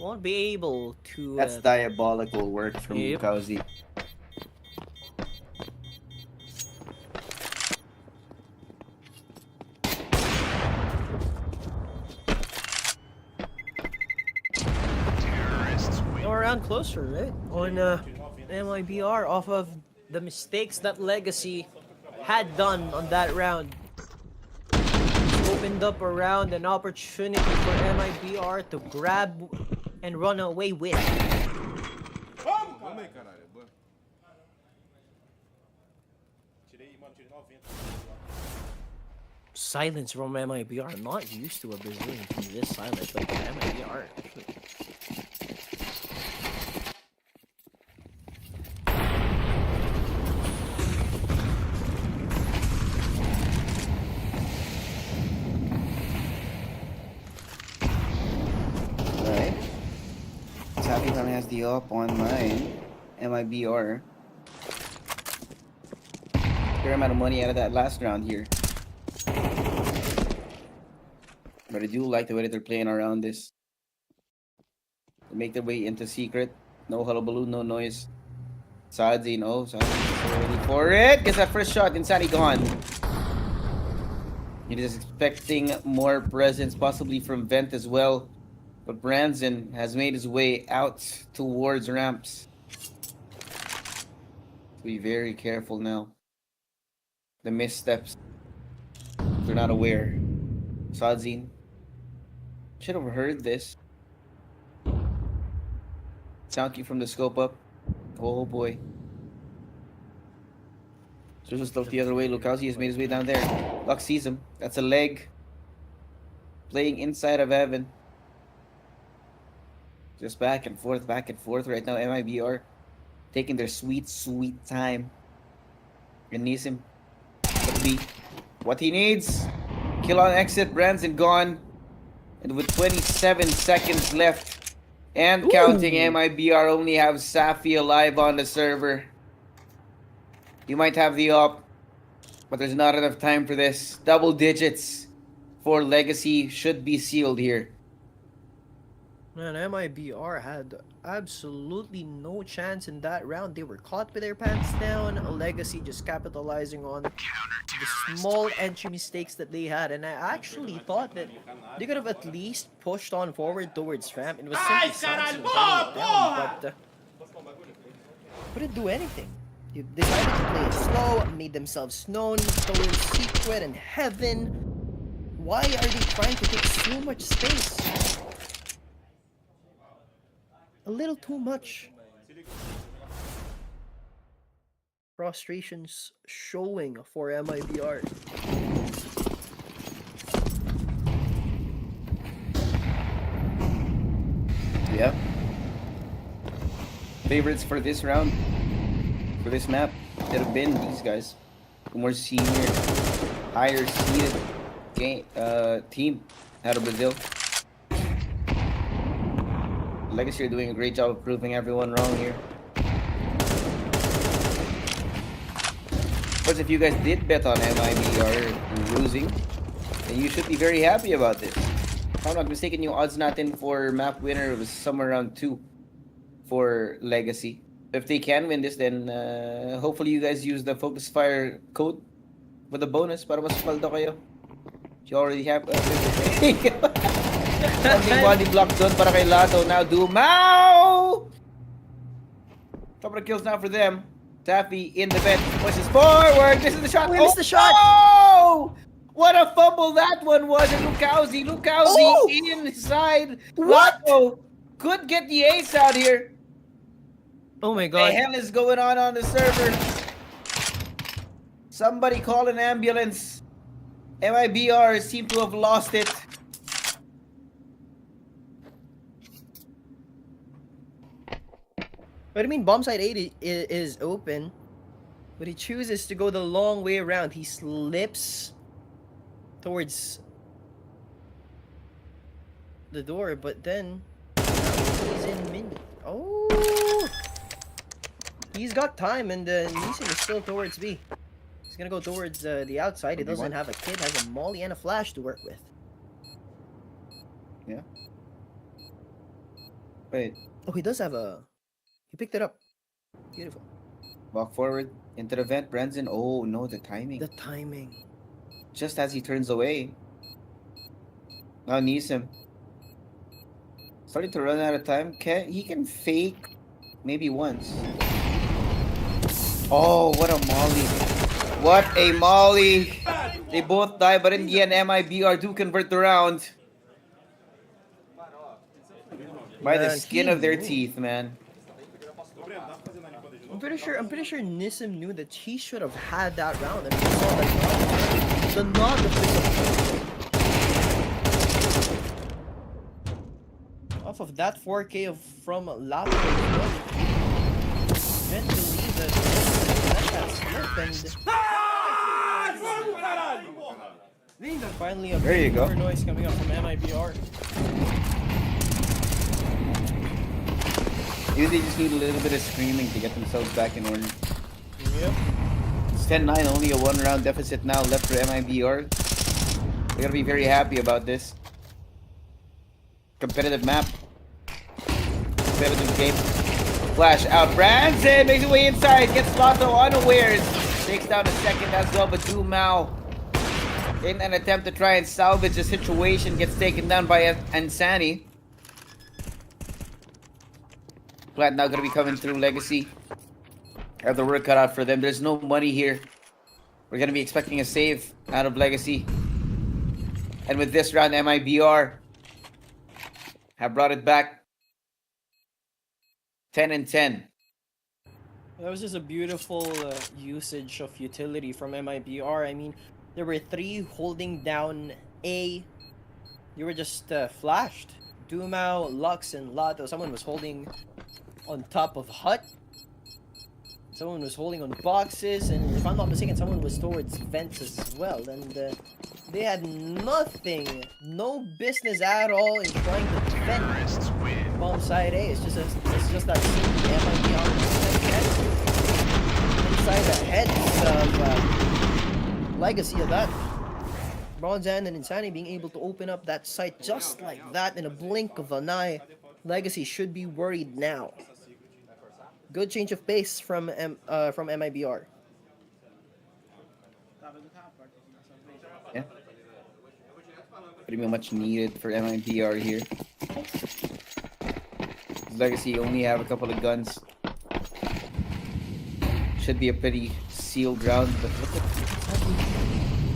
won't be able to. That's diabolical work from Yep. Kauzi. Around closer, right? On MIBR off of the mistakes that Legacy had done on that round. Opened up around an opportunity for MIBR to grab and run away with. Silence from MIBR. I'm not used to a Brazilian being this silent, but MIBR. Alright. Tappy Kami has the up on mine. MIBR. Fair amount of money out of that last round here. But I do like the way that they're playing around this. They make their way into secret. No hullabaloo, no noise. Sadzi, no. Sadzi ready for it. Gets that first shot. Insani gone. He is expecting more presence, possibly from Vent as well. But Branson has made his way out towards ramps. Be very careful now. The missteps. They're not aware. Sadzin. Should have heard this. Sound cue from the scope up. Oh boy. So just look the other way. Lukowski has made his way down there. Lux sees him. That's a leg. Playing inside of Evan. Just back and forth right now. MIBR taking their sweet, sweet time. And Nisim. What he needs. Kill on exit. Branson gone. And with 27 seconds left and counting, MIBR only have Safi alive on the server. You might have the op, but there's not enough time for this. Double digits for Legacy should be sealed here. Man, MIBR had absolutely no chance in that round. They were caught with their pants down. Legacy just capitalizing on the small entry mistakes that they had. And I actually thought that they could have at least pushed on forward towards ramp. It was simply Samson holding it down, but couldn't do anything. They decided to play it slow, made themselves known towards Secret and Heaven. Why are they trying to take so much space? A little too much. Frustrations showing for MIBR. Yeah. Favorites for this round, for this map, that have been these guys. The more senior, higher seeded game, team out of Brazil. Legacy are doing a great job of proving everyone wrong here. Of course, if you guys did bet on MIBR losing, then you should be very happy about this. If I'm not mistaken, yung odds natin for map winner was somewhere around 2 for Legacy. If they can win this, then hopefully you guys use the FocusFire code for the bonus para mas paldo kayo. You already have something body block done para kay Lato. Now Dumao! Couple of kills now for them. Taffy in the vent. Pushes forward. This is the shot. Where's the shot? Oh! What a fumble that one was. And Lukowski inside. Lato could get the ace out here. Oh my What god. the hell is going on the server? Somebody call an ambulance. MIBR seem to have lost it. But I mean, bomb site 8 is open, but he chooses to go the long way around. He slips towards the door, but then he's in mini. Oh, he's got time, and Neeson is still towards B. He's gonna go towards the outside. He doesn't have a kid, has a molly and a flash to work with. Yeah. Wait. Oh, he does have a. He picked it up. Beautiful. Walk forward into the vent, Branson. Oh no, the timing. The timing. Just as he turns away. Now Neeson. Starting to run out of time. He can fake maybe once. Oh, what a molly. What a molly. They both die, but in the end, MIBR do convert the round. By the skin of their teeth, man. I'm pretty sure Nissim knew that he should have had that round. And he saw that the nod of this off of that 4K from Lapo. Meant to believe that and finally a there you go. Noise coming up from MIBR. Maybe they just need a little bit of screaming to get themselves back in order. Yep. It's 10-9, only a 1-round deficit now left for MIBR. They're gonna be very happy about this. Competitive map. Competitive game. Flash out. Branson makes his way inside. Gets Lotto unawares. Takes down a second as well, but Dumao, in an attempt to try and salvage the situation, gets taken down by Ansani. Plat now gonna be coming through Legacy. Have the work cut out for them. There's no money here. We're gonna be expecting a save out of Legacy. And with this round, MIBR have brought it back 10-10. That was just a beautiful usage of utility from MIBR. I mean, there were 3 holding down A. You were just flashed. Dumao, Lux, and Lato. Someone was holding on top of hut. Someone was holding on boxes, and if I'm not mistaken, someone was towards vents as well. And they had nothing, no business at all in trying to defend bomb side A. It's just that simple MIBR inside the heads of Legacy of that. Bronzan and Insani being able to open up that site just like that in a blink of an eye. Legacy should be worried now. Good change of pace from MIBR. Yeah. Pretty much needed for MIBR here. Legacy only have a couple of guns. Should be a pretty sealed round, but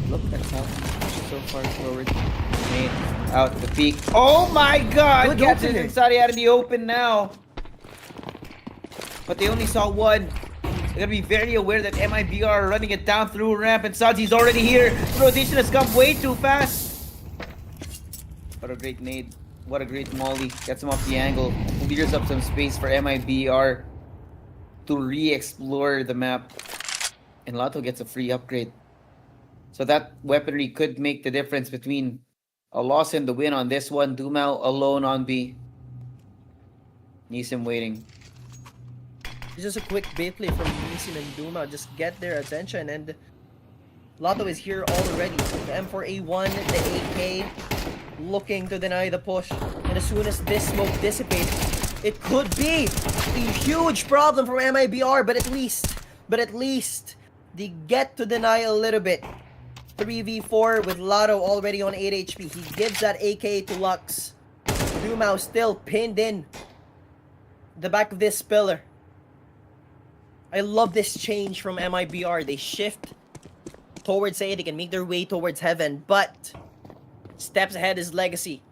look at how so far forward. Made out the peak. Oh my god! Catches Insani out in the open now. But they only saw one. They're gonna be very aware that MIBR are running it down through ramp, and Sadzi's already here. The rotation has come way too fast. What a great nade. What a great molly. Gets him off the angle. Clears up some space for MIBR to re-explore the map. And Lato gets a free upgrade. So that weaponry could make the difference between a loss and the win on this one. Dumao alone on B. Neeson waiting. It's just a quick bait play from Neeson and Dumao. Just get their attention, and Lato is here already. The M4A1, the AK, looking to deny the push. And as soon as this smoke dissipates, it could be a huge problem for MIBR, but at least they get to deny a little bit. 3v4 with Lato already on 8 HP. He gives that AK to Lux. Dumao still pinned in the back of this pillar. I love this change from MIBR. They shift towards A. They can make their way towards heaven, but steps ahead is Legacy.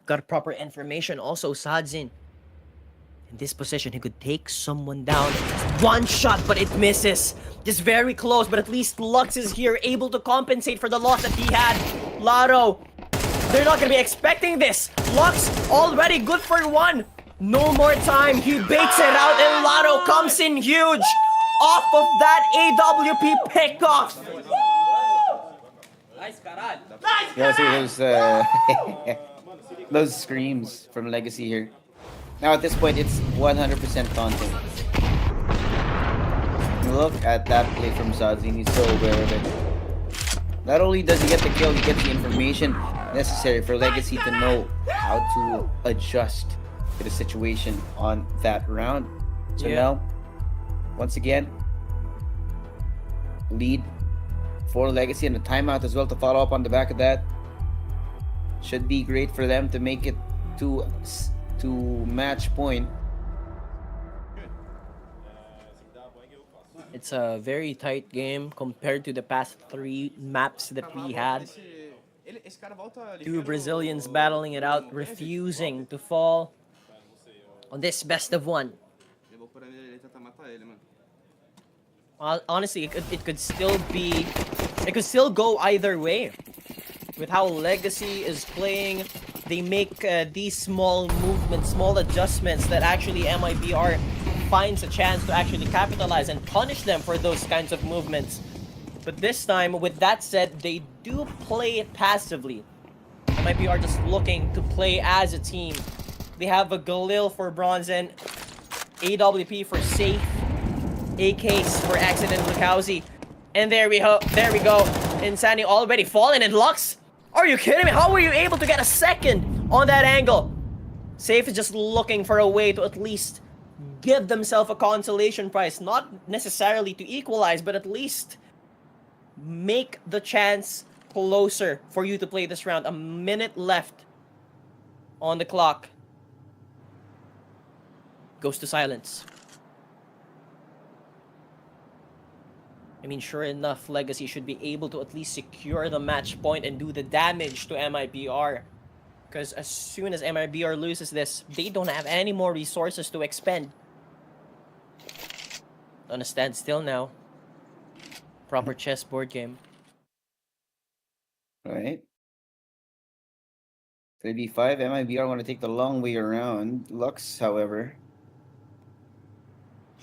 Got proper information. Also, Sadzin In this position, he could take someone down. One shot, but it misses. Just very close, but at least Lux is here, able to compensate for the loss that he had. Laro, they're not gonna be expecting this. Lux already good for one. No more time. He baits it out, and Laro comes in huge off of that AWP pickoff. Yeah, see those screams from Legacy here. Now at this point, it's 100% taunting. Look at that play from Zadzin. He's so aware of it. Not only does he get the kill, he gets the information necessary for Legacy to know how to adjust to the situation on that round. So now, once again, lead for Legacy and a timeout as well to follow up on the back of that. Should be great for them to make it to match point. It's a very tight game compared to the past 3 maps that we had. 2 Brazilians battling it out, refusing to fall on this best of 1. Honestly, it could still go either way. With how Legacy is playing, they make these small movements, small adjustments that actually MIBR finds a chance to actually capitalize and punish them for those kinds of movements. But this time, with that said, they do play it passively. MIBR just looking to play as a team. They have a Galil for Bronzen, AWP for Safe, AKs for Accident Lukowski. And there we go. Insani already fallen, and Lux, are you kidding me? How were you able to get a second on that angle? Safe is just looking for a way to at least give themselves a consolation prize. Not necessarily to equalize, but at least make the chance closer for you to play this round. A minute left on the clock. Goes to silence. I mean, sure enough, Legacy should be able to at least secure the match point and do the damage to MIBR. Because as soon as MIBR loses this, they don't have any more resources to expend. On a standstill now. Proper chessboard game. Alright. 3v5, MIBR want to take the long way around. Lux, however,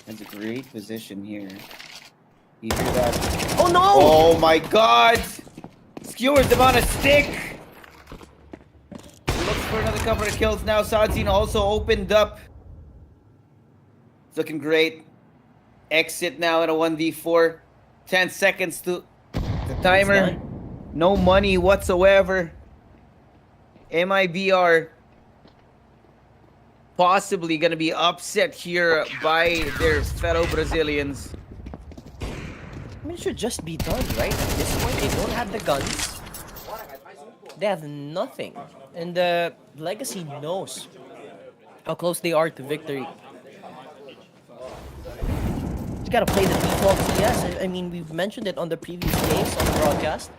has a great position here. You hear that? Oh no! Oh my god! Skewers them on a stick! Looks for another couple of kills now. Sadzin also opened up. It's looking great. Exit now in a 1v4. 10 seconds to the timer. No money whatsoever. MIBR possibly gonna be upset here by their fellow Brazilians. I mean, it should just be done, right? At this point, they don't have the guns. They have nothing. And Legacy knows how close they are to victory. You gotta play the default CS. I mean, we've mentioned it on the previous games on the broadcast.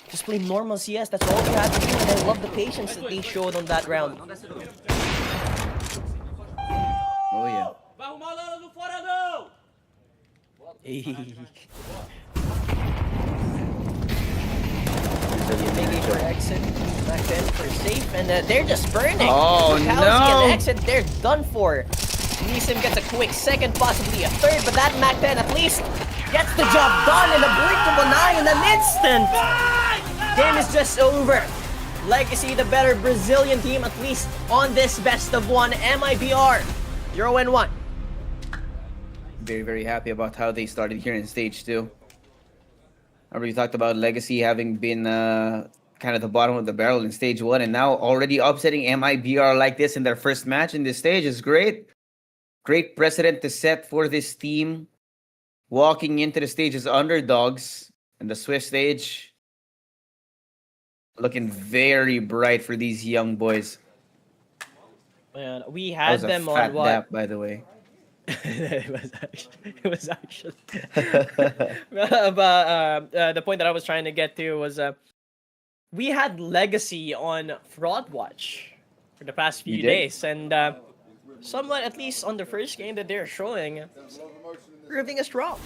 Just play normal CS. That's all you have to do. And I love the patience that they showed on that round. Oh yeah. Nemiga for exit, back then for Safe, and they're just burning. Oh Lukowski no! and exit, they're done for. Nisim gets a quick second, possibly a third, but that Mac 10 at least gets the job done in a blink of an eye in an instant. Game is just over. Legacy, the better Brazilian team, at least on this best of 1. MIBR 0-1. Very, very happy about how they started here in stage 2. Remember we talked about Legacy having been kind of the bottom of the barrel in stage 1, and now already upsetting MIBR like this in their first match in this stage is great. Great precedent to set for this team. Walking into the stage as underdogs, and the Swift stage looking very bright for these young boys. Man, we had them on what? Dap, by the way. It was actually but the point that I was trying to get to was we had Legacy on Fraud Watch for the past few days, and somewhat, at least on the first game that they're showing, proving us wrong.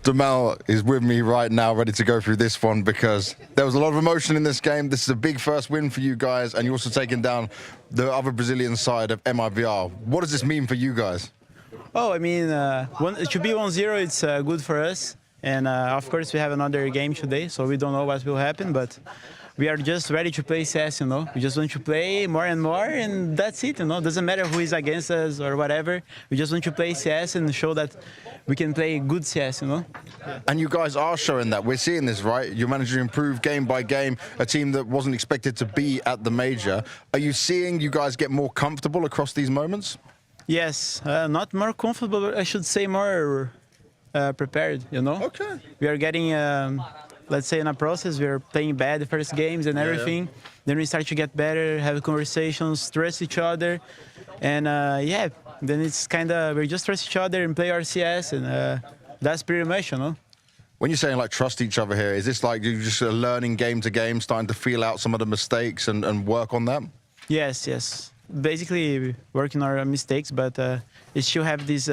Damal is with me right now, ready to go through this one because there was a lot of emotion in this game. This is a big first win for you guys, and you're also taking down the other Brazilian side of MIBR. What does this mean for you guys? Oh, I mean, it should be 1-0. It's good for us. And of course, we have another game today, so we don't know what will happen. But we are just ready to play CS, you know. We just want to play more and more, and that's it, you know. Doesn't matter who is against us or whatever. We just want to play CS and show that we can play good CS, you know. And you guys are showing that. We're seeing this, right? You're managing to improve game by game, a team that wasn't expected to be at the major. Are you seeing you guys get more comfortable across these moments? Yes, not more comfortable, I should say more prepared, you know. Okay. We are getting, let's say in a process, we are playing bad the first games and everything. Then we start to get better, have conversations, trust each other. And yeah, then it's kind of, we just trust each other and play our CS, and that's pretty much, you know. When you're saying like trust each other here, is this like you're just learning game to game, starting to feel out some of the mistakes and work on them? Yes, yes. Basically working on our mistakes, but it should have this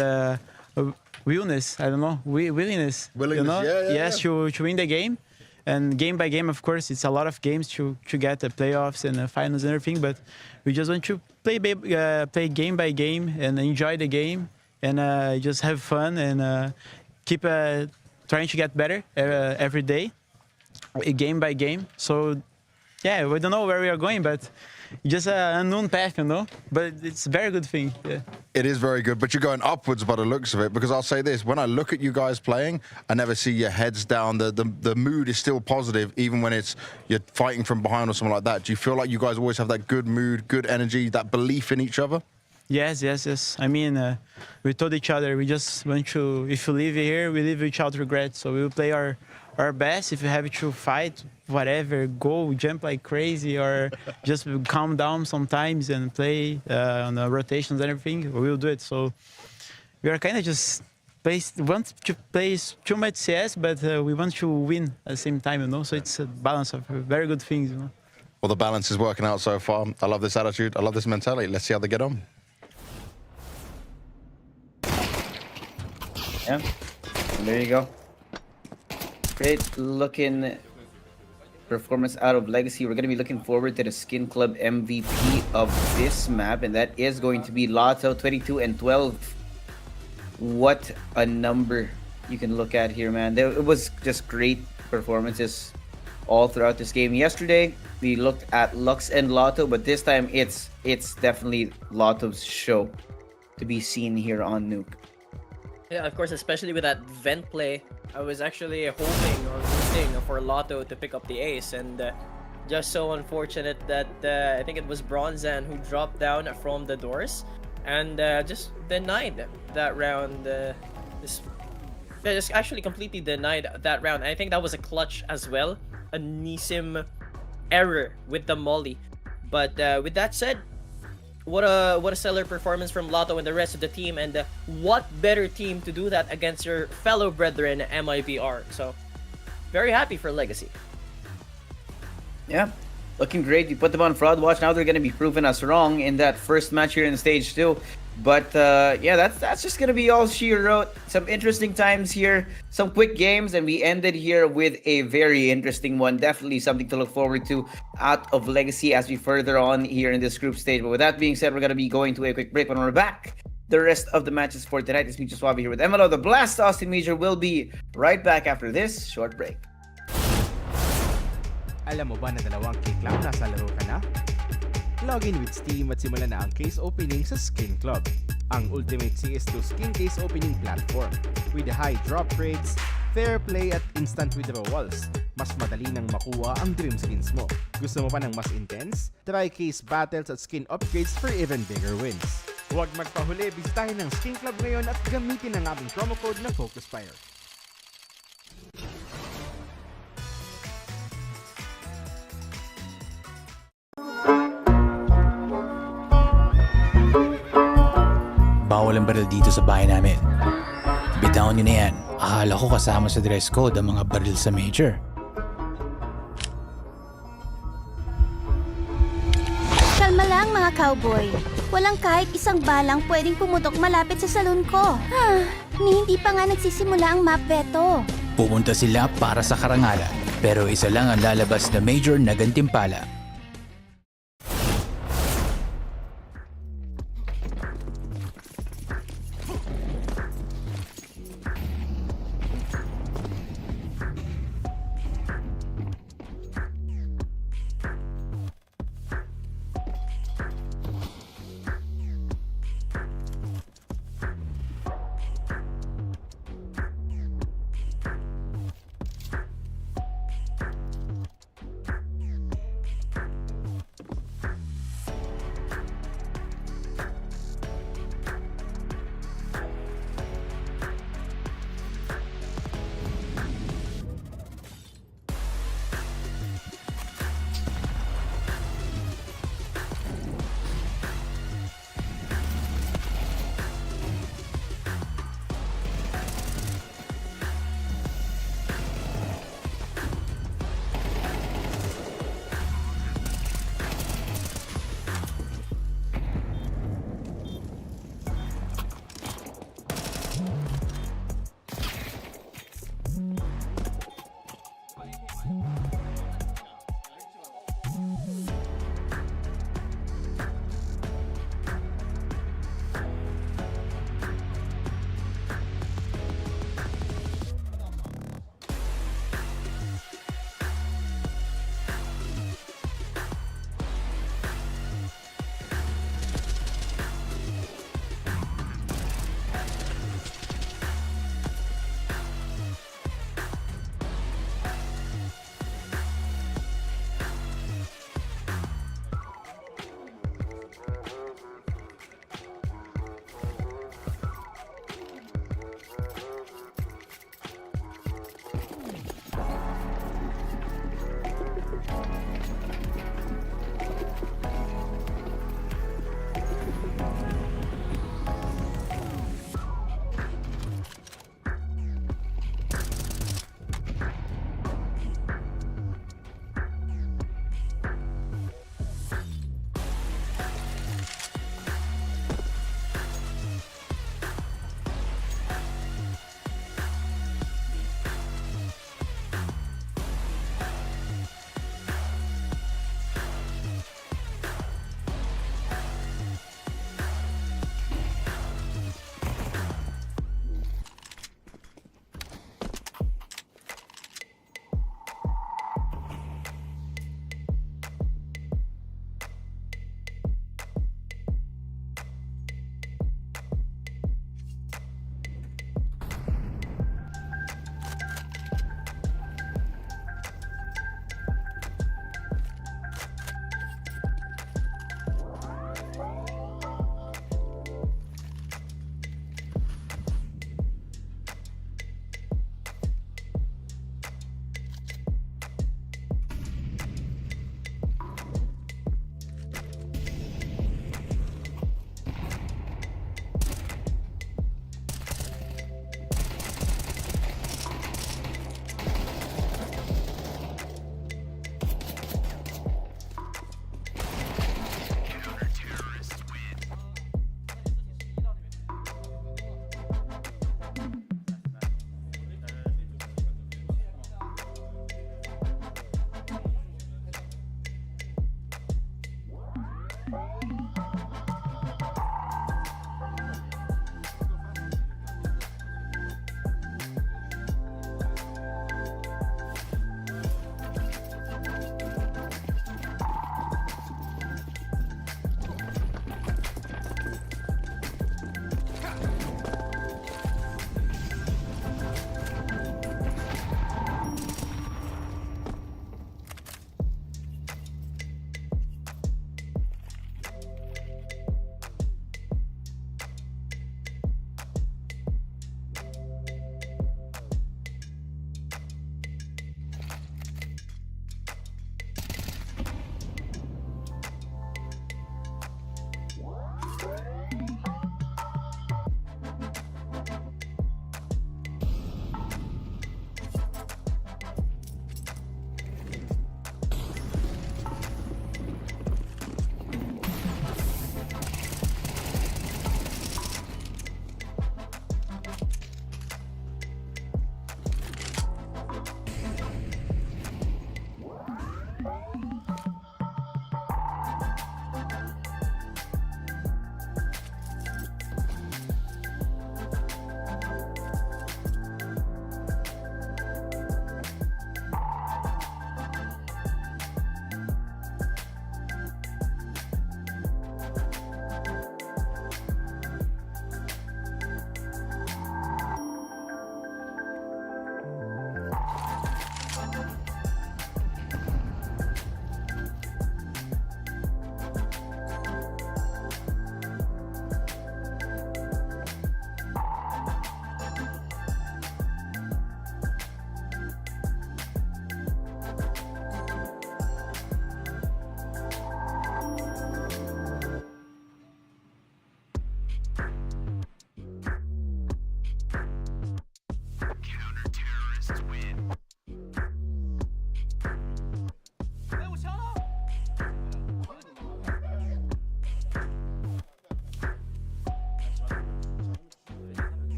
willingness, I don't know, willingness, you know? Yes, to win the game. And game by game, of course, it's a lot of games to get the playoffs and the finals and everything, but we just want to play game by game and enjoy the game and just have fun and keep trying to get better every day, game by game. So, yeah, we don't know where we are going, but just an unknown path, you know? But it's a very good thing, yeah. It is very good, but you're going upwards by the looks of it, because I'll say this, when I look at you guys playing, I never see your heads down. The mood is still positive, even when you're fighting from behind or something like that. Do you feel like you guys always have that good mood, good energy, that belief in each other? Yes, yes, yes. I mean, we told each other, we just want to, if we leave here, we leave without regret. So we will play our best. If you have to fight, whatever, go, jump like crazy, or just calm down sometimes and play on the rotations and everything, we will do it. So we are kind of just want to play too much CS, but we want to win at the same time, you know? So it's a balance of very good things, you know? Well, the balance is working out so far. I love this attitude. I love this mentality. Let's see how they get on. Yeah, and there you go. Great looking performance out of Legacy. We're going to be looking forward to the Skin Club MVP of this map, and that is going to be Lotto, 22 and 12. What a number you can look at here, man. It was just great performances all throughout this game. Yesterday, we looked at Lux and Lotto, but this time it's definitely Lotto's show to be seen here on Nuke. Yeah, of course, especially with that vent play, I was actually hoping or rooting for Lotto to pick up the ace, and just so unfortunate that I think it was Bronzan who dropped down from the doors and just denied that round. Just actually completely denied that round. I think that was a clutch as well, a Nisim error with the molly. But with that said, what a stellar performance from Lotto and the rest of the team, and what better team to do that against your fellow brethren MIBR. So very happy for Legacy. Yeah, looking great. You put them on fraud watch. Now they're going to be proving us wrong in that first match here in stage 2. But yeah, that's just going to be all she wrote. Some interesting times here, some quick games, and we ended here with a very interesting one. Definitely something to look forward to out of Legacy as we further on here in this group stage. But with that being said, we're going to be going to a quick break. When we're back, the rest of the matches for tonight. It's me, Swabby, here with MLO. The Blast Austin Major will be right back after this short break. Alam mo ba na dalawang K-Club nasa laro ka na? Login with Steam at simulan na ang case opening sa Skin Club, ang ultimate CS2 skin case opening platform. With high drop rates, fair play at instant withdrawals, mas madali nang makuha ang dream skins mo. Gusto mo pa ng mas intense? Try case battles at skin upgrades for even bigger wins. Huwag magpahuli, bisitahin ng Skin Club ngayon at gamitin ang aming promo code na FocusFire. Bawal ang baril dito sa bahay namin. Bitawan nyo na yan. Akala ko kasama sa dress code ang mga baril sa major. Kalma lang mga cowboy. Walang kahit isang balang pwedeng pumutok malapit sa salon ko. Hindi pa nga nagsisimula ang map veto. Pupunta sila para sa karangalan, pero isa lang ang lalabas na major na gantimpala.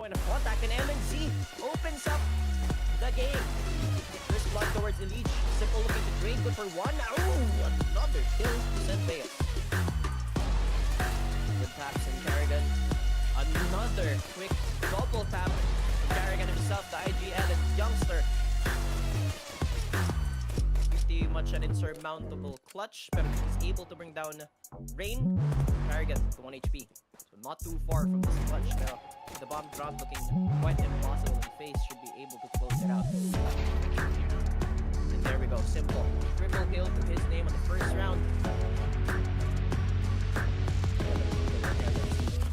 Point of contact and MNZ opens up the game. First blood towards Elite. Simple looking to drain, good for one. Ooh, another kill to Senpei. Good taps in Kerrigan. Another quick double tap from Kerrigan himself, the IGL and youngster. Pretty much an insurmountable clutch, but he's able to bring down Rain. Kerrigan to 1 HP. So not too far from this clutch now. The bomb drop looking quite impossible, and FaZe should be able to close it out. And there we go, simple. Triple kill to his name on the first round.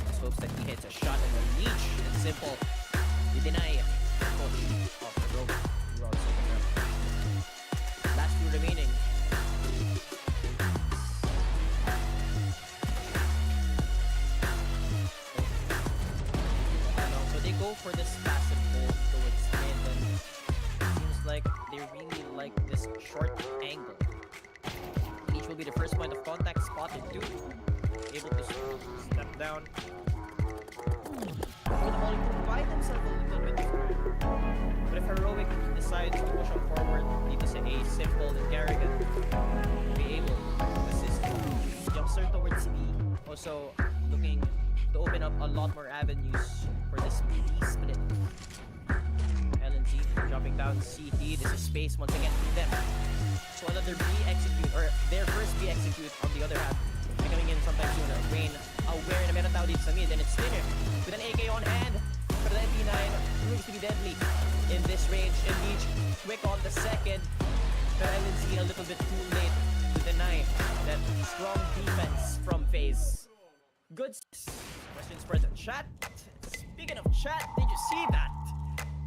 Just hopes that he hits a shot and a leech. And simple. They deny push off the rope. We're on the second round. Last two remaining. They go for this passive hold towards mid, and it seems like they really like this short angle. Each will be the first point of contact, spotted too. Able to step down. Will provide themselves a little bit of time. But if Heroic decides to push on forward, need to say a simple and Kerrigan will be able to assist Youngster towards B. Also looking to open up a lot more avenues for this B split. LNZ dropping down CT. This is space once again for them. So another B execute, or their first B execute on the other hand. Coming in sometime sooner. Rain aware na meron tao dito sa mid, and it's Spinner with an AK on hand. But the MP9 proves to be deadly in this range. And Leech quick on the second. But LNZ a little bit too late to deny that strong defense from FaZe. Good questions for the chat. Speaking of chat, did you see that?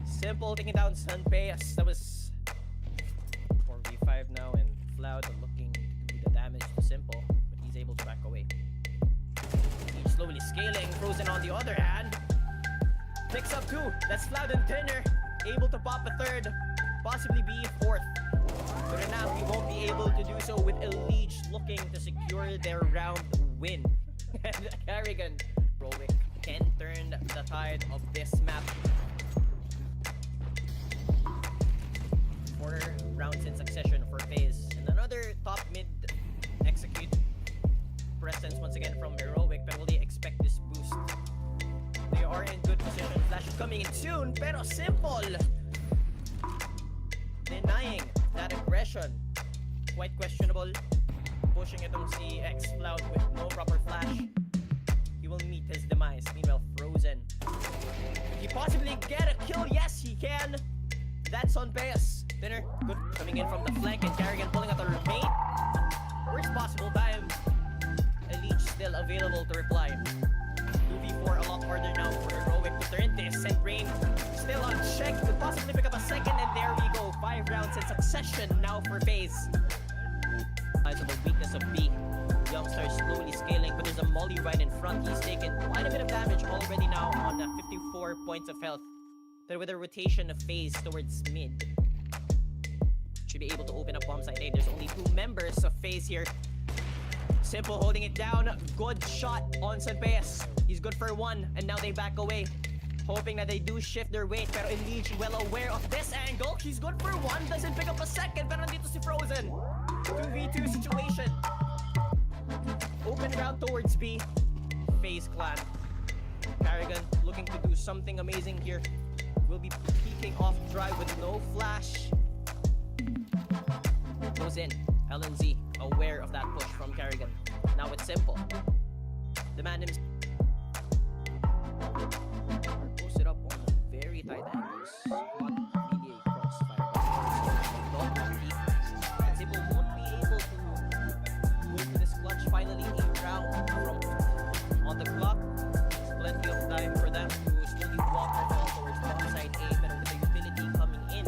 Simple taking down Senpei. That was 4v5 now, and Cloud looking to do the damage to Simple, but he's able to back away. He's slowly scaling. Frozen on the other hand picks up two. That's Cloud and Tinner. able to pop a third, possibly be fourth. But now we won't be able to do so with Elite looking to secure their round win. And Carrigan, Rowick can turn the tide of this map. 4 rounds in succession for FaZe. And another top mid execute presence once again from Heroic, but will they expect this boost? They are in good position. Flash is coming in soon, pero simple. Denying that aggression. Quite questionable. Pushing itong si X-Cloud with no proper flash. He will meet his demise. Meanwhile, Frozen. Could he possibly get a kill? Yes, he can. That's on pace. Dinner, good coming in from the flank, and Carrigan pulling out the remain. Worst possible time. Elite still available to reply. 2v4 a lot harder now for Heroic to turn this. And Rain still on check. Could possibly pick up a second, and there we go. 5 rounds in succession now for FaZe. Eyes of the weakness of B. Youngstar slowly scaling, but there's a molly right in front. He's taken quite a bit of damage already now on 54 points of health. But with a rotation of FaZe towards mid, should be able to open up bomb site A. There's only 2 members of FaZe here. Simple holding it down. Good shot on Sanpeyas. He's good for 1, and now they back away, hoping that they do shift their weight. Pero Elite well aware of this angle. He's good for 1, doesn't pick up a second, pero nandito si Frozen. 2v2 situation. Open round towards B. FaZe clan. Carrigan looking to do something amazing here. Will be peeking off drive with no flash. Goes in. LNZ aware of that push from Carrigan. Now it's simple. The man himself posted up on very tight angles. Really a crossfire. And Simple won't be able to go to this clutch finally a round from on the clock. There's plenty of time for them to slowly walk their ball towards bomb side A, but with the utility coming in,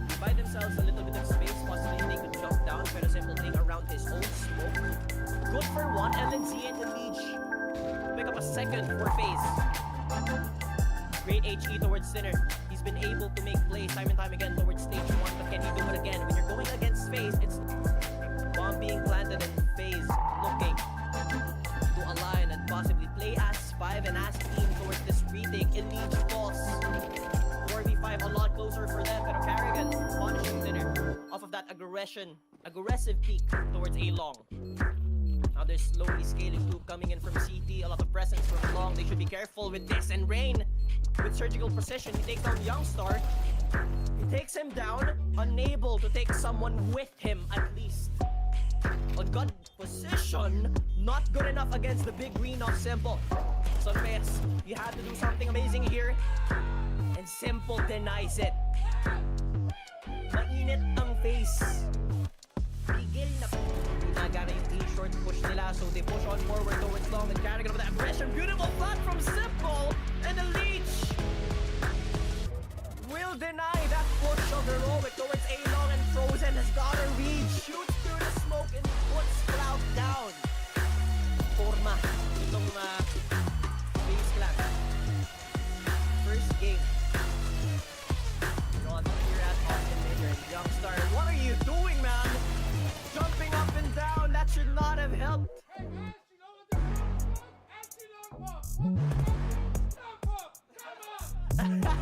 they buy themselves a little bit of space. Possibly they could jump down, pero Simple playing around his own smoke. Good for 1, LNZ and the Leech. Pick up a second for FaZe. Great HE towards Sinner. He's been able to make plays time and time again towards stage 1, but can he do it again? When you're going against FaZe, it's bomb being planted and FaZe looking to align and possibly play as 5 and as team towards this retake. Elite falls. 4v5 a lot closer for them, pero Carrigan punishing Sinner off of that aggressive peak towards A long. Now they're slowly scaling loop coming in from CT. A lot of presence from long. They should be careful with this. And Rain, with surgical precision, he takes down Youngstar. He takes him down, unable to take someone with him at least. A good position, not good enough against the big green of Simple. So Fez, you have to do something amazing here. And Simple denies it. Mainit ang face. Tigil na ginagana yung short push nila, so they push on forward towards long and Carrigan with that aggression. Beautiful thought from Simple, and the Leech will deny that push of Heroic towards A long, and Frozen has got a read, shoots through the smoke and puts Cloud down. Forma itong FaZe clan. First game. Not here at Austin Major and Youngstar. What are you doing, man? Jumping up and down, that should not have helped. Hey guys, you know what this is? Anti-long pop. Long pop.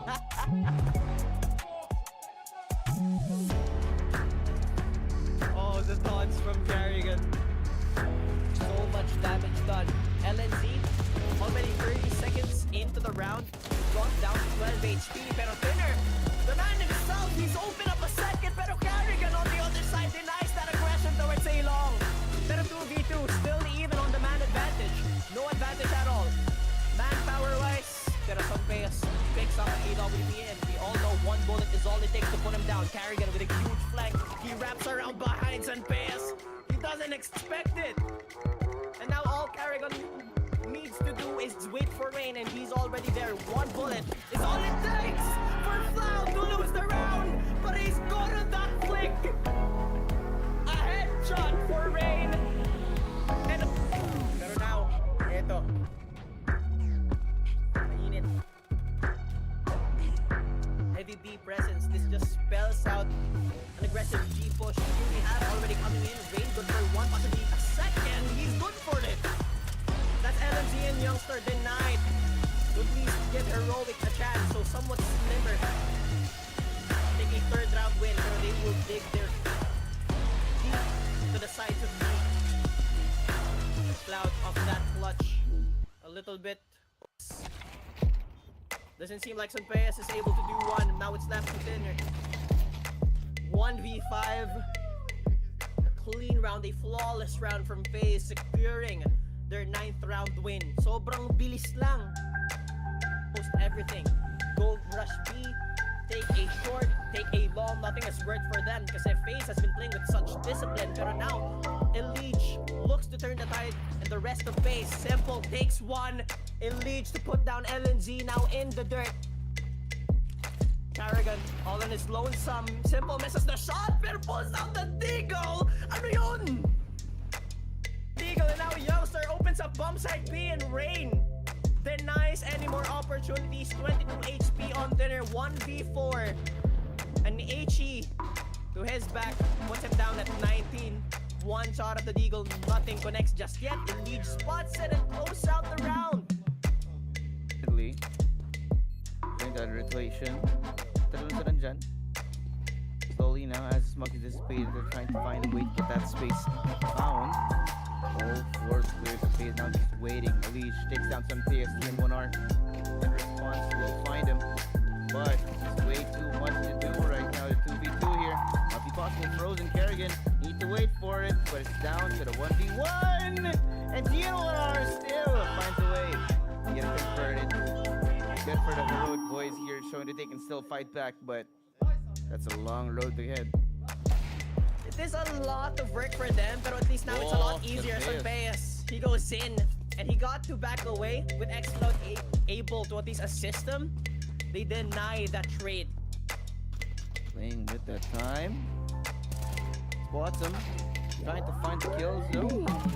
Come on. Oh, the taunts from Carrigan. So much damage done. LNZ, already 30 seconds into the round, got down to 12 HP, pero Thinner, the man himself, he's opened up a second, pero Carrigan on the other side denies that aggression towards A long. Pero 2v2, still even on the man advantage. No advantage at all. Manpower-wise, pero Sanpeyas picks up AWP, and we all know 1 bullet is all it takes to put him down. Carrigan with a huge flank. He wraps around behind Sanpeyas. He doesn't expect it. And now all Carrigan needs to do is wait for Rain, and he's already there. 1 bullet is all it takes for Cloud to lose the round, but he's good at that flick. A headshot for Rain. And pero now, eto. Mainit. IDD presence. This just spells out an aggressive G push. Here we have already coming in. Rain good for one, possibly a second. He's good for it. That's LMZ and Youngster denied. To at least give Heroic a chance, so somewhat slimmer. Take a third round win, pero they will dig their feet to the sides of the cloud of that clutch. A little bit. Doesn't seem like Sunpeyas is able to do one. Now it's left within 1v5. A clean round, a flawless round from FaZe, securing their 9th round win. Sobrang bilis lang. Post everything. Go rush B, take a short, take a long. Nothing has worked for them because FaZe has been playing with such discipline. Pero now, Elige looks to turn the tide, and the rest of FaZe. Simple takes one. Elige to put down LNZ, now in the dirt. Carrigan, all in his lonesome. Simple misses the shot, pero pulls out the Deagle. Ano yun? Deagle, and now Youngster opens up bomb site B, and Rain denies any more opportunities. 22 HP on dinner, 1v4. And HE to his back puts him down at 19. One shot of the Deagle, nothing connects just yet. Elige spots it and close out the round. Doing that rotation. Talon sa nandyan. Slowly now, as Smug anticipated, they're trying to find a way to get that space found. All four players of FaZe now just waiting. Elige takes down some TST in 1R. In response, will find him. But it's way too much to do right now. The 2v2 here. Not be possible. Frozen Kerrigan need to wait for it, but it's down to the 1v1. And TYLOO still finds a way to get converted. Good for the heroic boys here, showing that they can still fight back, but that's a long road to head. It is a lot of work for them, but at least now it's a lot easier. Sunpeyas, he goes in, and he got to back away with Xcloud able to at least assist him. They deny that trade. Playing with that time. Spots him. Trying to find the kills. No,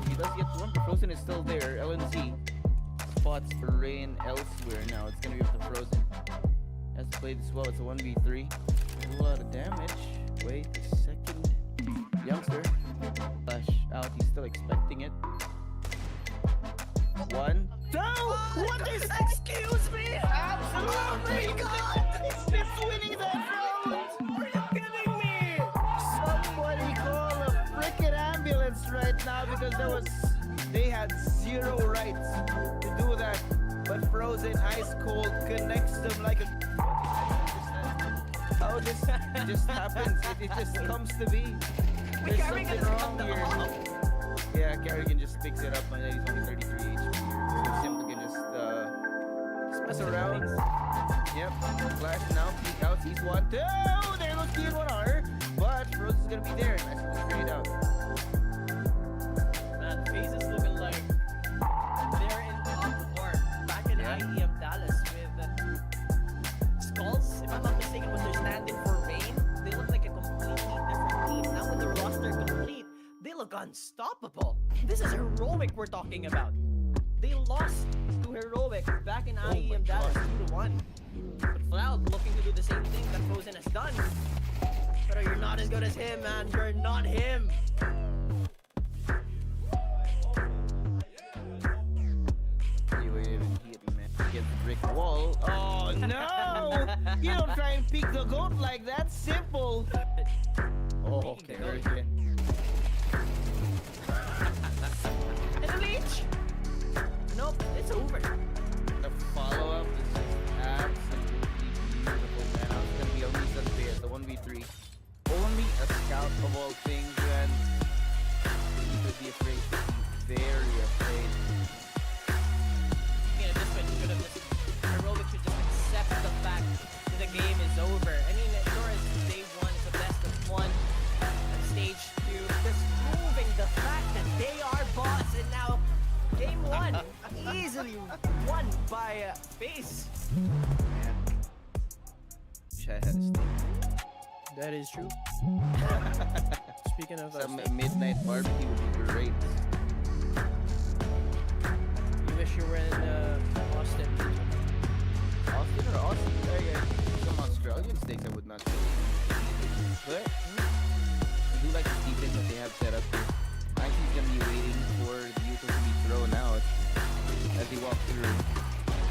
he does get one, but Frozen is still there. LNC spots for Rain elsewhere now. It's gonna be up to Frozen. Has to play this well. It's a 1v3. A lot of damage. Wait a second. Youngster. Flash out. He's still expecting it. One. No! What is? Excuse me! Absolutely! God! It's winning that round! Are you kidding me? Somebody call a freaking ambulance right now because they had zero rights to do that. But Frozen Ice Cold connects them like a... How this just happens? It just comes to be. There's something wrong here. Yeah, Kerrigan just picks it up and he's only 33 HP. So Simple can just mess around. Yep, flash now, peek out, sees one, two! There goes T and 1R. But Frozen's gonna be there. Nice one straight out. Man, FaZe is looking like they're in top form. Back in IEM Dallas with Skulls, if I'm not mistaken, was their stand-in for Rain. They look like a completely different team. Now with the roster complete, they look unstoppable. This is Heroic we're talking about. They lost to Heroic back in IEM Dallas 2-1. But Cloud looking to do the same thing that Frozen has done. But you're not as good as him, man. You're not him. You even hit me, man. Get the brick wall. Oh no! You don't try and peek the goat like that. Simple. Oh, okay. Very good. And the leech! Nope, it's over. The follow-up is just absolutely beautiful, man. Now it's gonna be only Sunpeyas, the 1v3. Only a scout of all things, and you should be afraid. Very afraid. At this point, Heroic should just accept the fact that the game is over. I mean, sure as day one is the best of one, and stage two, just proving the fact that they are boss, and now game one easily won by FaZe. Chad had a stake. That is true. Speaking of some midnight barbecue would be great. You wish you were in Austin. Austin or Austin? Some Australians bad setup here. He's gonna be waiting for the util to be thrown out as he walks through.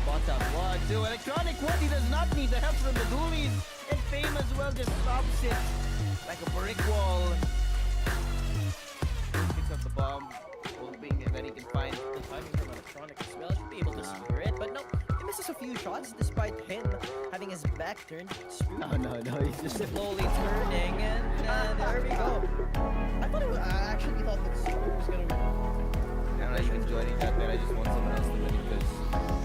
Spots up 1, 2. Electronic 1, he does not need the help from the ghoulies. And Fame as well just stops it like a brick wall. Picks up the bomb, hoping that he can find The timing from Electronic as well. Should be able to secure it, but no. He misses a few shots despite him having his back turned. No, he's just Slowly turning, and there we go. I actually thought that Super was gonna win. I'm not even joining that, man. I just want someone else to win it because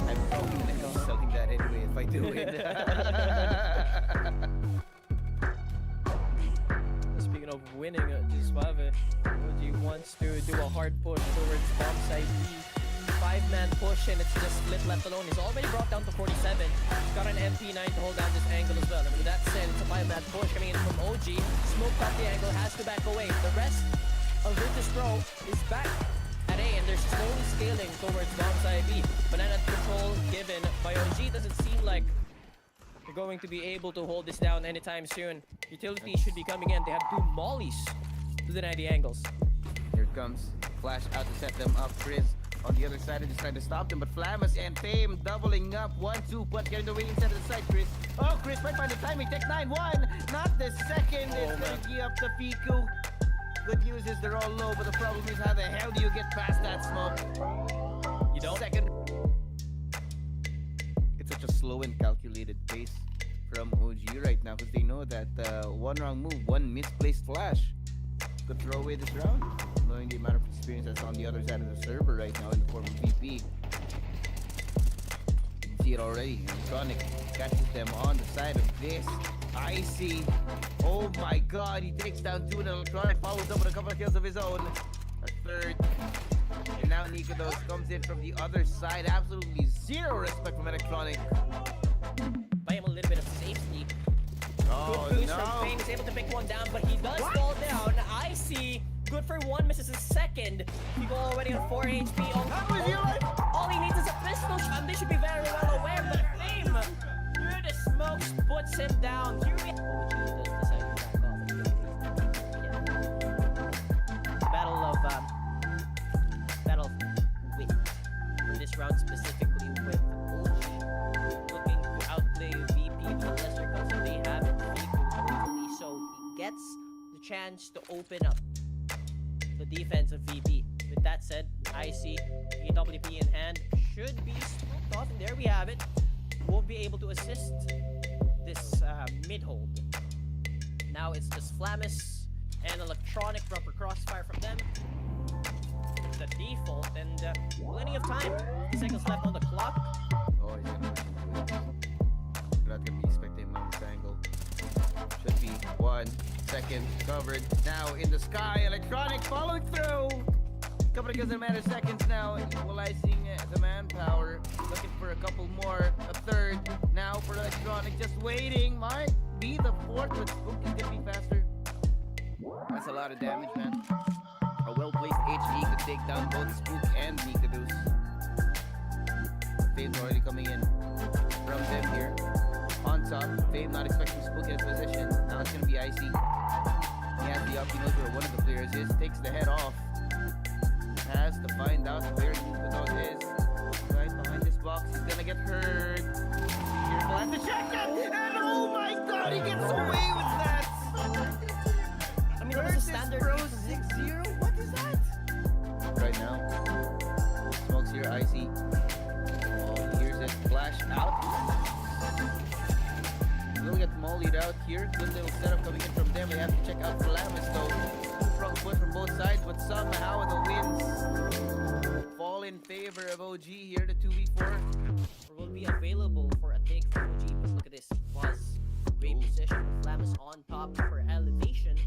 I'm probably gonna end up selling that anyway if I do it. Speaking of winning, Suave, OG wants to do a hard push towards bomb side B. 5-man push, and it's just split left alone. He's already brought down to 47. He's got an MP9 to hold down this angle as well. And with that said, it's a 5-man push coming in from OG. Smoked out the angle, has to back away. The rest of Virtus.pro is back at A, and they're slowly scaling towards bomb side B. Banana control given by OG. Doesn't seem like they're going to be able to hold this down anytime soon. Utility should be coming in. They have 2 mollies to deny the angles. Here it comes. Flash out to set them up. Chris on the other side is trying to stop them, but Flamus and Fame doubling up. 1-2, but getting the waiting set to the side, Chris. Oh, Chris might find the timing. Tech 9-1. Not the second. It's going to key up the Fiku. Good news is they're all low, but the problem is how the hell do you get past that smoke? You don't? Second. It's such a slow and calculated pace from OG right now because they know that one wrong move, one misplaced flash could throw away this round. Knowing the amount of experience that's on the other side of the server right now in the form of VP. You can see it already. Electronic catches them on the side of this. Icy. Oh my god, he takes down 2 and Electronic follows up with a couple of kills of his own. A third. And now Nikados comes in from the other side. Absolutely zero respect from Electronic. Buy him a little bit of safety. Oh, Good boost no. from Fame. He's able to pick one down, but he does fall down. Icy. Good for 1, misses his second. He go already on 4 HP. All he needs is a pistol shot. They should be very well aware, but Fame, through the smokes, puts him down. Furia does decide to back off. Battle of wit. For this round specifically with OG looking to outplay VP to a lesser because they have it equally, so he gets the chance to open up the defense of VP. With that said, IC, AWP in hand, should be smoked off, and there we have it. Won't be able to assist this mid-hold. Now it's just Flamus and Electronic, proper crossfire from them. The default, and plenty of time. 50 seconds left on the clock. Oh, he's gonna rush into it. Not gonna be spectating on this angle. Should be 1 second covered. Now in the sky, Electronic following through. Couple of kills in a matter of seconds now, equalizing the manpower. Looking for a couple more. A third now for Electronic, just waiting. Might be the 4th, but Spook is gonna be faster. That's a lot of damage, man. A well-placed HE could take down both Spook and Nikados. Fame's already coming in from them here. On top, Fame not expecting Spook in his position. Now it's gonna be Icy. He has the up, he knows where one of the players is. Takes the head off. Has to find out where Nikados is. Right behind this box, he's gonna get hurt. Careful at the shotgun! And oh my god, he gets away with that! I mean, that was a standard. Pro 6-0? What is that? Right now. Smokes here, Icy. Oh, he hears it. Flash out. We'll get mollied out here. Good little setup coming in from them. They have to check out Flamus though. 2-front push from both sides, but somehow the wins fall in favor of OG here, the 2v4. Will be available for a take from OG, but look at this. Buzz. Great position with Flamus on top for elevation.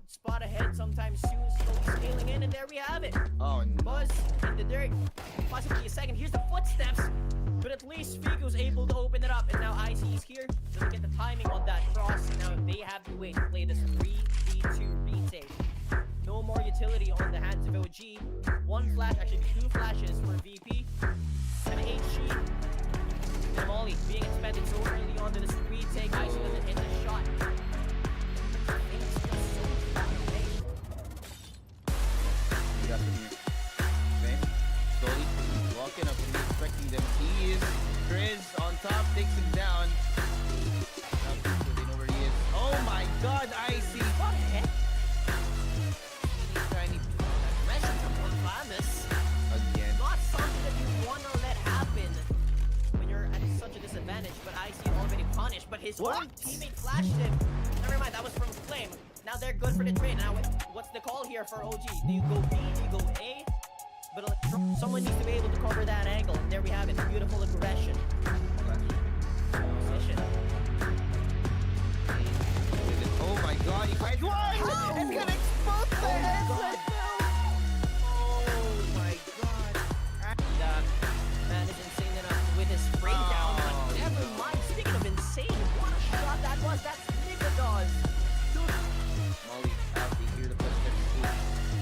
Spot ahead sometime soon, slowly scaling in, and there we have it. Oh no. Buzz in the dirt. Possibly a second. Here's the footsteps. But at least Fiku's able to open it up, and now IC's here. Doesn't get the timing on that cross. Now they have to wait to play this 3v2 retake. No more utility on the hands of OG. 1 flash, actually 2 flashes for VP. And HG. And Molly being expended so early on to this retake. IC doesn't hit the shot. IC already punished, but his own teammate flashed him. Never mind, that was from Flame. Now they're good for the trade. Now, what's the call here for OG? Do you go B? Do you go A? But someone needs to be able to cover that angle. And there we have it. Beautiful aggression. Position. Oh my god, he finds one! It's gonna explode the headset! Oh my god. Man is insane enough with his breakdown, but never mind. Speaking of insane, what a shot that was. That's Nemiga. Molly out, they hear the footsteps too.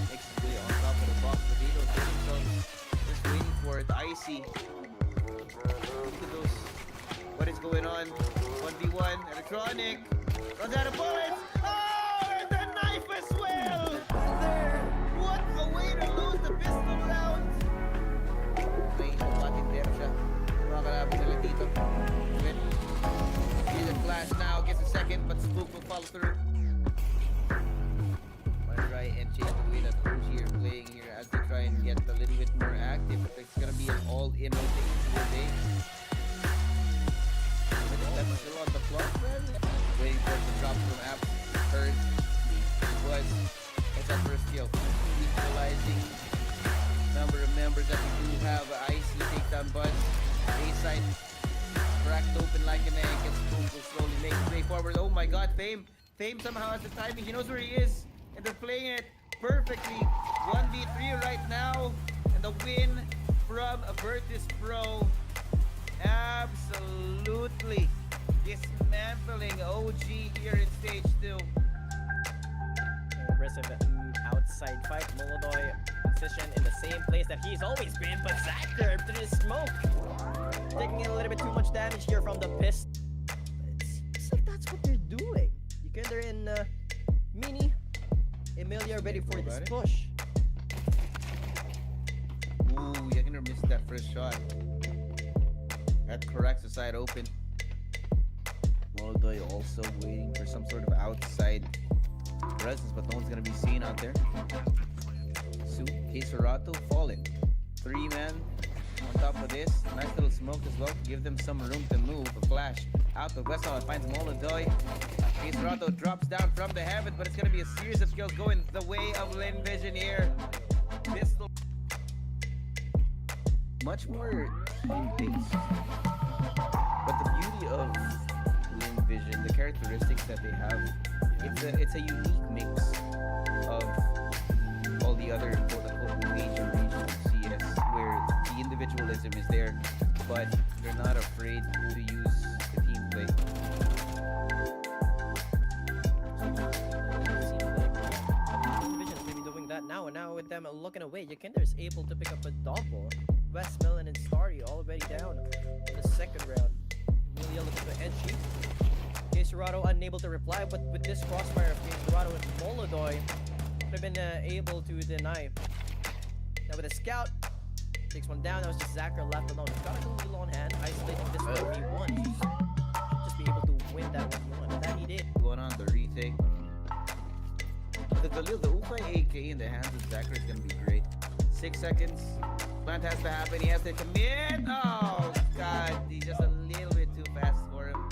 Makes his way on top of the box, but they don't get themselves just waiting for it. Icy. Look at those. What is going on? 1v1, electronic. Runs out of bullets. Oh, and the knife as well. There. What a way to lose the pistol round. May matindero siya. Makakalapit nila dito. He's a flash now. Gets a second, but Spook will follow through. Try and change the way that OG are playing here as they try and get a little bit more active. It's gonna be an all-in rotation today. That's still on the clock, man. Waiting for the drop from Apps. Heard was what's that first skill? Equalizing number of members that we do have. IC takedown bunch. A-side cracked open like an egg. And Spook will slowly make his way forward. Oh my god, Fame somehow has the timing. He knows where he is. And they're playing it perfectly. 1v3 right now. And the win from Virtus.pro. Absolutely dismantling OG here in stage 2. Aggressive outside fight. Molodoy position in the same place that he's always been, but Zactor through the smoke. Taking a little bit too much damage here from the pistol. It seems like that's what they're doing. You can they're in Mini. Emilia ready for this push. Ooh, Yakinder missed that first shot. That corrects the side open. Molodoy also waiting for some sort of outside presence, but no one's gonna be seen out there. Queserato falling. 3-man on top of this. Nice little smoke as well to give them some room to move. A flash out the west side finds Molodoy. Queserato drops down from the heaven, but it's gonna be a series of skills going the way of Lynn Vision here. Pistol. Much more team-based. But the beauty of Lynn Vision, the characteristics that they have, it's a unique mix of all the other quote-unquote major regional CS, where the individualism is there, but they're not afraid to use the team play. Vision's maybe doing that now, and now with them looking away, Yakinder is able to pick up a double. Westmelon and Starry already down in the second round. Emilia looking for entry. Queserato unable to reply, but with this crossfire of Queserato and Molodoy, could have been able to deny. Now with a scout, takes one down. That was just Zactor left alone. He's got a little on hand, isolating this 1v1. Just be able to win that 1v1. And that he did. Going on the retake. The Galil, the Ufay AK in the hands of Zactor is going to be great. 6 seconds. Plant has to happen. He has to commit. Oh, God. He's just a little bit too fast for him.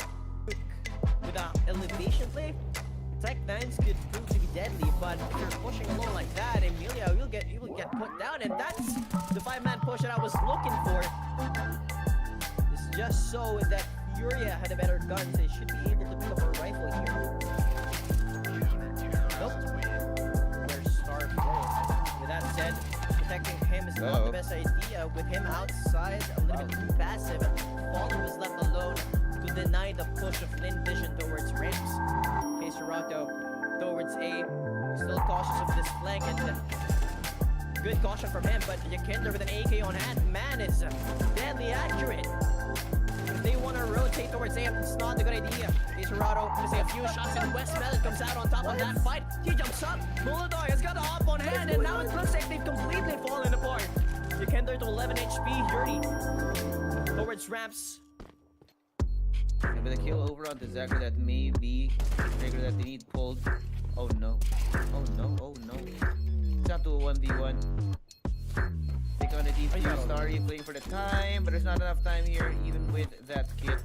With an elevation play, Tech 9s could prove to be deadly, but if you're pushing along like that, Emilia will get put down, and that's the 5-man push that I was looking for. It's just so that Furia had a better gun, so they should be able to pick up a rifle here. Nope. There's Star Pro. With that said, protecting him is not the best idea. With him outside, a little bit too passive, Fallen was left alone to deny the push of Lynn Vision towards ramps. Queserato towards A, still cautious of this flank, and good caution from him, but Yakinder with an AK on hand, man, is deadly accurate. If they want to rotate towards A, it's not a good idea. Queserato, gonna say a few shots, and Westmelon comes out on top of that fight. He jumps up, Molodoy has got the op on hand, and now it looks like they've completely fallen apart. Yakinder to 11 HP, Yuri towards ramps. And with a kill over on the Zactor, that may be the trigger that they need pulled. Oh no. Oh no. Oh no. It's up to a 1v1. Take on the DP. Starry playing for the time, but there's not enough time here, even with that kit.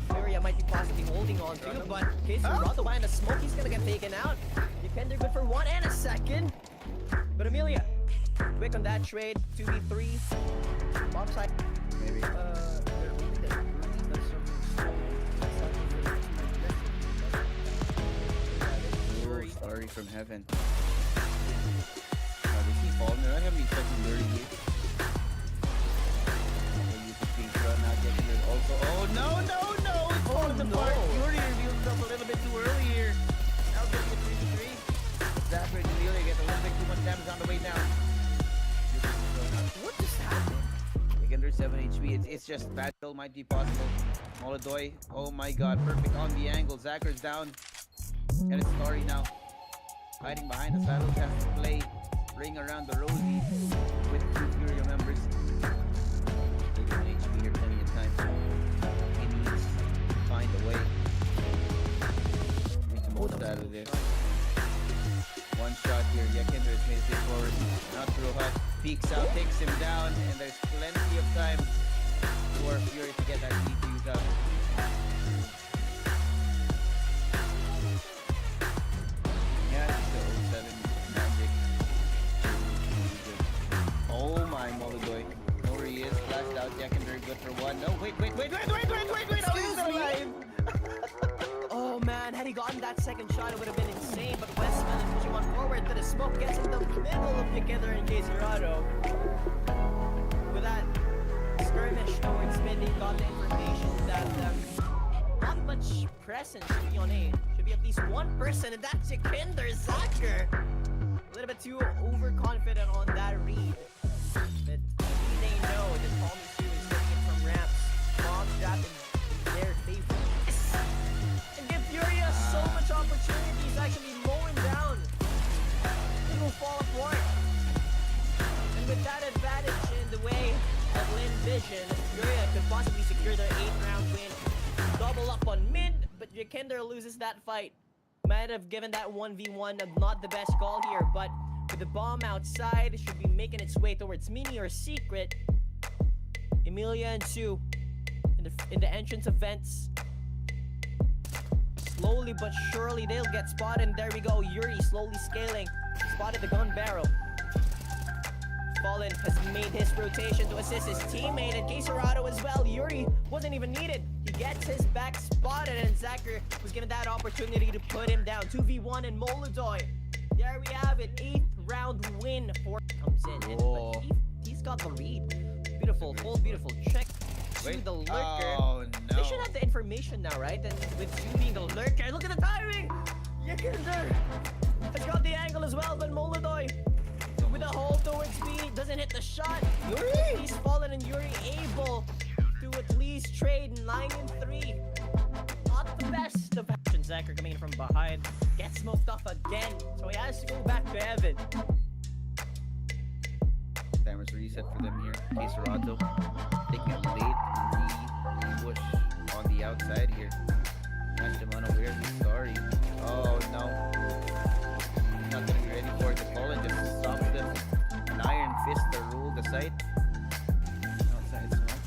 Furia might be possibly holding on to, but Quesarado behind the smoke, he's gonna get taken out. Defender good for 1 and a second. But Amelia, quick on that trade, 2v3. Offside. Maybe. Story from heaven. Does he fall? No, I haven't been such a dirty here. Also, oh no! It's falling apart. Furia revealed himself a little bit too early here. Now getting it 3v3. Zachary and Amelia get a little bit too much damage on the way down. What just happened? They get under 7 HP. It's just bad kill might be possible. Molodoy, oh my god, perfect on the angle. Zachary's down. And it's Story now. Hiding behind the silos, has to play ring around the Rosie with 2 Furia members. They get an HP here plenty of time. He needs to find a way. Make the most out of this. One shot here, Yakinder has made it forward. Not through hut, peeks out, takes him down, and there's plenty of time for Fury to get that DPs out. Oh my Molodoy. There he is, flashed out, Yakinder good for 1. No, wait, oh, he's alive! Oh man, had he gotten that second shot, it would have been insane. But Westman is pushing on forward to the smoke, gets in the middle of Yakinder and Quesarado. With that skirmish towards mid, they got the information that not much presence should be on A. Should be at least one person, and that's Yakinder Zacher. A little bit too overconfident on that read. But they know that Tommy Sue is getting it from ramps. Bomb dropping in their favor. Yes! And give Furia so much opportunities, actually mowing down. It will fall apart. And with that advantage in the way of Lynn Vision, Furia could possibly secure their 8th round win. Double up on mid, but Yakinder loses that fight. Might have given that 1v1 not the best call here, but with the bomb outside, it should be making its way towards Mini or Secret. Emilia and Sue in the entrance of vents. Slowly but surely they'll get spotted, and there we go. Yuri slowly scaling. Spotted the gun barrel. Fallen has made his rotation to assist his teammate, and Quesarado as well. Yuri wasn't even needed. He gets his back spotted, and Zacher was given that opportunity to put him down. 2v1 and Molodoy. There we have it. 8th round win for comes in. And, but he's got the read. Beautiful, full beautiful check to the lurker. Oh no. They should have the information now, right? And with you being the lurker, look at the timing! Yakinder has got the angle as well, but Molodoy with a hold towards B, doesn't hit the shot. Yuri! He's fallen, and Yuri able to at least trade 9 and 3. Not the best of action. Zacher coming in from behind. Gets smoked off again. So he has to go back to Evan. Timer's reset for them here. Quesarado taking a late push on the outside here. Match him unaware. He's sorry. Oh no. Not gonna be ready for it. The ball and just stops them. An iron fist to rule the site. Outside smoke.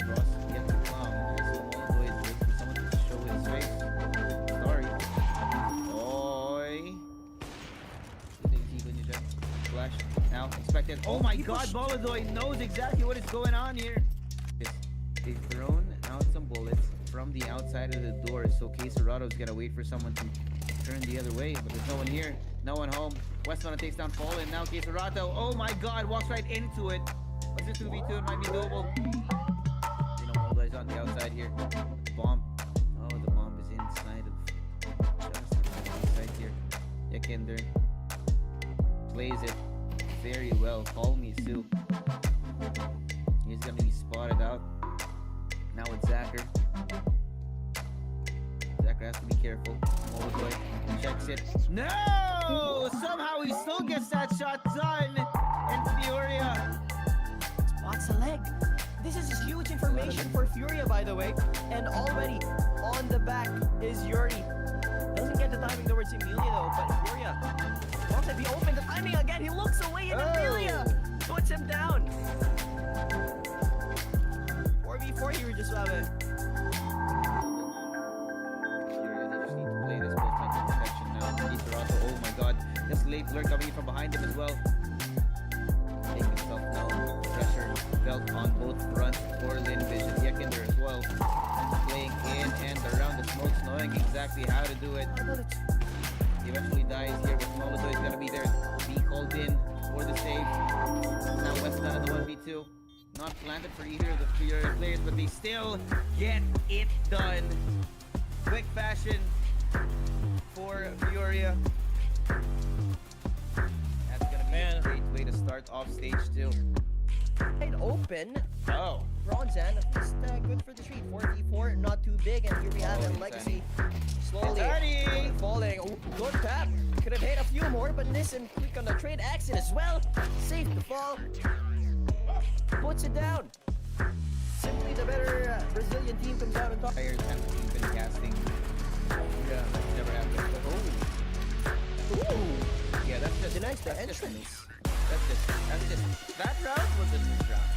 Cross gets the clown. Also, Molodoy is waiting for someone to show his face. Sorry. Oi. Flash. Now expected. Oh my god, Molodoy knows exactly what is going on here. They've thrown out some bullets from the outside of the door, so Quesarado's gonna wait for someone to turn the other way, but there's no one here, no one home. Westman takes down Fallen, now Quesarado, oh my god, walks right into it. What's this 2v2? It might be doable. You know, Molodoy's on the outside here. The bomb. Oh, the bomb is inside of just inside here. Yakinder plays it very well. Call me Sue. He's gonna be spotted out. Now with Zacher. Zacher has to be careful. Molodoy checks it. No! Somehow he still gets that shot done. And Furia spots a leg. This is huge information for Furia, by the way. And already on the back is Yuri. Doesn't get the timing towards Emilia though, but Furia wants to be open. The timing again. He looks away, and Emilia puts him down. 4v4 here, just suave. Furia, they just need to play this post to perfection now. Toronto, oh my god. This late lurk coming in from behind him as well. Making himself known. Pressure felt on both fronts for Lynn Vision. Yekinder as well. Playing in and around the smokes, knowing exactly how to do it. He eventually dies here, but Molotov is gonna be there. Be called in for the save. Now Westman on the 1v2. Not planted for either of the Furia players, but they still get it done. Quick fashion for Furia. That's gonna be a great way to start off stage 2. Wide open. Oh. Bronzan, at least good for the street. 4v4, not too big, and here we have a Legacy slowly falling. Oh, good tap. Could have hit a few more, but Nissan quick on the trade exit as well. Safe to fall. Puts it down. Simply the better Brazilian team comes out on top. Players have been casting. Yeah, never happened. Ooh. Yeah, that's just Denies the that's just a entrance. miss. That round was a miss round.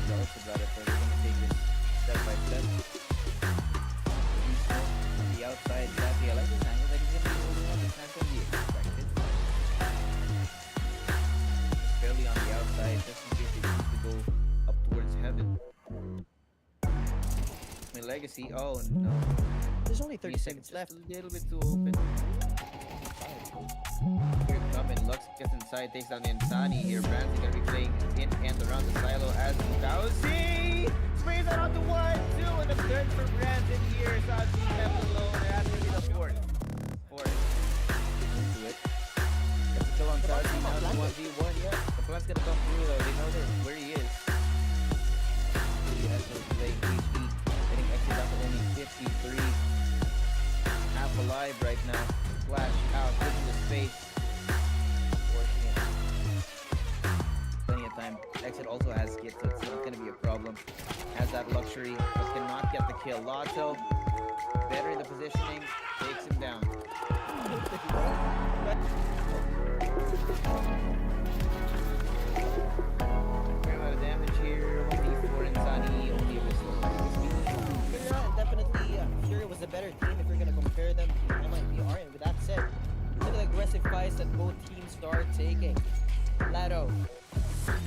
Jealous about it, but we're gonna take this step by step. On the outside, Zappy, I like this angle that he's gonna be holding up. It's not gonna be expected. Just barely on the outside, just in case he needs to go up towards heaven. My Legacy, oh no. There's only 30 seconds left. A little bit too open. Here coming, Lux gets inside, takes down Insani here. Branson gonna be playing in and around the silo as Saucy sprays that onto 1, 2, and the third for Branson here. Saucy left alone. That's gonna be the fourth. Into it. Gets a kill on Saucy now to 1v1. Yeah, the plant's gonna come through though. They know where he is. He has to play HP. Getting exit up to only 53. Half alive right now. Flash out into the space. Forcing it. Plenty of time. Exit also has skid, so it's not going to be a problem. Has that luxury, but cannot get the kill. Lotto, better in the positioning, takes him down. Fair amount of damage here. Only for Insani, only a missile. Definitely, Furia was a better team if you're going to compare them to MIBR. And with that said, look at the aggressive fights that both teams start taking. Lado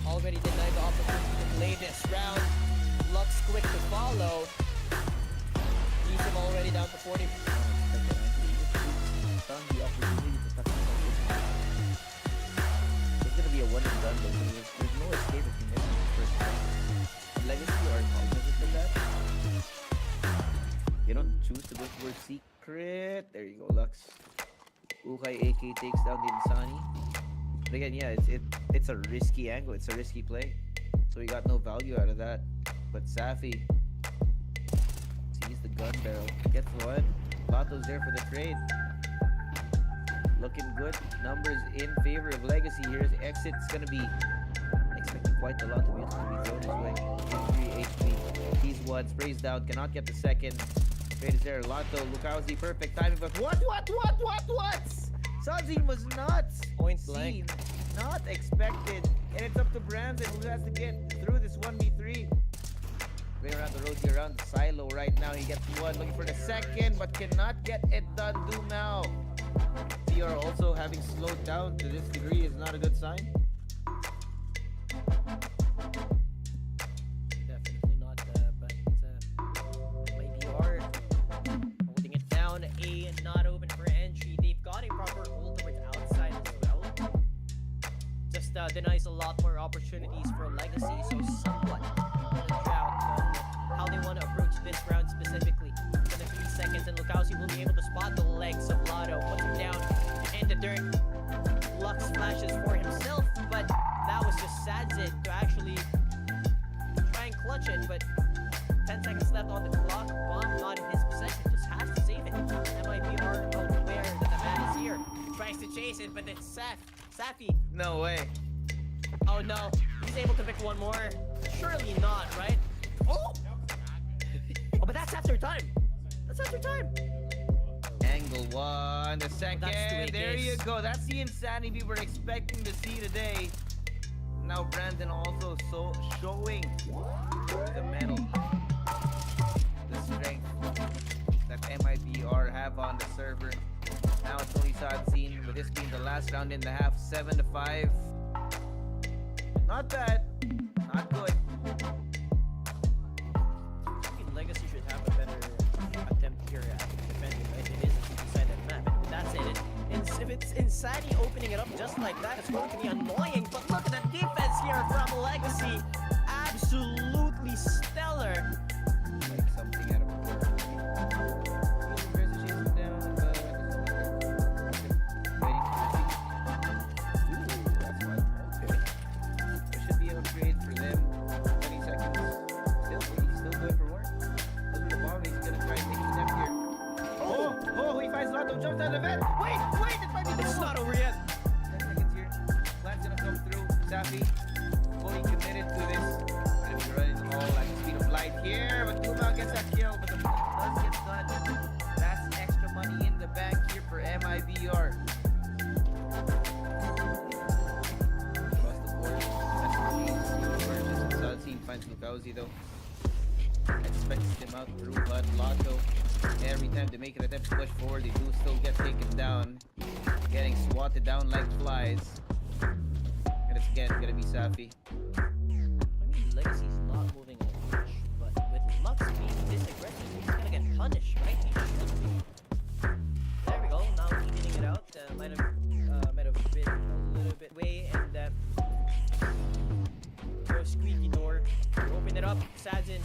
already denied the opportunity to play this round. Lux quick to follow. He's him already down to 40. It's going to be a one and done, but there's no escape if you miss the first time. Legacy are cognizant of that. You don't choose to go for secret. There you go, Lux. Ukay AK takes down the Insani. But again, yeah, it's a risky angle. It's a risky play. So he got no value out of that. But Safi sees the gun barrel. Gets one. Lato's there for the trade. Looking good. Numbers in favor of Legacy. Here's Exit's gonna be expecting quite a lot to be thrown his way. 3 HP. He's one. Sprays down. Cannot get the second. Trade is there. Lato, Lukowski, perfect timing, but what? Sazin was not Point blank. seen, not expected, and it's up to Brandon who has to get through this 1v3. Way around the road here, around the silo right now. He gets one, looking for the second, but cannot get it done. Do now. TR also having slowed down to this degree is not a good sign. Definitely not, but MIBR holding it down. A not open for entry. They've got a proper ultimate outside as well. Just denies a lot more opportunities for Legacy, so somewhat in a drought on how they want to approach this round specifically. In the 3 seconds, and Lukowski will be able to spot the legs of Lotto, puts him down in the dirt. Lux flashes for himself, but that was just Sadzin to actually try and clutch it, but 10 seconds left on the clock. Bomb not in his possession, just has to save it. MIBR aware that the man is here. Tries to chase it, but it's Safi. No way. Oh no, he's able to pick one more. Surely not, right? Oh! Oh, but that's after time. That's after time. Angle one, the second. That's the way it There is. you go. That's the insanity we were expecting to see today. now Brandon also showing the medal, the strength that MIBR have on the server. Now it's only sad scene with this being the last round in the half, 7-5. Not bad, not good. I mean, Legacy should have a better attempt here at defending, right? It is a two-sided map. And with that said, if it's Insani opening it up just like that, it's going to be annoying. But look at the defense here from Legacy. Absolutely stellar. Like something out of Jump down the vent. Wait, it might be. It's not over yet. 10 seconds here. Plan's gonna come through. Safi, fully committed to this. Gonna be running all at the speed of light here, but Kuma gets that kill, but the bullet does get done. That's extra money in the bank here for MIBR. Across the board, that's the lead. Solid team finds Lukauzi though. Expects him out through, but Lotto. Every time they make an attempt to push forward, they do still get taken down. Getting swatted down like flies. And it's again gonna be Safi. I mean, Legacy's not moving on much, but with Lux being this aggressive, he's gonna get punished, right? He should be. There we go, now evening it out. Might have been a little bit way, and go squeaky door. Open it up, Sadzin.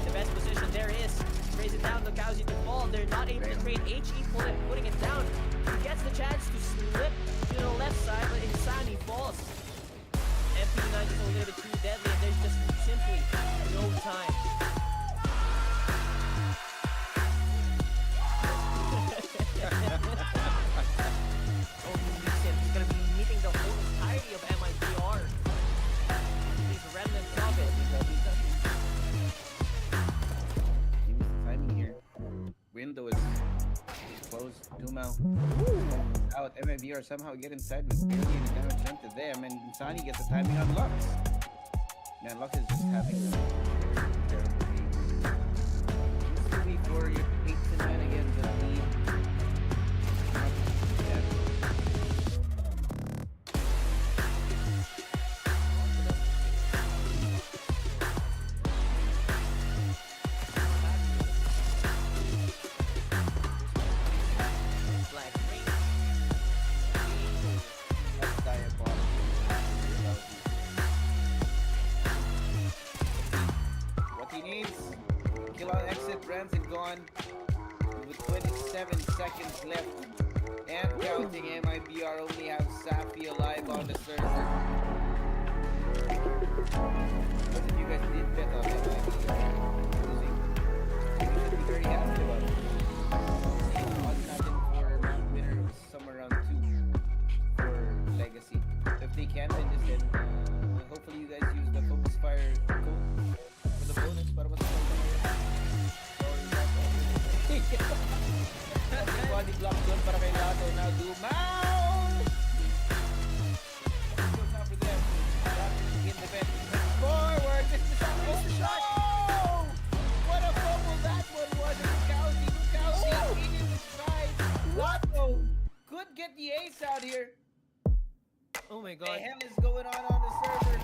The best position there is. Raise it down, Lukauzi to fall. They're not able to trade HE, putting it down. He gets the chance to slip to the left side, but Insani falls. MP9 is a little bit too deadly, and there's just simply no time. He's gonna be meeting the whole entirety of MIBR. These remnants of it. Timing here. Window is closed. Dumao out. MIBR somehow get inside with barely any damage done to them, and Insani gets the timing on Lux. Man, Lux is just having a terrible game. This will be Furia 8-9 against the lead. Branson gone with 27 seconds left and counting. MIBR only have Safi alive on the server. But if you guys did bet on MIBR losing, you should be very happy about it. Odds happen for winner was somewhere around 2 for Legacy. So if they can win this, then hopefully you guys use the FocusFire code for the bonus. Para mas body block doon para kay Lato. Now Dumao! Goes now for them. In the bed. Forward! This is the shot! Oh! What a fumble that one was! Lukauzi in his stride. Lato could get the ace out here. Oh my god. What the hell is going on the server?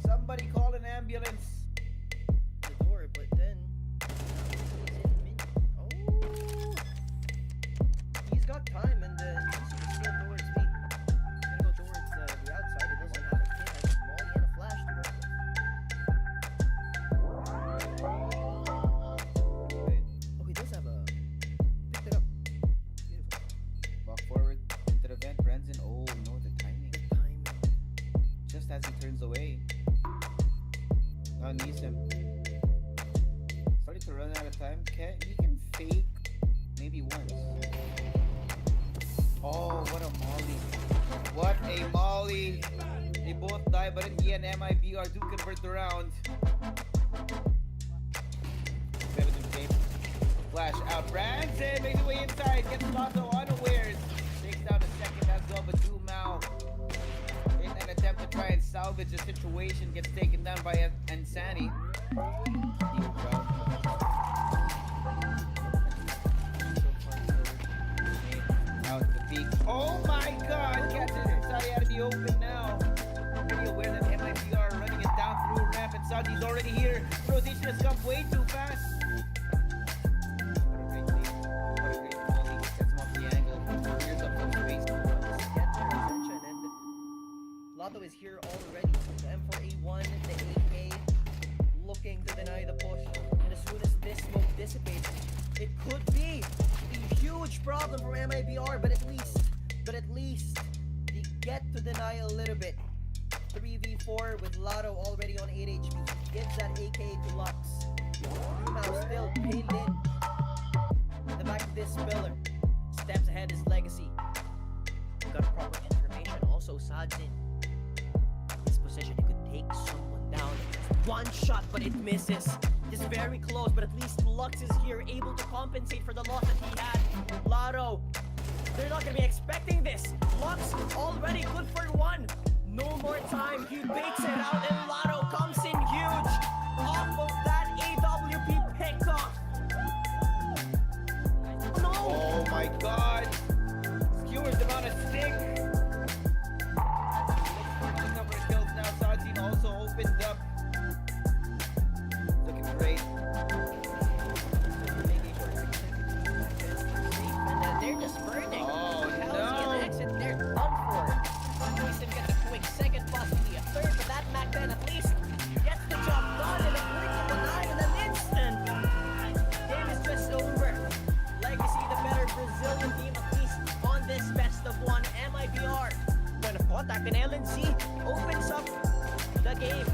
Somebody call an ambulance. The door, but then he's got time, and he's still towards me. He's gonna go towards the outside. He doesn't have a kid, has a molly and a flash to work with. Oh, he does have a. Picked it up. Beautiful. Walk forward into the vent. Branson. Oh no, the timing. Just as he turns away. Now needs him. Starting to run out of time. He can fake maybe once. Oh, what a molly. What a molly. They both die, but in the end, MIBR do convert the round. 7th game. Flash out. Branson makes his way inside. Gets Lotto unawares. Takes down the second as well, but Dumao. 8-9 salvage the situation, gets taken down by Ansani. Out the peak. Oh my god! Gets it Ansani out of the open now. Pretty aware that MIBR running it down through ramp, and Santi's already here. Rotation has come way too fast. Lotto is here already. The M4A1, the AK, looking to deny the push. And as soon as this smoke dissipates, it could be a huge problem for MIBR, but at least they get to deny a little bit. 3v4 with Lotto already on 8 HP. Gives that AK to Lux. Now still pinned in the back of this pillar. Steps ahead is Legacy. Got proper information. Also, Sajin. This position, it could take someone down. One shot, but it misses. It's very close, but at least Lux is here, able to compensate for the loss that he had. Lotto, they're not gonna be expecting this. Lux already good for one. No more time. He bakes it out, and Lotto comes in huge off of that AWP pickoff. No! Oh my god. Skewers him on a stick. Number of kills now. Sajin also opened up. Looking great. And they're just burning. Oh no! An exit, they're done for. Mason gets a quick second, possibly a third, but that Mac 10 at least gets the job done in a blink of an eye in an instant. Game is just over. Legacy, the better Brazilian team, at least on this best of one. MIBR, point of contact, and LNC opens up the game.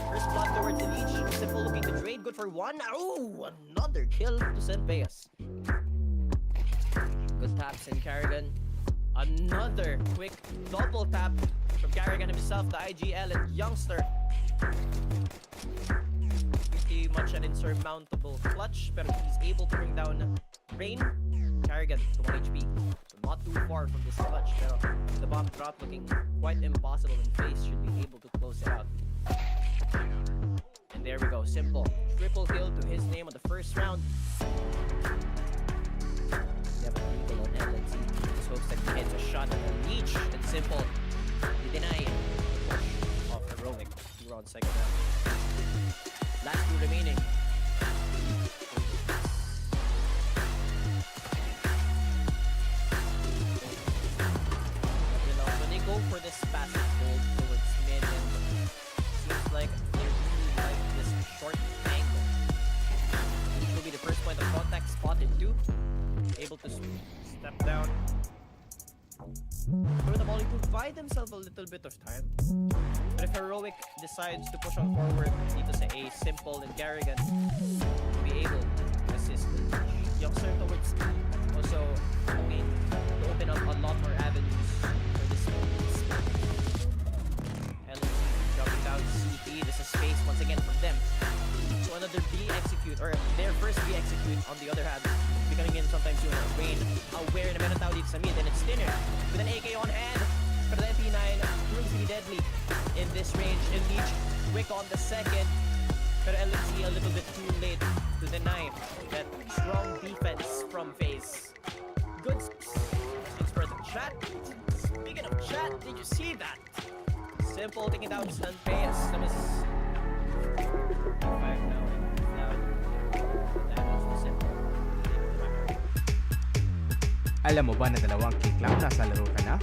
First blood towards the leech. Simple looking to trade, good for one. Oh, another kill to Senpeyas. Good taps in Carrigan. Another quick double tap from Carrigan himself, the IGL and Youngster. Pretty much an insurmountable clutch, but he's able to bring down Rain. Carrigan to 1 HP. So not too far from this clutch, pero the bomb drop looking quite impossible in FaZe should be able to close it out. And there we go, Simple. Triple kill to his name on the first round. They have a legal on LNC. Just hopes that he hits a shot at the leech. And Simple, they deny it. Push off Heroic. 2 rounds second round. Last 2 remaining. When they go for this passive hold towards mid, and seems like they really like this short angle. Which will be the first point of contact, spotted too. Able to step down. Throw the volley to buy themselves a little bit of time. But if Heroic decides to push on forward, dito sa A, Simple and Garrigan to be able to assist Youngster towards B. Also, I mean, to open up a lot more avenues for this LNC dropping down CT. This is space once again from them. So another B execute, or their first B execute on the other hand, becoming in sometimes sooner. Rain aware na meron tao dito sa mid, and it's Dinner with an AK on hand. But the MP9 proves to be deadly in this range. And Leech quick on the second. But LNC a little bit too late to deny that strong defense from FaZe. Good things for the chat. Speaking of chat, did you see that? Simple taking down Senpeyas. That was 5 now. That was Simple. Alam mo ba na 2 kick lang nasa laro ka na?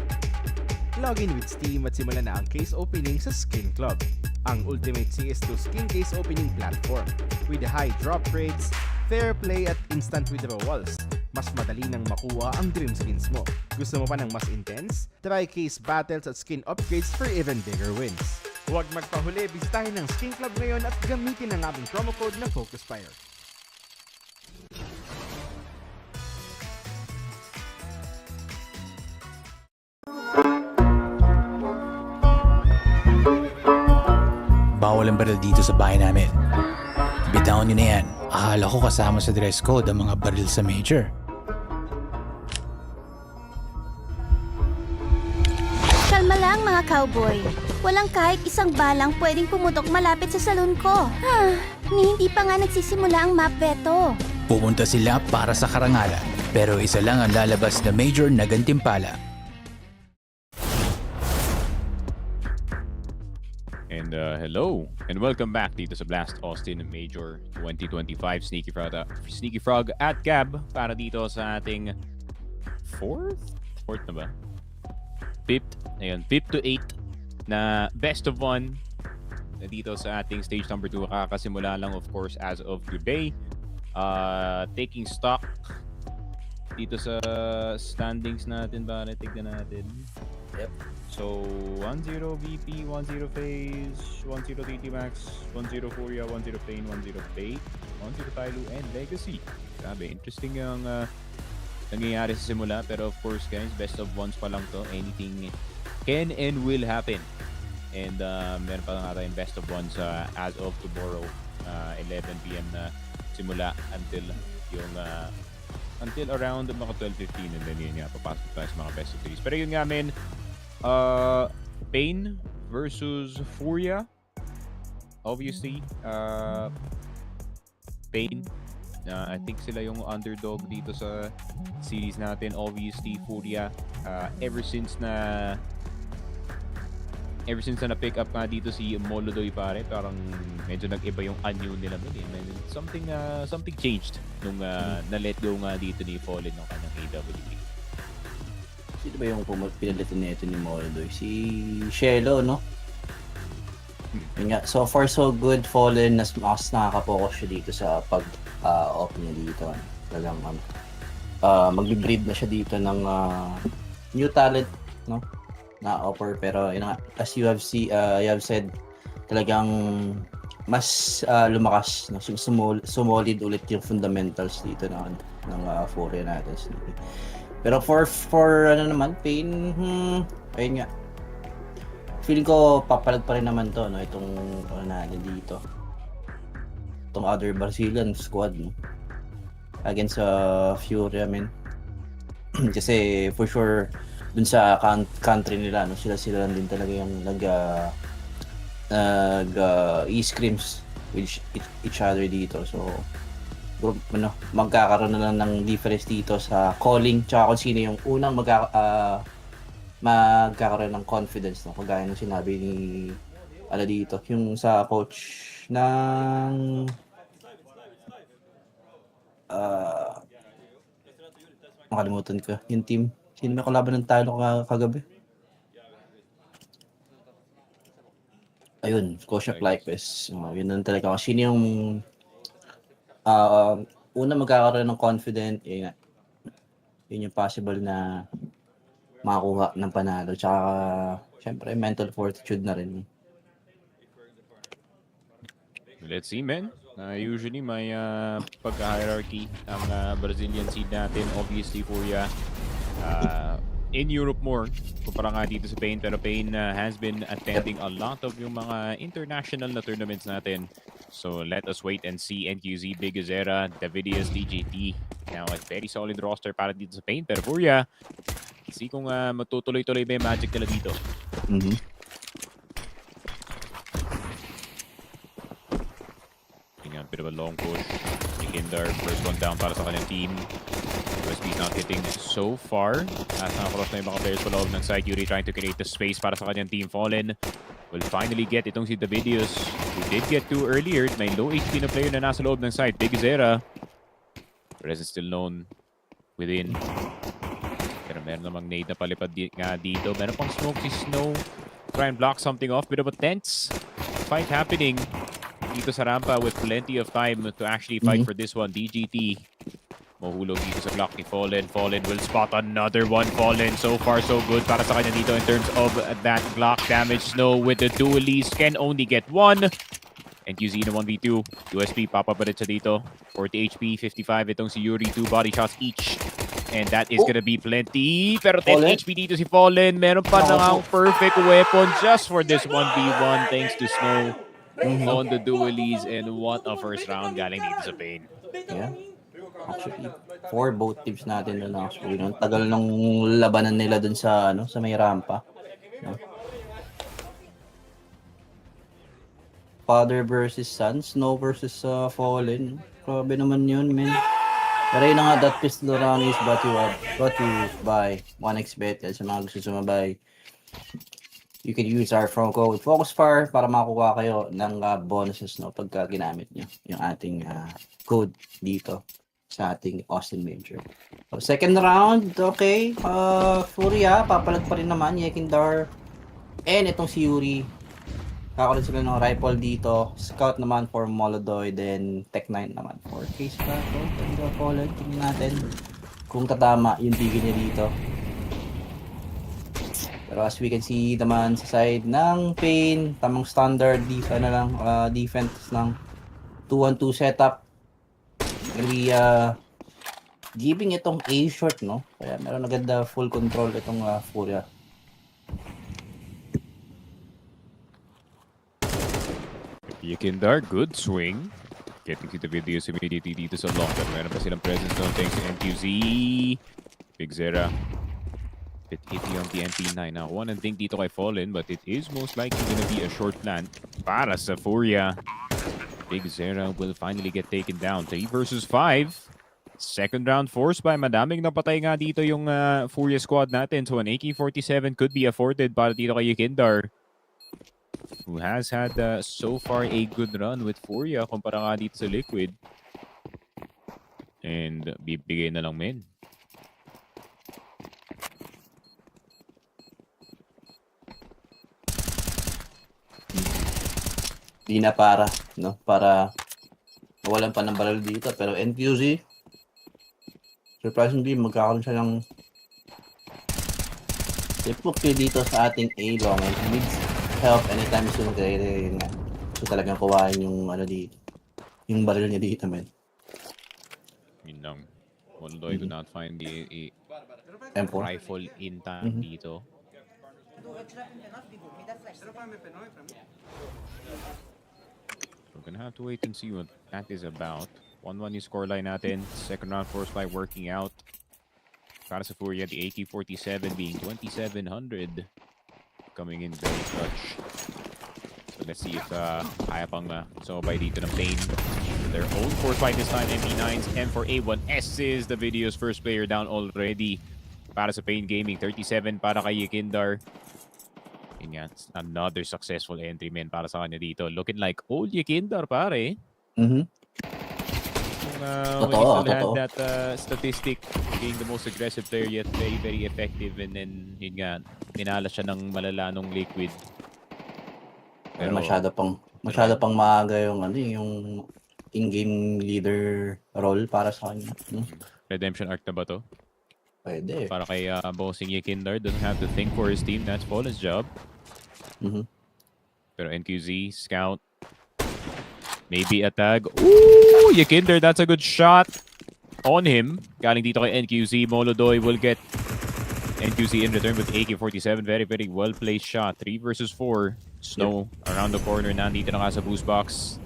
Login with Steam at simulan na ang case opening sa Skin Club, ang ultimate CS2 skin case opening platform. With high drop rates, fair play at instant withdrawals, mas madali nang makuha ang dream skins mo. Gusto mo pa ng mas intense? Try case battles at skin upgrades for even bigger wins. Huwag magpahuli, bisitahin ng Skin Club ngayon at gamitin ang aming promo code ng FocusFire. Bawal ang baril dito sa bahay namin. Bitawan nyo na yan. Akala ko kasama sa dress code ang mga baril sa major. Kalma lang lang mga cowboy. Walang kahit isang balang pwedeng pumutok malapit sa salon ko. Hindi pa nga nagsisimula ang map veto. Pumunta sila para sa karangalan, pero isa lang ang lalabas na major na gantimpala. And hello, and welcome back dito sa Blast Austin Major 2025 Sneaky Frog at Gab para dito sa ating fourth na ba? Fifth to 8 na best of 1 na dito sa ating stage number 2. Kakasimula lang of course as of today. Taking stock dito sa standings natin ba? Tignan natin. Yep. So 1-0 VP, 1-0 FaZe, 1-0 TT Max, 1-0 Furia, 1-0 Plane, 1-0 Fate, 1-0 TYLOO, and Legacy. Grabe, interesting yung nangyayari sa simula. Pero of course guys, best of ones pa lang to. Anything can and will happen. And meron pa nga tayong best of ones as of tomorrow, 11 PM na simula until yung until around mga 12:15, and then yun nga, papasok tayo sa mga best of 3s. Pero yun nga men, Pain versus Furia. Obviously, Pain, I think sila yung underdog dito sa series natin. Obviously, Furia, ever since na na-pick up nga dito si Molodoy pare, parang medyo nag-iba yung anyo nila nun eh. Something changed nung na-let go nga dito ni Fallen ng kanyang AWP. Sino ba yung pinalitan nito ni Molodoy? Si Shelo, no? Yun nga, so far so good. Fallen, mas nakaka-focus siya dito sa pag-off niya dito. Talagang mag-breed na siya dito ng new talent, no? Na offer, pero yun nga, as you have said, talagang mas lumakas, no? Sumolid ulit yung fundamentals dito ng Furia natin. Pero for ano naman, Pain, ayun nga, feeling ko papalag pa rin naman to, no? Itong ano natin dito, itong other Brazilian squad, no? Against Furia, man. Kasi for sure dun sa country nila, no, sila lang din talaga yung e-scrims with each other dito. So magkakaroon na lang ng difference dito sa calling, tsaka kung sino yung unang magkakaroon ng confidence, no? Kagaya ng sinabi ni dito, yung sa coach ng makalimutan ko yung team. Sino may kalaban ng TYLOO kagabi? Ayun, Coach of Likewise. Yun lang talaga. Sino yung una magkakaroon ng confident, yun yung possible na makakuha ng panalo. Tsaka, syempre, mental fortitude na rin. Let's see, man. Usually may pagka-hierarchy ang Brazilian seed natin. Obviously, Furia in Europe more kumpara nga dito sa Pain, pero Pain has been attending a lot of yung mga international na tournaments natin. So let us wait and see. NQZ, Big Azera, Davidius, DJT. Now a very solid roster para dito sa Pain, pero Furia, see kung matutuloy-tuloy ba yung magic nila dito. Bit of a long push. Nikindar, first one down para sa kanyang team. USB's not hitting so far. At nakakross na yung mga players sa loob ng side. Yuri trying to create the space para sa kanyang team. Fallen will finally get itong si Davidius, who did get two earlier. May low HP na player na nasa loob ng side. Big Zera. Presence still known within. Pero meron namang nade na palipad nga dito. Meron pang smoke si Snow. Try and block something off. Bit of a tense fight happening dito sa rampa with plenty of time to actually fight for this one. DGT mahulog dito sa block ni Fallen. Fallen will spot another one. Fallen, so far so good para sa kanya dito in terms of that block damage. Snow with the dualies can only get one. And QZ na 1v2. USP papapalit sa dito. 40 HP, 55 itong si Yuri. 2 body shots each. And that is gonna be plenty. Pero 10 HP dito si Fallen. Meron pa nang perfect weapon just for this 1v1 thanks to Snow. On the dualies, and what a first round galing dito sa Pain. Yeah. Actually, for both teams natin doon actually. No? Tagal nung labanan nila doon sa sa may rampa. No? father versus son, Snow versus Fallen. Grabe naman yun, men. Pero yun na nga, that pistol round is brought to you by 1xbet. Sa mga gusto sumabay, you can use our promo code FocusFire para makakuha kayo ng bonuses no, pagka ginamit nyo yung ating code dito sa ating Austin Major. So, second round, okay. Furia, papalag pa rin naman, Yekindar. And itong si Yuri. Kakakulit sila ng rifle dito. Scout naman for Molodoy. Then Tech 9 naman for Case Plato. Tingnan natin kung tatama yung tigil niya dito. Pero as we can see naman sa side ng Pain, tamang standard defense ng 2-1-2 setup. Really giving itong A short, no? Kaya meron agad full control itong Furia. Yekindar, good swing. Getting to the videos immediately dito sa long term. Meron pa silang presence doon thanks to NQZ. Big Zera. Bit iffy on the MP9. Now, one and think dito kay Fallen, but it is most likely gonna be a short plant para sa Furia. Big Zera will finally get taken down. 3 versus 5. Second round forced by madaming napatay nga dito yung Furia squad natin. So an AK-47 could be afforded para dito kay Yekindar, who has had so far a good run with Furia kumpara nga dito sa Liquid. And bibigay na lang men. Di na para, no? Para walan pa ng barrel dito. Pero NQZ, surprisingly, magkakaroon siya ng flip dito sa ating A long. And he needs help anytime soon. Kaya yun nga. So talagang kuwain yung dito. Yung barrel niya dito, man. Yun lang. Molodoy do not find the rifle in time dito. We're gonna have to wait and see what that is about. 1-1 yung scoreline natin. Second round forced by working out. Para sa Furia, the AK-47 being 2,700. Coming in very clutch. So let's see if kaya pang sumabay dito ng Pain. Their own force fight this time, MP9's M4A1S is the video's first player down already. Para sa Pain Gaming, 37 para kay Yekindar. Yun nga, another successful entry men para sa kanya dito. Looking like old Yekindar, pare. When he still had that statistic being the most aggressive player yet very, very effective, and then yun nga, pinala siya ng malala nung Liquid. Pero masyado pang maaga yung yung in-game leader role para sa kanya. Redemption arc na ba to? Pwede. Para kay bossing Yekindar, doesn't have to think for his team. That's Fallen's job. Pero NQZ, scout. Maybe a tag. Ooh, Yekindar, that's a good shot on him. Galing dito kay NQZ. Molodoy will get NQZ in return with AK-47. Very, very well-placed shot. 3 versus 4. Snow around the corner. Nandito na nga sa boost box.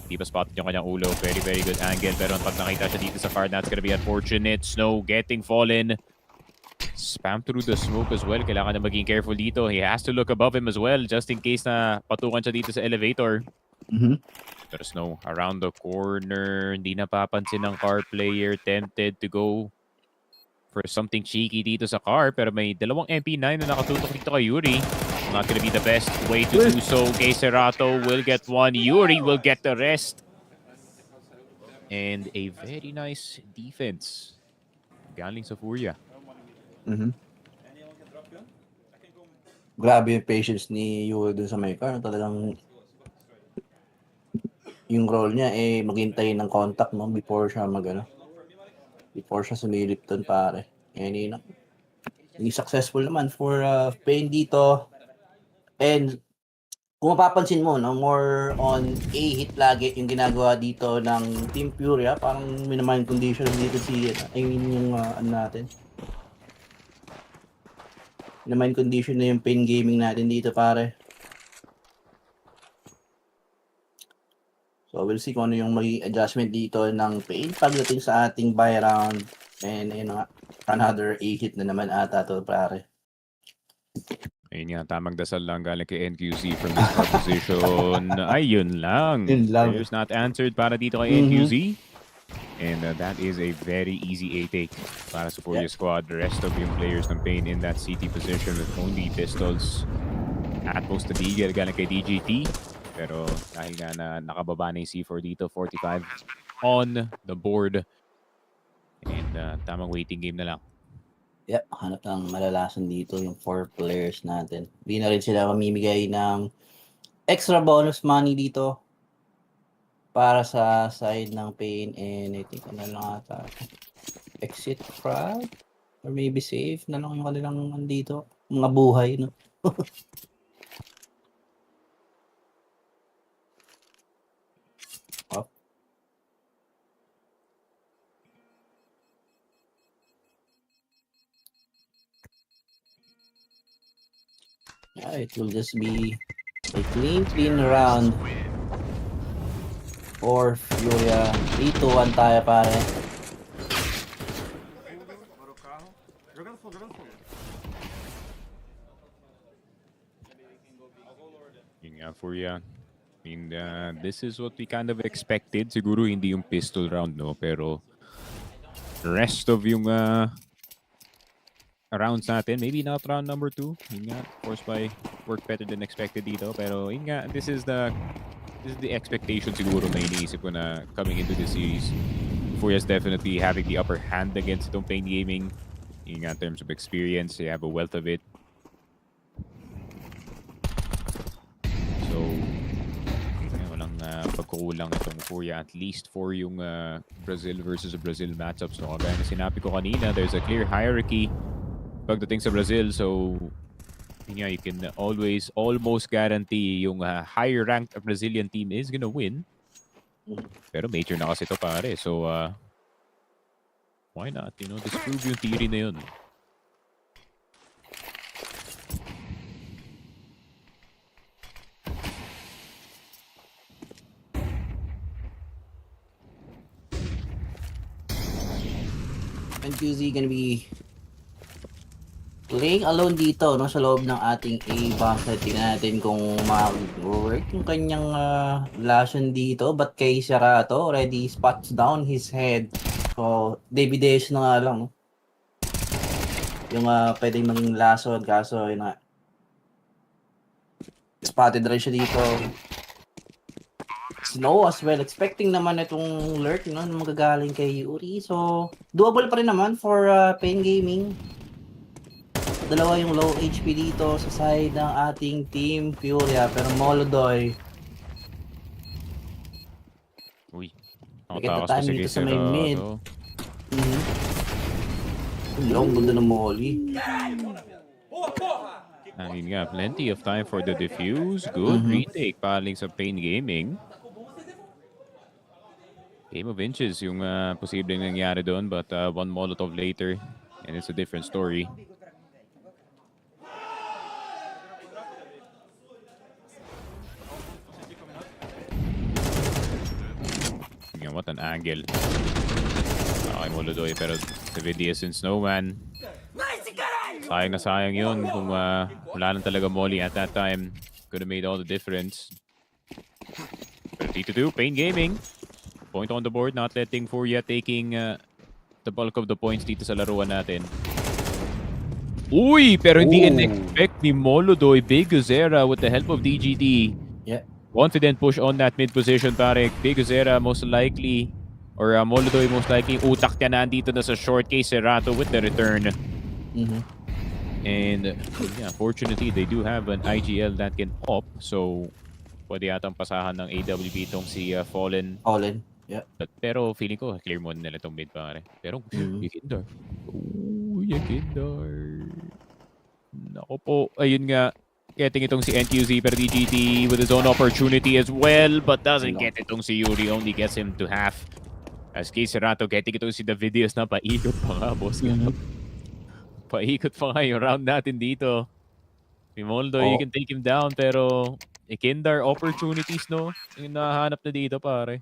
Di pa spotted yung kanyang ulo. Very, very good angle. Pero pag nakita siya dito sa card, that's gonna be unfortunate. Snow getting Fallen. Spam through the smoke as well. Kailangan na maging careful dito. He has to look above him as well just in case na patukan siya dito sa elevator. Pero Snow around the corner. Hindi napapansin ng car player. Tempted to go for something cheeky dito sa car. Pero may dalawang MP9 na nakatutok dito kay Yuri. Not gonna be the best way to do so. Cerato will get one. Yuri will get the rest. And a very nice defense galing sa Furia. Grabe yung patience ni Yuri dun sa may car. Talagang yung role niya maghintay ng contact before siya before siya sumilip dun, pare. And naging successful naman for Pain dito. And kung mapapansin mo, more on A hit lagi yung ginagawa dito ng Team Furia. Parang minamind condition dito yung natin. Minamind condition na yung Pain Gaming natin dito, pare. So we'll see kung ano yung magiging adjustment dito ng Pain pagdating sa ating buy round. And another A hit na naman ata to, pare. Ayun nga, tamang dasal lang galing kay NQZ from this far position. Ayun lang. Yun lang. Prayers not answered para dito kay NQZ. And that is a very easy A-take para sa Furia squad. The rest of yung players ng Pain in that CT position with only pistols. At post Nemiga galing kay DGT. Pero dahil nga na nakababa na yung C4 dito, 45 on the board. And tamang waiting game na lang. Yep, hanap ng malalasan dito yung 4 players natin. Hindi na rin sila mamimigay ng extra bonus money dito para sa side ng Pain, and I think ano lang ata, exit frag or maybe safe na lang yung kanilang dito, mga buhay, no? Up. Yeah, it will just be a clean round for Furia. 3-2-1 tayo, pare. Yun nga, Furia. I mean, this is what we kind of expected. Siguro hindi yung pistol round, no? Pero rest of yung rounds natin, maybe not round number 2. Yun nga, force by work better than expected dito. Pero yun nga, this is the expectation siguro na iniisip ko na coming into this series. Furia's definitely having the upper hand against itong Pain Gaming. Yun nga, in terms of experience, they have a wealth of it. So, walang pagkukulang itong Furia, at least for yung Brazil versus Brazil matchups. So, kagaya na sinabi ko kanina, there's a clear hierarchy pagdating sa Brazil. So, yun nga, you can always almost guarantee yung higher ranked Brazilian team is gonna win. Pero major na kasi ito, pare. So, why not? You know, disprove yung theory na yun. NQZ gonna be playing alone dito, no, sa loob ng ating A-bunker. Tingnan natin kung mag-work yung kanyang lason dito. But kay Serato already spots down his head. So, David Days na nga lang, no? Yung pwedeng maging lason, kaso yun nga, spotted rin siya dito. Snow as well. Expecting naman itong lurk, no, na magagaling kay Yuri. So, doable pa rin naman for Pain Gaming. Dalawa yung low HP dito sa side ng ating team Furia, pero Molodoy. Uy, nakatakas pa si sa may mid. Long ganda ng Molly. I mean nga, plenty of time for the defuse. Good retake paling sa Pain Gaming. Game of inches yung posibleng nangyari doon, but one Molotov later, and it's a different story. What an angle. Okay, Molodoy, pero Davidius and Snowman. Sayang na sayang yun. Kung wala lang talaga Molly at that time, could have made all the difference. Pero 3-2, Pain Gaming. Point on the board, not letting Furia taking the bulk of the points dito sa laruan natin. Uy! Pero hindi in-expect ni Molodoy. Big Guzera with the help of DGT. Yeah. Confident push on that mid position, pare. Big Guzera most likely, or Molodoy most likely, utak niya nandito na sa short case Serato with the return. And yeah, fortunately, they do have an IGL that can op, so pwede yatang pasahan ng AWP itong si Fallen. Yeah. Pero feeling ko, clear mo nila itong mid, pare. Pero, Yakindar. Ooh, Yakindar. Nako po, ayun nga. Getting itong si NQZ, pero DGT with his own opportunity as well, but doesn't get itong si Yuri, only gets him to half. As kay Serato, getting itong si Davidius na paikot pa nga, boss. Paikot pa nga yung round natin dito. Si Moldo, you can take him down, pero Yakindar opportunities, no? Yung nahanap na dito, pare.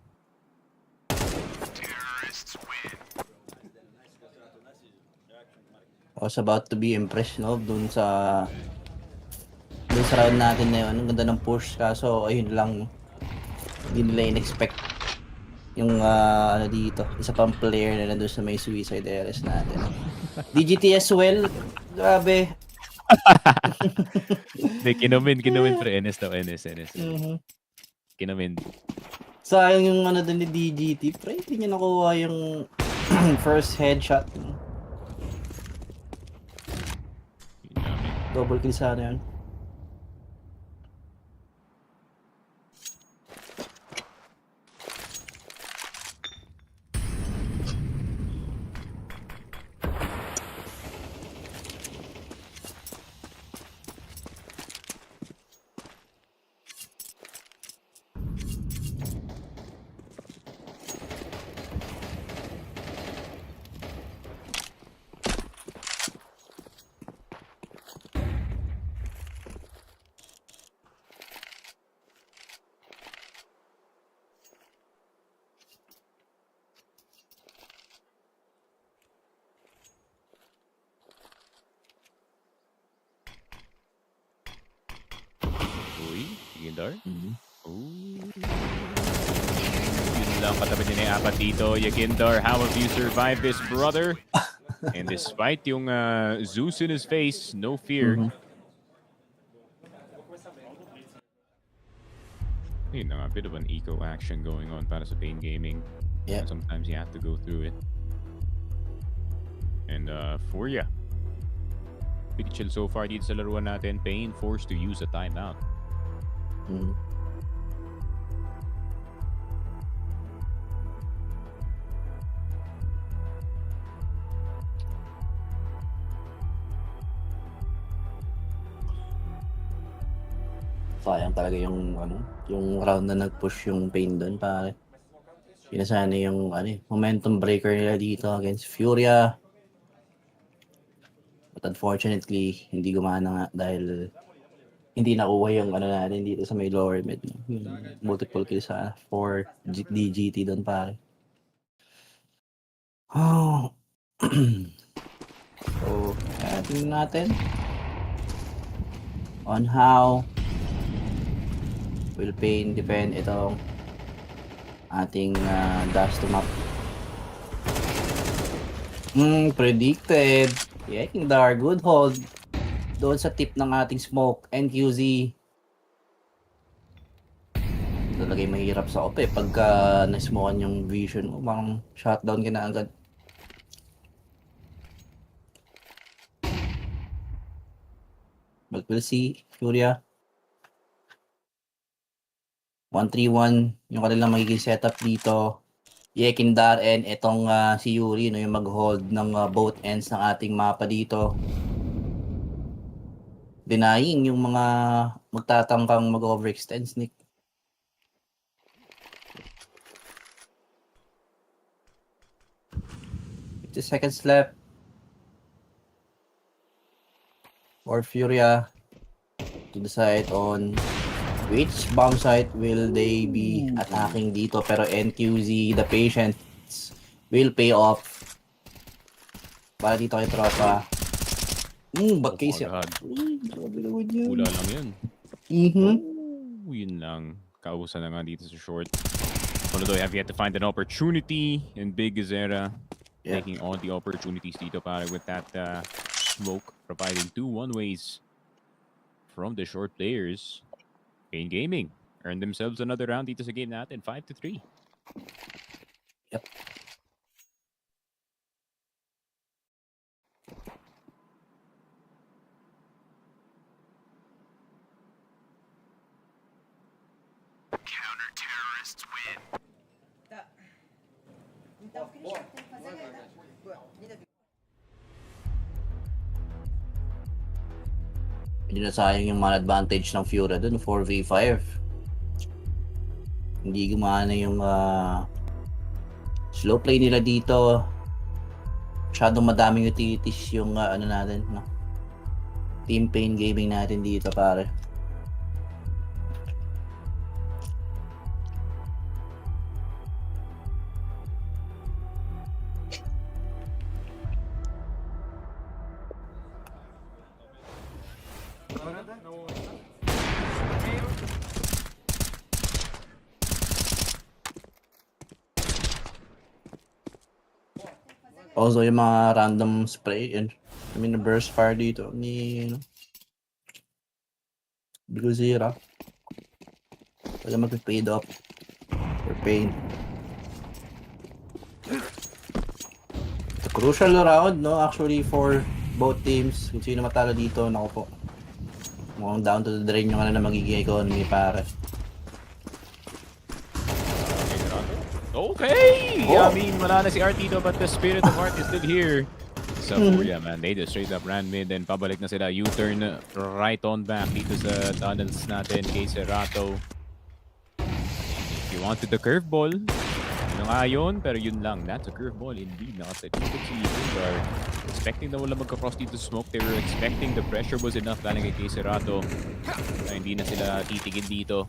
I was about to be impressed, no, dun sa Doon sa round natin na yun, ang ganda ng push, kaso ayun lang, hindi nila in-expect yung ano dito, isa pang player na nandun sa may suicide areas natin. DGT as well, grabe. Hindi, kinomin pre. NS daw, NS. Kinomin. Sayang yung ano dun ni DGT, pre, hindi niya nakuha yung first headshot. Double kill sana yun. Yagindar? Yun lang, katabi din yung apat dito. Yagindar, how have you survived this, brother? And despite yung Zeus in his face, no fear. Yun na nga, bit of an eco action going on para sa Pain Gaming. Yeah. Sometimes you have to go through it. And Furia. Pretty chill so far dito sa laruan natin. Pain forced to use a timeout. Sayang talaga yung ano, yung round na nag-push yung Pain doon, pare. Yun na sana yung ano, momentum breaker nila dito against Furia. But unfortunately, hindi gumana nga dahil hindi nakuha yung ano natin dito sa may lower mid. Yung multiple kills sa for DGT doon, pare. Oh. So, tingnan natin on how will Pain defend itong ating dust to map. Predicted. Yeah, Kingdar, good hold doon sa tip ng ating smoke. NQZ talagang mahirap sa ope pagka na-smokean yung vision mo, parang shutdown ka na agad. But we'll see. Furia 1-3-1 yung kanilang magiging setup dito. Yekindar and itong si Yuri, no, yung mag-hold ng both ends ng ating mapa dito. Denying yung mga magtatangkang mag-overextend, Nick. The seconds left for Furia to decide on which bomb site will they be attacking dito. Pero NQZ, the patience will pay off para dito kay tropa. Back case yan. Pula lang yun. Yun lang. Kausan na nga dito sa short. Although have yet to find an opportunity, and Big Gazera taking all the opportunities dito para with that smoke, providing 2 one-ways from the short players. Pain Gaming earned themselves another round dito sa game natin, 5-3. Yep. Counter-terrorists win. Hindi na sayang yung man advantage ng Furia dun, 4v5. Hindi gumana yung slow play nila dito. Masyadong madaming utilities yung ano natin, no? Team Pain Gaming natin dito, pare. Also, yung mga random spray and burst fire dito ni Blue Zera. Talaga mag-fade off for pain. It's a crucial round, no? Actually, for both teams. Kung sino matalo dito, naku po. Mukhang down to the drain yung na magiging economy, pare. Okay! Oh. I mean, wala na si Artito, but the spirit of Art is still here. Sa Furia, man. They just straight up ran mid, then pabalik na sila. U-turn right on back dito sa tunnels natin kay Serato. If you wanted the curveball, yun nga yun, pero yun lang. That's a curveball indeed. Nakaset dito si Lindar. Expecting na wala magka-cross dito smoke. They were expecting the pressure was enough galing kay Serato. Na hindi na sila titigil dito.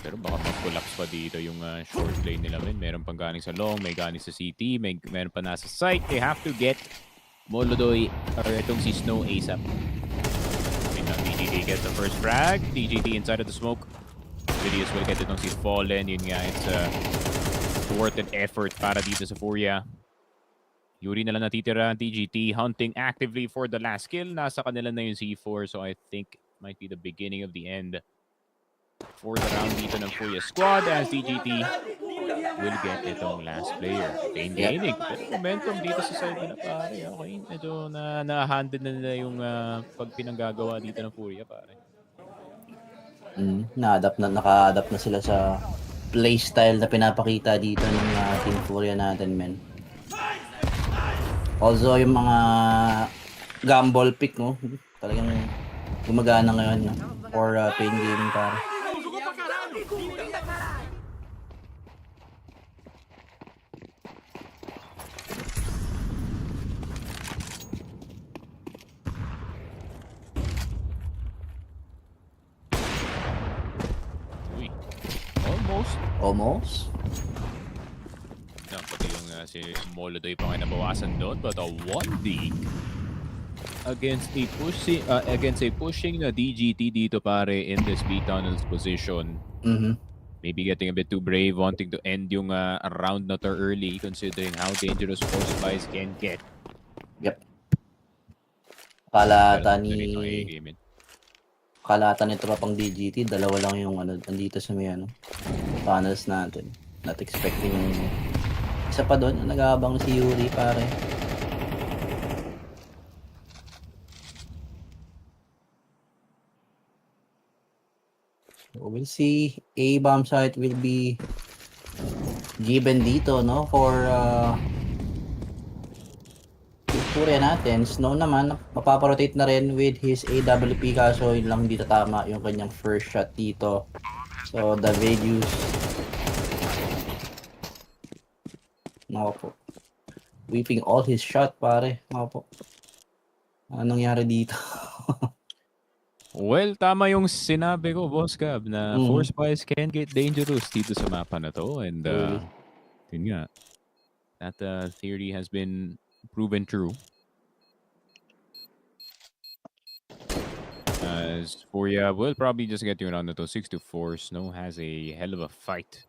Pero baka mag-collapse pa dito yung short lane nila. Meron pang galing sa long, may galing sa CT, meron pa nasa site. They have to get Molodoy or itong si Snow ASAP. And now DGT gets the first frag. DGT inside of the smoke. Vidius will get itong si Fallen. Yun nga, it's worth an effort para dito sa Furia. Yuri na lang natitira. DGT hunting actively for the last kill. Nasa kanila na yung C4, so I think it might be the beginning of the end for the round dito ng Furia squad as DGT will get itong last player. Pain gaining. Pero momentum dito sa side nila, pare. Okay, medyo na-handle na nila yung pagpinanggagawa dito ng Furia, pare. Naka-adapt na sila sa playstyle na pinapakita dito ng Team Furia natin, men. Also, yung mga gamble pick, no? Talagang gumagana ngayon, no? For pain gaming, pare. Almost. Pati yung si Molodoy pa ngayon nabawasan doon, but a 1D against a pushing na DGT dito, pare, in this B tunnels position. Maybe getting a bit too brave, wanting to end yung round na to early, considering how dangerous FocusFire can get. Yep. Kalata nito pa pang DGT, dalawa lang yung nandito sa may tunnels natin. Not expecting isa pa doon, nag-aabang si Yuri, pare. So we'll see. A bomb site will be given dito, no? For Furia natin. Snow naman, mapaparotate na rin with his AWP, kaso yun lang dito tama yung kanyang first shot dito. So the values, nako po, whipping all his shot, pare. Nako po, anong nangyari dito? Well, tama yung sinabi ko, Boss Gab, na FocusFire can get dangerous dito sa mapa na to. And yun nga, that theory has been proven true. As Furia will probably just get you around to 6-4. Snow has a hell of a fight.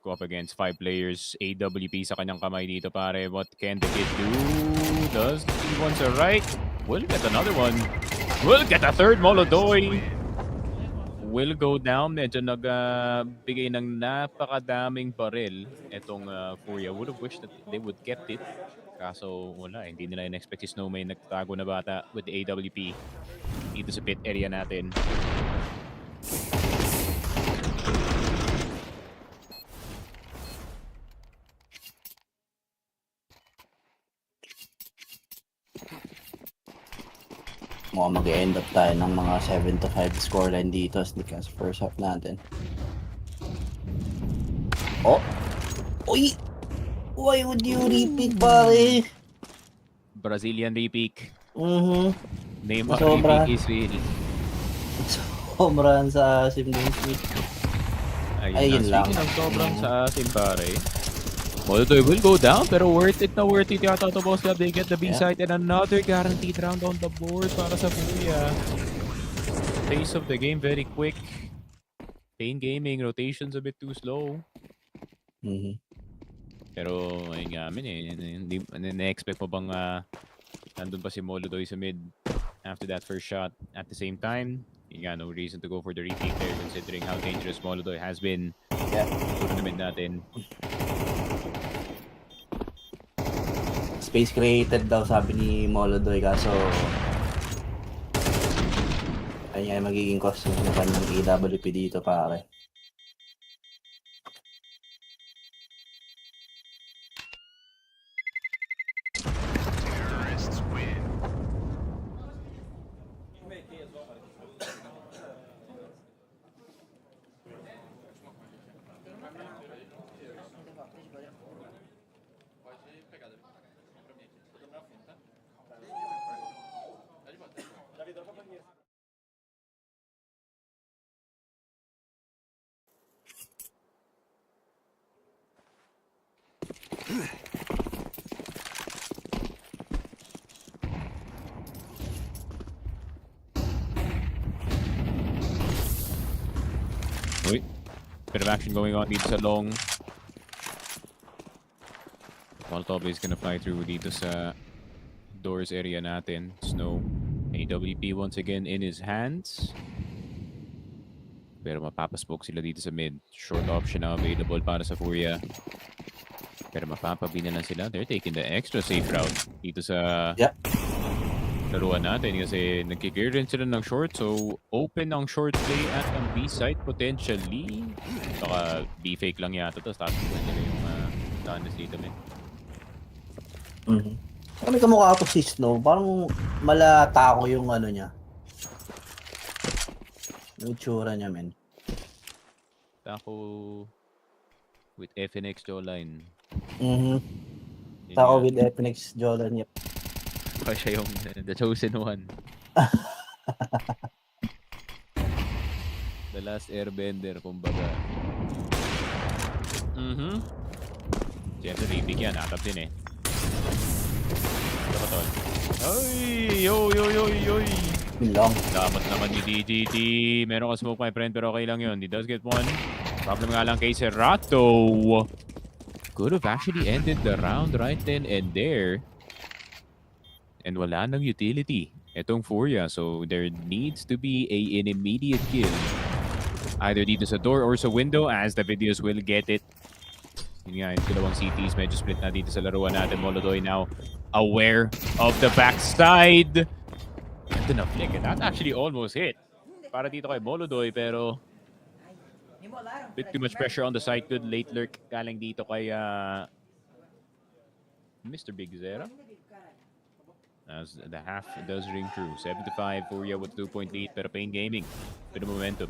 Go up against 5 players. AWP sa kanyang kamay dito, pare. What can the kid do? Does he wants a right? Will get another one. Will get a third Molodoy. Will go down. Medyo nagbigay ng napakadaming baril itong Furia. Would have wished that they would kept it. Kaso wala, hindi nila in-expect si Snow may nagtago na bata with the AWP dito sa pit area natin. Mukhang mag-end up tayo ng mga 7-5 scoreline dito sa first half natin. Oh! Uy! Why would you repeat, pare? Brazilian repeat. Neymar Sobra. repeat is real. Sobrang sa Sim Games Week. Ayun lang. Speaking of sobrang sa asim, pare. Molodoy will go down, pero worth it yata to, Boss Lab. They get the B side and another guaranteed round on the board para sa Furia. Pace of the game very quick. Pain gaming, rotations a bit too slow. Pero ayun nga amin eh, hindi na-expect mo bang nandun pa si Molodoy sa mid after that first shot. At the same time, you got no reason to go for the retake there considering how dangerous Molodoy has been. Yeah. Puro na mid natin. Space created daw sabi ni Molodoy kaso ay magiging cost ng kanyang AWP dito pare. Uy, bit of action going on dito sa long. Molotov is gonna fly through dito sa doors area natin. Snow, AWP once again in his hands. Pero mapapaspoke sila dito sa mid. Short option na available para sa Furia. Pero mapapabina lang sila. They're taking the extra safe route dito sa laruan natin kasi nagkiklear rin sila ng short. So, open ang short play at ang B site potentially. Saka B-fake lang yata. Tapos tatapuan nila yung Danis dito, man. Kami kamukha ako si Snow. Parang malata ko yung ano niya. Yung itsura niya, men. Tako with FNX jawline. Tako with FNX jawline, yep. Baka siya yung the chosen one. The last airbender, kumbaga. Siyempre, ribig yan. Atap din eh. Ito ka, tol. Ay! Yoy! Bilang. Dapat naman ni DGT. Meron ka smoke, my friend, pero okay lang yun. He does get one. Problem nga lang kay Serato. Could have actually ended the round right then and there. And wala nang utility itong Furia. So there needs to be an immediate kill. Either dito sa door or sa window as the videos will get it. Yun nga, yung dalawang CTs medyo split na dito sa laruan natin. Molodoy now aware of the backside. Ito na flick. That actually almost hit. Para dito kay Molodoy pero bit too much pressure on the side. Good late lurk galing dito kay Mr. Big Zera. As the half does ring true. 7-5, Furia with 2-point lead, pero Pain Gaming. Bit of momentum.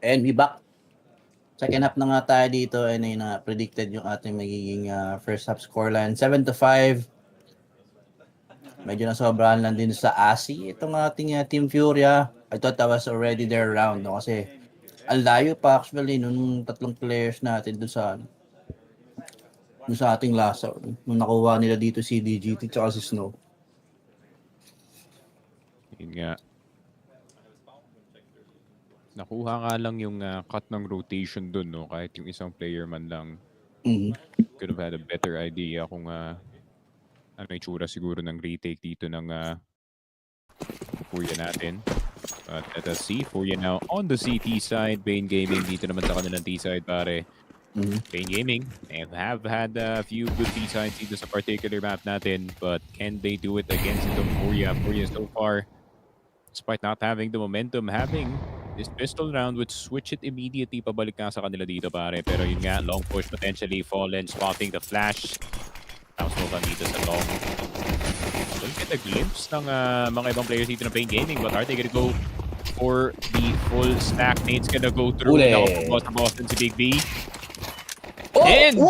And we back. Second half na nga tayo dito and ay na predicted yung ating magiging first half scoreline 7-5. Medyo nasobrahan lang din sa ASI itong ating Team Furia. I thought I was already there round no kasi ang layo pa actually nung tatlong players natin doon sa ating last round. Nung nakuha nila dito si DGT tsaka si Snow. Yun nga. Nakuha nga lang yung cut ng rotation dun, no? Kahit yung isang player man lang could have had a better idea kung ano yung tsura siguro ng retake dito ng Furia natin. But let us see. Furia now on the CT side. Bane Gaming dito naman sa kanilang T side, pare. Bane Gaming, they have had a few good T sides dito sa particular map natin, but can they do it against itong Furia? Furia so far, despite not having the momentum, having this pistol round would switch it immediately pabalik nga sa kanila dito, pare. Pero yun nga, long push potentially, Fallen spotting the flash. Tapos mo dito sa long. Don't get a glimpse ng mga ibang players dito ng Bane Gaming, but are they gonna go for the full stack? Nate's gonna go through. Nakapagpapos ng Boston si Big B. And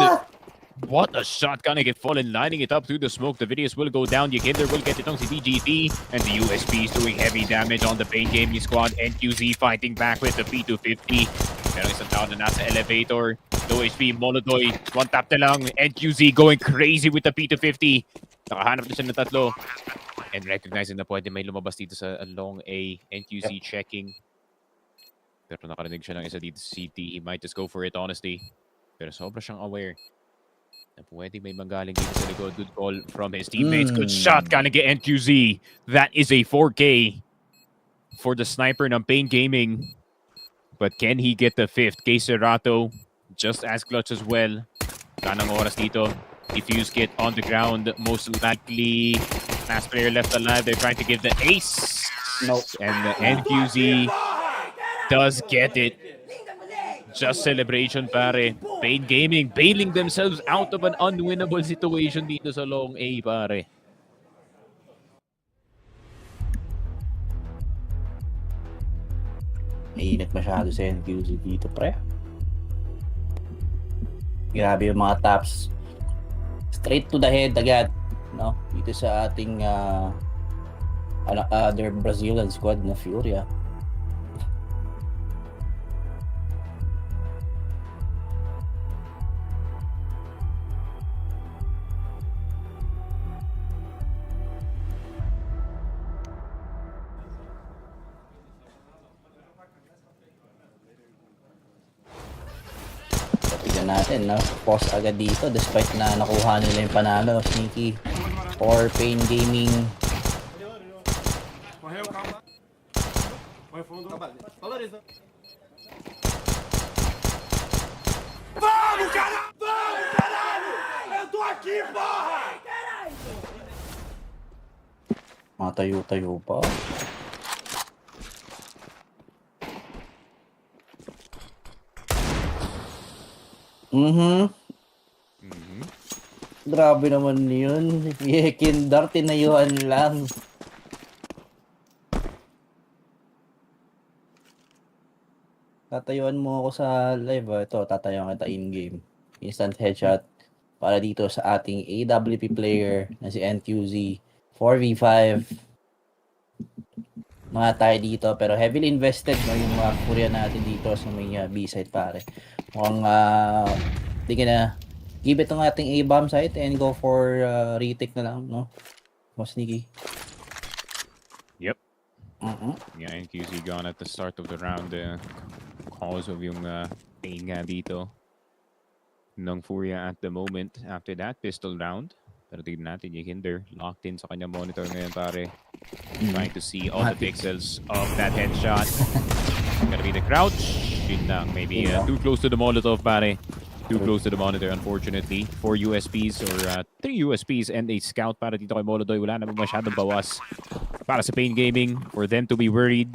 what a shot, gonna get Fallen lining it up through the smoke. The videos will go down. Yikinder will get itong si DGT. And the USP is doing heavy damage on the Bane Gaming squad. NQZ fighting back with the P250. Pero isang tao na nasa elevator. Low HP, Molodoy. One tap na lang. NQZ going crazy with the P250. Nakahanap na siya ng tatlo. And recognizing na pwede may lumabas dito sa long A. NQZ checking. Pero nakarinig siya ng isa dito sa CT. He might just go for it, honestly. Pero sobra siyang aware na pwede may manggaling dito sa likod. Good call from his teammates. Good shot. Gonna get NQZ. That is a 4K for the sniper ng Bane Gaming. But can he get the fifth? Kay Serato, just as clutch as well. Tanang oras dito. Defuse kit on the ground. Most likely, last player left alive. They're trying to give the ace. Nope. And the NQZ does get it. Just celebration, pare. Bane Gaming bailing themselves out of an unwinnable situation dito sa long A, pare. Mainit masyado sa NQZ dito, pre. Grabe yung mga taps. Straight to the head agad, no? Dito sa ating other Brazilian squad na Furia. Natin, no? Pause agad dito despite na nakuha nila yung panalo. Sneaky or Bane Gaming. Vamos, caralho! Vamos, caralho! Eu tô aqui, porra! Matayo-tayo pa. Grabe naman yun. Yekindar, tinayuan lang. Tatayuan mo ako sa live. Ito, tatayuan kita in-game. Instant headshot para dito sa ating AWP player na si NQZ. 4v5. Mga tayo dito. Pero heavily invested no, yung mga Furia natin dito sa may B-side, pare. Mukhang hindi ka na give it ang ating A-bomb site and go for retake na lang, no? Mas sneaky. Yep. Yeah, NQZ gone at the start of the round cause of yung pain nga dito ng Furia at the moment. After that, pistol round. Pero tignan natin, Yikinder locked in sa kanyang monitor ngayon, pare. Trying to see all the pixels of that headshot. Gonna be the crouch. Yun lang, maybe too close to the Molotov, pare. Too close to the monitor, unfortunately. 4 USPs or 3 USPs and a scout para dito kay Molodoy. Wala naman masyadong bawas para sa Bane Gaming for them to be worried.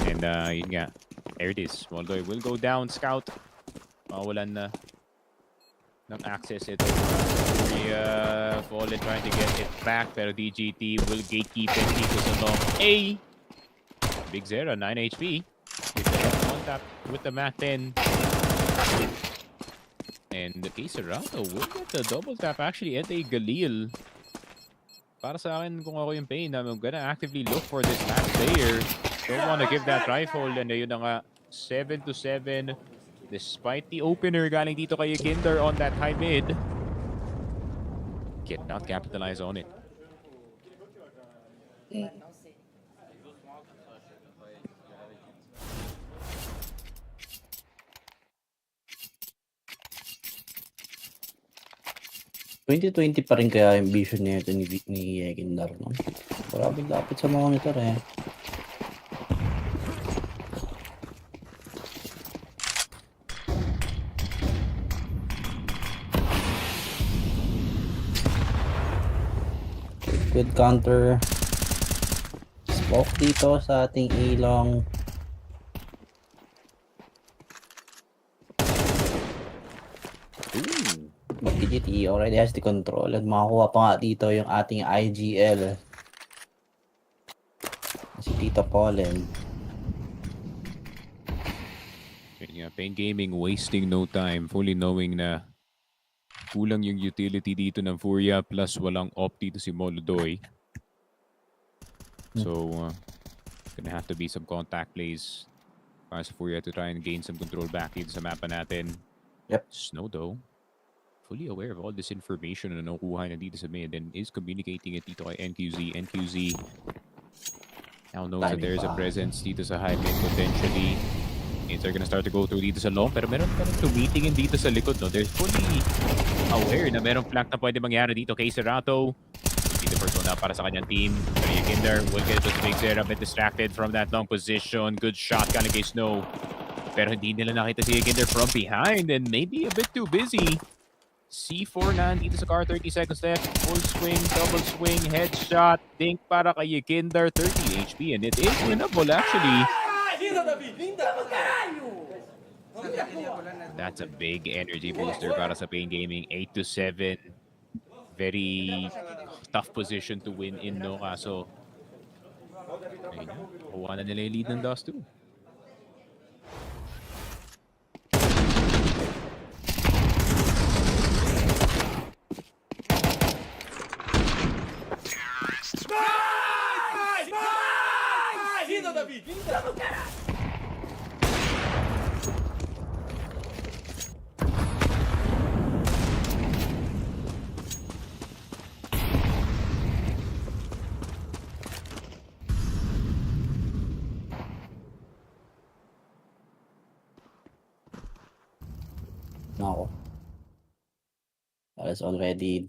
And yun nga, there it is. Molodoy will go down, scout. Mawalan na ng access ito. Fallen trying to get it back, pero DGT will gatekeep it dito sa long A. Big Zera, 9 HP. tap with the Mac 10. And the case around will get the double tap actually at a Galil. Para sa akin, kung ako yung Pain, I'm gonna actively look for this last player. Don't wanna give that rifle. And ayun na nga, 7-7. Despite the opener galing dito kay Kinder on that high mid. Cannot capitalize on it. Mm. 2020 pa rin kaya yung vision nito ni Ekindar, no? Maraming lapit sa monitor eh. Good counter. Smoke dito sa ating ilong. He already has the control at makakuha pa nga dito yung ating IGL. Si Tito Pollen. Yeah, Pain Gaming wasting no time, fully knowing na kulang yung utility dito ng Furia plus walang op dito si Molodoy. So, gonna have to be some contact plays para sa Furia to try and gain some control back dito sa mapa natin. Yep. Snow though, fully aware of all this information na nakuha na dito sa mid and is communicating it dito kay NQZ. NQZ now knows that there is a presence dito sa high mid potentially. They're gonna start to go through dito sa long pero meron pa rin tumitingin dito sa likod, no? They're fully aware na merong flank na pwede mangyari dito kay Serato. Dito first one na para sa kanyang team. Pero Kinder will get those bigs there, a bit distracted from that long position. Good shot galing kay Snow. Pero hindi nila nakita si Kinder from behind and maybe a bit too busy. C4 na dito sa car, 30 seconds left. Full swing, double swing, headshot. Dink para kay Kinder, 30 HP and it is winnable actually. That's a big energy booster para sa Pain Gaming. 8-7. Very tough position to win in, no? Kaso, ayun na. Kuha na nila yung lead ng Dust 2. Now, that is already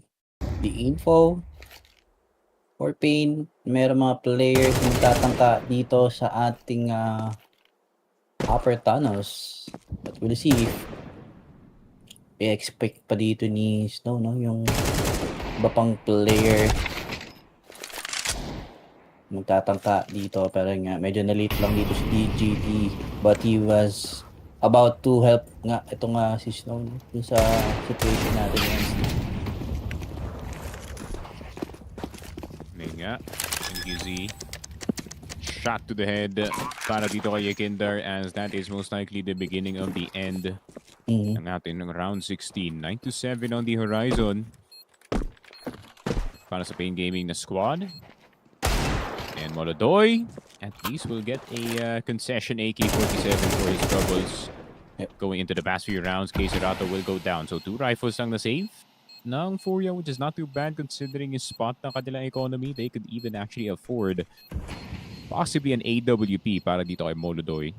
the info for Pain. Meron mga players na tatangka dito sa ating upper tunnels. But we'll see if i-expect pa dito ni Snow, no? Yung iba pang player magtatangka dito. Pero nga, medyo na-late lang dito si DGT. But he was about to help nga ito nga si Snow dun sa situation natin ngayon. Ngayon nga, NQZ shot to the head para dito kay Kinder as that is most likely the beginning of the end ng natin ng round 16. 9-7 on the horizon para sa Pain Gaming na squad. And Molodoy at least will get a concession AK-47 for his troubles. Going into the past few rounds, Serato will go down. So 2 rifles ang na-save ng Furia, which is not too bad considering yung spot ng kanilang economy. They could even actually afford possibly an AWP para dito kay Molodoy.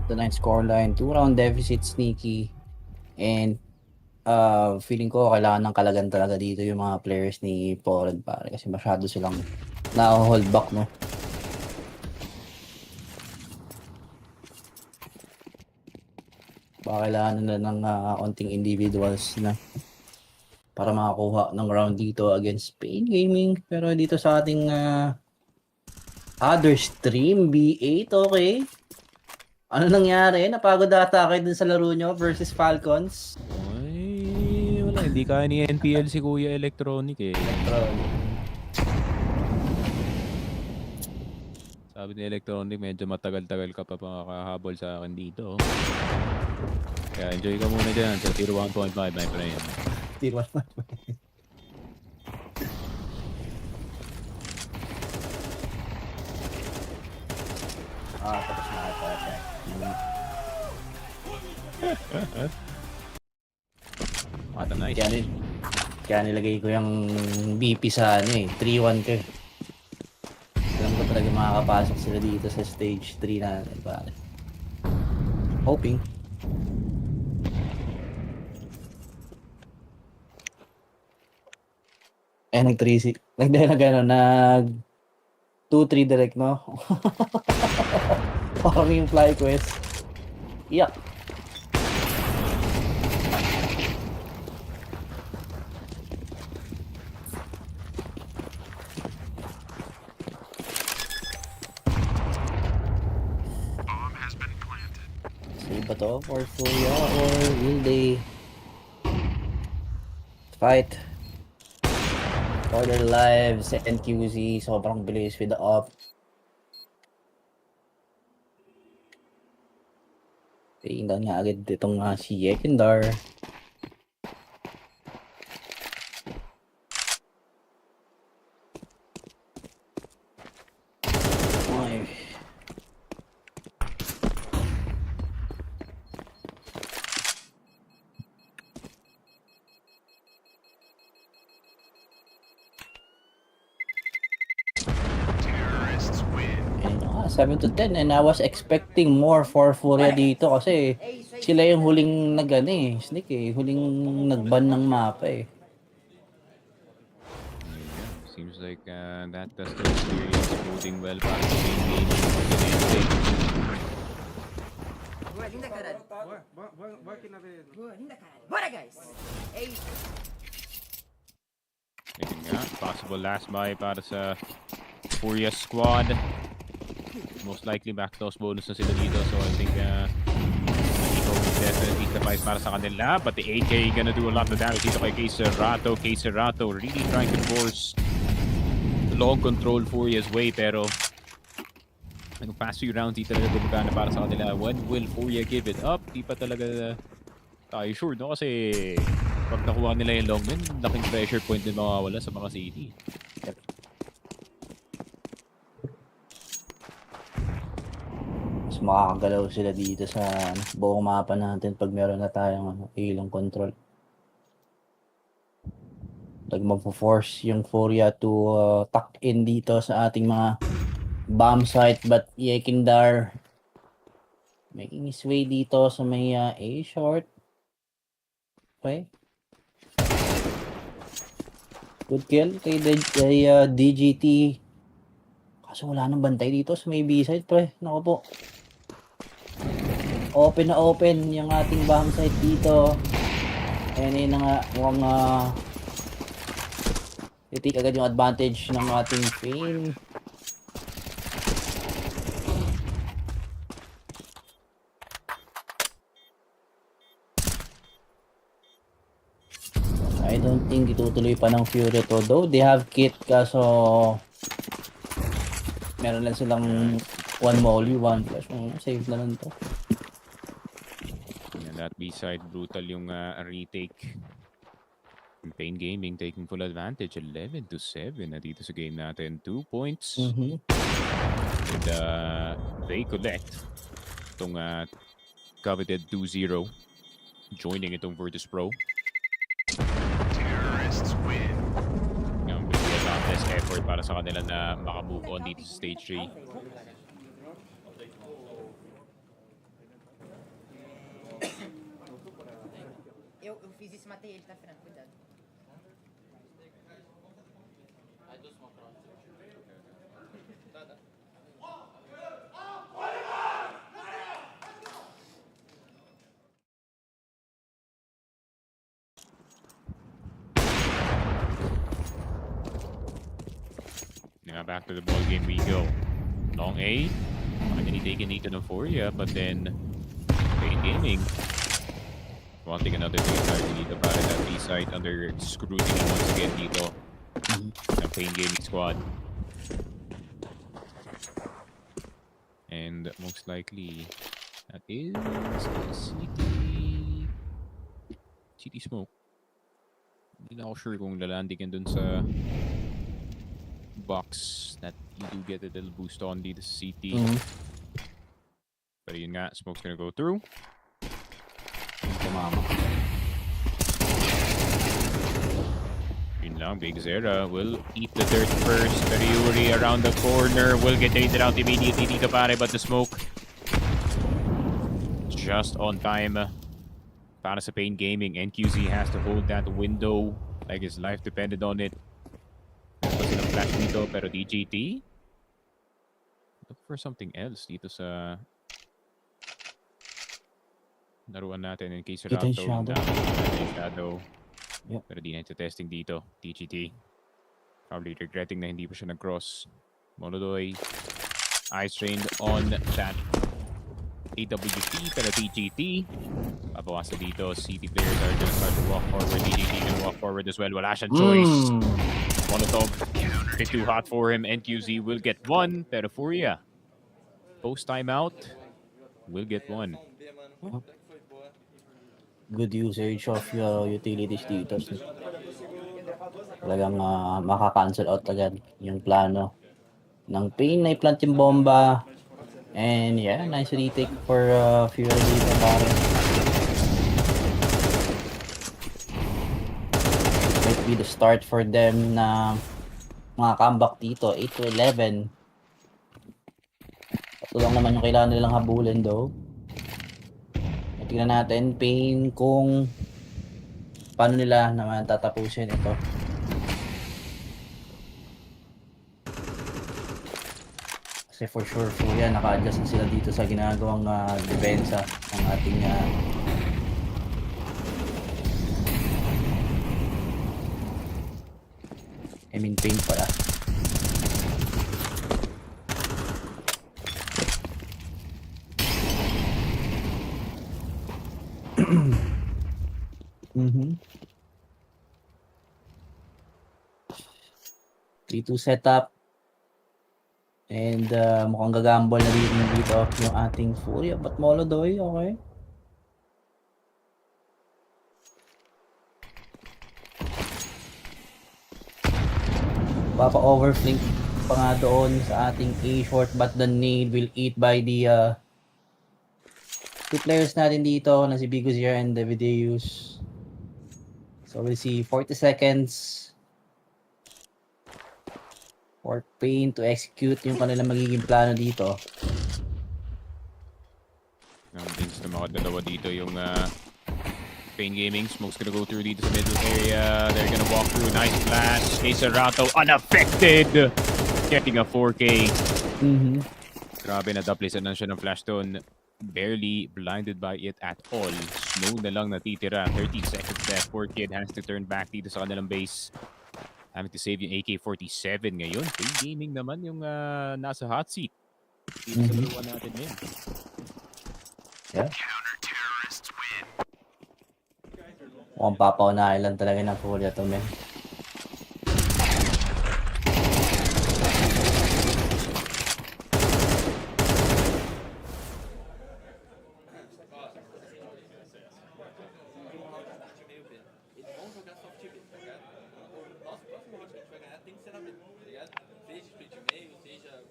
The 9 scoreline, 2-round deficit sneaky, and feeling ko kailangan ng kalagan talaga dito yung mga players ni Poland pare kasi masyado silang na-hold back, no? Baka kailangan nila ng onting individuals na para makakuha ng round dito against Spain Gaming. Pero dito sa ating other stream, B8, okay. Ano nangyari? Napagod ata kayo dun sa laro nyo versus Falcons? Ay, wala. Hindi kaya ni NPL si Kuya Electronic eh. Sabi ni Electronic, medyo matagal-tagal ka pa makakahabol sa akin dito. Kaya enjoy ka muna dyan sa tier 1.5, my friend. Tier 1.5. Tapos na ito. Nice. Kaya nilagay ko yung BP sa 3-1 ko. Alam ko talaga makakapasok sila dito sa stage 3 natin, pare. Hoping. nag-3-6. Nag 2-3 direct, no? Parang yung fly quest. Yeah. Save ba to for Furia or will they fight for their lives? NQZ sobrang bilis with the up. Tingnan nga agad itong si Yekindar. Ay, 7-10 and I was expecting more for Furia dito kasi sila yung huling sneak huling nagban ng mapa eh. Seems like that test experience moving well para sa main game. Ayun nga, possible last buy para sa Furia squad. Most likely back toss bonus na sila dito, so I think Nemiga will definitely suffice para sa kanila, but the AK gonna do a lot of damage dito kay K-Cerato. K-Cerato really trying to force long control Furia's way, pero ang past few rounds di talaga gumagana para sa kanila. When will Furia give it up? Di pa talaga tayo sure, no? Kasi pag nakuha nila yung long win, laking pressure point din mawawala sa mga city. Mas makakagalaw sila dito sa buong mapa natin pag meron na tayong ilong control. Magpo-force yung Furia to tuck in dito sa ating mga bomb site, but Yekindar making his way dito sa may A short. Okay. Good kill kay DGT. Kaso wala nang bantay dito sa may B side, pre. Naku po. Open na open yung ating bomb site dito. Ayan na nga, mukhang i-take agad yung advantage ng ating Fane. I don't think itutuloy pa ng Furia to, though they have kit, kaso meron lang silang one molly, one flash. Save na lang to. And that B-side, brutal yung retake. Pain Gaming taking full advantage, 11-7 na dito sa game natin. 2 points. And they collect itong coveted 2-0. Joining itong Virtus.pro. Yung a lot less effort para sa kanila na makamove on dito sa stage 3. FaZe se matei, ele tá frente, cuidado. Now back to the ball game we go. Long A. Finally taken dito ng Furia, but then Pain Gaming wanting another big target dito para that B side under scrutiny once again dito ng Pain Gaming squad. And most likely that is CT Smoke. Hindi na ako sure kung lalandigan dun sa box that you do get a little boost on dito sa CT. Pero yun nga, Smoke's gonna go through. Yun lang, Big Zera will eat the dirt first. Pero Yuri around the corner will get traded out immediately dito pare, but the Smoke just on time para sa Pain Gaming. NQZ has to hold that window like his life depended on it. Silang flash dito, pero DGT look for something else dito sa laruan natin in case Rato shadow. Yep. Pero di na ito testing dito. DGT probably regretting na hindi pa siya nag-cross. Molodoy eyes trained on that AWP, pero DGT pabawasan dito. CT players are gonna start to walk forward. DGT gonna walk forward as well. Wala siyang choice. Molotov, bit too hot for him. NQZ will get one, pero Furia, post timeout, will get one. Good usage of utilities dito. Talagang maka-cancel out agad yung plano ng Pain na i-plant yung bomba. And yeah, nice retake for Furia dito pare. Might be the start for them na mga comeback dito, 8-11. Ito lang naman yung kailangan nilang habulin though. Tingnan natin, Pain, kung paano nila naman tatapusin ito. Kasi for sure, Furia, naka-adjust na sila dito sa ginagawang depensa ng ating Pain pala. Mm-hmm. 3-2 setup. And mukhang gagambol na rin dito yung ating Furia. But Molodoy, okay. Papa-overflink pa nga doon sa ating A-short, but the nade will eat by the two players natin dito na si Bigosier and Davideus. So we'll see 40 seconds for Pain to execute yung kanilang magiging plano dito. Ang things na mga dalawa dito yung Pain Gaming. Smoke's gonna go through dito sa middle area. They're gonna walk through. Nice flash. Rato unaffected. Getting a 4K. Grabe, na-duplisan na siya ng flash doon. Barely blinded by it at all. Snow na lang natitira. 30 seconds left. 4Kid has to turn back dito sa kanilang base. Having to save yung AK-47 ngayon. Pain Gaming naman yung nasa hot seat. Dito sa laruan natin yun. Yeah. Mukhang papaunahin lang talaga ng Furia to, men.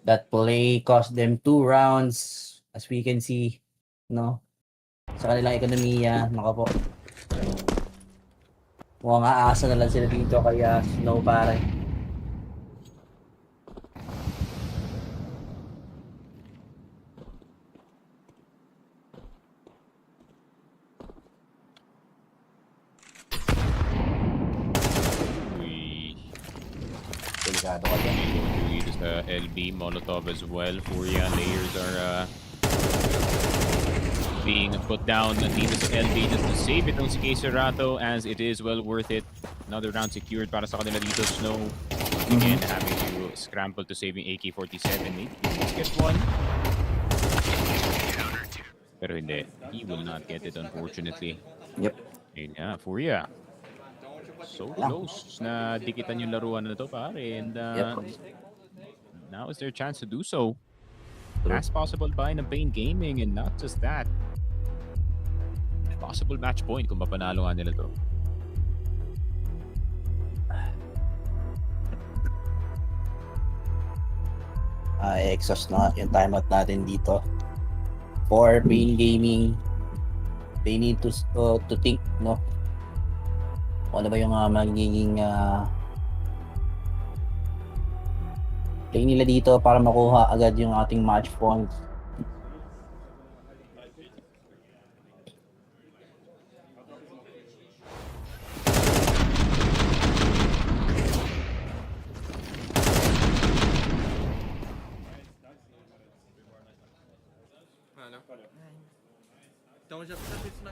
That play cost them 2 rounds, as we can see, no? Sa kanilang ekonomiya, makapo. Mukhang aasa na lang sila dito kaya Snow pare. Sigado ka dyan. Dito sa LB, Molotov as well. Furia, layers are being put down dito sa LB just to save itong si Queserato as it is well worth it. Another round secured para sa kanila dito. Snow again having to scramble to saving AK-47. Maybe let's get one. Pero hindi. He will not get it unfortunately. Yep. Ayun nga, Furia. So close na dikitan yung laruan na to pare. And now is their chance to do so. Last possible buy ng Pain Gaming, and not just that. Possible match point kung mapanalo nga nila to. Exhaust na yung timeout natin dito. For Pain Gaming, they need to think, no? Ano ba yung magiging play nila dito para makuha agad yung ating match point. Então já precisa disso na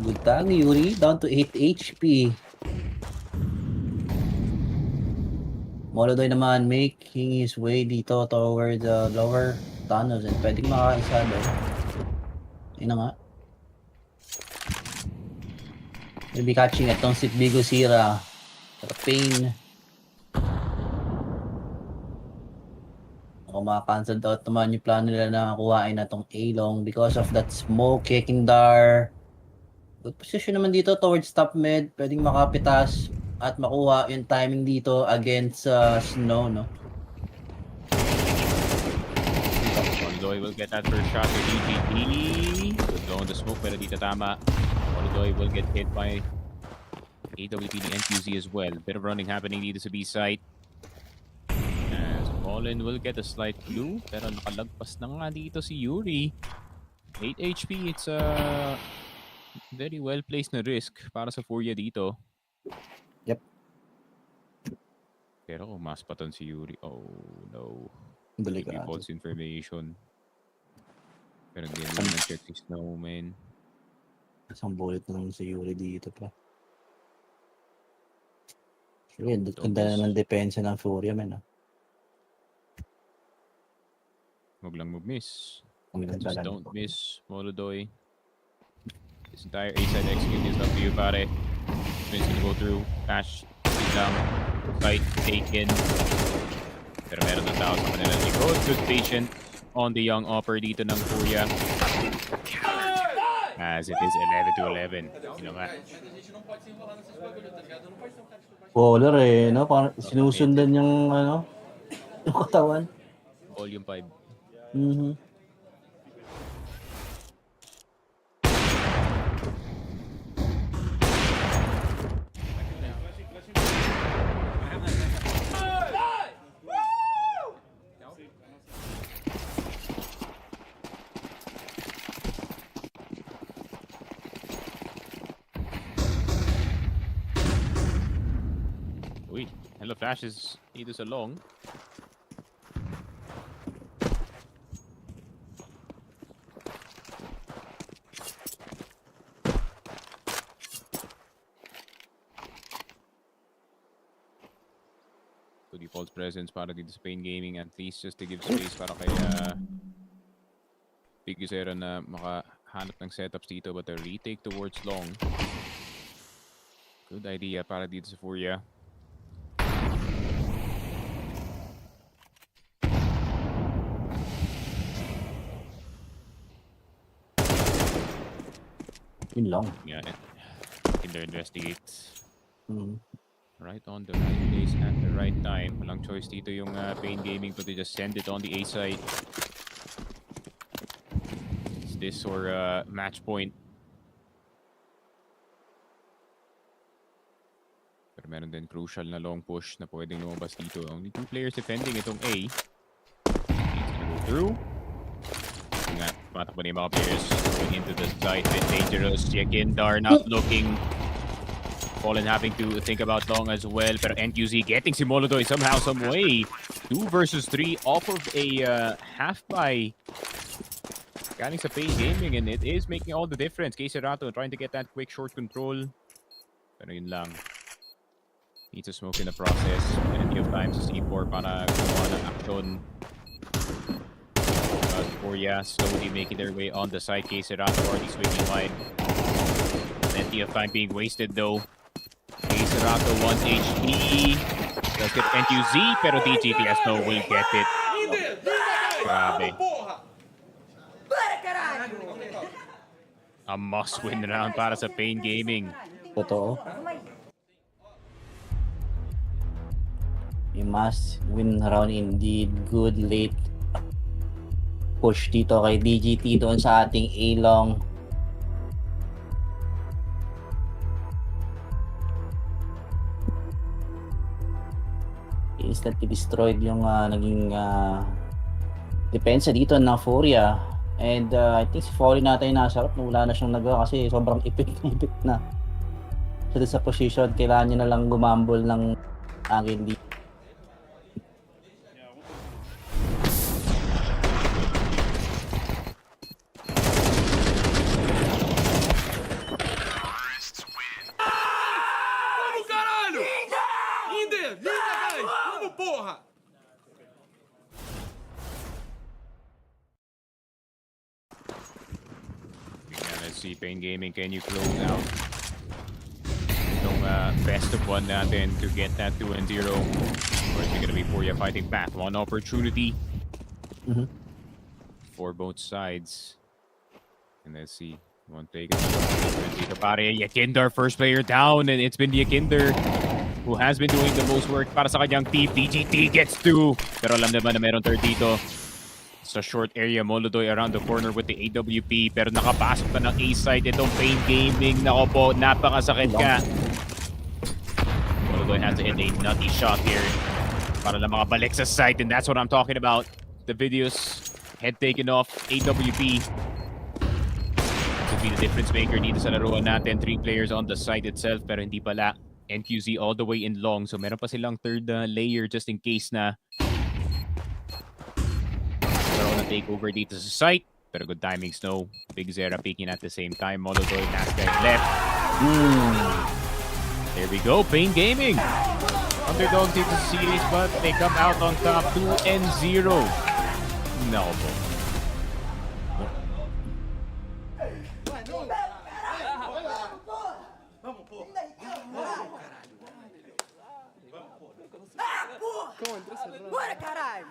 Good tag, Yuri. Down to 8 HP. Molodoy naman making his way dito toward the lower tunnels and pwedeng makaisa doon. Yun na nga. We'll be catching itong si Bigo Sira. Pain. Maka-cancel out naman yung plano nila na kuhain na tong A-long because of that smoke kicking dar. Good position naman dito towards top mid. Pwedeng makapitas at makuha yung timing dito against Snow, no? Molodoy will get that first shot with EGT. Good go on the smoke pero dito tama. Molodoy will get hit by AWP and NQZ as well. Bit of running happening dito sa B-site. As Colin will get a slight clue pero nakalagpas na nga dito si Yuri. 8 HP, it's a very well placed na risk para sa Furia dito. Yep. Pero kung mas patan si Yuri, oh no. Delikado. Maybe false information. Pero hindi naman check si Snowman. Isang bullet na lang si Yuri dito pa. Sure, ganda na ng depensa ng Furia, man. Huwag lang mag-miss. Just don't miss, Molodoy. This entire A-side execute is up to you, pare. Spin's gonna go through. Flash. Down. Fight. Taken. Pero meron ng tao sa kanila. Good patient on the young upper dito ng Furia. As it is 11-11. You know nga. Baller eh, no? Parang sinusundan yung, yung katawan. Volume 5. Mm-hmm. Uy, hello Flash is dito sa long. So default presence para dito sa Pain Gaming, at least just to give space para kay Big Zero na makahanap ng setups dito, but a retake towards long. Good idea para dito sa Furia. Yun lang. Yeah, Kinder investigates. Right on the right place at the right time. Walang choice dito yung Pain Gaming, but they just send it on the A side. It's this or match point. Pero meron din crucial na long push na pwedeng lumabas dito. Only 2 players defending itong A. It's gonna go through. Nga. Tumatakbo na yung mga players going into the site. Bit dangerous. Yakindar not looking. Fallen having to think about long as well. Pero NQZ getting si Molodoy somehow, some way. 2 versus 3 off of a half buy. Galing sa FaZe Gaming, and it is making all the difference. K-Cerato trying to get that quick short control. Pero yun lang. Needs to smoke in the process. Plenty of time sa C4 para gumawa ng action. Furia slowly making their way on the side. K-Cerato already swinging wide. Plenty of time being wasted though. K-Cerato 1 HP. Does get NQZ, pero DGTS no will get it. Grabe. A must-win round para sa Pain Gaming. Totoo. A must-win round indeed. Good late push dito kay DGT doon sa ating A-long. Instantly destroyed yung naging depensa dito ng Furia. And I think si Fallen natin yung nasa harap na wala na siyang nagawa kasi sobrang ipit na. So sa position, kailangan niya na lang gumambol ng angin dito. Vamos, caralho! Inder! Linda, guys! Vamos, porra! Let's see, Pain Gaming, can you close out itong best of one natin to get that 2-0? Or is it gonna be Furia fighting back? One opportunity for both sides. And let's see. One take. Yakindar, first player down, and it's been Yakindar who has been doing the most work para sa kanyang team. DGT gets 2. Pero alam naman na meron third dito. Sa short area, Molodoy around the corner with the AWP. Pero nakapasok na ng A-side itong Pain Gaming. Nako po, napakasakit ka. Molodoy has to hit a nutty shot here para lang makabalik sa site, and that's what I'm talking about. The videos head taken off AWP. To be the difference maker dito sa laruan natin. 3 players on the site itself, pero hindi pala. NQZ all the way in long, so meron pa silang third layer just in case na meron na take over dito sa site. Pero good timing, Snow. Big Zera peeking at the same time. Molodoy, Nascar left. There we go, Pain Gaming. Underdogs dito sa series, but they come out on top 2-0. No po. Bora, caralho!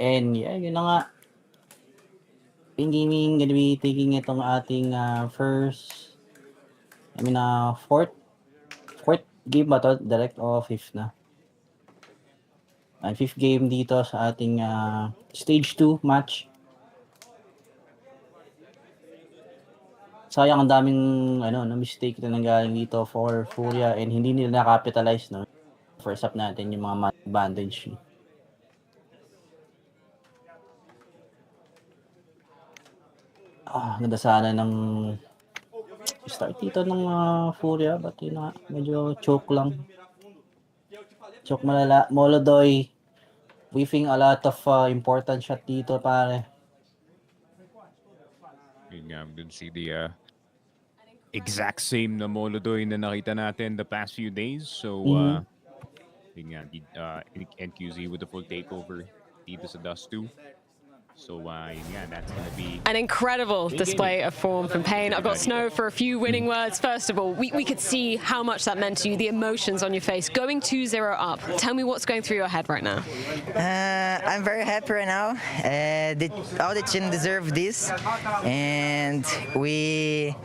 And yeah, yun na nga. Pain Gaming gonna be taking itong ating fourth game ba to? Direct o fifth na? Fifth game dito sa ating stage 2 match. Sayang ang daming mistake na nanggaling dito for Furia, and hindi nila na-capitalize, no? First up natin yung mga advantage. Ganda sana ng start dito ng Furia, but yun na, medyo choke lang. Choke malala. Molodoy whiffing a lot of important shot dito, pare. Yun nga, dun see the exact same na Molodoy na nakita natin the past few days. So, yun nga, NQZ with the full takeover dito sa Dust 2. So, yun nga, that's going to be an incredible display of form from Pain. I've got Snow for a few winning words. First of all, we could see how much that meant to you, the emotions on your face, going 2-0 up. Tell me what's going through your head right now. I'm very happy right now. All the team deserve this, and we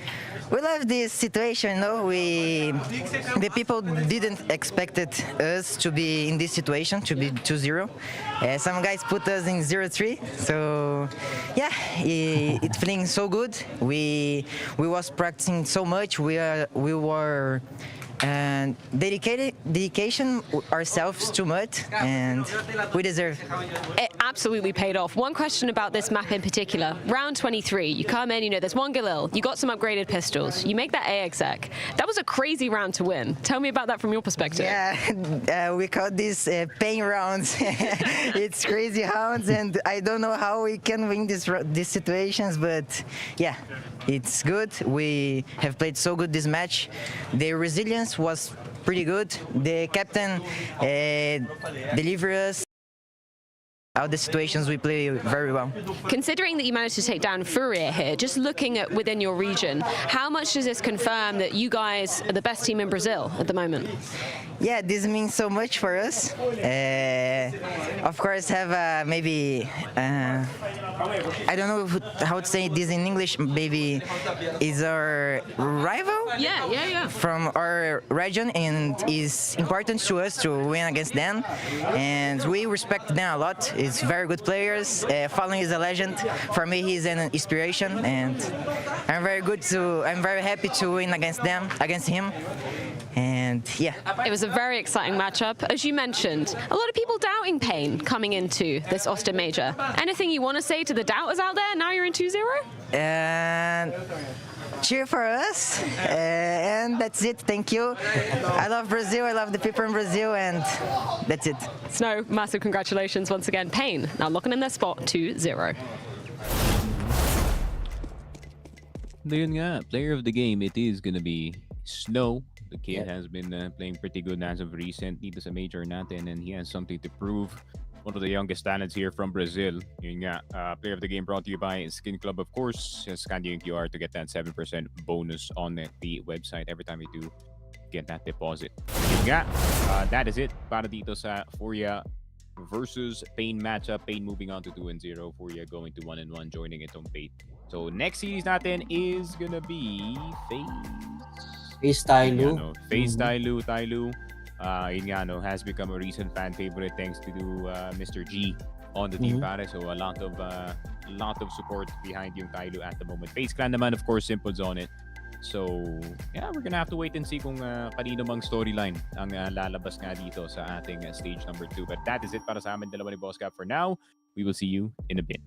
love this situation. The people didn't expect us to be in this situation, to be 2-0. Some guys put us in 0-3, so yeah, it's feeling so good. We was practicing so much. We were and dedication ourselves too much, and we deserve. It absolutely paid off. One question about this map in particular. Round 23, you come in, there's one Galil, you got some upgraded pistols, you make that AXX. That was a crazy round to win. Tell me about that from your perspective. Yeah, we call this pain rounds. It's crazy rounds, and I don't know how we can win these situations, but yeah, it's good. We have played so good this match. The resilience was pretty good. The captain delivered us all the situations we play very well. Considering that you managed to take down Furia here, just looking at within your region, how much does this confirm that you guys are the best team in Brazil at the moment? Yeah, this means so much for us. Of course, have maybe I don't know how to say this in English. Maybe is our rival. Yeah. From our region, and is important to us to win against them. And we respect them a lot. It's very good players. Fallen is a legend. For me, he's an inspiration, and I'm very happy to win against him. And yeah. It was a very exciting matchup. As you mentioned, a lot of people doubting Pain coming into this Austin Major. Anything you want to say to the doubters out there now you're in 2-0? And cheer for us, and that's it. Thank you. I love Brazil, I love the people in Brazil, and that's it. Snow, massive congratulations once again. Pain now locking in their spot 2-0. Yun nga, player of the game, it is gonna be Snow. The kid has been playing pretty good as of recent dito sa major natin, and he has something to prove. One of the youngest talents here from Brazil. Yun nga, player of the game brought to you by Skin Club, of course. Scan yung QR to get that 7% bonus on the website every time you do get that deposit. Yun nga, that is it para dito sa Furia versus Pain matchup. Pain moving on to 2-0. Furia going to 1-1, joining itong Pain. So next series natin is gonna be FaZe TYLOO. FaZe TYLOO. Yun nga, has become a recent fan favorite thanks to Mr. G on the team pare. So a lot of support behind yung TYLOO at the moment. FaZe Clan naman, of course, Simple's on it. So yeah, we're gonna have to wait and see kung kanino mang storyline ang lalabas nga dito sa ating stage number 2. But that is it para sa amin dalawa ni Boss Cap for now. We will see you in a bit.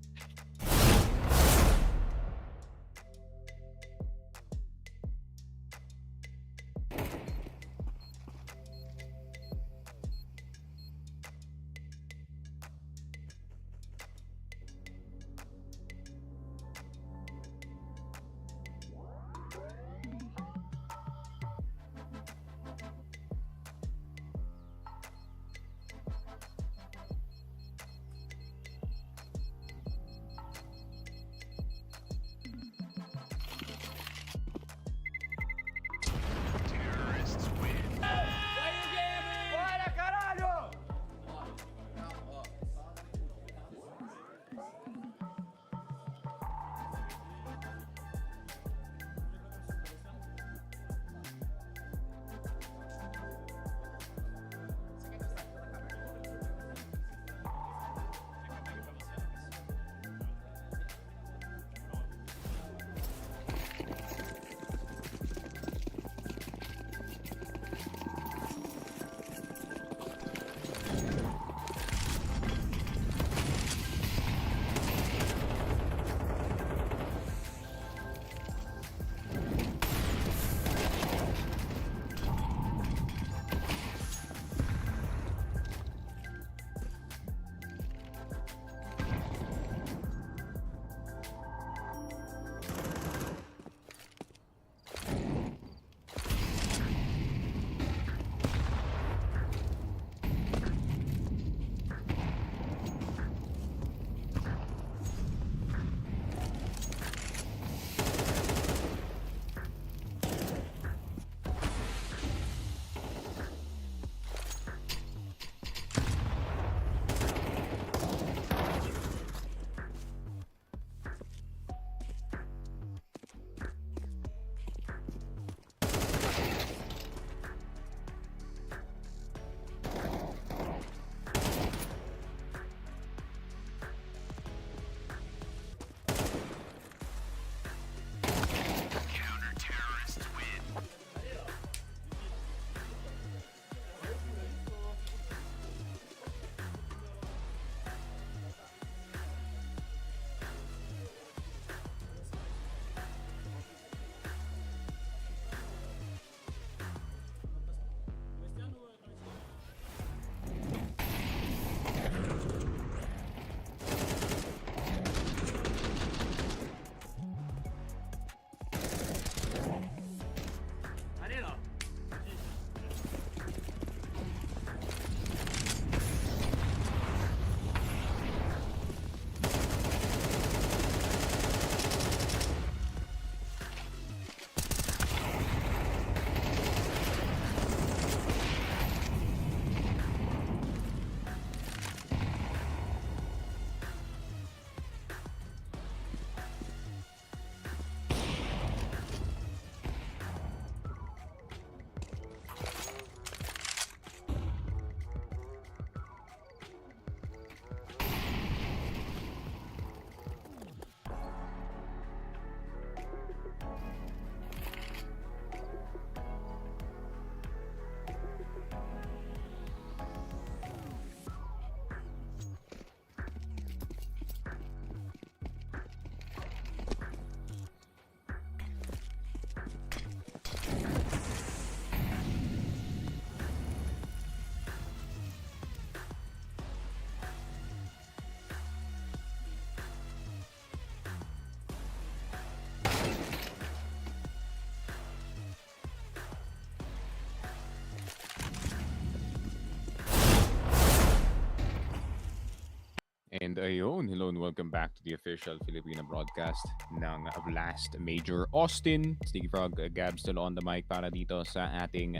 And ayun, hello and welcome back to the official Filipino broadcast ng Last Major Austin. Sticky Frog, Gab still on the mic para dito sa ating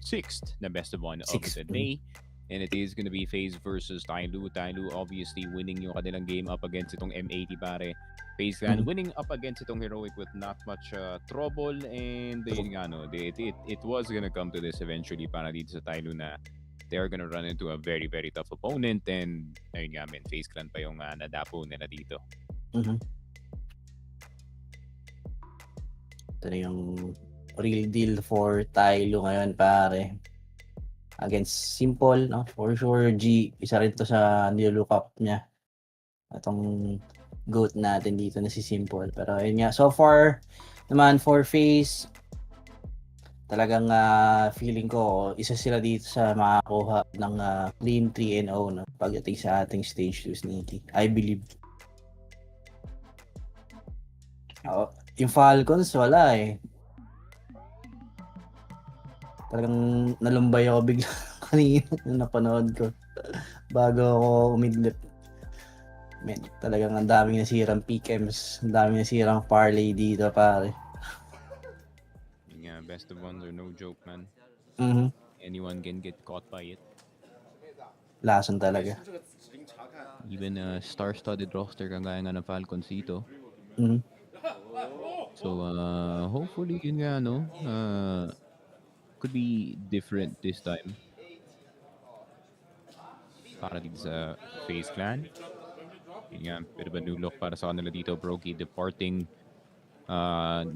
sixth na best of one of the day. And it is gonna be FaZe versus TYLOO. TYLOO obviously winning yung kanilang game up against itong M80 pare. FaZe Clan winning up against itong Heroic with not much trouble. And yun nga, no, it was gonna come to this eventually para dito sa TYLOO na they're gonna run into a very, very tough opponent. And ayun nga, FaZe Clan pa yung nadapo nila dito. Ito na yung real deal for TYLOO ngayon, pare. Against Simple, no? For sure, G, isa rin to sa nilook up niya. Itong GOAT natin dito na si Simple. Pero ayun nga, so far naman for FaZe, talagang feeling ko isa sila dito sa makakuha ng clean 3-0 no? Pagdating sa ating stage 2 sneaky. I believe. Yung Falcons, wala eh. Talagang nalumbay ako bigla kanina nung napanood ko. Bago ako umidlip. Man, talagang ang daming nasirang PKMs, ang daming nasirang parlay dito, pare. Yeah, best of ones are no joke, man. Anyone can get caught by it. Lason talaga. Even a star-studded roster kagaya nga ng Falcons dito. So, hopefully, yun nga, no? Could be different this time. Para dito sa FaZe Clan. Yun nga, bit of a new look para sa kanila dito. Broky departing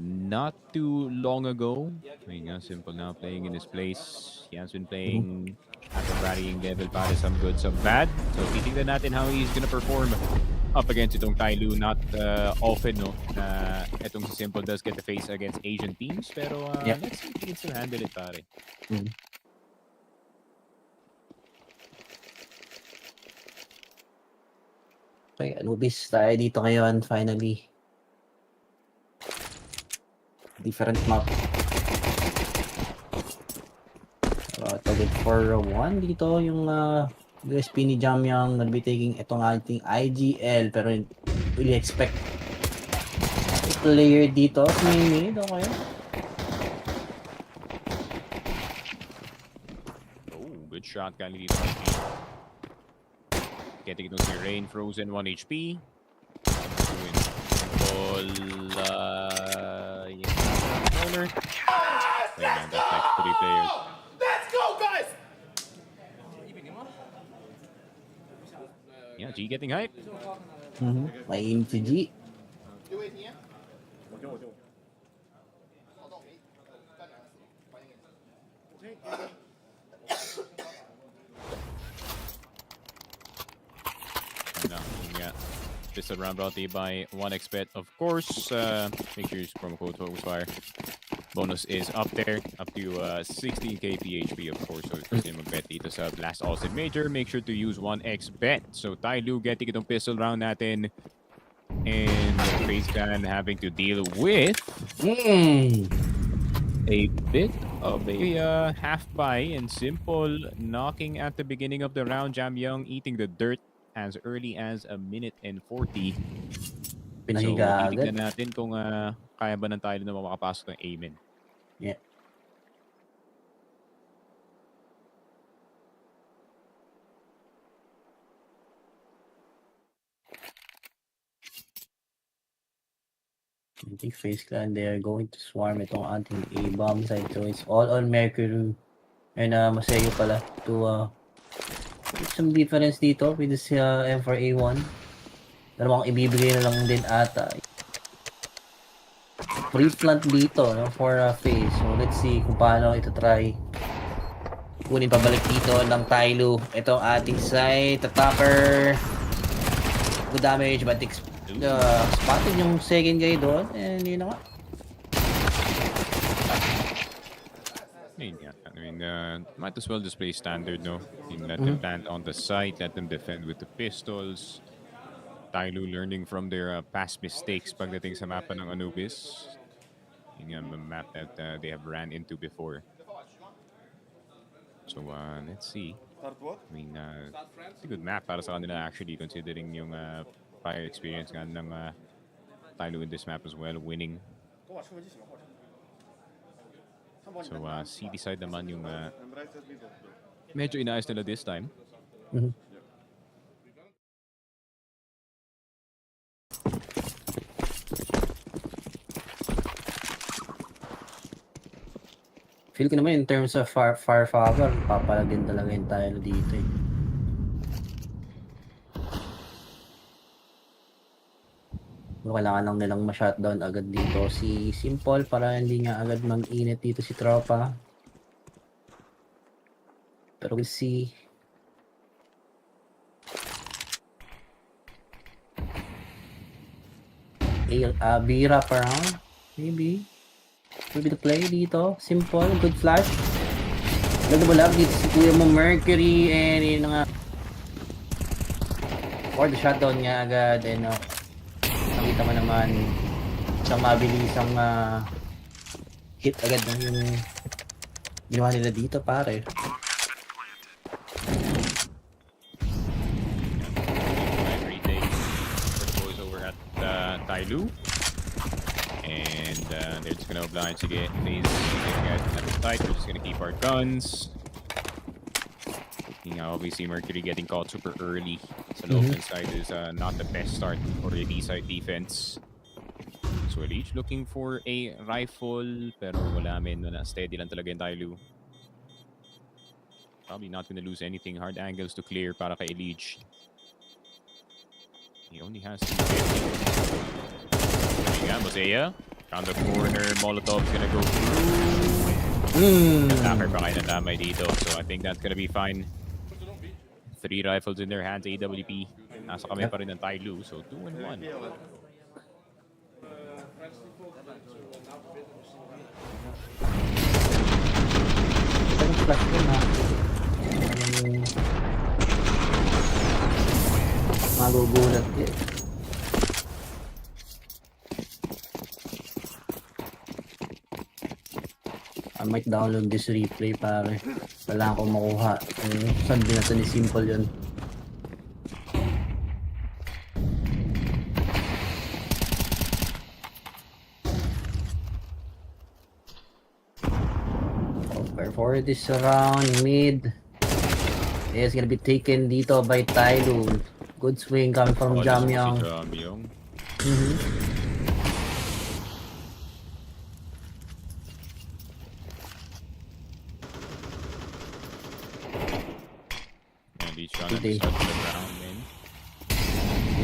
not too long ago. Ayun nga, Simple now playing in his place. He has been playing at a varying level para some good, some bad. So titignan natin how he's gonna perform up against itong TYLOO. Not often, no, na itong si Simple does get the face against Asian teams. Pero let's see if he can still handle it, pare. Okay, Anubis tayo dito ngayon, finally. Different map. Target for 1 dito yung USP ni Jam yung gonna be taking itong ating IGL, pero really expect player dito sa main mid. Okay. Oh, good shot kali dito. Getting it to Rain, frozen 1 HP. Corner. Wait, man, that's like 3 players. Let's go, guys! Yeah, G getting hype. May si G. Yeah. This round brought to you by 1xBet, of course. Make sure you use promo code FocusFire. Bonus is up there, up to 16k PHP, of course. So if you mag-bet dito sa Last Austin Major, make sure to use 1xBet. So TYLOO getting itong pistol round natin. And FaZe Clan having to deal with a bit of a half buy, and Simple knocking at the beginning of the round. Jam Young eating the dirt as early as 1:40. Pinahiga so, titignan natin kung kaya ba ng TYLOO na makapasok ng Amen. Yeah. I think FaZe Clan, they are going to swarm itong ating A-bomb side. So it's all on Mercury. And Maseo pala to some difference dito with this M4A1. Dalawang ibibigay na lang din ata. Free plant dito, no, for FaZe. So let's see kung paano ito try. Kunin pabalik dito ng TYLOO. Ito ang ating side. Attacker. Good damage, but spotted yung second guy doon. And yun na nga. I mean, might as well just play standard, no? Let them land on the site, let them defend with the pistols. TYLOO learning from their past mistakes pagdating sa mapa ng Anubis. Yung map that they have ran into before. So, let's see. I mean, it's a good map para sa kanila actually, considering yung prior experience nga ng TYLOO in this map as well, winning. So, city side naman yung medyo inaayos nila this time. Feel ko naman in terms of firepower, papalagin talaga yung tayo dito eh. Kailangan lang nilang ma-shutdown agad dito si Simple para hindi nga agad mag-init dito si Tropa. Pero we'll see. B wrap around, maybe. Maybe the play dito. Simple, good flash. Nagbalag dito si Kuya mo Mercury and yun nga. Or the shutdown niya agad and nakita mo naman isang mabilisang hit agad na yung ginawa nila dito pare. Over at TYLOO. And they're just gonna oblige to get FaZe. Guys, tight. We're just gonna keep our guns. You know, obviously Mercury getting caught super early. So the offense side is not the best start for the D side defense. So Elite looking for a rifle, pero wala steady lang talaga yung TYLOO. Probably not gonna lose anything. Hard angles to clear para kay Elite. He only has 250. Mosea, around the corner, Molotov's gonna go through. Attacker pa kayo nadamay dito, so I think that's gonna be fine. 3 rifles in their hands, AWP. Nasa kami pa rin ng TYLOO, so 2-1. Magugulat din. I might download this replay pare. Kailangan ko makuha. Saan binasa ni Simple yun? Okay, for this round, mid. It's gonna be taken dito by TYLOO. Good swing coming from Jamyang. Yeah,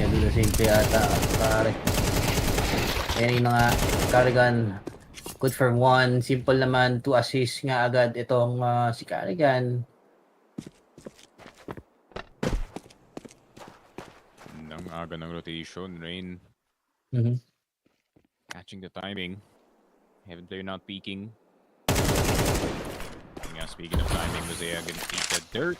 do the same play ata, pare. Ayan yung nga, Carrigan. Good for 1. Simple naman, 2 assists nga agad itong si Carrigan. Nang aga ng rotation, Rain. Catching the timing. Haven't player not peeking. Yeah, speaking of timing, Mosea gonna eat the dirt.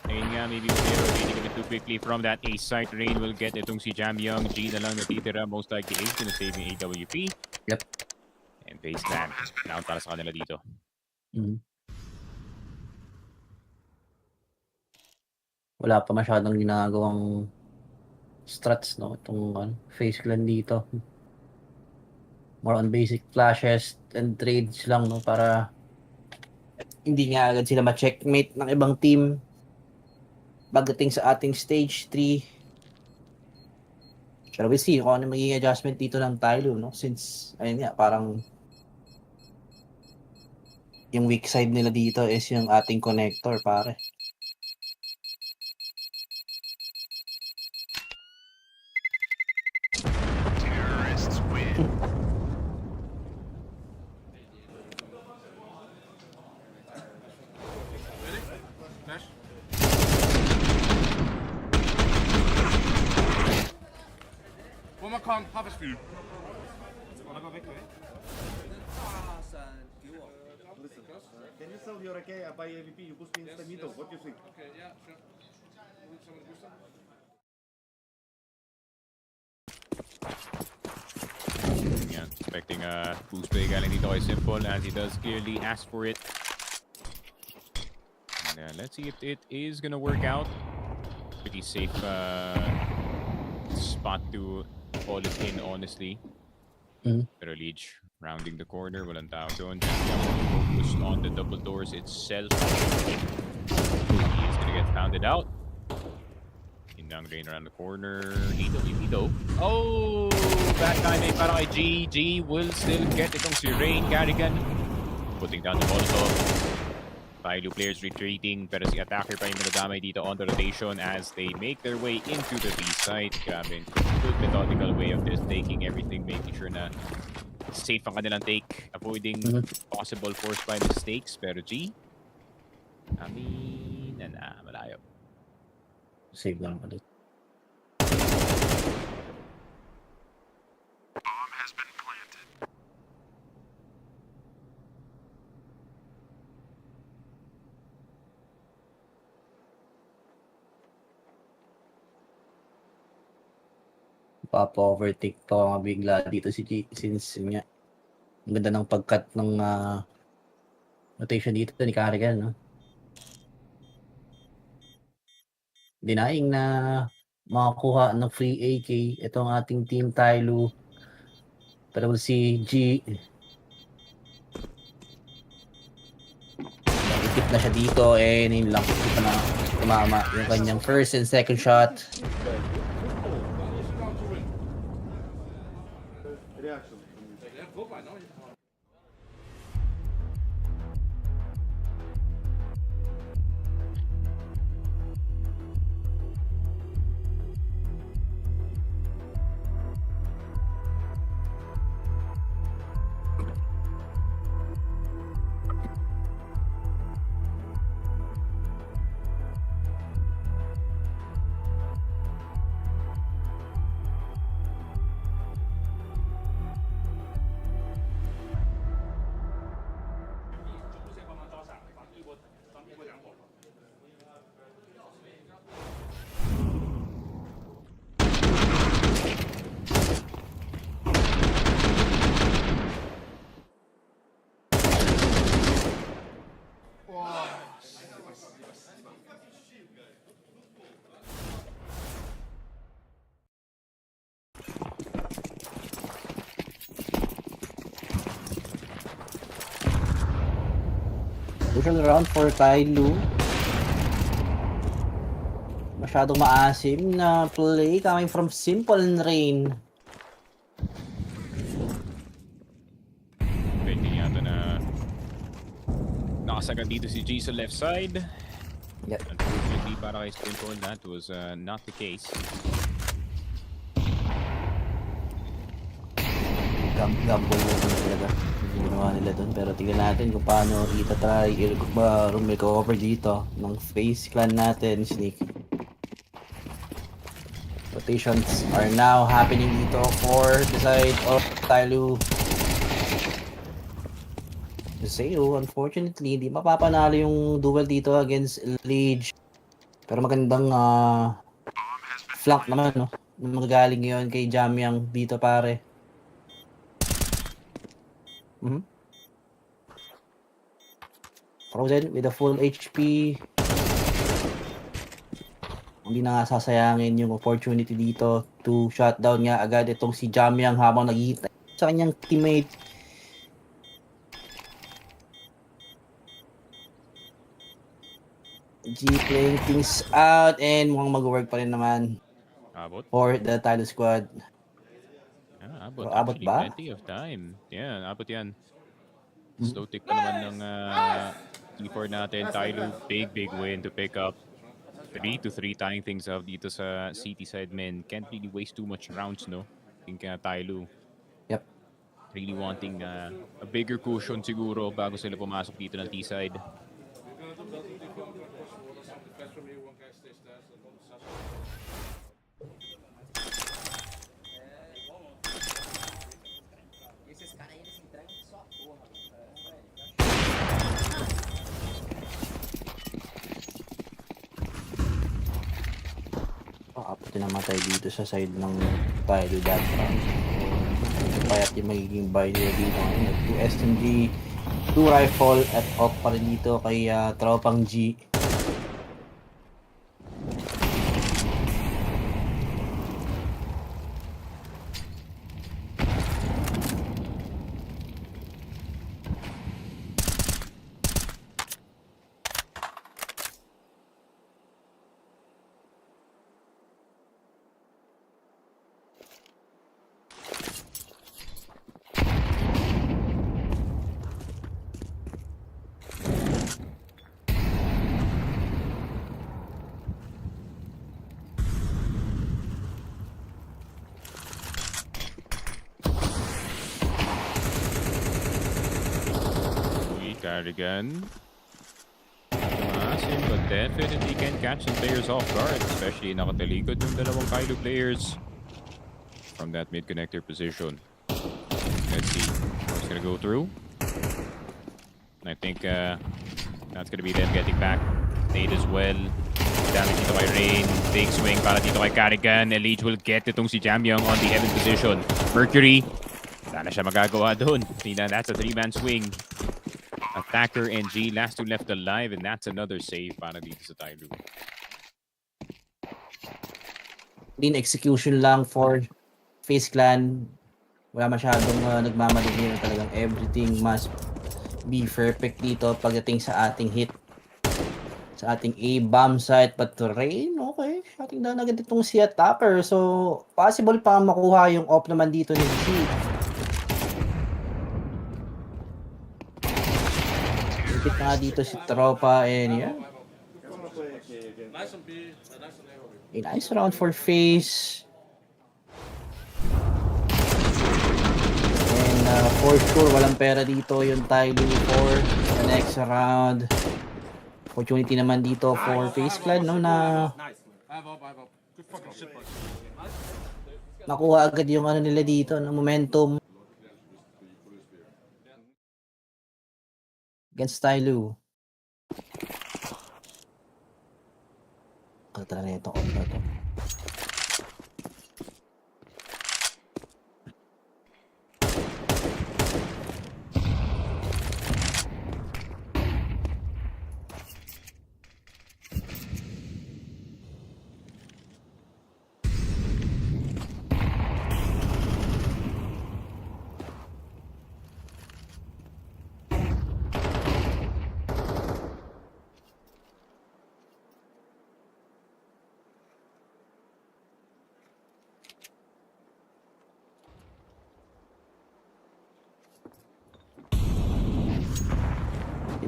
Ayun nga, maybe Mosea rotating a bit too quickly from that A site. Rain will get itong si Jamyang. G na lang natitira. Most likely A's gonna save yung AWP. Yep. And base plan. Down para sa kanila dito. Wala pa masyadong ginagawang strats, no? Itong FaZe clan dito. More on basic flashes and trades lang, no? Para hindi nga agad sila ma-checkmate ng ibang team pagdating sa ating stage 3. Pero we'll see kung ano magiging adjustment dito ng TYLOO, no? Since, ayun nga, parang yung weak side nila dito is yung ating connector, pare. Terrorists win. Kan Harvestfield. Can you sell your AK? I buy AVP. You push me in the middle. What do you think? Okay, yeah, sure. Yeah, expecting a boost play galing dito kay Simple as he does clearly ask for it. And Yeah, let's see if it is gonna work out. Pretty safe spot to fall it in, honestly. Pero Leech rounding the corner, walang tao doon. Focused on the double doors itself. He is gonna get founded out. In down drain around the corner. Ito. Oh! Bad timing para kay G. G will still get itong si Rain Carrigan. Putting down the Molotov. TYLOO players retreating, pero si Attacker pa yung nadamay dito on the rotation as they make their way into the B site. Grabe, good methodical way of this, taking everything, making sure na safe ang kanilang take, avoiding possible forced by mistakes. Pero G, malayo. Save lang ulit. Papa-overtake pa mga bigla dito si G since nga ang ganda ng pag-cut ng rotation dito ni Carrigan, no? Denying na makakuha ng free AK itong ating team TYLOO. Pero si G nakikip na siya dito and yun lang ito na tumama yung kanyang first and second shot. Crucial round for TYLOO. Masyadong maasim na play coming from Simple and Rain. Pwede yata na nakasagad dito si G sa left side. Yep. Unfortunately para kay Simple, that was not the case. Gamble na talaga yung ginawa nila doon, pero tingnan natin kung paano itatry recover dito ng FaZe clan natin. Sneak rotations are now happening dito for the side of TYLOO. Zeo, unfortunately, hindi mapapanalo yung duel dito against Liege. Pero magandang flank naman, no? Magagaling yun kay Jamyang dito, pare. Frozen with a full HP. Hindi na nga sasayangin yung opportunity dito to shut down nga agad itong si Jamyang habang nagihintay sa kanyang teammate. G playing things out and mukhang mag-work pa rin naman for the TYLOO squad. Abot ba? Plenty of time. Yeah, abot yan. Slow tick pa naman ng T4 natin. TYLOO, big win to pick up. 3-3 tying things up dito sa CT side, men. Can't really waste too much rounds, no? I think TYLOO. Yep. Really wanting a bigger cushion siguro bago sila pumasok dito ng T side. Ito namatay dito sa side ng TYLOO that round. Payat yung magiging buy nila dito. 2 SMG, 2 rifle at off pa rin dito kay tropang G. Cardigan. Massive, but definitely can catch some players off guard, especially nakatalikod yung dalawang TYLOO players from that mid connector position. Let's see what's gonna go through. I think that's gonna be them getting back. Nade as well. Damage dito kay Rain. Big swing para dito kay Cardigan. Elite will get itong si Jamyang on the heaven position. Mercury. Wala na siya magagawa doon. That's a 3-man swing. Attacker NG, last two left alive, and that's another save para dito sa TYLOO. Clean execution lang for FaZe Clan. Wala masyadong nagmamadali na talagang everything must be perfect dito pagdating sa ating hit. Sa ating A-bomb site, but Rain, okay. Shooting down agad itong si attacker. So, possible pa makuha yung off naman dito ni G. Hit nga dito si Tropa and yeah. A nice round for FaZe. And for sure, walang pera dito yung TYLOO for the next round. Opportunity naman dito for FaZe Clan, no, na makuha agad yung ano nila dito, no, momentum against TYLOO. Tara na ito,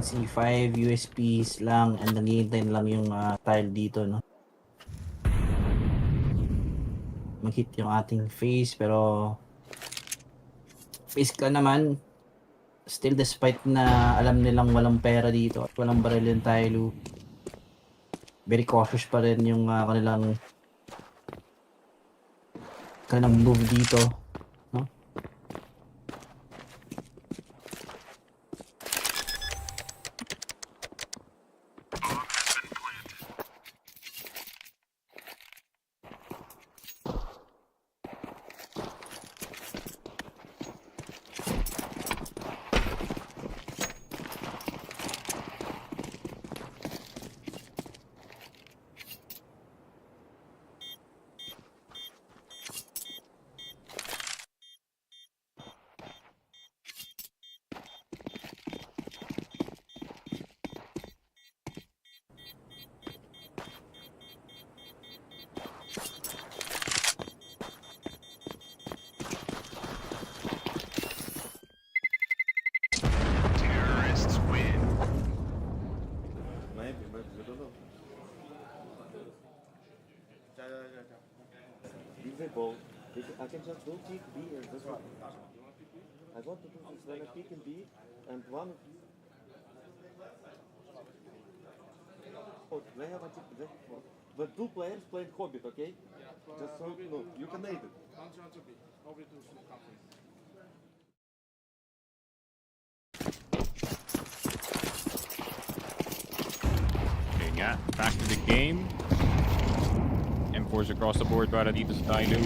see 5 USPs lang and naghihintay lang yung tile dito, no. Mag-hit yung ating FaZe, pero FaZe Clan naman still, despite na alam nilang walang pera dito at walang baril yung TYLOO, very cautious pa rin yung kanilang move dito, no. Ball. I can just go pick B and that's what I want to do is when I pick in B and one they have the two players playing Hobbit, okay? Just so no, you can nade it. Okay nga, back to the game. M4s across the board para dito sa TYLOO.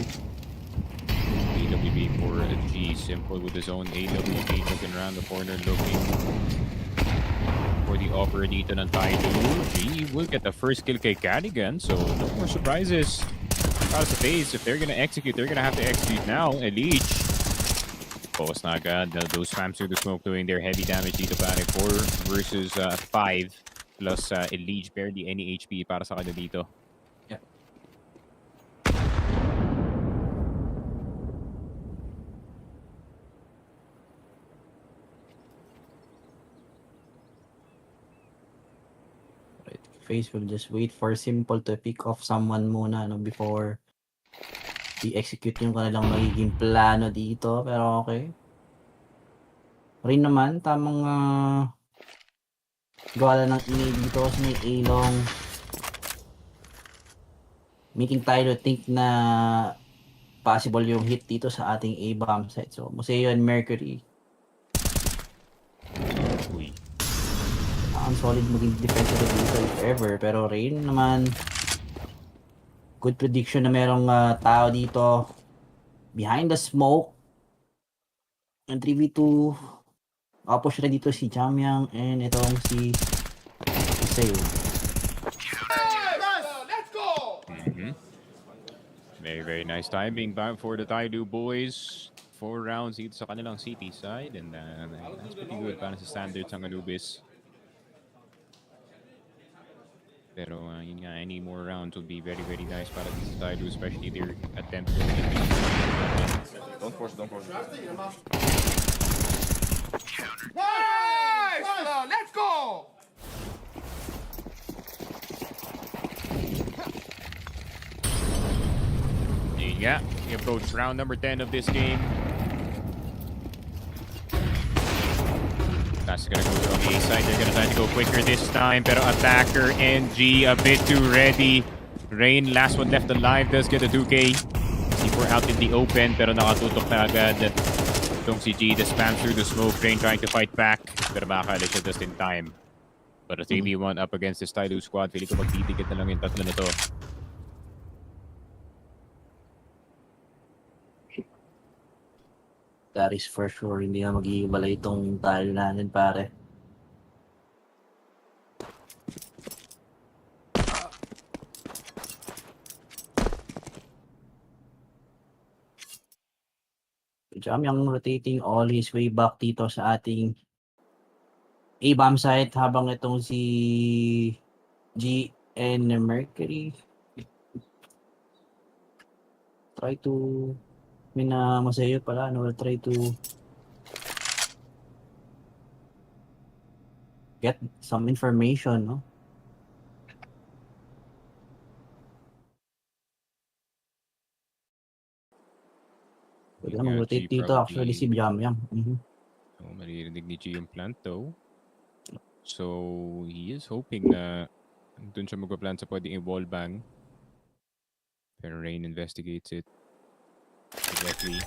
AWB for a G, simple with his own AWB, looking around the corner, looking for the offer dito ng TYLOO. G will get the first kill kay Cardigan, so no more surprises para sa FaZe. If they're gonna execute, they're gonna have to execute now. Elite focus na agad. Those spams through the smoke doing their heavy damage dito para 4 versus 5 plus Elite barely any HP para sa kanya dito. FaZe will just wait for Simple to pick off someone muna, no, before i-execute yung kanilang magiging plano dito. Pero okay. Rin naman, tamang gawa lang ng ingay dito kasi may A-long. Making Tylo think na possible yung hit dito sa ating A-bomb site. So, Museo and Mercury. Ang solid maging defensive dito if ever. Pero Rain naman, good prediction na merong tao dito behind the smoke. And 3v2. Push na dito si Jamyang and itong si Sayo. Let's go! Very, very nice timing back for the TYLOO boys. 4 rounds dito sa kanilang city side. And that's pretty good para sa standards ng Anubis. Pero yun nga, any more rounds would be very, very nice para sa TYLOO, especially their attempt to Don't force, don't force. Nice! Let's go! Yun nga, we approach round number 10 of this game. That's gonna go on the A side. They're gonna try to go quicker this time. Pero attacker NG a bit too ready. Rain, last one left alive, does get a 2K. C4 out in the open, pero nakatutok na agad. Itong si G, the spam through the smoke. Rain trying to fight back, pero makakala siya just in time. But a 3v1 up against this TYLOO squad. Feeling ko magtitikit na lang yung tatlo na to. That is for sure, hindi na mag-iiwalay itong talo natin, pare. Jamyang rotating all his way back dito sa ating A-bomb site habang itong si G and Mercury try to Masaya pala, no? We'll try to get some information, no? Pwede naman rotate dito actually si Jamyang. So, maririnig ni G yung plant though. So, he is hoping na dun siya magpa-plant sa pwedeng i-wall bang. Pero Rain investigates it directly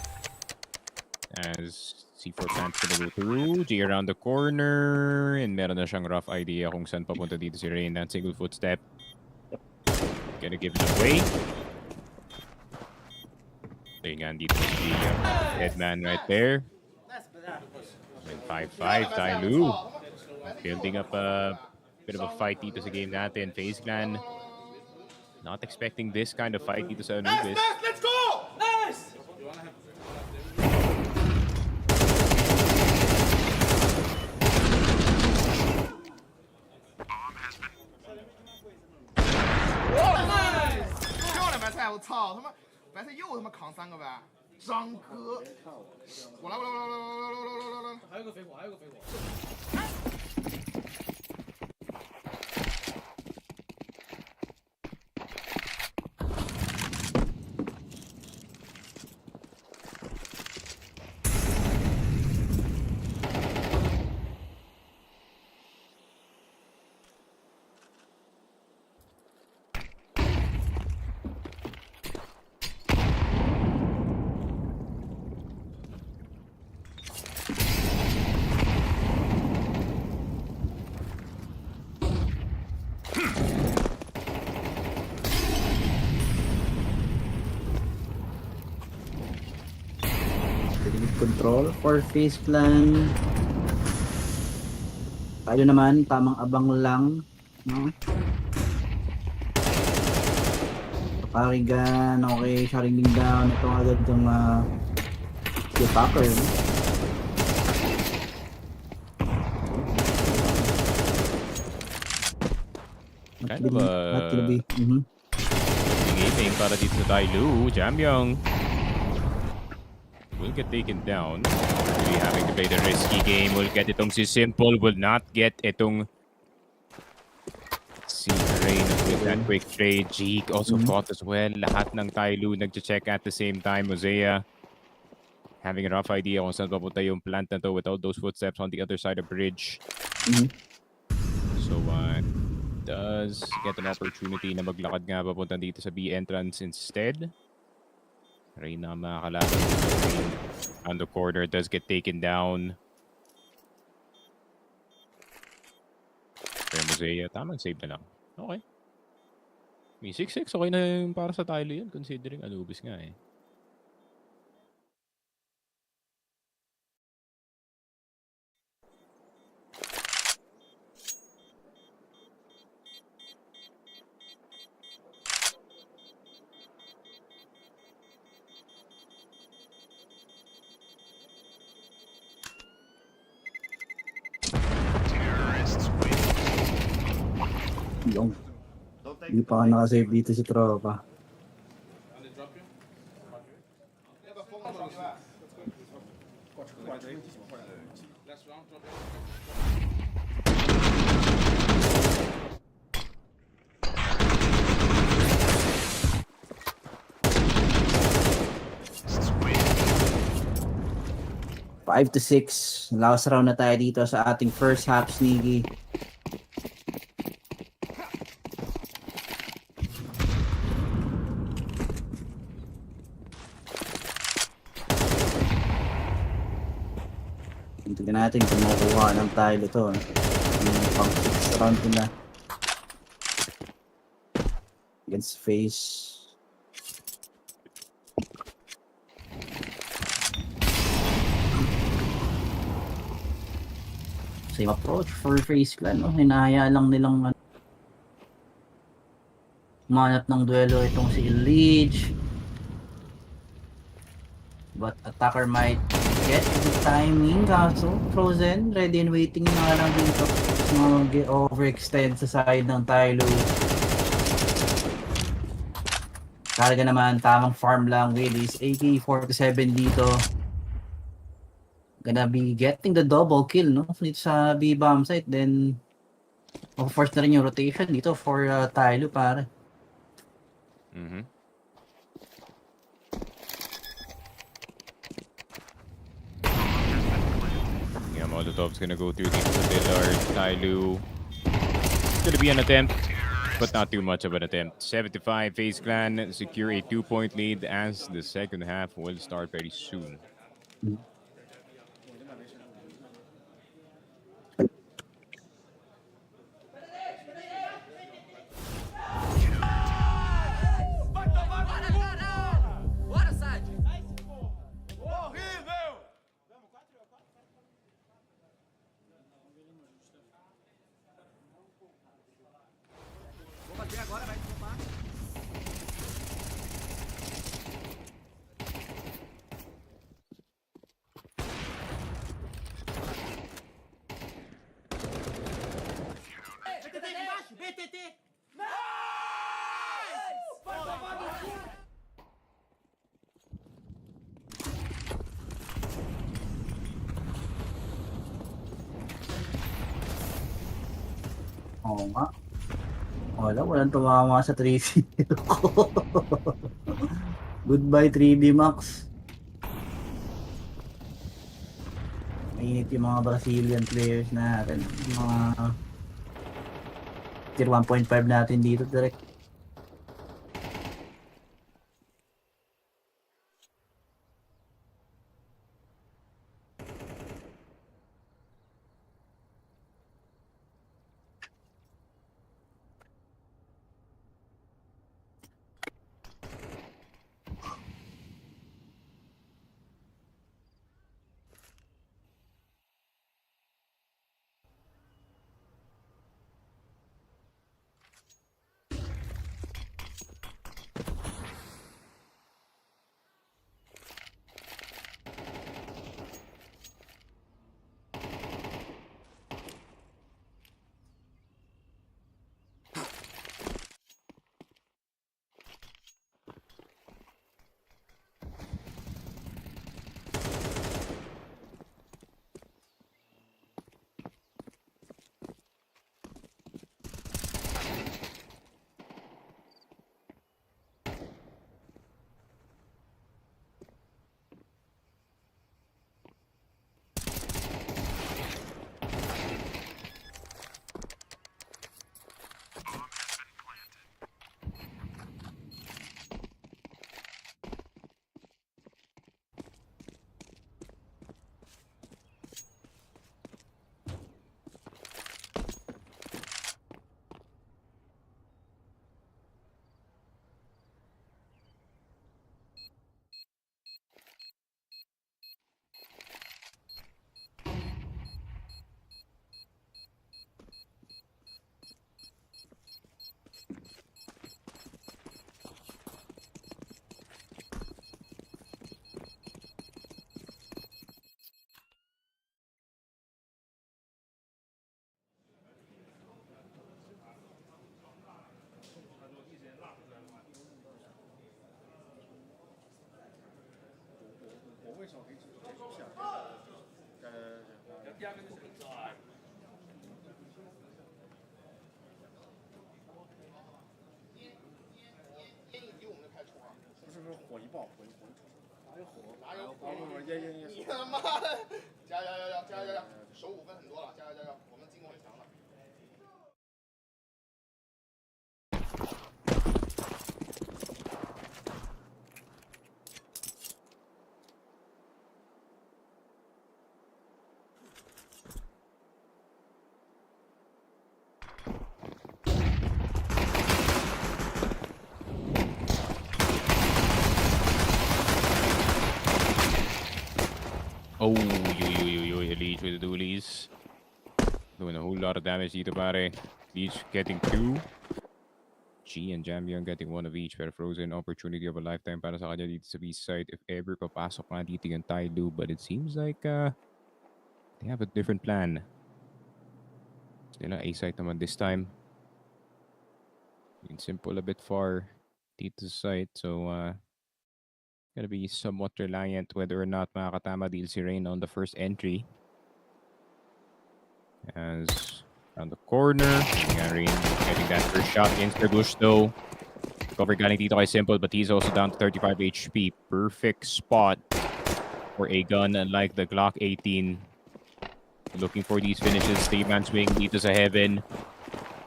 as C4 plants gonna go through. G around the corner and meron na siyang rough idea kung saan papunta dito si Rain. That single footstep gonna give it away. Ayun nga, dito si Headman right there. 5-5 TYLOO building up a bit of a fight dito sa game natin. FaZe Clan not expecting this kind of fight dito sa Anubis. Let's go! Nice!漂亮白菜，我操他妈！白菜又他妈扛3个呗！张哥，我来，还有个飞火，还有个飞火。Control for FaZe Clan. Tayo naman, tamang abang lang, no? Parigan, okay, shutting down. Ito agad itong si Packer. Kind of gaming para dito sa TYLOO. Jamyang will get taken down. Really having to play the risky game. Will get itong si Simple. Will not get itong si Rain with that quick trade. Jeek also caught as well. Lahat ng TYLOO nag-check at the same time. Mosea having a rough idea kung saan papunta yung plant na to without those footsteps on the other side of bridge. So, does get an opportunity na maglakad nga papunta dito sa B entrance instead. Reyna makakalaban on the corner, does get taken down. Pero Mosea, tamang save na lang. Okay. May 6-6, okay na yung para sa Tylo yun, considering Anubis nga eh. Yung. Hindi pa ka nakasave dito si Tropa. Five to 6. Last round na tayo dito sa ating first half, Sneaky. Tingnan natin kung makukuha ng Tylo to. Yung pang 6th round nila. Against FaZe. Same approach for FaZe Clan. No? Hinahaya lang nilang manap ng duelo itong si Leech. But attacker might get the timing. Kaso Frozen, ready and waiting na lang dito. Mag-overextend sa side ng TYLOO. Karga naman, tamang farm lang with his AK-47 dito. Gonna be getting the double kill, no? Dito sa B-bomb site. Then, force na rin yung rotation dito for TYLOO, pare. Yeah, Molotov's gonna go through the Dillard, TYLOO. It's gonna be an attempt, but not too much of an attempt. 75 FaZe Clan secure a 2-point lead as the second half will start very soon. Oo nga. Walang tumama sa 3D ko. Goodbye 3D Max. Mainit yung mga Brazilian players natin. Mga tier 1.5 natin dito direct. 你他妈加手5分很多了，加油！我们进攻很强的。Oh, Elite with the dualies. Doing a whole lot of damage dito, pare. Each getting 2. G and Jambion getting 1 of each. Pero Frozen, opportunity of a lifetime para sa kanya dito sa B-side. If ever papasok nga dito yung TYLOO. But it seems like they have a different plan. Sila A-site naman this time. Being simple a bit far dito sa site. So, gonna be somewhat reliant whether or not makakatama deal si Rain on the first entry. As around the corner, Rain getting that first shot. Insta-bush though. Cover galing dito kay Simple, but he's also down to 35 HP. Perfect spot for a gun unlike the Glock 18. Looking for these finishes. 3-man swing dito sa Heaven.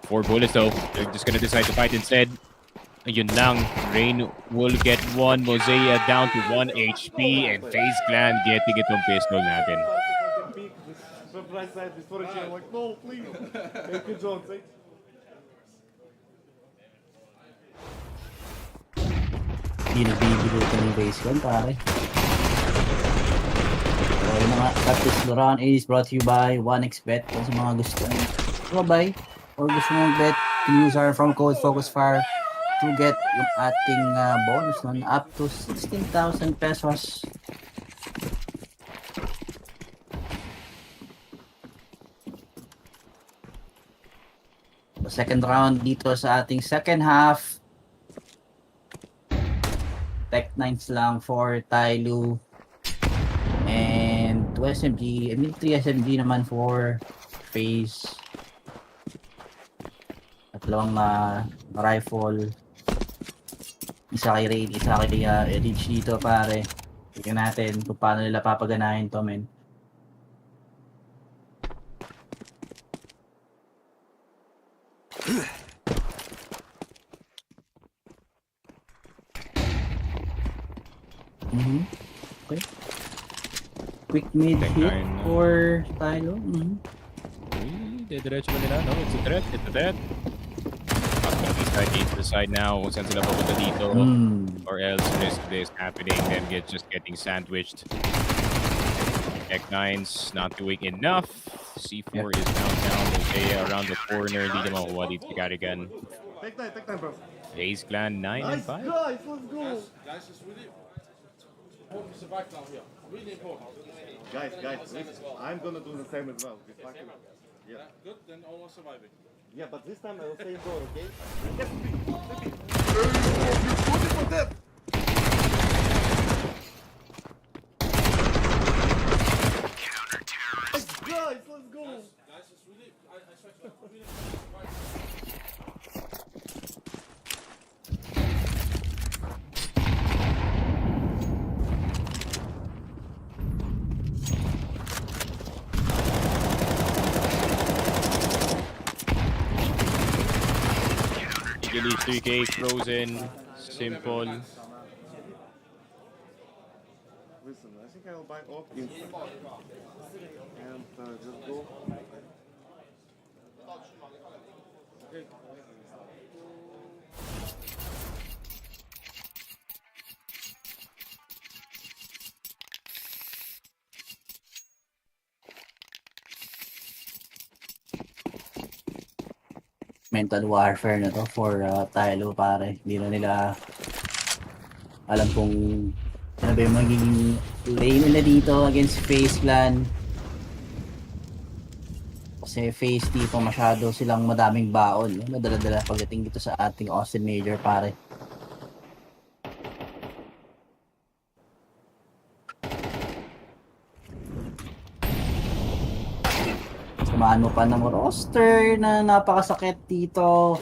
4 bullets though. They're just gonna decide to fight instead. Ayun lang, Rain will get 1, Mosea down to 1 HP, and FaZe Clan getting itong pistol natin. No, please. Take it, John. Take Hindi nagbibilutan ng base gun, pare. So, yung mga practice Loran is brought to you by 1xBet. Kung sa mga gusto nyo buy or gusto nyo bet, you can use our promo code FocusFire to get yung ating bonus nun up to 16,000 pesos. So, second round dito sa ating second half. Tech 9s lang for TYLOO. And 2 SMG, 3 SMG naman for FaZe. Tatlong rifle. Isa kay Raid, isa kay Rich dito, pare. Tignan natin kung paano nila papaganahin to, men. Okay. Quick mid hit for TYLOO. Diretso ba nila? No, it's a threat. It's a threat. Side to the side now kung saan sila papunta dito. Or else risk this happening, them just getting sandwiched. Tech 9's not doing enough. C4 is down. Okay, around the corner. Hindi na makuha dito si Carrigan. Take time, bro. FaZe Clan 9 and 5. Guys, let's go. Guys, it's really important to survive down here. Really important. Guys, I'm gonna do the same as well. Yeah, good. Then almost surviving. Yeah, but this time I will stay indoor, okay? Yes, you're good for that. Guys, let's go. Guys, it's really. I swear to God, really. Gilly 3K, Frozen, Simple. Listen, I think I'll buy up in and just go. Okay. Mental warfare na to for TYLOO, pare. Hindi na nila alam kung ano ba yung magiging lane nila dito against FaZe Clan. Kasi FaZe dito masyado silang madaming baon. Nadala-dala pagdating dito sa ating Austin Major, pare. Tamaan mo pa ng roster na napakasakit dito.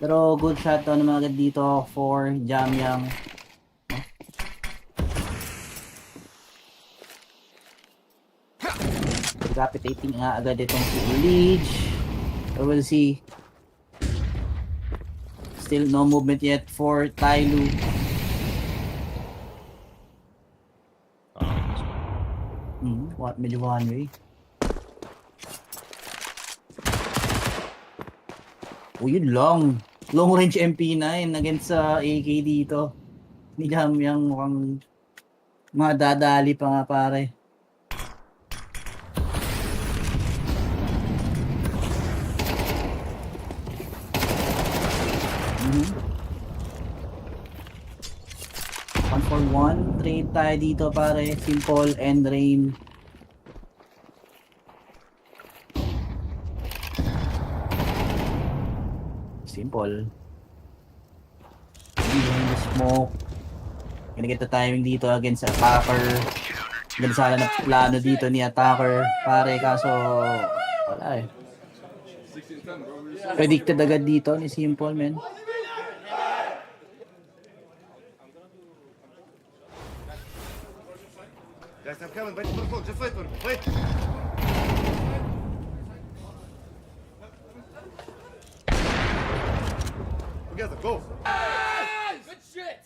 Pero good shot daw naman agad dito for Jamyang. Decapitating nga agad itong si Leech. So we'll see. Still no movement yet for TYLOO. What? Medyo one way. Oh, yun lang. Long range MP9 against sa AK dito. Ni Jamyang mukhang mga dadali pa nga pare. One for one. Trade tayo dito pare. Simple and rain. Simple. Even the smoke. Gonna get the timing dito against attacker. Ganda sana na plano dito ni attacker. Pare kaso wala eh. Predicted agad dito ni Simple man. Guys, I'm coming. Wait for the just wait for me. Wait. Together, go. Good shit!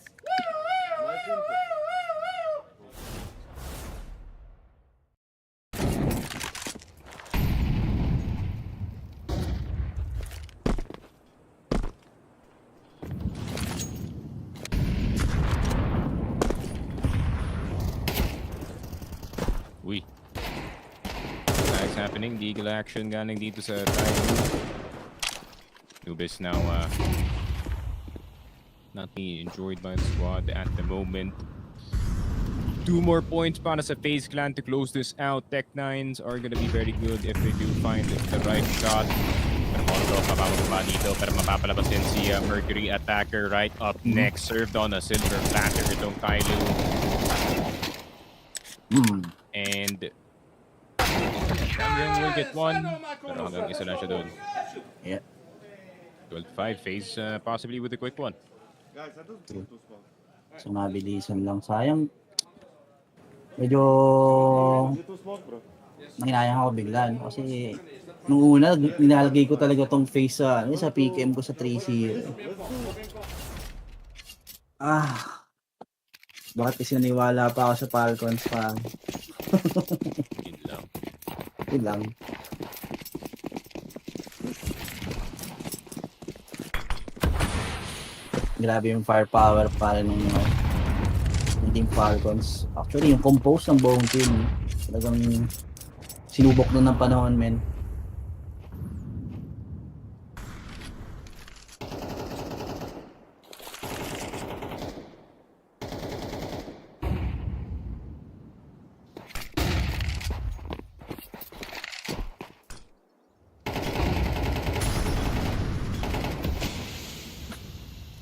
Uy. Nice happening. Deagle action galing dito sa TYLOO. Nubis now not being enjoyed by the squad at the moment. 2 more points para sa FaZe clan to close this out. Tech9s are gonna be very good if they do find the right shot. Pero Molotov mapapababa dito, pero mapapalabas din si Mercury attacker right up next. Served on a silver platter itong TYLOO. And Jamyang will get one. Pero hanggang isa lang siya doon. Yeah. 12-5 FaZe possibly with a quick one. Guys, I don't do too small. So mabilisan lang. Sayang. Medyo nanginayang ako bigla. No? Kasi nung una, nilalagay ko talaga tong face sa PKM ko sa 3C. Bakit kasi naniwala pa ako sa Falcons pa? Yun lang. Yun lang. Grabe yung firepower para nung Team Falcons. Actually, yung compose ng buong team, talagang sinubok nun ng panahon, men.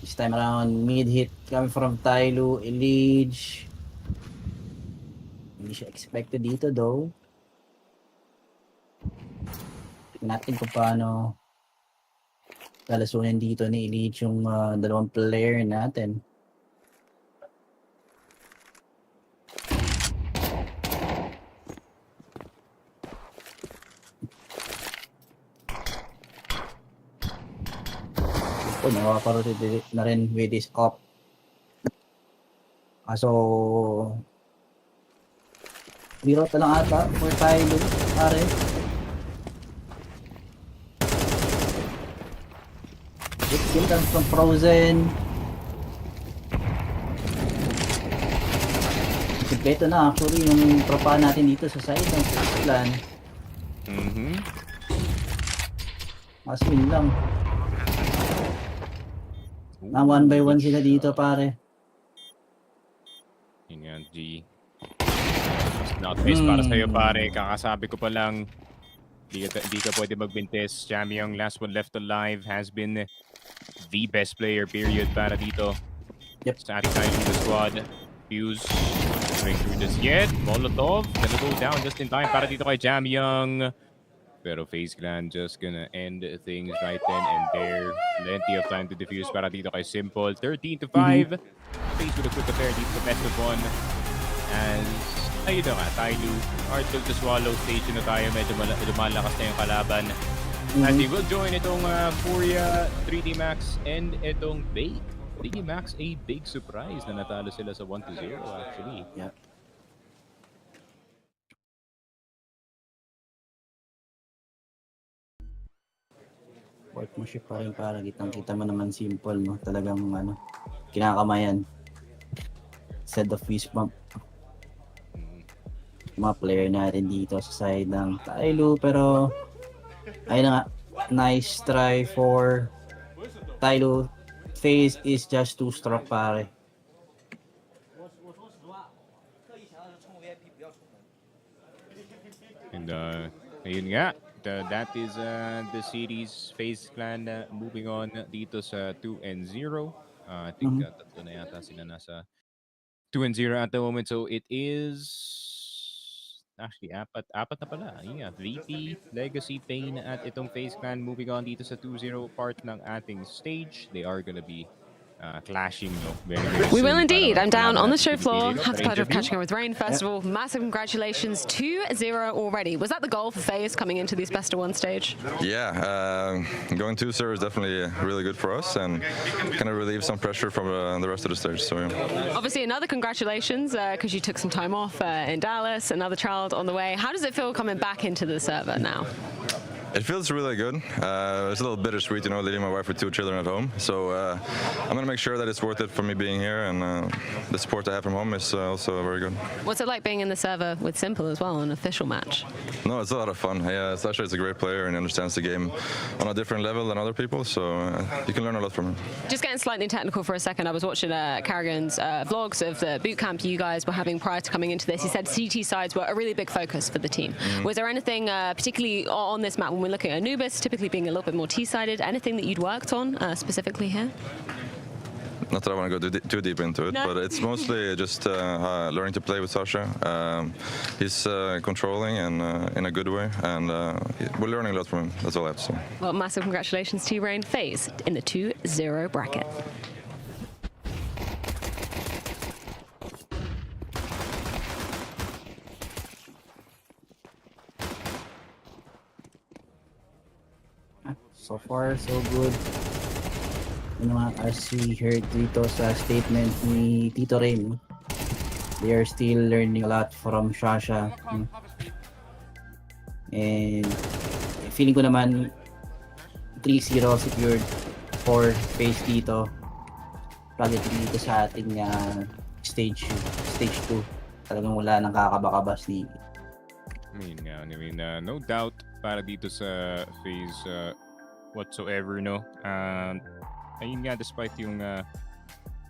This time around, mid hit coming from TYLOO, Elige. Hindi siya expected dito though. Tignan natin kung paano lalasunin dito ni Elige yung dalawang player natin. Nakaparotid na rin with this up. So biro lang ata for TYLOO, pare. Kill comes from Frozen. Kompleto na actually yung tropa natin dito sa side ng FaZe clan. Mas win lang. Na 1x1 sila dito, pare. Yun nga, G. Not best para sa'yo, pare. Kakasabi ko pa lang, di ka pwede magbintes. Jamyang, last one left alive, has been the best player, period, para dito. Yep. Sa ating tayo dito squad. Fuse, going through this yet. Molotov, gonna go down just in time para dito kay Jamyang. Pero FaZe Clan just gonna end things right then and there. Plenty of time to defuse para dito kay Simple. 13-5. FaZe with a quick affair dito sa best of 1. As, ayun na nga, TYLOO. Hard pill to swallow. Stage na tayo. Medyo lumalakas na yung kalaban. As he will join itong Furia, 3D Max, and itong Bait. 3D Max, a big surprise na natalo sila sa 1-0 actually. Yeah. Workmanship pa rin para kitang-kita mo naman Simple, no? Talagang kinakamayan. Set of fist bump. Mga player natin dito sa side ng TYLOO, pero ayun na nga, nice try for TYLOO. FaZe is just too strong, pare. And ayun nga, that is the series. FaZe Clan moving on dito sa 2-0. I think tatlo na yata sila nasa 2-0 at the moment. So it is actually apat na pala. Ayun nga, VP, Legacy, Pain at itong FaZe Clan moving on dito sa 2-0 part ng ating stage. They are gonna be clashing, no? Very We will soon indeed. para I'm down on the show makilala floor. natin si Had the Filipino pleasure of para catching up with Rain. First of all, massive congratulations. 2-0 already. Was that the goal for FaZe coming into this best of 1 stage? Yeah, going 2-0 is definitely really good for us and kind of relieve some pressure from the rest of the stage. So yeah. Obviously, another congratulations because you took some time off in Dallas, another child on the way. How does it feel coming back into the server now? It feels really good. It's a little bittersweet, leaving my wife with 2 children at home. So I'm going to make sure that it's worth it for me being here, and the support I have from home is also very good. What's it like being in the server with Simple as well, an official match? No, it's a lot of fun. Yeah, Sasha is a great player and understands the game on a different level than other people, so you can learn a lot from him. Just getting slightly technical for a second, I was watching Carrigan's vlogs of the boot camp you guys were having prior to coming into this. He said CT sides were a really big focus for the team. Was there anything particularly on this map when we're looking at Anubis, typically being a little bit more T-sided, anything that you'd worked on specifically here? Not that I want to go too deep into it, but it's mostly just learning to play with Sasha. He's controlling and in a good way, and we're learning a lot from him. That's all I have to say. Well, massive congratulations to you, Rain. FaZe in the 2-0 bracket. So far, so good. As we heard dito sa statement ni Tito Rain, they are still learning a lot from Sasha. And feeling ko naman 3-0 secured for FaZe dito. Pagdating dito sa ating stage 2. Talagang wala nang kakabakabas ni. I mean, no doubt para dito sa FaZe whatsoever, no? Ayun nga, despite yung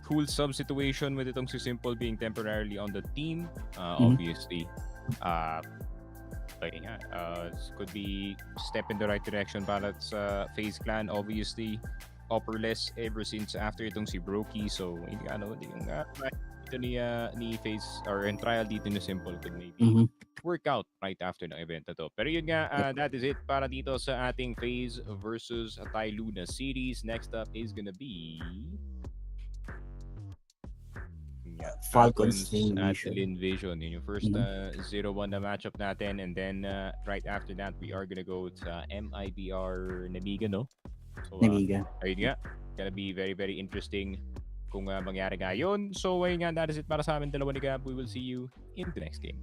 cool sub situation with itong si Simple being temporarily on the team, obviously, could be step in the right direction para sa FaZe Clan. Obviously, upperless ever since after itong si Brokey. So, yung dito ni FaZe or in trial dito ni Simple could maybe work out right after ng event na to. Pero yun nga, that is it para dito sa ating FaZe versus TYLOO na series. Next up is gonna be Falcons at Lynn Vision. Yun yung first 0-1 na matchup natin, and then right after that we are gonna go to MIBR Nemiga, no? So, Nemiga. Ayun nga, gonna be very very interesting kung mangyari nga yun. So ayun nga, that is it para sa amin dalawa ni Gab. We will see you in the next game.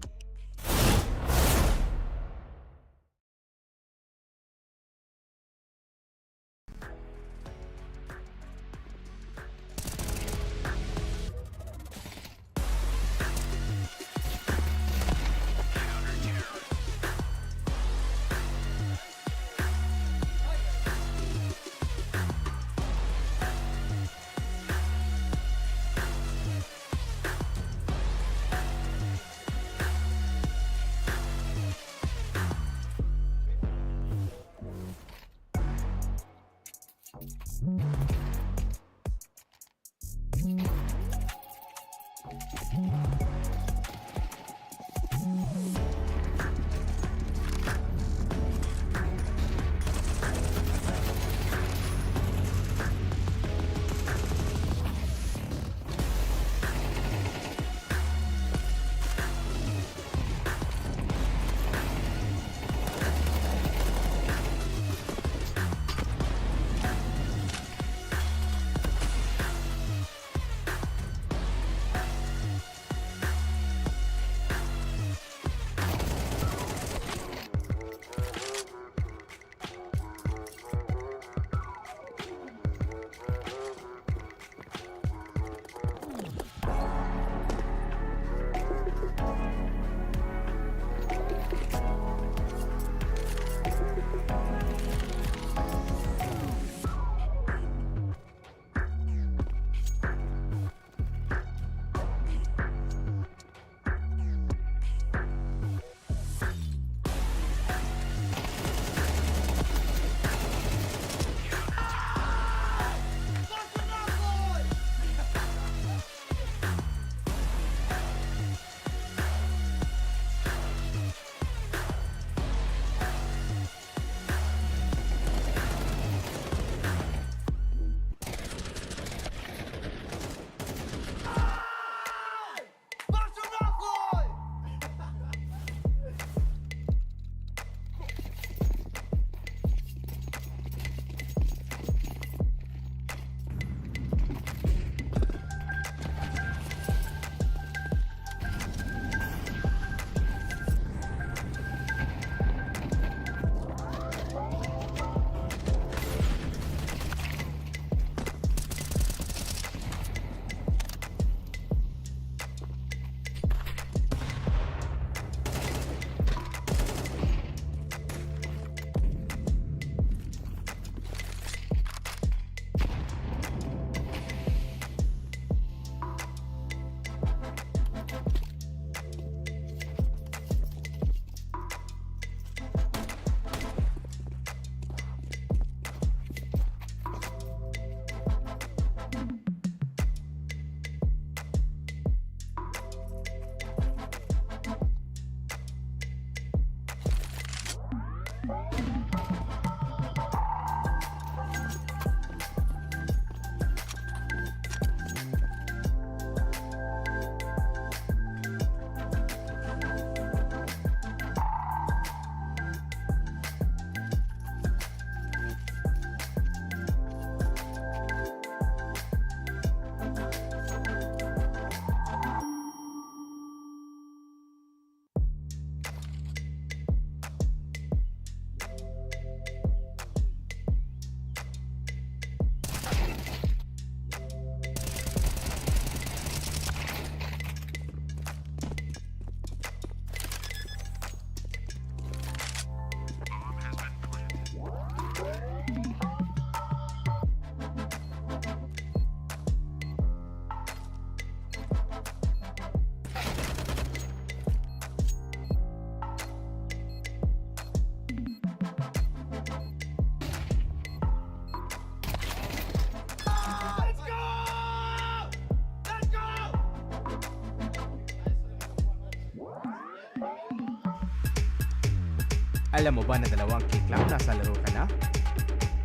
Alam mo ba na 2 K Club nasa laro ka na?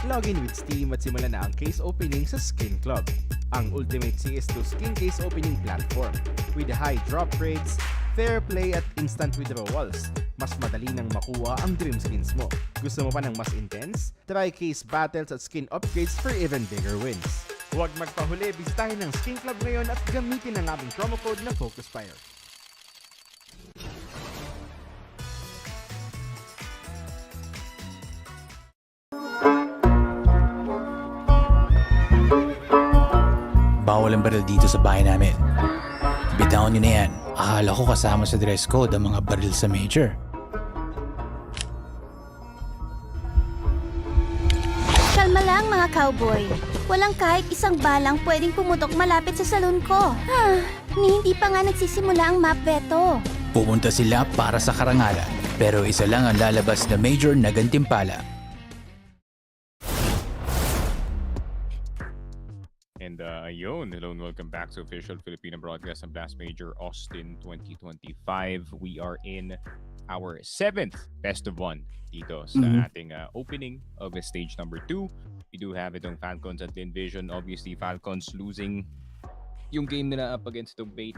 Login with Steam at simulan na ang case opening sa Skin Club, ang ultimate CS2 skin case opening platform. With high drop rates, fair play at instant withdrawals, mas madali nang makuha ang dream skins mo. Gusto mo pa ng mas intense? Try case battles at skin upgrades for even bigger wins. Huwag magpahuli, bisitahin ang Skin Club ngayon at gamitin ang aming promo code na FocusFire. Bawal ang baril dito sa bahay namin. Bitawan nyo na yan. Akala ko kasama sa dress code ang mga baril sa major. Kalma lang mga cowboy. Walang kahit isang balang pwedeng pumutok malapit sa salon ko. Hindi pa nga nagsisimula ang map veto. Pupunta sila para sa karangalan. Pero isa lang ang lalabas na major na gantimpala. And ayun, hello and welcome back to official Filipino broadcast ng Blast Major Austin 2025. We are in our 7th best of 1 dito sa ating opening of stage number 2. We do have itong Falcons at Lynn Vision. Obviously, Falcons losing yung game nila up against the bait.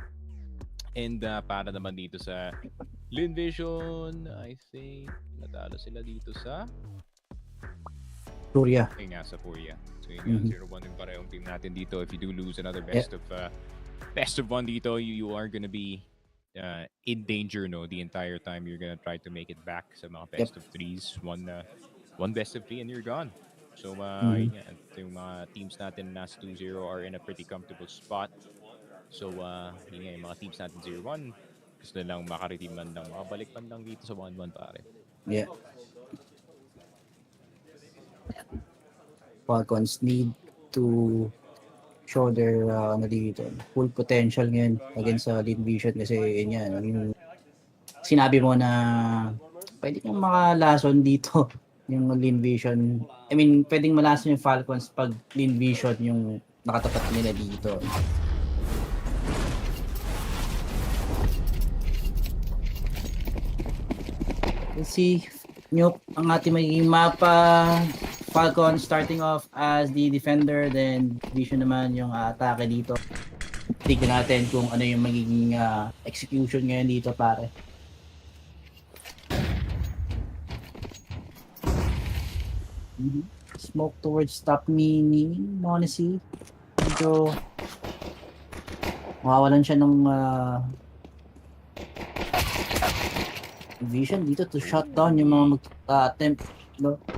And para naman dito sa Lynn Vision, I think natalo sila dito sa Furia. Okay nga, sa Furia. So yung 0-1 yung parehong team natin dito. If you do lose another best of 1 dito, you are gonna be in danger, no? The entire time you're gonna try to make it back sa mga best of 3s. One best of 3 and you're gone. So yun nga, yung mga teams natin nasa 2-0 are in a pretty comfortable spot. So yun nga, yung mga teams natin 0-1 gusto lang makaritim man lang, makabalik man lang dito sa 1-1 pare. Yeah. Falcons need to show their full potential ngayon against sa Lynn Vision kasi yun yan, yung sinabi mo na pwede kang makalason dito yung Lynn Vision. I mean, pwedeng malason yung Falcons pag Lynn Vision yung nakatapat nila dito. Let's see nyo ang ating magiging mapa. Falcon starting off as the defender, then Vision naman yung atake dito. Tignan natin kung ano yung magiging execution ngayon dito pare. Smoke towards top mini, honestly. Medyo mawawalan siya ng Vision dito to shut down yung mga attempt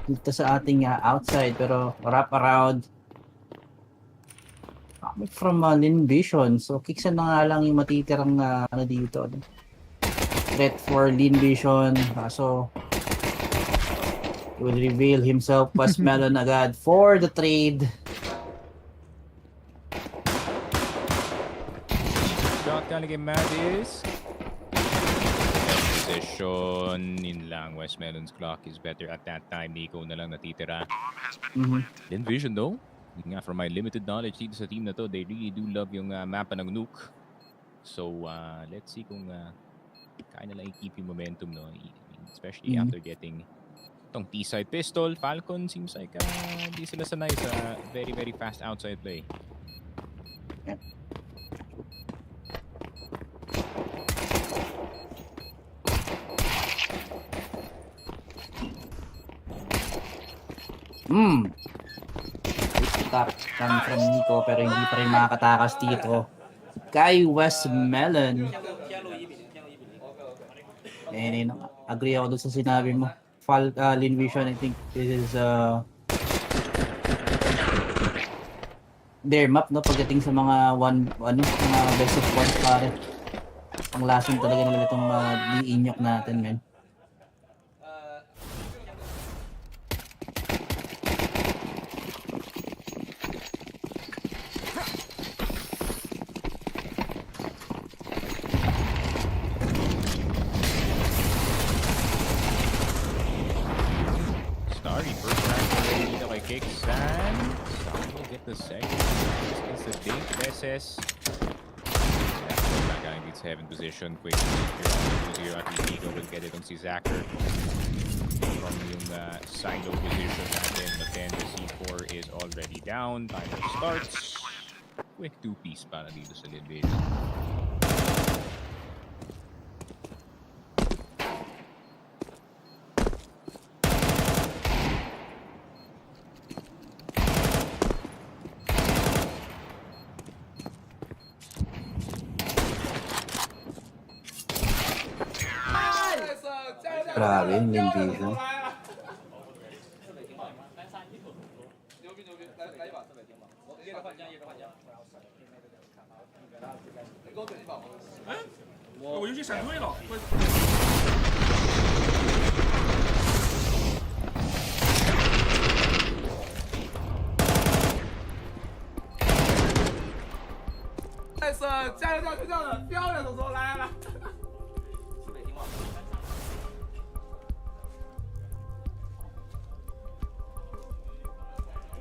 dito sa ating outside, pero wrap around coming from Lynn Vision. So kiksan na nga lang yung matitirang dito. Threat for Lynn Vision. So he will reveal himself as Melon agad for the trade. Shot talaga Madis. Position in lang. West Melon's clock is better at that time. Nico na lang natitira. Lynn Vision though, nga, from my limited knowledge dito sa team na to, they really do love yung mapa ng nuke. So let's see kung kaya na lang i-keep yung momentum, no? Especially after getting tong T-side pistol. Falcon seems like hindi sila sanay sa very very fast outside play. Attack coming from Nico pero hindi pa rin makakatakas dito kay West Melon. And agree ako doon sa sinabi mo. Lynn Vision, I think this is their map, no, pagdating sa mga mga best of 1 pare. Ang lason talaga nila itong di-inyok natin, men. The second is the Dink SS. That guy gets heaven position quickly. Here at Nico will get it on si Zacher. from yung silo position natin. But then the C4 is already down. Timer starts. Quick 2-piece para dito sa Lynn Vision. Grabe, yung Lynn Vision.我游戏闪退了。再次加油叫学校的漂亮动作来了。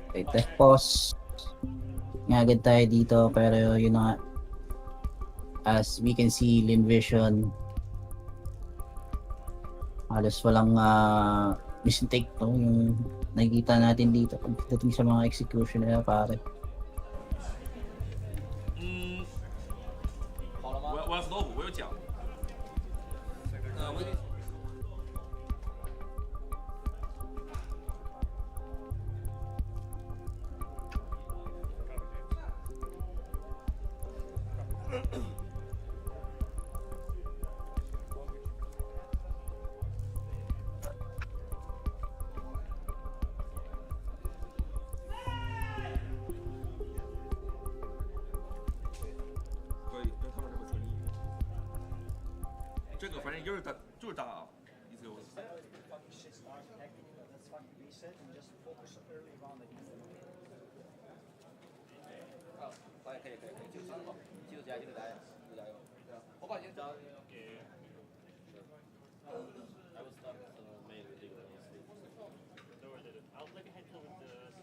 Okay, tech pause. Ngagad tayo dito pero yun na nga. As we can see, Lynn Vision halos walang mistake to yung nakikita natin dito pagdating sa mga execution nila pare. 我要 stop， 我有讲。这个反正就是打啊，意思有。可以，记住加油，加油！我把先找给。I will start mainly legal. I'll look ahead to the youth.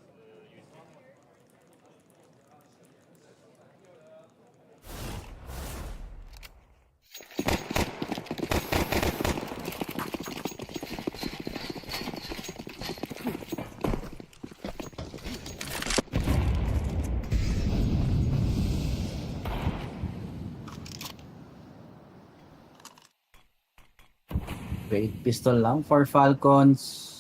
Great pistol lang for Falcons.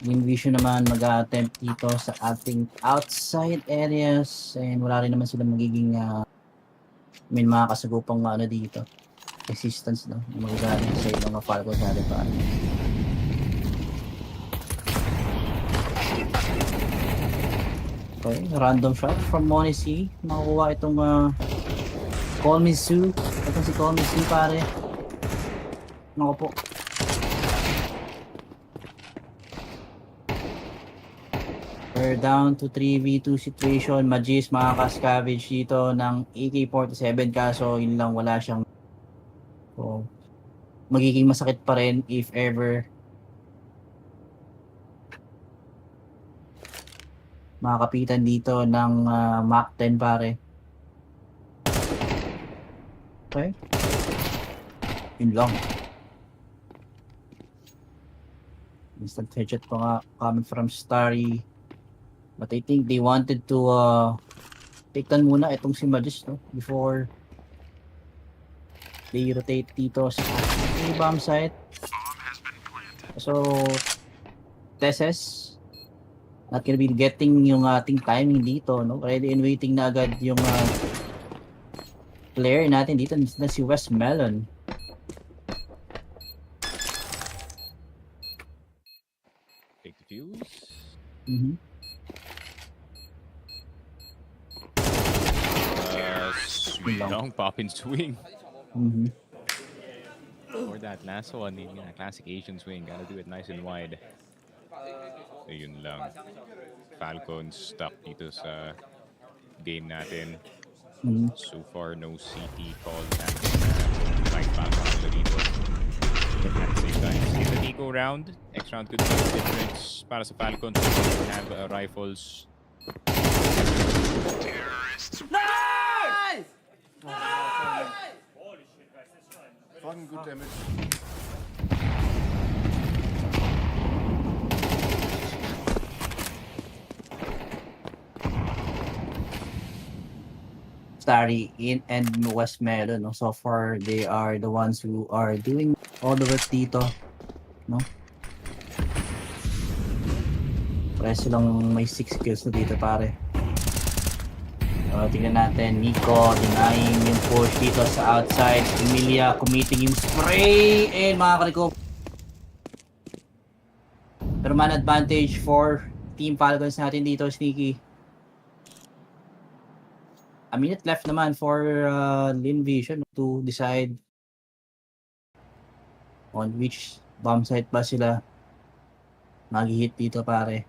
Lynn Vision naman mag-attempt dito sa ating outside areas and wala rin naman sila magiging mga kasagupang dito. Resistance magagaling sa mga Falcons natin pa. Okay, random shot from Monesi. Makukuha itong Call Me Sue. Ito si Call Me Sue pare. Nako po. We're down to 3v2 situation. Magis makaka-scavenge dito ng AK-47 kaso yun lang wala siyang so, magiging masakit pa rin if ever makakapitan dito ng Mach 10 pare. Okay. Yun lang. Instant headshot pa nga coming from Starry. But I think they wanted to takedown muna itong si Magis before they rotate dito sa bomb site. So Tesses not gonna be getting yung ating timing dito ready and waiting na agad yung player natin dito na si West Melon. Take the fuse. Long pop and swing. Or that last one, classic Asian swing. Gotta do it nice and wide. Ayun lang. Falcons stuck dito sa game natin. So far, no CT called natin. Right back on dito. At the same time, in the Nico round, next round could be a difference para sa Falcons. They have rifles. Nice! Fucking good damage. Starry in and West Melo, no? So far, they are the ones who are doing all the work dito, no? Pare silang may 6 kills na dito, pare. Tingnan natin, Nico denying yung push dito sa outside. Emilia committing yung spray and makaka-recover. Pero man advantage for Team Falcons natin dito, Sneaky. A minute left naman for Lynn Vision to decide on which bomb site ba sila mag-hit dito, pare.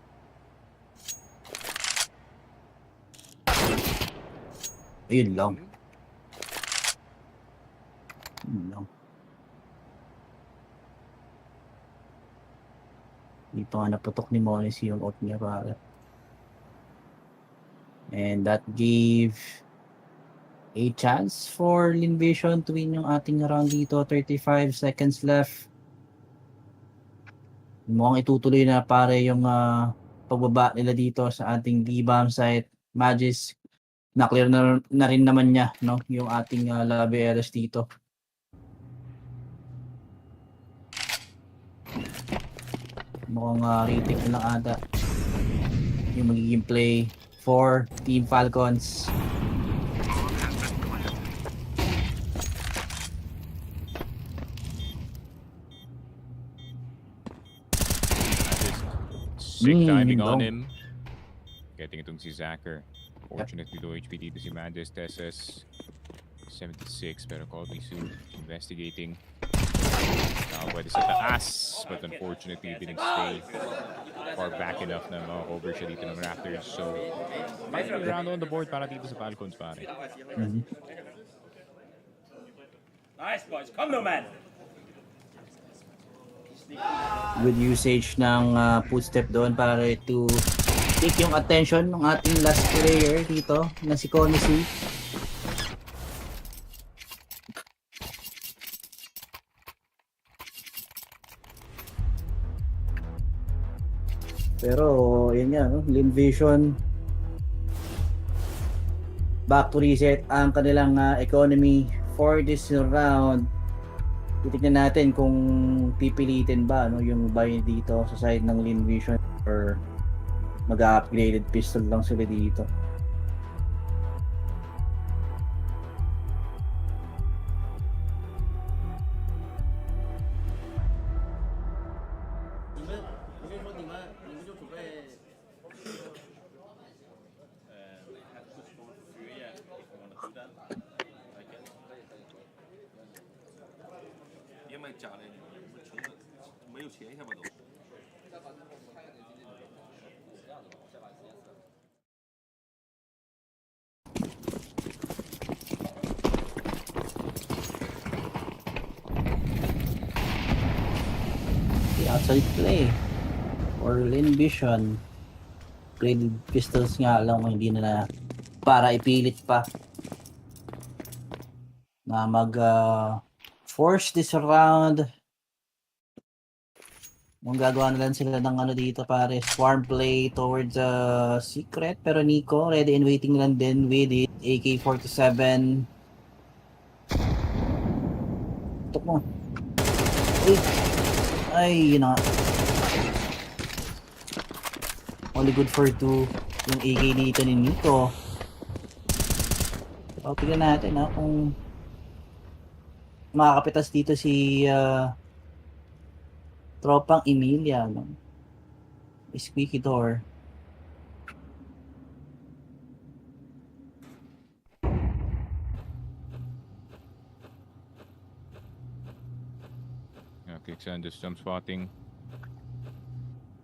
Ayun lang. Ayun lang. Hindi pa nga naputok ni Monis yung ult niya, pare. And that gave a chance for Lynn Vision to win yung ating round dito. 35 seconds left. Mukhang itutuloy na, pare, yung pagbaba nila dito sa ating B-bomb site. Magis, na-clear na rin naman niya, no? Yung ating LaBRs dito. Mukhang retake na lang ata yung magiging play for Team Falcons. Sick timing on him. Getting itong si Zacher. Fortunately, low HP dito si Mandes. Tesses 76, pero call me soon. Investigating. Now pwede sa taas, but unfortunately, didn't stay far back enough na ma-over siya dito ng Raptors. So, final round on the board para dito sa Falcons, pare. Nice, boys. Come no man. Good usage ng footstep doon para to take yung attention ng ating last player dito na si Conisi. Pero yun nga, no? Lynn Vision back to reset ang kanilang economy for this round. Titignan natin kung pipilitin ba, no, yung buy dito sa side ng Lynn Vision or mag-upgraded pistol lang sila dito. Outside play or Lynn Vision. Graded pistols nga lang, hindi na para ipilit pa na mag force this round. Kung gagawa na lang sila ng ano dito, pare, swarm play towards secret, pero Nico ready and waiting lang din with it. AK-47. Tok mo. Ay, yun na. Only good for 2 yung AK dito ni Nico. So, tignan natin kung makakapitas dito si tropang Emilia, no? Squeaky door. Sanders jump spotting.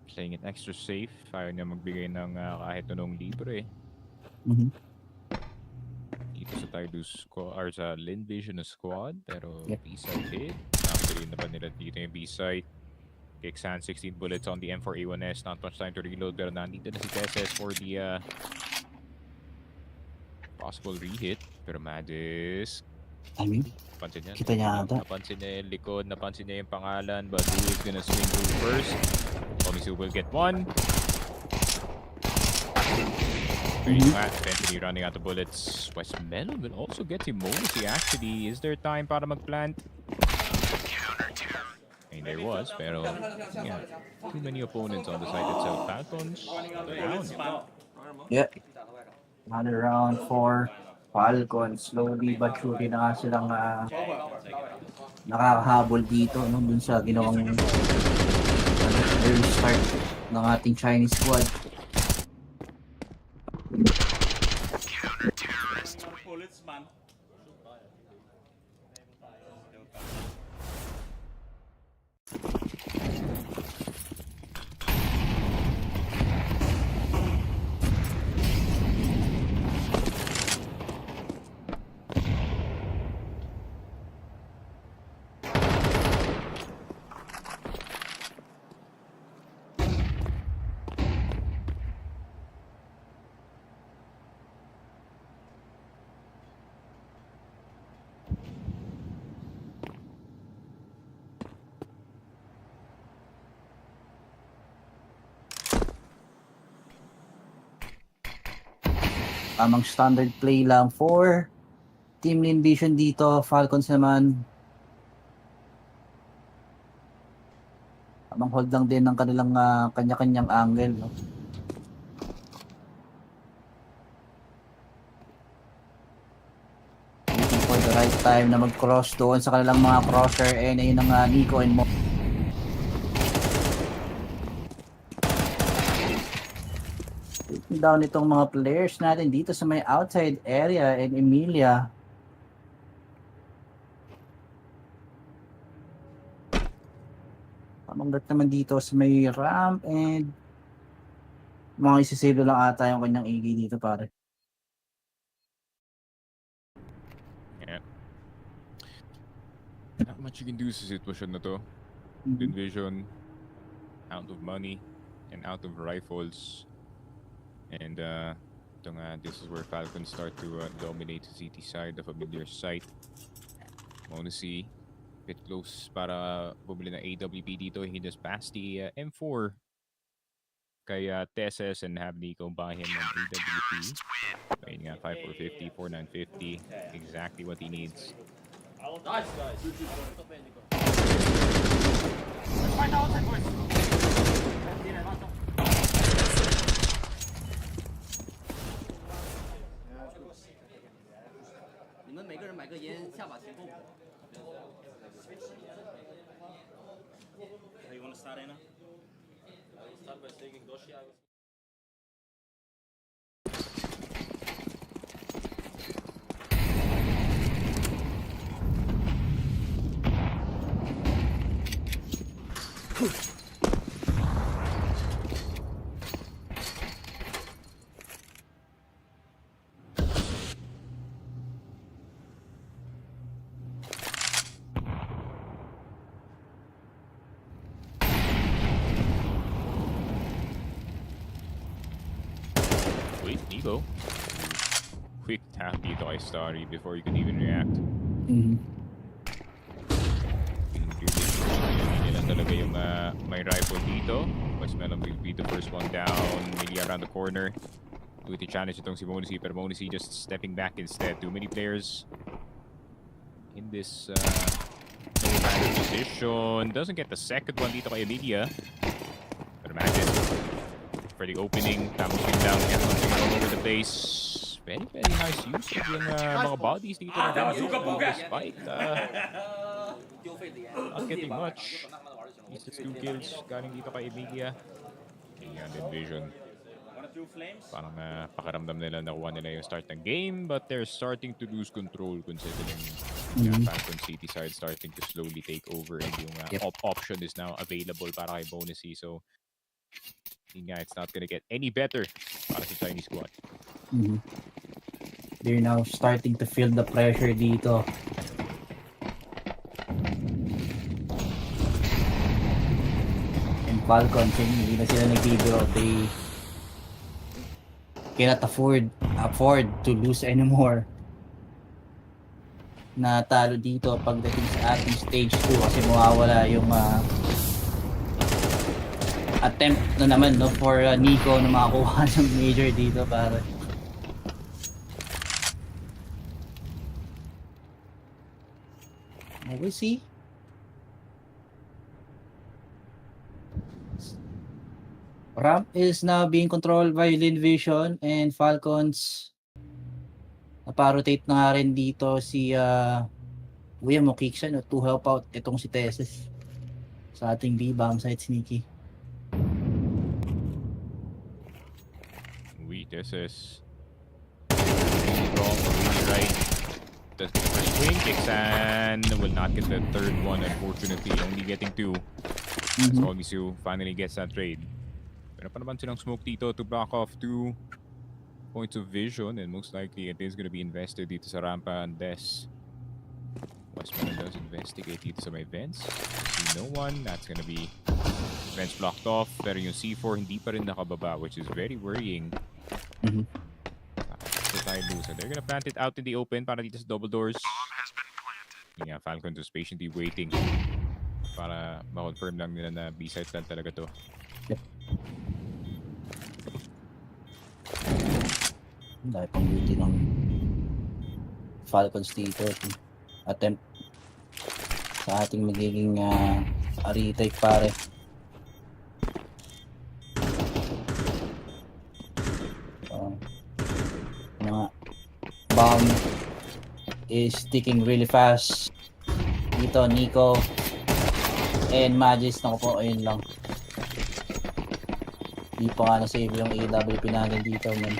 Playing it extra safe. Ayaw niya magbigay ng kahit anong libre. Dito sa TYLOO squad, or sa Lynn Vision na squad. Pero B-side hit. Actually, na pa nila dito yung B-side. Kicksan 16 bullets on the M4A1S. Not much time to reload. Pero nandito na si Tesses for the possible re-hit. Pero Madis. Napansin niya. Kita niya ata. Napansin niya yung likod, napansin niya yung pangalan, but who is gonna swing through first? Komisu will get one. very flat. Eventually running out of bullets. Westmelon will also get him Monacy actually. Is there time para mag-plant? And there was, pero yeah, too many opponents on the side itself. Falcons, another round. Yeah. Another round for Falcons. Slowly but surely na nga silang nakakahabol dito no, dun sa ginawang early start ng ating Chinese squad. Tamang standard play lang for Team Lynn Vision dito. Falcons naman. Tamang hold lang din ng kanilang kanya-kanyang angle. No? Waiting for the right time na mag-cross doon sa kanilang mga crosser. And ayun ang Nico and Mo. Down itong mga players natin dito sa may outside area and Emilia. Pamanggat naman dito sa may ramp and mga isisave lang ata yung kanyang EG dito pare. Yeah. Not much you can do sa sitwasyon na to. Lynn Vision, out of money and out of rifles. And this is where Falcons start to dominate the CT side, the familiar site. Monacy, bit close para bumili ng AWP dito. He just passed the M4 kay Tesses and have Nico buy him an AWP. Ayun nga, 5450, 4950. Exactly what he needs. Nice, guys. Let's find out outside, boys. You want to start, Anna? Start by taking Doshi. Nico. Quick tap dito kay Starry before you can even react. Hindi na talaga yung may rifle dito. Westmelon will be the first one down. Mili around the corner. Duty challenge itong si Monacy, pero Monacy just stepping back instead. Too many players in this position. Doesn't get the second one dito kay Emilia. But imagine for the opening, tapos yung down, everyone's all over the place. Very, very nice use of yung mga bodies dito na despite not getting much. It's just 2 kills galing dito kay Emilia. Lynn Vision. Parang pakiramdam nila nakuha nila yung start ng game, but they're starting to lose control considering Falcon City side starting to slowly take over and yung option is now available para kay Monacy. So it's not gonna get any better para sa Chinese squad. They're now starting to feel the pressure dito. And Falcons, hindi na sila nagbibiro. They cannot afford to lose anymore. Natalo dito pagdating sa ating stage 2 kasi mawawala yung attempt na naman no for Nico na makakuha ng major dito para We'll see. Ramp is now being controlled by Lynn Vision and Falcons. Naparotate na nga rin dito si Kuya Mokiksan to help out itong si Teses sa ating B-bomb side sneaky. This is really wrong, really right. The first swing kicks and will not get the third one, unfortunately. Only getting 2. So Misu finally gets that trade. Pero pa naman silang smoke dito to block off 2 points of vision, and most likely it is going to be invested dito sa rampa unless Westman does investigate dito sa may vents. See no one. That's going to be vents blocked off. Pero yung C4 hindi pa rin nakababa, which is very worrying. So TYLOO. So they're gonna plant it out in the open para dito sa double doors. Yeah, Falcons is patiently waiting para ma-confirm lang nila na B-side plan talaga to. Yep. Dahil pang beauty ng Falcons dito. Attempt sa ating magiging retake pare. Bomb is ticking really fast. Dito, Nico and Magis. Naku po, ayun lang. Di pa nga na-save yung AWP natin dito, man.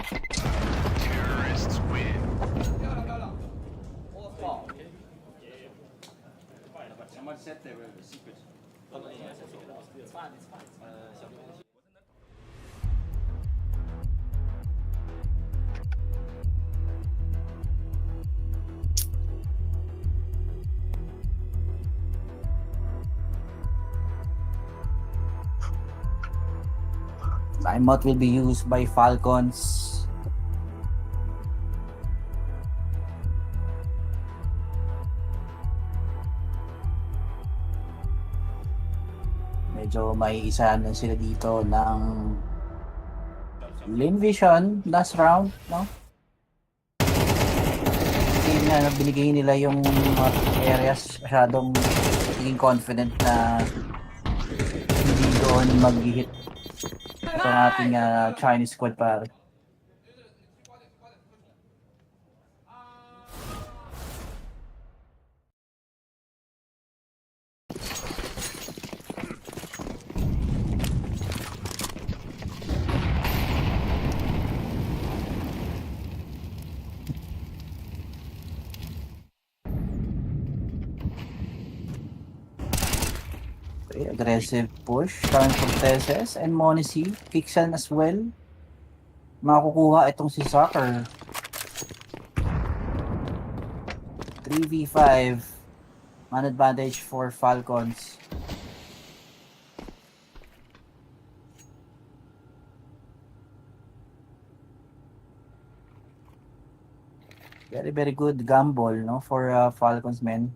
Timeout will be used by Falcons. Medyo may isa na sila dito ng Lynn Vision last round, no? Hindi na binigay nila yung areas, masyadong naging confident na hindi doon mag-hit itong ating Chinese squad pare. Aggressive push coming from Teses and Monisi. Kixan as well. Makukuha itong si Soccer. 3v5. Man advantage for Falcons. Very good gamble, no, for Falcons men.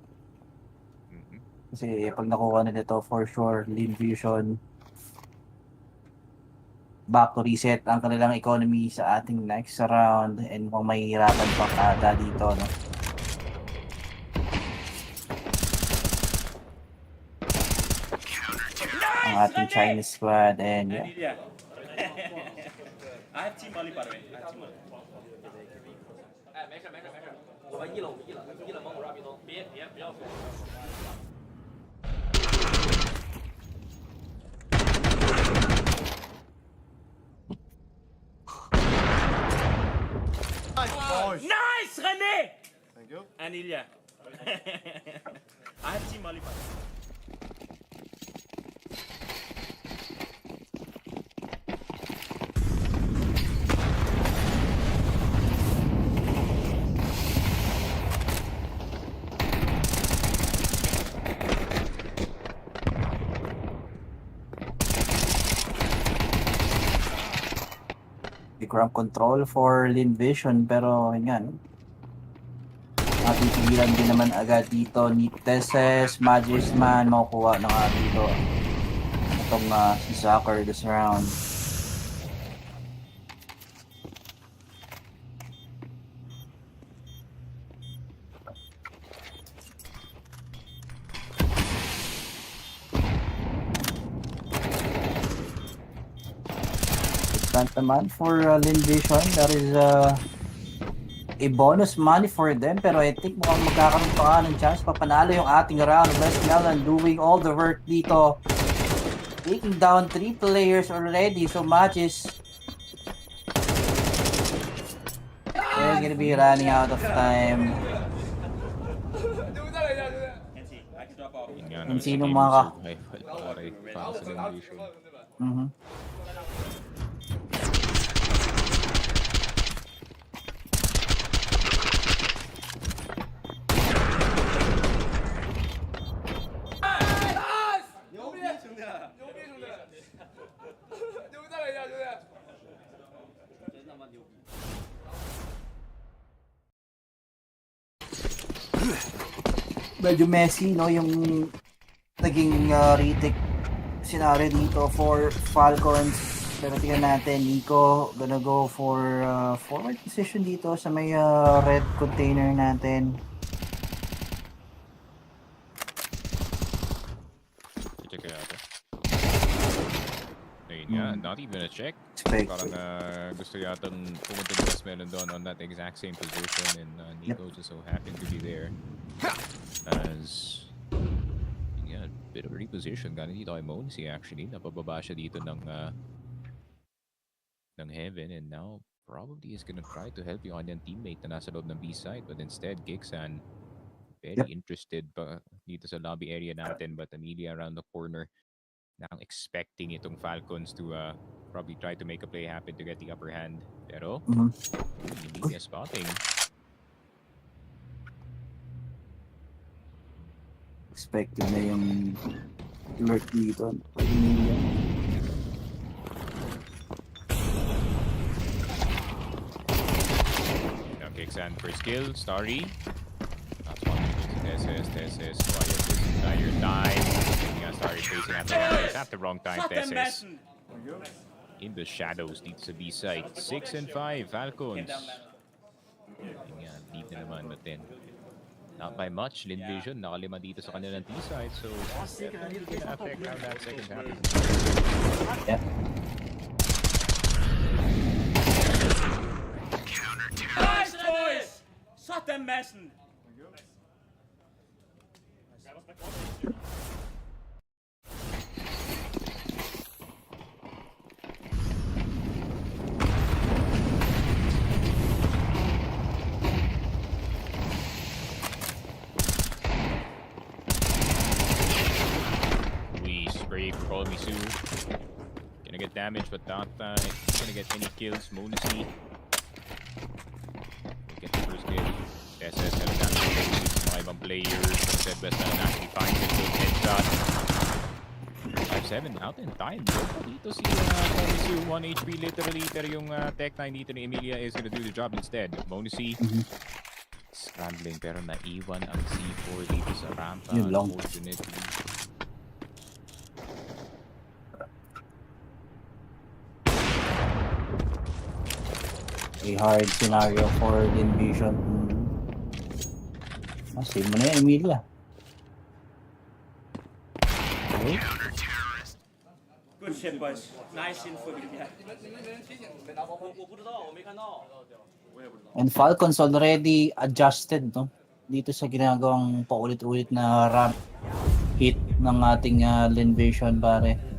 Kasi pag nakuha na nito, for sure, Lynn Vision back to reset ang kanilang economy sa ating next round, and kung may hirapan pa ata dito, no? Ang ating Chinese squad, and yeah. I have team Molly by the way. I have team Molly. 我一楼蒙古绕冰东，别不要说。Nice, René! Thank you. And Ilya. I have team Molly by the way. Ground control for Lynn Vision, pero yan, matipigilan din naman agad dito ni Teses. Magisman makukuha na nga dito itong si Soccer this round. plant naman for Lynn Vision. That is a bonus money for them. Pero I think mukhang magkakaroon pa ng chance papanalo yung ating round. West Melon doing all the work dito. Taking down 3 players already. So matches. They're gonna be running out of time. Kung sino mga medyo messy, no, yung naging retake scenario dito for Falcons. Pero tingnan natin, Nico gonna go for forward position dito sa may red container natin. Check it out. Ayun nga, not even a check. Parang gusto yatang pumunta ng West Melon doon on that exact same position, and Nico just so happened to be there. As yeah, bit of a reposition galing dito kay Monsi actually. Napababa siya dito ng Heaven, and now probably is gonna try to help yung kanyang teammate na nasa loob ng B side, but instead Gigsan very interested pa dito sa lobby area natin, but Amelia around the corner now expecting itong Falcons to probably try to make a play happen to get the upper hand. Pero Amelia spotting. Expected na yung lurk dito. Now Gigsan first kill, Starry. That's one. Tesis, quiet this entire time. Yeah, Starry facing at the wrong time, Tesis. In the shadows dito sa B-side. 6 and 5, Falcons. Yeah, lead na naman, but then not by much. Lynn Vision nakalima dito sa kanilang T-side, so definitely gonna affect how that second half is. Nice, boys! Shut them messen! Call me Sue. Gonna get damage, but not gonna get any kills. Monacy get the first kill. SS gonna damage mga ibang players. Instead, West Melon actually finds it. Good headshot. 5-7 out in time. Dito si Sue 1 HP literally. Pero yung Tech 9 dito ni Emilia is gonna do the job instead. Monacy scrambling pero naiwan ang C4 dito sa rampa. Unfortunately. A hard scenario for Lynn Vision. Save mo na yan, Emilia. Okay. Good shit, boys. Nice info. And Falcons already adjusted, no? Dito sa ginagawang paulit-ulit na ramp hit ng ating Lynn Vision, pare.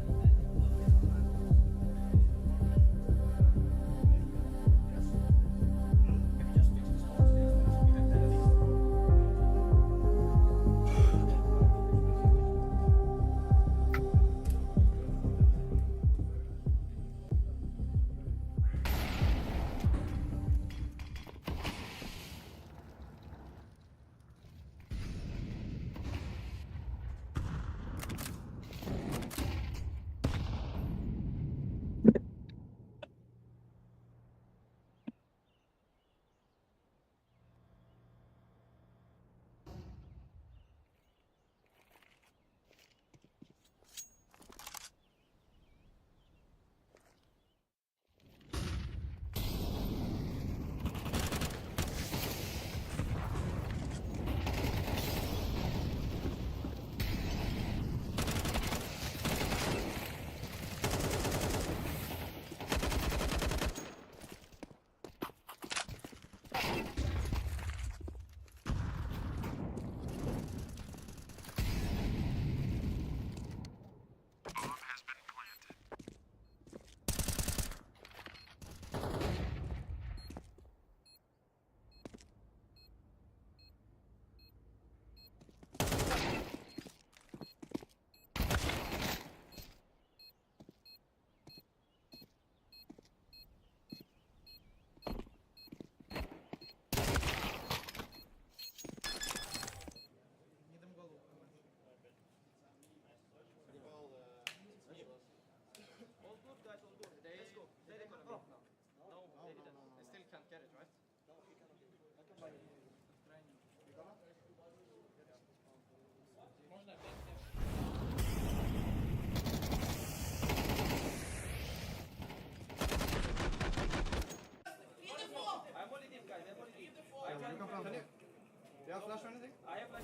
you have flash or anything? I have flash.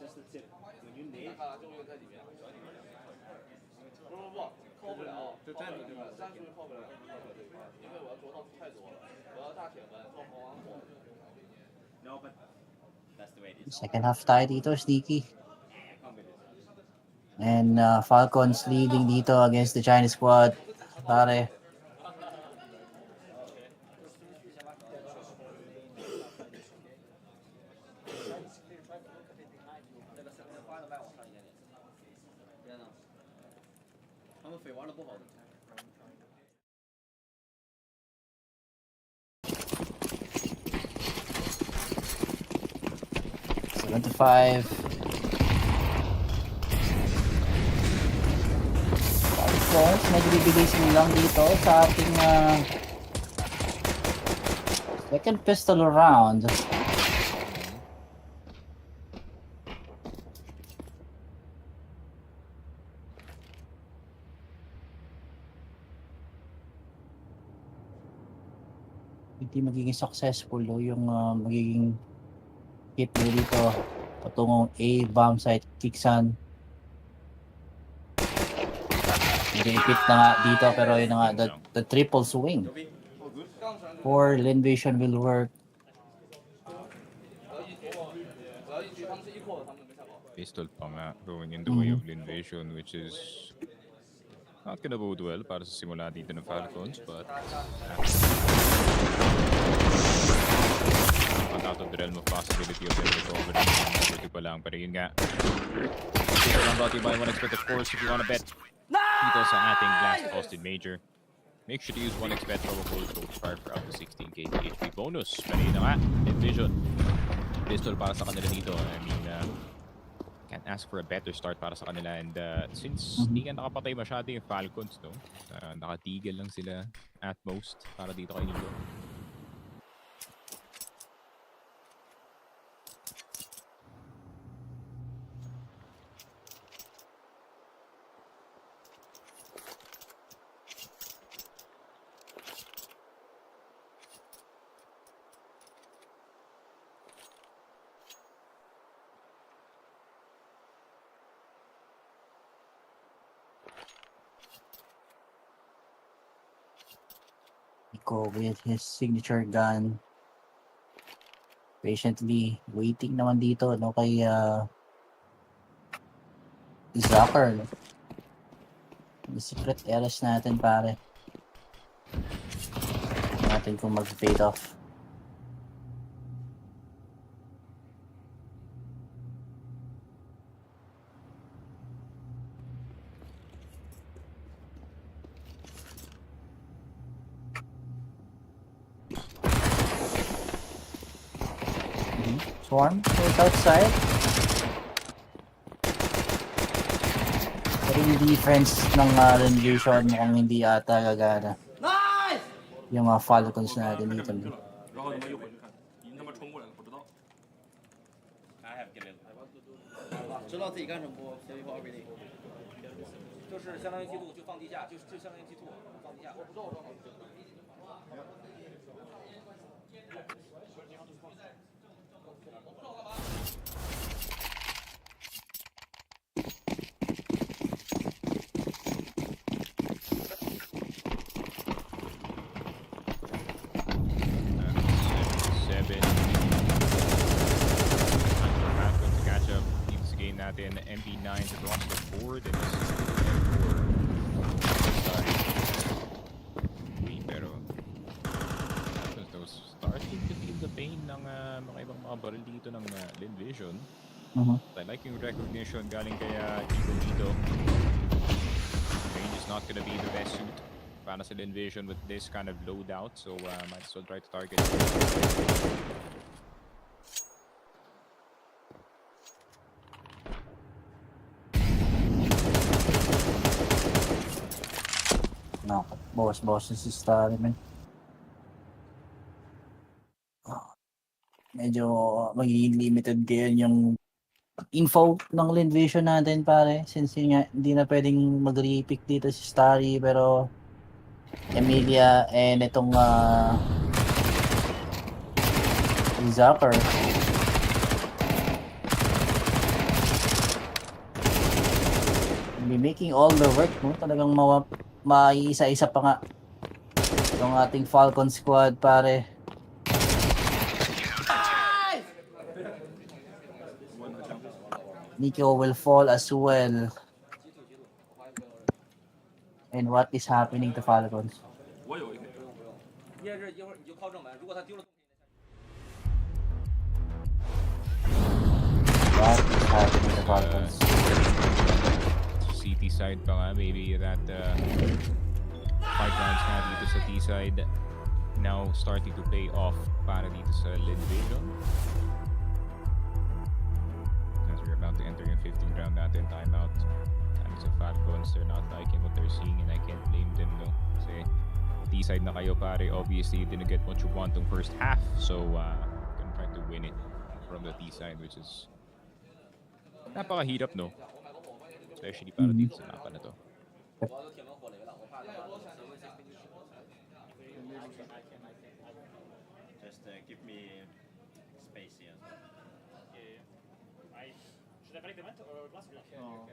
Just the tip. When you nade, 扣不了，就站住对吧？站住扣不了，因为我要着套太多了，我要大铁门，后防完火。No, but that's the way it is. Second half tayo dito, Sneaky. And Falcons leading dito against the Chinese squad. Pare. Seven to 5. Falcons, medyo bibigay lang dito sa ating second pistol round. Hindi magiging successful yung magiging hit mo dito patungong A bomb site Kiksan. Nag-repeat na nga dito pero yun na nga the triple swing for Lynn Vision will work. Pistol pa nga going in the way of Lynn Vision, which is not gonna bode well para sa simula dito ng Falcons, but not out of the realm of possibility of them recovering. Number 2 pa lang, pero yun nga. Dito lang brought to you by One Expert, of course, if you wanna bet dito sa ating Blast Austin Major. Make sure to use 1xBet promo code FocusFire for up to 16k HP bonus. Pero yun na nga, Lynn Vision. Pistol para sa kanila dito. I mean, can't ask for a better start para sa kanila. And since hindi nga nakapatay masyado yung Falcons, no? Nakatigil lang sila at most para dito kay Nemiga. Nico with his signature gun. Patiently waiting naman dito no kay Zucker. No? The secret LS natin pare. Natin kung mag-fade off. Swarm goes outside. Pero yung defense ng Lynn Vision mukhang hindi ata gagana. Nice! Yung mga Falcons natin dito. 然后他们又回去看，你他妈冲过来了，不知道。I have given. 知道自己干什么不？随便 everything。就是相当于T2就放地下，就相当于T2放地下。我不知道，我不知道。Natin MP9 across the board and pero those starting to feel the pain ng mga ibang mga baril dito ng Lynn Vision. I like yung recognition galing kay Eagle dito. Range is not gonna be the best suit para sa Lynn Vision with this kind of loadout, so might as well try to target. No, boss si Starry, man. Medyo magiging limited ngayon yung info ng Lynn Vision natin, pare. Since yun nga, hindi na pwedeng mag-repick dito si Starry, pero Emilia and itong Zucker. Be making all the work, no? Talagang maiisa-isa pa nga yung ating Falcon squad, pare. Nico will fall as well. And what is happening to Falcons? What is happening to Falcons? CT side pa nga, maybe that 5 rounds na dito sa T side now starting to pay off para dito sa Lynn Vision. As we're about to enter yung 15th round natin, timeout. And sa Falcons, they're not liking what they're seeing and I can't blame them, no? Kasi T side na kayo, pare. Obviously, you didn't get what you want in first half, so gonna try to win it from the T side, which is napakahirap, no? Especially para dito sa mapa na to. Just give me space here. Yeah. Should I break the vent or glass? No.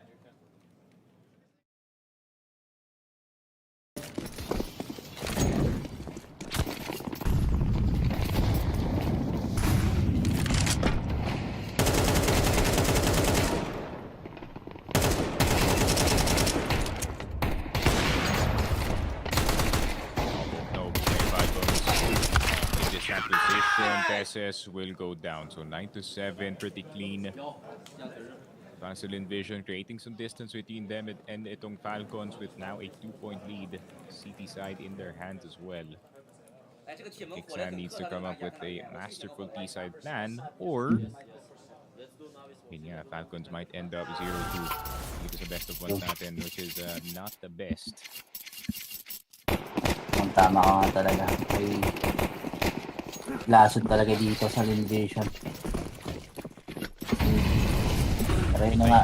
SS will go down, so 9-7, pretty clean. Lynn Vision creating some distance between them and itong Falcons with now a 2-point lead. CT side in their hands as well. Xan needs to come up with a masterful T-side plan, or Falcons might end up 0-2 dito sa best of ones natin, which is not the best. Ang tama ka nga talaga. Lasod talaga dito sa Lynn Vision. Try na nga.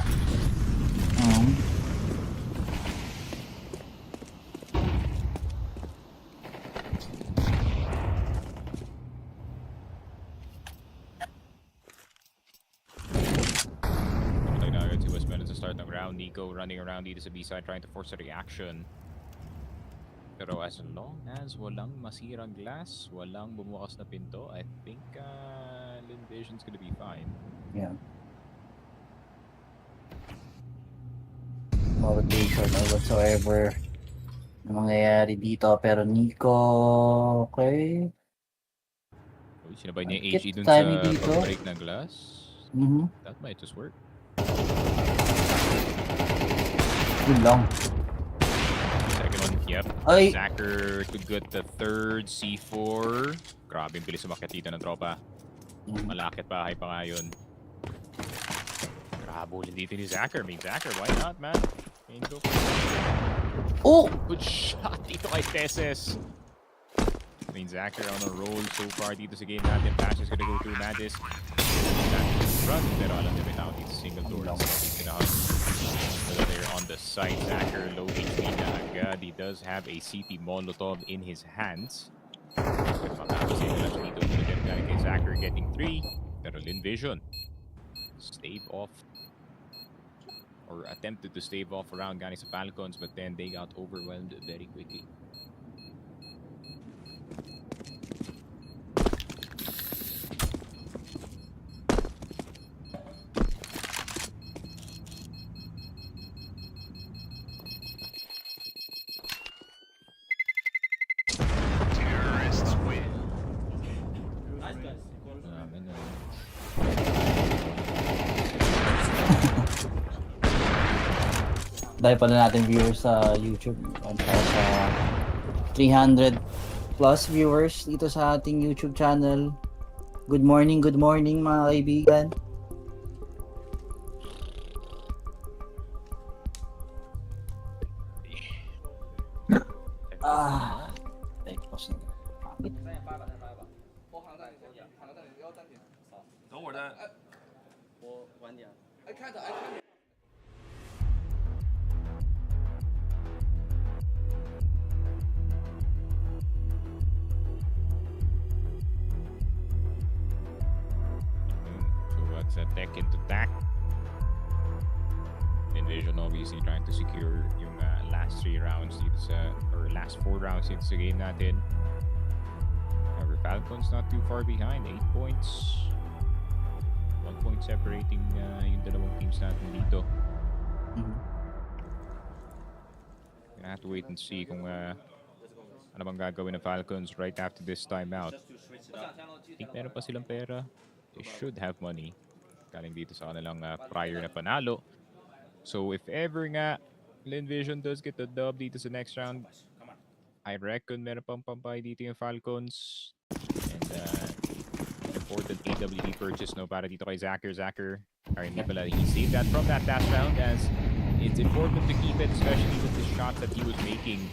It was minutes to start ng round. Nico running around dito sa B-side trying to force a reaction. Pero as long as walang masirang glass, walang bumukas na pinto, I think Lynn Vision's gonna be fine. Yeah. No rotation or whatsoever na mangyayari dito. Pero Nico, okay. Uy, sinabay niya yung HE dun sa pag-break ng glass. That might just work. Yun lang. Yep. Zacker could get the third C4. Grabe yung bilis umakyat dito ng tropa. Malakit bahay pa nga yun. Grabe ulit dito ni Zacker. I mean, Zacker, why not, man? Go for oh! Good shot dito kay Teses. I mean, Zacker on a roll so far dito sa game natin. Flash is gonna go through Madis. Run, pero alam niya bitaw dito single door. They're on the side. Zacker low HP na agad. He does have a CT Molotov in his hands. Zacker getting 3. Pero Lynn Vision stave off or attempted to stave off around galing sa Falcons, but then they got overwhelmed very quickly. dahil pala natin viewers sa YouTube. Sa 300 plus viewers dito sa ating YouTube channel. Good morning mga kaibigan. Thanks. 等会儿的，我晚点。哎，看着，哎，看着。 So that's a tech into tack. Lynn Vision obviously trying to secure yung last 3 rounds dito sa, or last 4 rounds dito sa game natin. However, Falcons not too far behind, 8 points. 1 point separating yung dalawang teams natin dito. Gonna have to wait and see kung ano bang gagawin ng Falcons right after this timeout. I think meron pa silang pera. They should have money. Galing dito sa kanilang prior na panalo. So if ever nga Lynn Vision does get the dub dito sa next round, I reckon meron pang pampay dito yung Falcons. And important AWD purchase no para dito kay Zacher. Or hindi pala, he saved that from that last round as it's important to keep it, especially with the shots that he was making.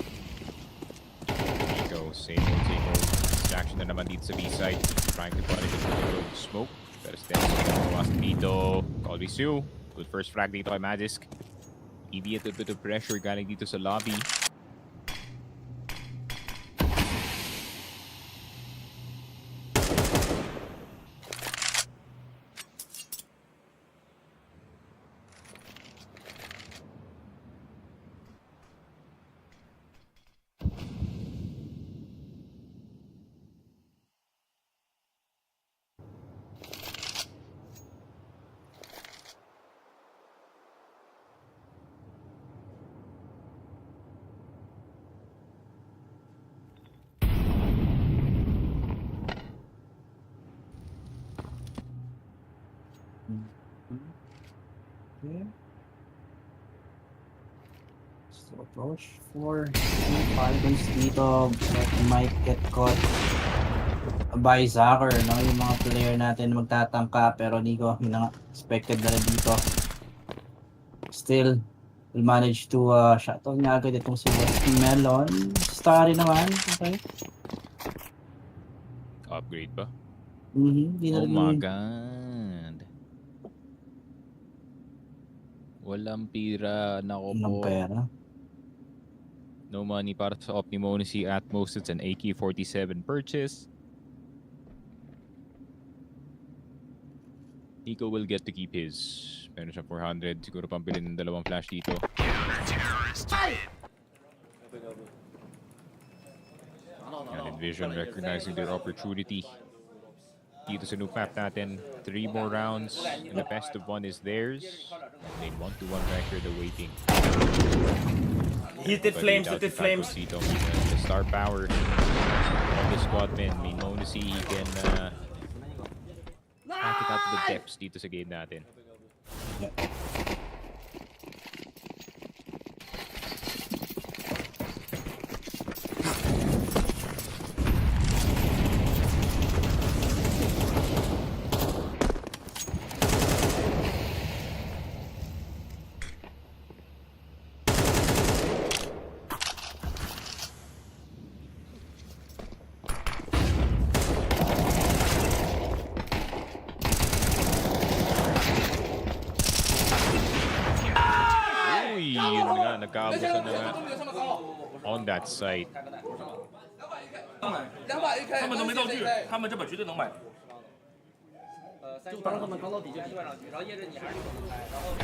There you go, same old. Distraction na naman dito sa B-side. Trying to punish it with the smoke. Pero steps dito. Colby Sue. Good first frag dito kay Magisk. Immediate a bit of pressure galing dito sa lobby. So approach for Falcons dito, but might get caught by Zacher, no? Yung mga player natin magtatangka, pero hindi ko expected na rin dito. Still, will manage to shuttle niya agad itong si Melon. Starry naman, okay. Upgrade ba? Oh my god. Walang pira. Nako po. Walang pera. No money para sa Optimonacy. At most, it's an AK-47 purchase. Nico will get to keep his. Meron siya 400. Siguro pambilin ng dalawang flash dito. And Vision recognizing their opportunity. Dito sa new map natin, 3 more rounds and the best of 1 is theirs. They 1-1 record awaiting. Heated flames. Dito, the star power of the squad man. May known to see he can hack it out to the depths dito sa game natin. Nagkaabusan na nga on that site. 他们都没道具，他们这把绝对能买。就当他们刚到底就地上去，然后叶子你还是不能开，然后。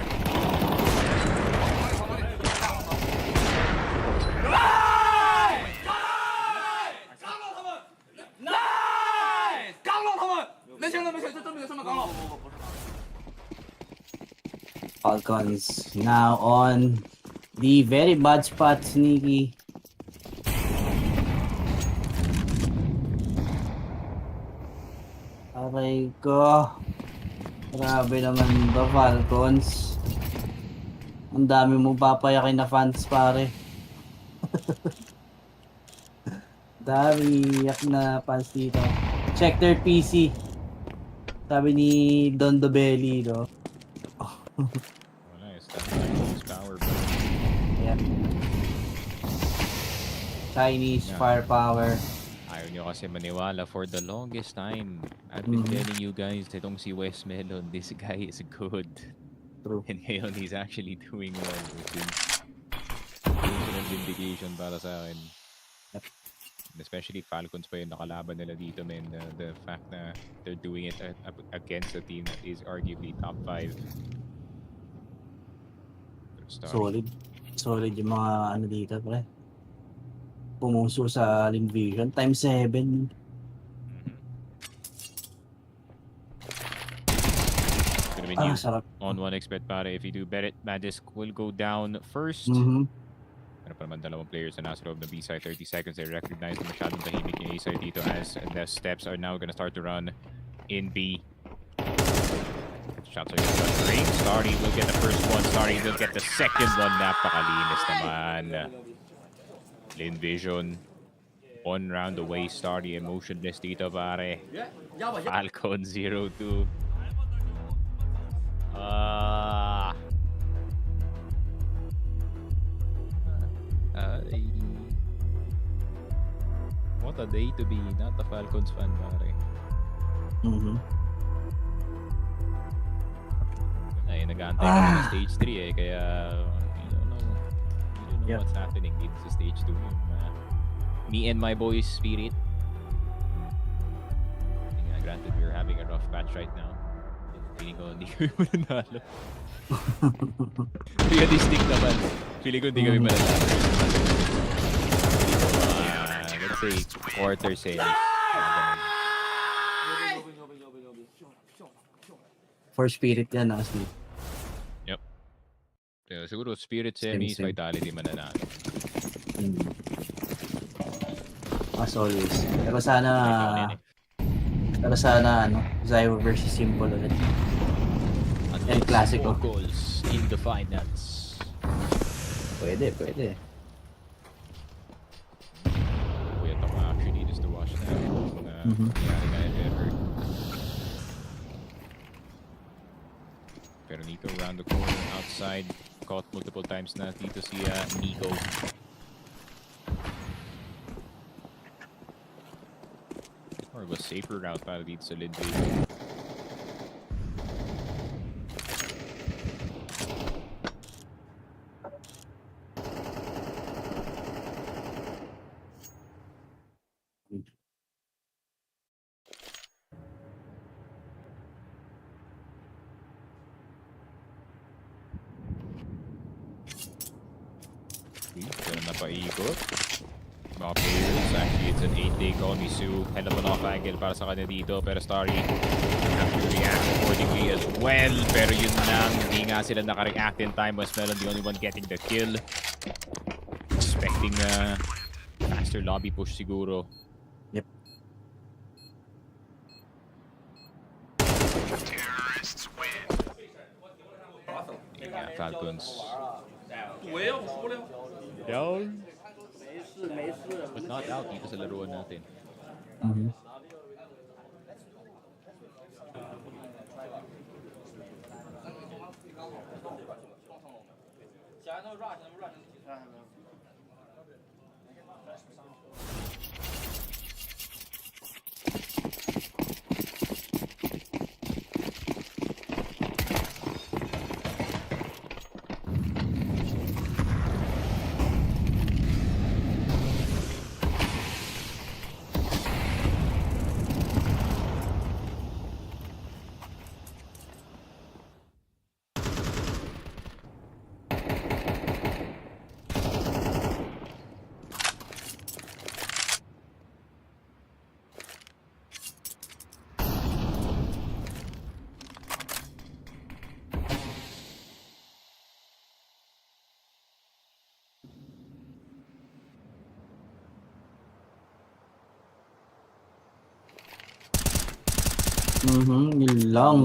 刚了他们，没行，这真没有什么刚了。 Falcons now on the very bad spot, Sneaky. Aray ko. Grabe naman ba, Falcons? Ang dami mong papayakin na fans, pare. Dami yak na fans dito. Check their PC. Sabi ni Don Dobelli, no? Wala, standby power. Yeah. Chinese firepower. Ayaw nyo kasi maniwala for the longest time. I've been telling you guys, itong si West Melon, this guy is good. True. And ngayon, he's actually doing well, which is personal vindication para sa akin. Yep. And especially Falcons pa yung nakalaban nila dito, man. The fact na they're doing it against a team that is arguably top 5. Solid. Solid yung mga ano dito, pre. Pumuso sa Lynn Vision. Times 7. Sarap. On one expect pare, if you do bet it, Magisk will go down first. Pero pa naman dalawang players na nasa loob ng B-side, 30 seconds. They recognize na masyadong tahimik yung A-side dito as the steps are now gonna start to run in B. Shots are gonna run green. Starry will get the first one. Starry will get the second one. Napakalinis naman. Lynn Vision. 1 round away. Starry emotionless dito pare. Falcon 0-2. What a day to be not a Falcons fan, pare. Ay, nag-aantay kami ng stage 3 eh, kaya you don't know what's happening dito sa stage 2. Me and my boys Spirit. Granted, we're having a rough patch right now. Feeling ko hindi kami mananalo. Realistic naman. Feeling ko hindi kami mananalo. Let's say quarter series. For Spirit yan, Spirit. Yep. Siguro Spirit semis, Vitality mananalo. As always. Pero sana ano, Zyro versus Simple ulit. El Clasico. Goals in the finals. Pwede. We have to actually just to watch that. Pero Nico around the corner, outside, caught multiple times na dito si Nico. Or was safer route para dito sa Lynn Vision. Pero napaikot. Mga players, actually it's an 8-day call. Misu, hell of an off angle para sa kanya dito. Pero Starry have to react accordingly as well. Pero yun lang, hindi nga sila nakareact in time. Was Melon the only one getting the kill. Expecting a faster lobby push siguro. Yep. Yeah, Falcons. Down. But not out dito sa laruan natin.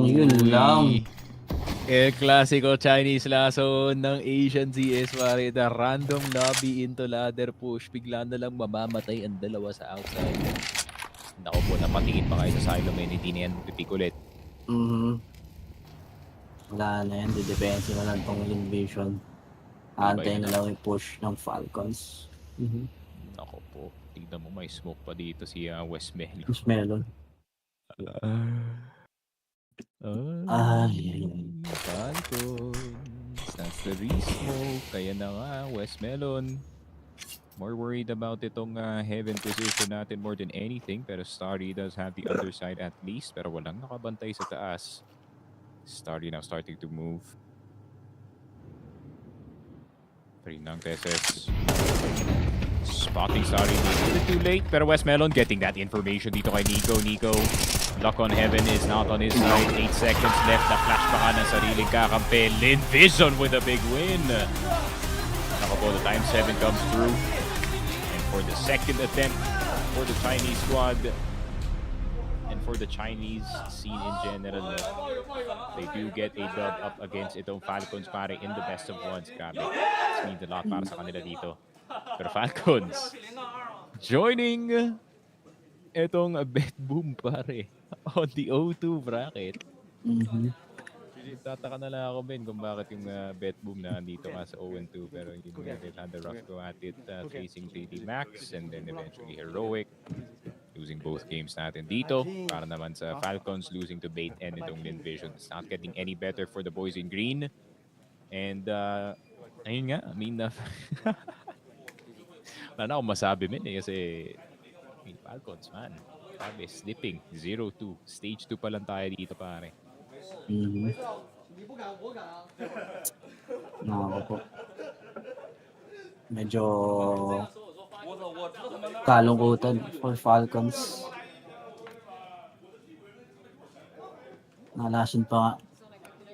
Yun lang. Classical Chinese lason ng Asian CS pare. The random lobby into ladder push. Bigla na lang mamamatay ang dalawa sa outside. Naku po, napatingin pa kayo sa silo main. Hindi na yan pipik ulit. Wala na yan. Didepensi mo lang tong Lynn Vision. Antay na lang yung push ng Falcons. Naku po, tignan mo may smoke pa dito si West Melon. West Melon. Falcons. That's the re-smoke. Kaya na nga, West Melon. More worried about itong heaven position natin more than anything. Pero Starry does have the other side at least. Pero walang nakabantay sa taas. Starry now starting to move. 3 ng Teses. Spotting Starry. A bit too late. Pero West Melon getting that information dito kay Nico. Nico, luck on heaven is not on his side. 8 seconds left. Na-flash pa ka ng sariling kakampi. Lynn Vision with a big win. Nakapo, the time 7 comes through. And for the second attempt for the Chinese squad, and for the Chinese scene in general, they do get a dub up against itong Falcons pare in the best of ones. Grabe. This means a lot para sa kanila dito. Pero Falcons joining itong bet boom pare on the O2 bracket. Tataka na lang ako Ben kung bakit yung bet boom na dito nga sa 0-2, pero yun nga, they've had the rough go at it, facing 3D Max and then eventually Heroic, losing both games natin dito. Para naman sa Falcons, losing to Bait and itong Lynn Vision. It's not getting any better for the boys in green. And ayun nga, I mean, wala na akong masabi men kasi Falcons man, sabi, slipping 0-2, stage 2 pa lang tayo dito pare. Po. Medyo kalungkutan for Falcons. Nalasan pa nga.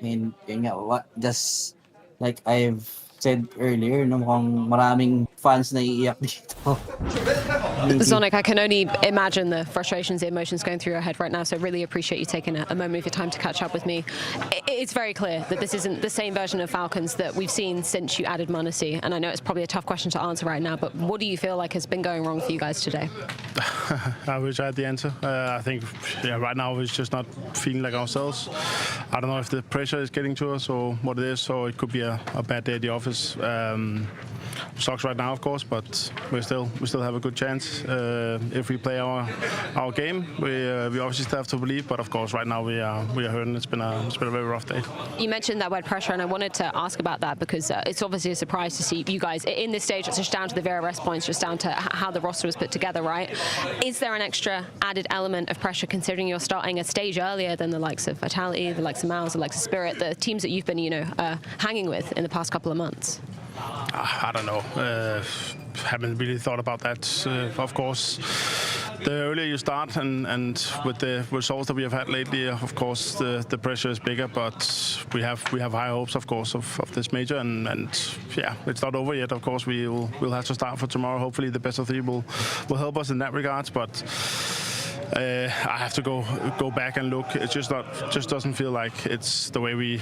And yun nga, just like I've said earlier, no, mukhang maraming fans na iiyak dito. Zonic, I can only imagine the frustrations, the emotions going through your head right now, so really appreciate you taking a moment of your time to catch up with me. It's very clear that this isn't the same version of Falcons that we've seen since you added Manasi, and I know it's probably a tough question to answer right now, but what do you feel like has been going wrong for you guys today? I wish I had the answer. I think right now we're just not feeling like ourselves. I don't know if the pressure is getting to us or what it is, or it could be a bad day at the office. Sucks right now, of course, but we still have a good chance if we play our game. We obviously still have to believe, but of course right now we are hurting. It's been a very rough day. You mentioned that word pressure, and I wanted to ask about that because it's obviously a surprise to see you guys in this stage. It's just down to the VRS points, just down to how the roster was put together, right? Is there an extra added element of pressure considering you're starting a stage earlier than the likes of Vitality, the likes of Mouse, the likes of Spirit, the teams that you've been, hanging with in the past couple of months? I don't know. Haven't really thought about that. Of course, the earlier you start and with the results that we have had lately, of course, the pressure is bigger. But we have high hopes, of course, of this major. And yeah, it's not over yet. Of course, we'll have to start for tomorrow. Hopefully, the best of 3 will help us in that regards. But I have to go back and look. It just doesn't feel like it's the way we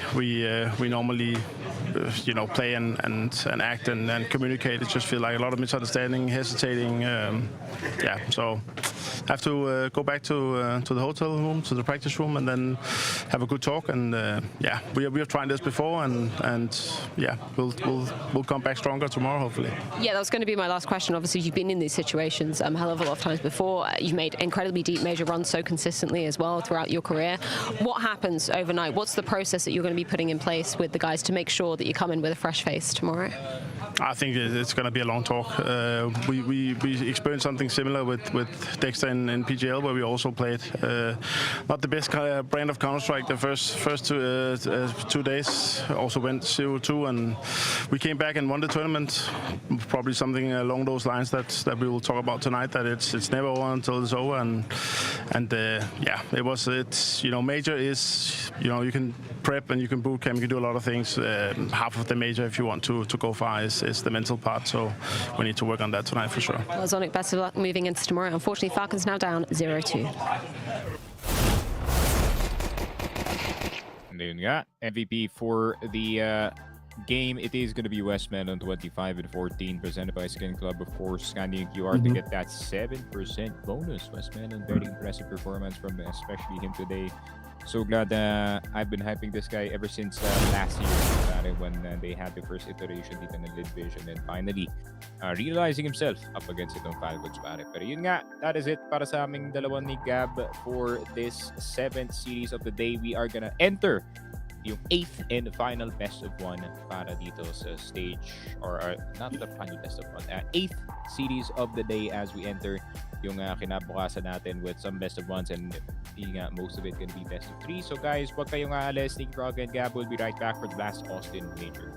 normally play and act and communicate. It just feels like a lot of misunderstanding, hesitating. So I have to go back to the hotel room, to the practice room, and then have a good talk. And we have tried this before, and we'll come back stronger tomorrow, hopefully. Yeah, that was going to be my last question. Obviously, you've been in these situations a hell of a lot of times before. You've made incredibly deep major runs so consistently as well throughout your career. What happens overnight? What's the process that you're going to be putting in place with the guys to make sure that you come in with a fresh face tomorrow? I think it's going to be a long talk. We experienced something similar with Dexter in PGL, where we also played not the best brand of Counter-Strike the first 2 days. Also went 0-2, and we came back and won the tournament. Probably something along those lines that we will talk about tonight. That it's never over until it's over, and major is you can prep and you can boot camp, you can do a lot of things. Half of the major, if you want to go far, is the mental part. So we need to work on that tonight for sure. Well, Zonic, best of luck moving into tomorrow. Unfortunately, Falcons now down 0-2. And then MVP for the game, it is going to be Westmelon 25 and 14, presented by Skin Club, of course, scanning QR to get that 7% bonus. Westmelon, very impressive performance from especially him today. So glad I've been hyping this guy ever since last year when they had the first iteration dito ng Lynn Vision, and finally realizing himself up against itong Falcons pare. Pero yun nga, that is it para sa aming dalawa ni Gab for this 7th series of the day. We are gonna enter yung 8th and final best of 1 para dito sa stage, or not the final best of 1, 8th series of the day as we enter yung kinabukasan natin with some best of 1s, and most of it gonna be best of 3. So guys, wag kayong aalis. Nick, Frog, and Gab will be right back for the last Austin Major.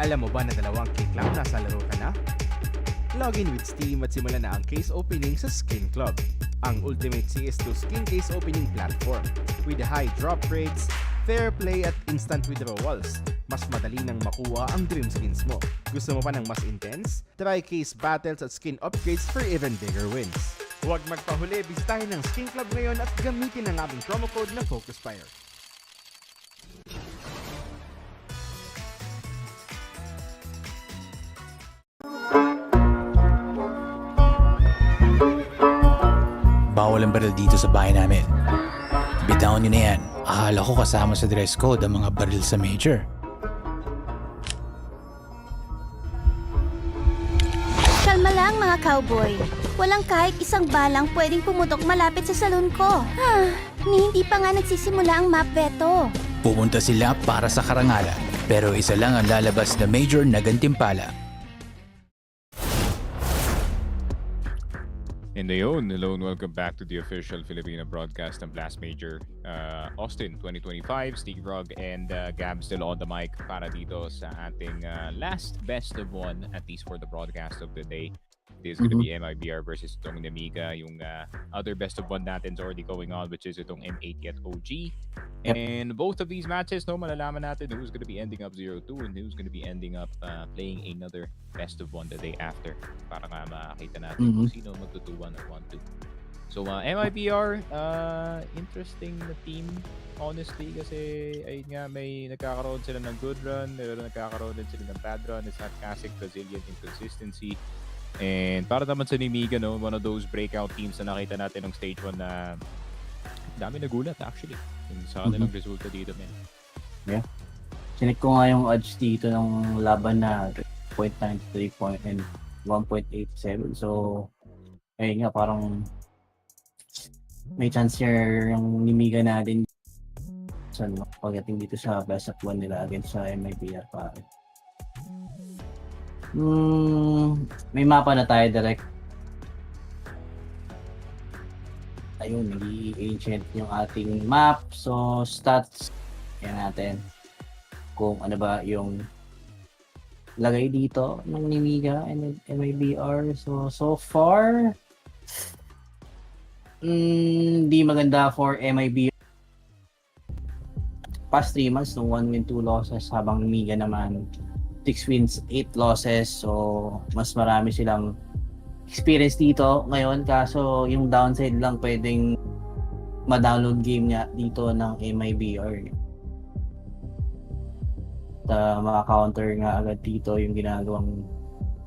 Alam mo ba na 2 kick lang nasa laro ka na? Login with Steam at simulan na ang case opening sa Skin Club, ang ultimate CS2 skin case opening platform. With high drop rates, fair play at instant withdrawals, mas madali nang makuha ang dream skins mo. Gusto mo pa ng mas intense? Try case battles at skin upgrades for even bigger wins. Huwag magpahuli, bisitahin ang Skin Club ngayon at gamitin ang aming promo code na FocusFire. Bawal ang baril dito sa bahay namin. Bitawan nyo na yan. Akala ko kasama sa dress code ang mga baril sa major. Kalma lang mga cowboy. Walang kahit isang balang pwedeng pumutok malapit sa salon ko. Hindi pa nga nagsisimula ang map veto. Pumunta sila para sa karangalan. Pero isa lang ang lalabas na major na gantimpala. And ayun, hello and welcome back to the official Filipino broadcast ng Blast Major. Austin 2025, Steve Rugg and Gab still on the mic para dito sa ating last best of one, at least for the broadcast of the day. This is going to be MIBR versus itong Nemiga. Yung other best of one natin's already going on, which is itong M8 at OG. And both of these matches, no, malalaman natin who's going to be ending up 0-2 and who's going to be ending up playing another best of one the day after. Para nga makakita natin kung sino magtutuwan or 1-2. So MIBR, interesting na team, honestly, kasi ayun nga, may nagkakaroon sila ng good run, pero nagkakaroon din sila ng bad run. It's not classic Brazilian inconsistency. And para naman sa Nemiga, no, one of those breakout teams na nakita natin ng stage 1 na dami nagulat actually yung sa kanilang resulta dito, man. Yeah. Sinek ko nga yung odds dito ng laban na 0.93 and 1.87. So, ayun nga, parang may chance here yung Nemiga natin sa pagdating dito sa best of one nila against sa MIBR pare. May mapa na tayo direct. Ayun, nag-i-ancient yung ating map. So, stats. Yan natin. Kung ano ba yung lagay dito ng Nemiga and MIBR. So far, di maganda for MIBR. Past 3 months, no, 1 win, 2 losses. Habang Nemiga naman, 6 wins, 8 losses. So, mas marami silang experience dito ngayon. Kaso, yung downside lang pwedeng ma-download game nga dito ng MIBR. Maka-counter nga agad dito yung ginagawang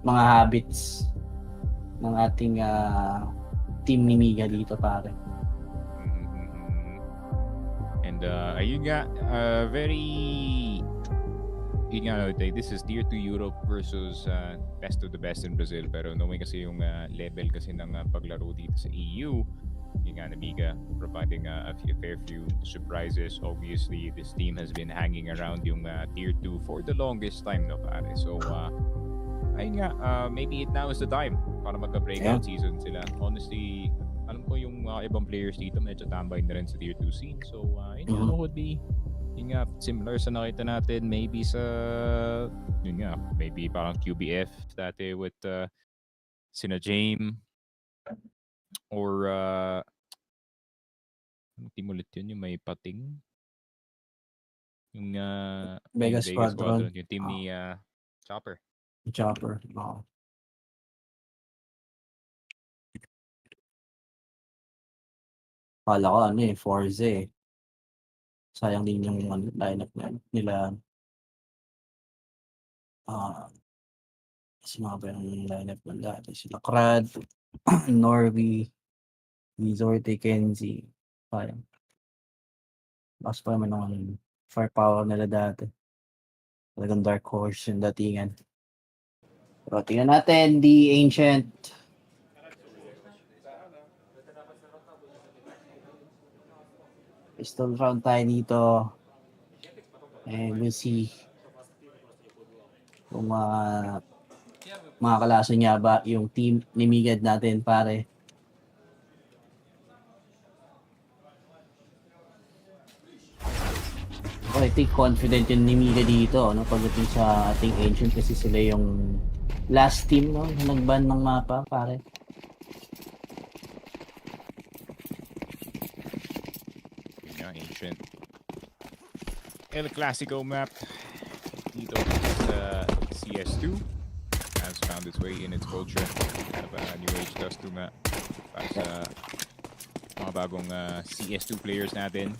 mga habits ng ating team Nemiga dito pare. And ayun nga, very... Yun nga, this is tier 2 Europe versus best of the best in Brazil. Pero knowing kasi yung level kasi ng paglaro dito sa EU, yung nga, Nemiga providing a fair few surprises. Obviously, this team has been hanging around yung tier 2 for the longest time, no, pare. So, ayun nga, maybe now is the time para magka-breakout season sila. Honestly, alam ko yung mga ibang players dito medyo tambay na rin sa tier 2 scene. So, yun nga, would be yun nga, similar sa nakita natin maybe sa yun nga, maybe parang QBF dati with sina James or team ulit yun, yung may pating yung Vegas Squadron, yung team ni Chopper. Oh. Kala ko ano Forze. Sayang din yung lineup nila. Kasi mga ba yung lineup nila? Sila Krad, Norby, Mizorte, Kenzie. Sayang. Mas pa naman ng firepower nila dati. Talagang dark horse yung datingan. Pero tingnan natin, the Ancient. Pistol round tayo dito. And we'll see kung mga kalaso niya ba yung team Nemiga natin pare. I think confident yung Nemiga dito, no, pagdating sa ating Ancient kasi sila yung last team, no, na nag-ban ng mapa pare. Ancient El Clasico map dito sa CS2 has found its way in its culture. Kind of a new age dust to map para sa mga bagong CS2 players natin.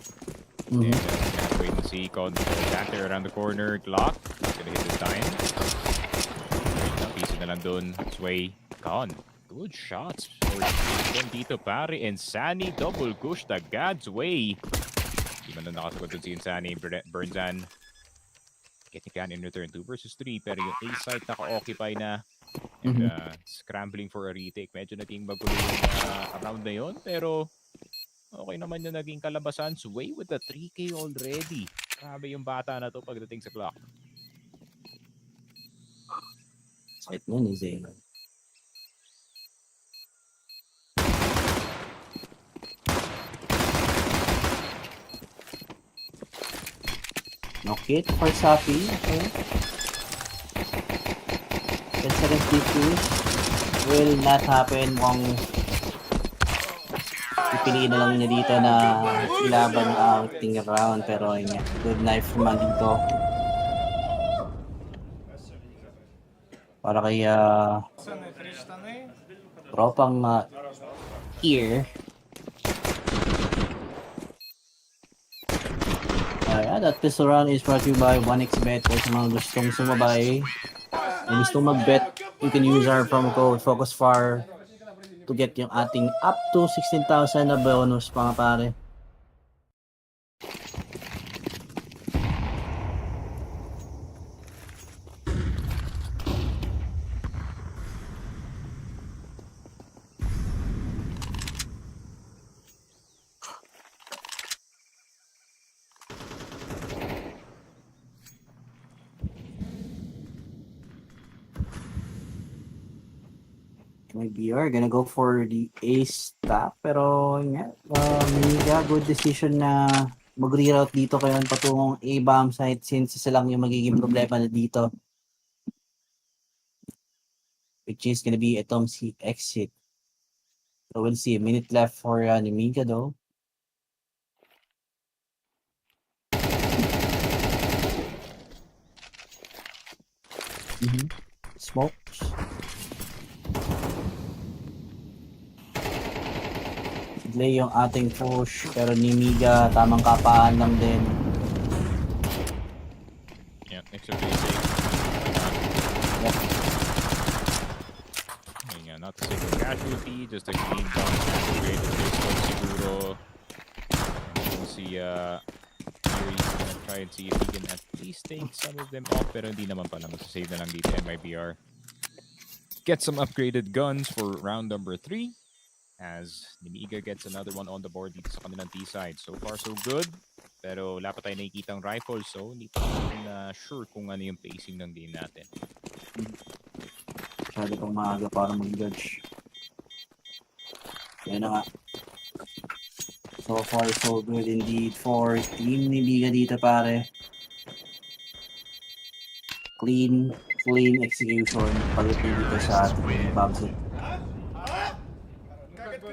Mhm. And wait and see. Con Banter around the corner. Glock. He's gonna hit this time. Piso na lang dun. Sway. Con. Good shots for dito pare. And Sunny double push the God's way. Di man na nakasagot dun si Insani. Burnzan. Getting can in return 2 versus 3. Pero yung A site naka-occupy na. And scrambling for a retake. Medyo naging magulo yung round na yun. Pero okay naman yung naging kalabasan. Sway with the 3K already. Grabe yung bata na to pagdating sa clock. Site nun is eh. No kit for Sapi. Okay. Excellent defuse. Will not happen kung pipiliin na lang niya dito na ilaban ang outing round. Pero yun nga, good knife naman dito. Para kay tropang ear. Yeah, that pistol round is brought to you by 1xBet. Kung sa mga gustong sumabay, kung gustong mag-bet, you can use our promo code FocusFire to get yung ating up to 16,000 na bonus mga pare. MIBR gonna go for the ace tap, pero nga, Nemiga, good decision na mag-reroute dito kayo patungong A-bomb site since isa lang yung magiging problema na dito. Which is gonna be itong si exit. So we'll see, a minute left for Nemiga though. Smokes. Delay yung ating push, pero Nemiga tamang kapaan lang din. Yeah, extra play safe. Ayun nga, not to say for casualty, just a clean bounce. Great siguro. And we'll see Fury's gonna try and see if he can at least take some of them off, pero hindi naman pala. Masasave na lang dito MIBR. Get some upgraded guns for round number 3. As Nemiga gets another one on the board dito sa kanilang T-side. So far, so good. Pero wala pa tayo nakikitang rifle, so hindi pa natin sure kung ano yung pacing ng game natin. Masyado pang maaga para mag-judge. Yan na nga. So far, so good indeed for Team Nemiga dito pare. Clean execution pagdating dito sa ating bombset.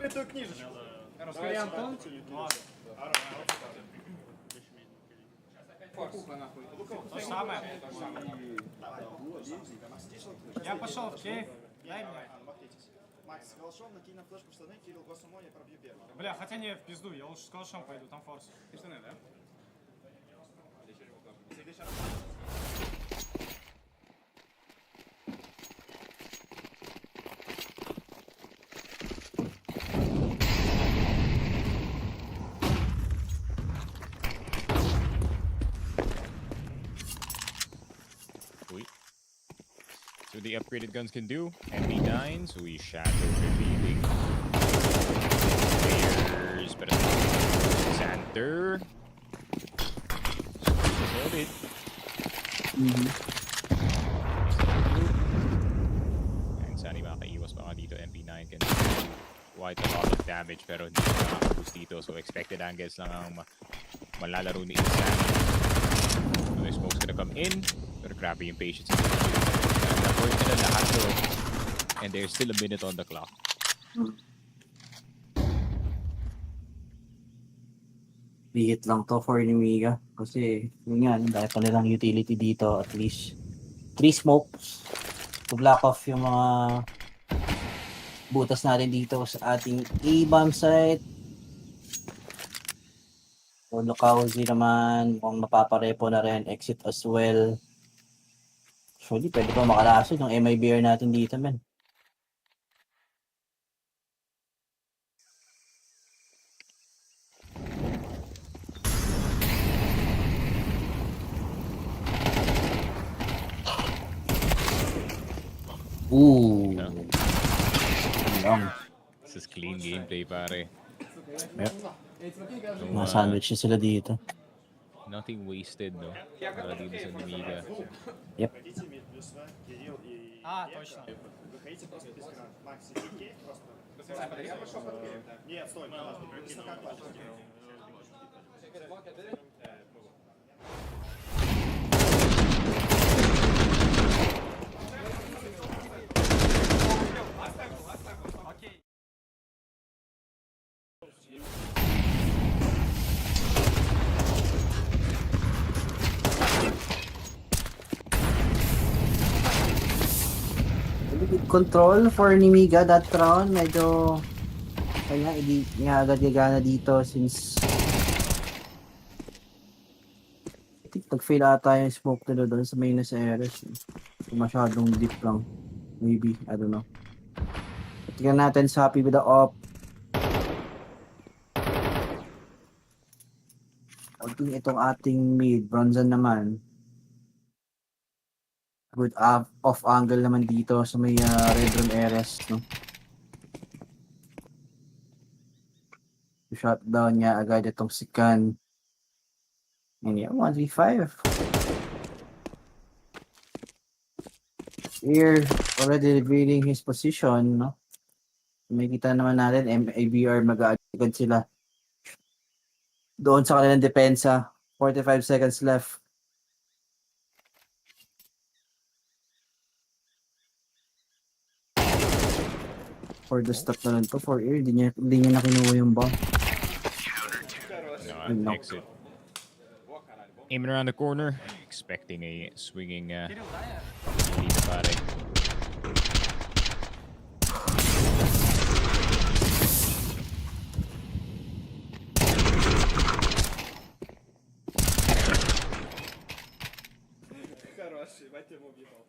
Эту книжечку. Расскажи, Антон. То же самое. Я пошел в кейф. Я именно. Макс, с калашом накинь на флешку в штаны, Кирилл Госумон, я пробью первый. Бля, хотя не в пизду, я лучше с калашом пойду, там форс. Ты штаны, да? So the upgraded guns can do. MP9, so we shadow revealing players, but Xander. Solid. And Sunny makaiwas pa nga dito. MP9 can do quite a lot of damage, pero hindi na nakakaboost dito. So expected angles lang ang malalaro ni Sunny. So the smoke's gonna come in, pero grabe yung patience. And there's still a minute on the clock. Bigit lang to for Nemiga. Kasi, yun nga, dahil pa nilang utility dito, at least 3 smokes to block off yung mga butas natin dito sa ating A-bomb site. So, Lukauzi naman, kung mapaparepo na rin, exit as well. Actually, pwede pa makalasod yung MIBR natin dito, man. Ooh. Long. This is clean gameplay, pare. Yep. Mga sandwich na sila dito. Nothing wasted, no? Para dito sa Nemiga. Yep. А, точно. Нет, стой, Good control for Nemiga that round. Medyo kaya hindi nga agad gagana dito since I think nag-fail ata yung smoke nila doon sa main na sa Ares. Masyadong deep lang. Maybe, I don't know. Tingnan natin sa happy with the op. Pagting itong ating mid, Bronzan naman. Good off angle naman dito sa may red room Ares, no? Shutdown niya agad itong si Kan. And yeah, 1v5. Here, already revealing his position, no? May kita naman natin, MIBR mag-aagad sila. Doon sa kanilang depensa. 45 seconds left. For the stop na lang to, for air, hindi niya nakinuha yung bomb. No, exit. Aiming around the corner, expecting a swinging lead, pare. Хороший, батя ему убивал.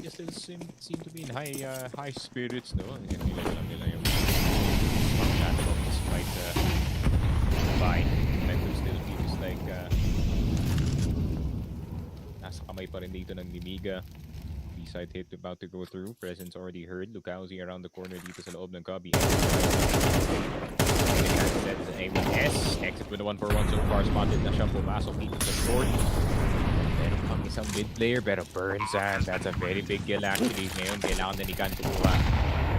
They still seem to be in high spirits, no? Nila yung despite fine. Momentum still feels like nasa kamay pa rin dito ng Nemiga. B-side hit about to go through. Presence already heard. Lukauzi around the corner dito sa loob ng cubby. S. Exit with a 1-for-1 so far. Spotted na siyang pumasok dito sa short. Meron pang isang mid player pero burns and that's a very big kill actually. Ngayon kailangan na ni Kan kumuha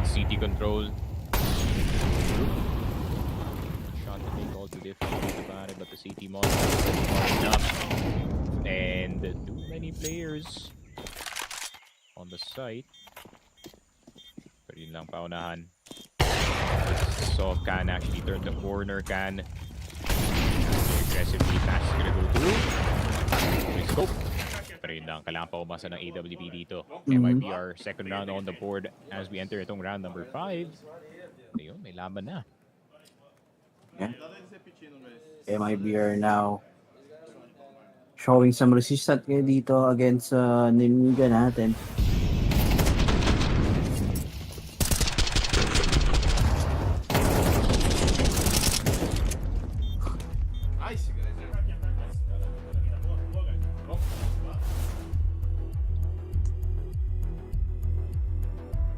ng CT control. Shot that they called to different about it but the CT monster is not enough. And too many players on the site. Pero yun lang paunahan. So Kan actually turned the corner. Kan aggressively pass is gonna go through. Scope. Pero yun lang, kailangan pa umasa ng AWP dito. MIBR second round on the board as we enter itong round number 5. Ayun, may laban na. Yeah. MIBR now showing some resistance ngayon dito against Nemiga natin.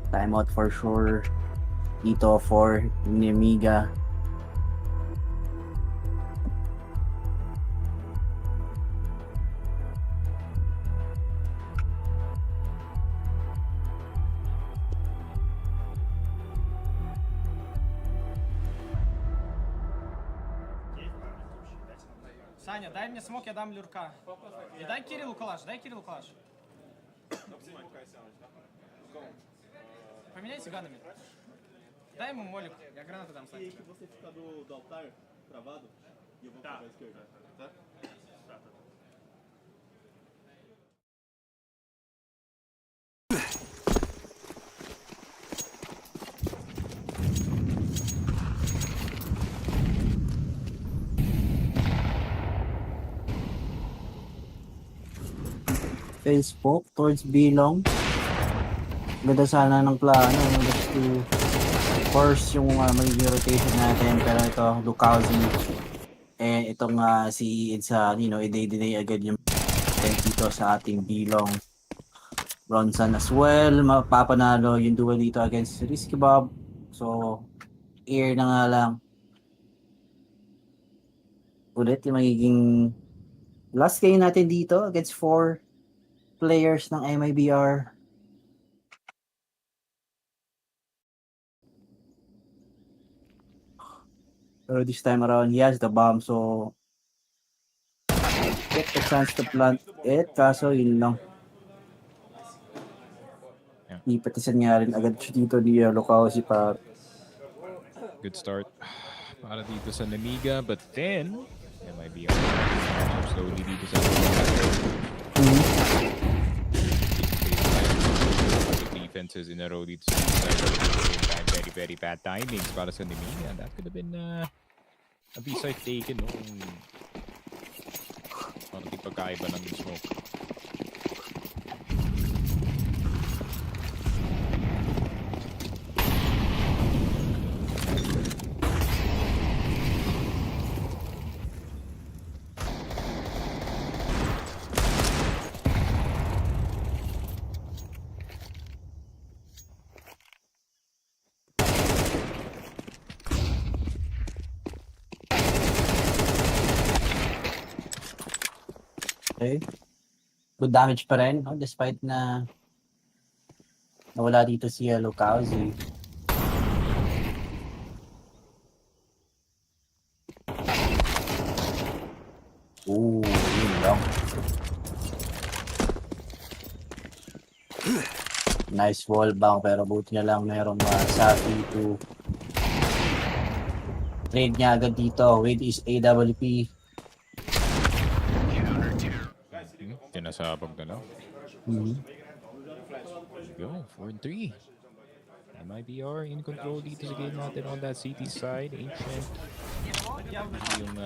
Timeout for sure. Dito for Nemiga. Саня, дай мне смок, я дам люрка. И дай Кириллу калаш, Поменяйте ганами. Дай ему молик, я гранату дам, Саня. Você fica do altar travado e eu vou pra esquerda, tá? Fence poke towards B-long. Ganda sana ng plano, no? Just to force yung magiging rotation natin. Pero ito, Lukowski. Itong si Insani, no? I-deny agad yung dito sa ating B-long. Bronson as well. Mapapanalo yung duel dito against Risky Bob. So, air na nga lang. Ulit yung magiging last game natin dito against 4 players ng MIBR. Pero this time around, he has the bomb, so get the chance to plant it. Kaso yun lang. Ipatisan nga rin agad dito ni Lukowski pa. Good start para dito sa Nemiga, but then MIBR slowly dito sa defenses in a row dito sa very, very bad timings para sa Nemiga. That could have been a B-side taken, no? Parang di pagkaiba ng smoke. Okay. Good damage pa rin, no? Despite na nawala dito si Lukowski. Ooh, yun lang. Nice wall bang, pero buti na lang merong Safi to trade niya agad dito with his AWP. Tinasabog na lang. Go, 4-3. MIBR in control dito sa game natin on that CT side. Ancient. Yung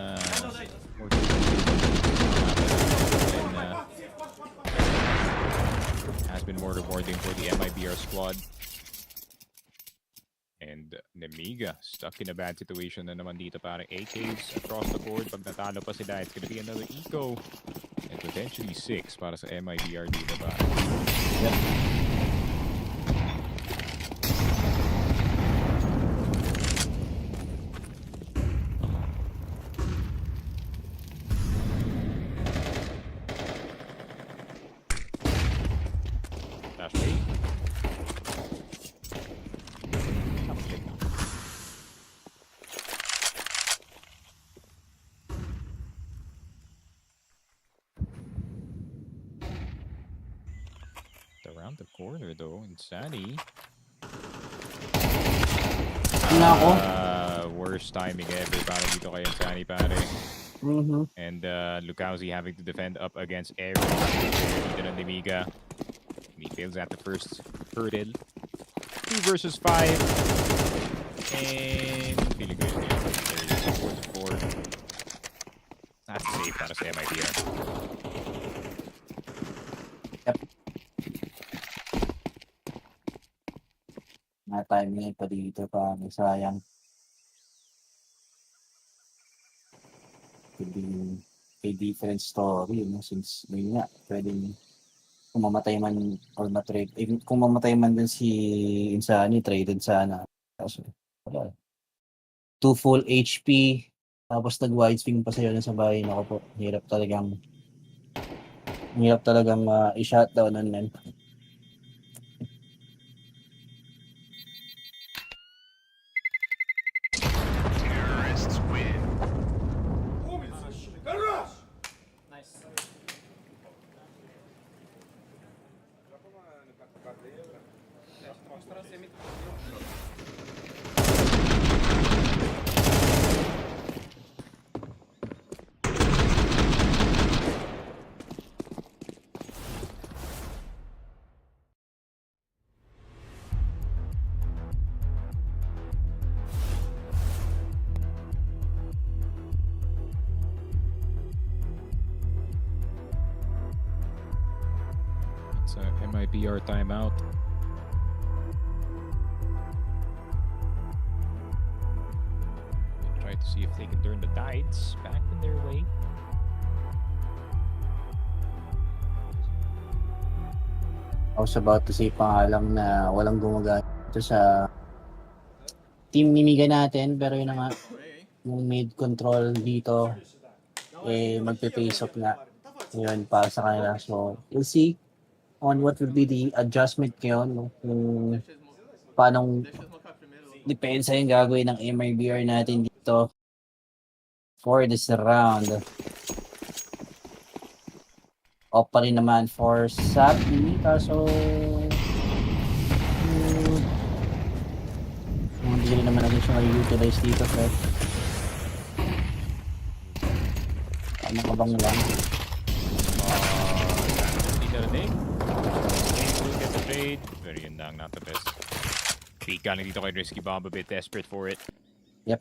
has been more rewarding for the MIBR squad. And Nemiga stuck in a bad situation na naman dito para AKs across the board. Pag natalo pa sila, it's gonna be another eco. And potentially 6 para sa MIBR dito ba? Yep. Flash B. Around the corner though, Insani. Worst timing ever para dito kay Insani pare. And Lukowski having to defend up against everyone dito ng Nemiga. He fails at the first hurdle. 2 versus 5. And feeling good. There is 4-4. That's safe para sa MIBR. Yep. Na-timing pa dito pa, sayang. Could be a different story, no? Since yun nga, pwedeng kung mamatay man or matrade, kung mamatay man din si Insani, traded sana. Kaso, wala. 2 full HP, tapos nag-wide swing pa sa'yo na sa bahay. Ako po, hirap talagang i-shutdown nun. It's a MIBR timeout. Try to see if they can turn the tides back in their way. I was about to say pa lang na walang gumagana ito sa team Nemiga natin, pero yun na nga, yung mid control dito, magpe-face off na yun para sa kanila. So, we'll see on what will be the adjustment ngayon, no? Yung paanong depensa yung gagawin ng MIBR natin dito for this round. Off pa rin naman for Sapi, kaso hindi rin naman natin siya ma-utilize dito, Fred. Ano ka bang lang? Very yun not the best. Peak galing dito kay Risky Bomb, a bit desperate for it. Yep.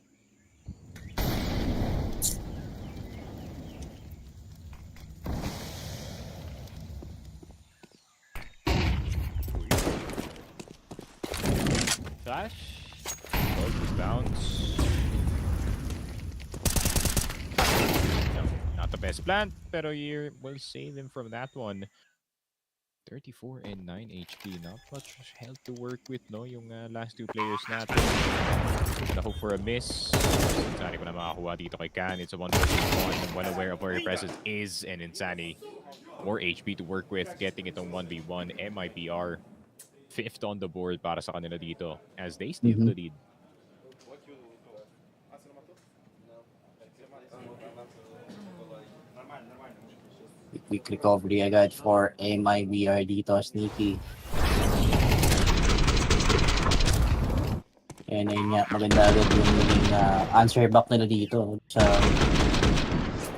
Flash. Focus bounce. No, not the best plan, pero you will save him from that one. 34 and 9 HP. Not much health to work with, no? Yung last two players natin. The hope for a miss. Insani ko na makakuha dito kay Can. It's a 1-1. I'm well aware of where your presence is. And Insani, more HP to work with. Getting itong 1v1. MIBR. 5th on the board para sa kanila dito. As they steal the lead. Quick recovery agad for MIBR dito, Sneaky. And ayun nga, maganda agad yung naging answer back nila dito sa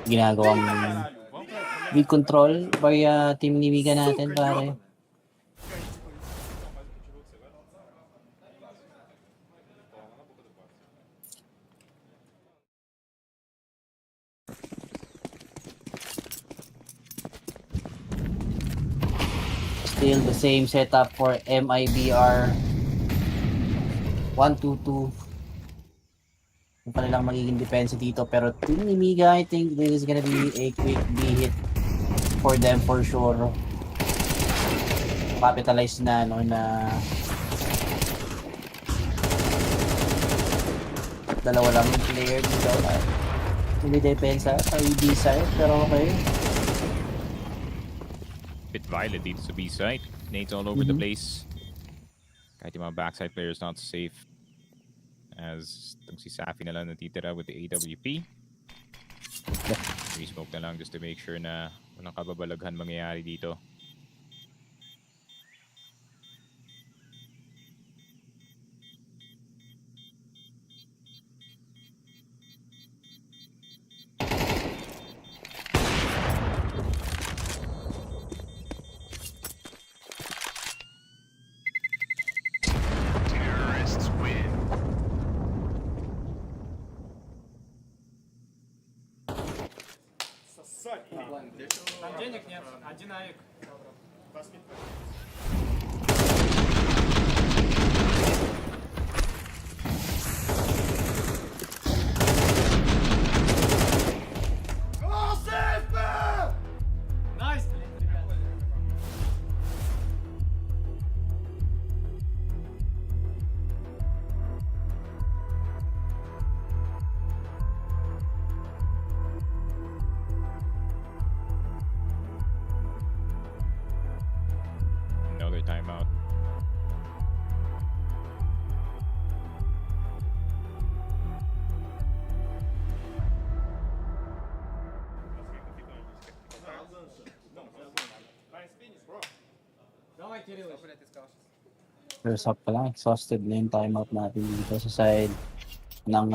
ginagawang big control by team Nemiga natin, pare. Still the same setup for MIBR. 1-2-2. Yung kanilang magiging depensa dito. Pero Team Nemiga, I think this is gonna be a quick B-hit for them for sure. Capitalize na, no, na dalawa lang yung player dito. Hindi depensa sa ED side, pero okay. Bit violent dito sa B side. Nades all over the place. Kahit yung mga backside players not safe. As itong si Safi na lang natitira with the AWP. Re-smoke na lang just to make sure na walang kababalaghan mangyayari dito. Там денег нет, один аик. Найс, блин, ребята. Another timeout. Давай, Кирилл. First up pa lang, exhausted na yung timeout natin dito sa side ng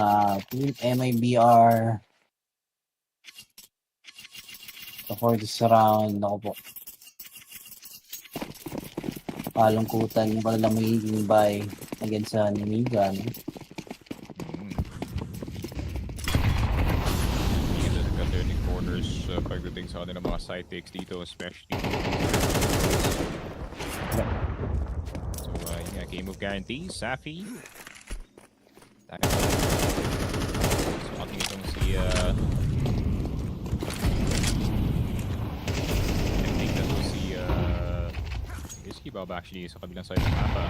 Team MIBR. So for this round, ako po. Kalungkutan yung kanilang magiging buy against sa Nemiga. No? Hindi na nagka-turning corners pagdating sa kanilang mga side takes dito, especially move guarantee. Safi. Spotting itong si... I think that was si... Risky Bob actually sa kabilang side ng mapa.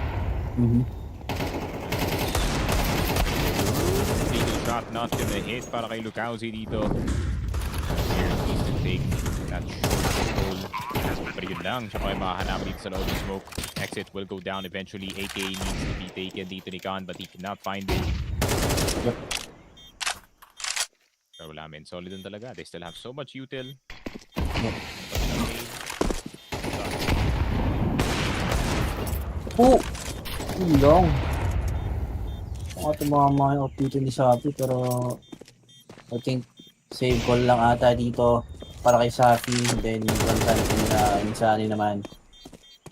Legal shot not gonna hit para kay Lucauzi dito. Here, needs to take that short goal. Pero yun lang, siya kayo makahanap dito sa loob ng smoke. Exit will go down eventually. AK needs to be taken dito ni Khan, but he cannot find it. Pero wala, men. Solid din talaga. They still have so much util. Oh! Long. Baka tumama yung off dito ni Safi, pero I think save call lang ata dito para kay Safi. Then Insani naman.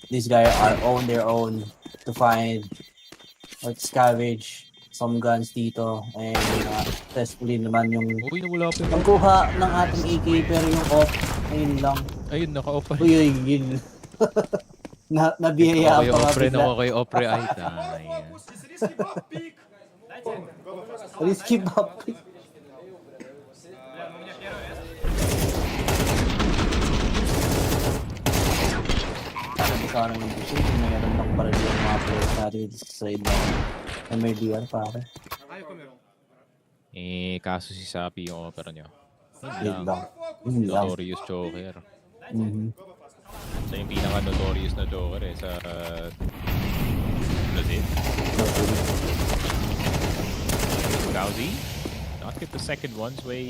These guys are on their own to find or scavenge some guns dito. And successfully naman yung pagkuha ng ating AK, pero yung off, ayun lang. Ayun, naka-off. Uy, yun. Nabihaya pa nga bigla. Ako kay Opre ay Risky pop. Sana yung busin, mayroon lang para yung mga players natin sa side ng MIBR pare. Kaso si Sapi yung opera nyo. Yun lang. Notorious Joker. Siya yung pinaka-notorious na Joker sa Brazil. Gauzy, not get the second one's way.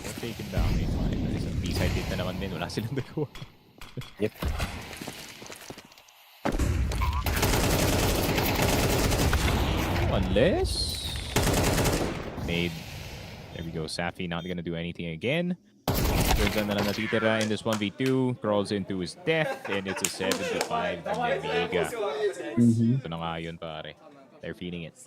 Or taken down. Isang B-side hit na naman din. Wala silang nagawa. Yep. Unless... Made. There we go. Safi not gonna do anything again. Turns on na lang natitira in this 1v2. Crawls into his death. And it's a 7-5 from Nemiga. Ito na nga yun, pare. They're feeling it.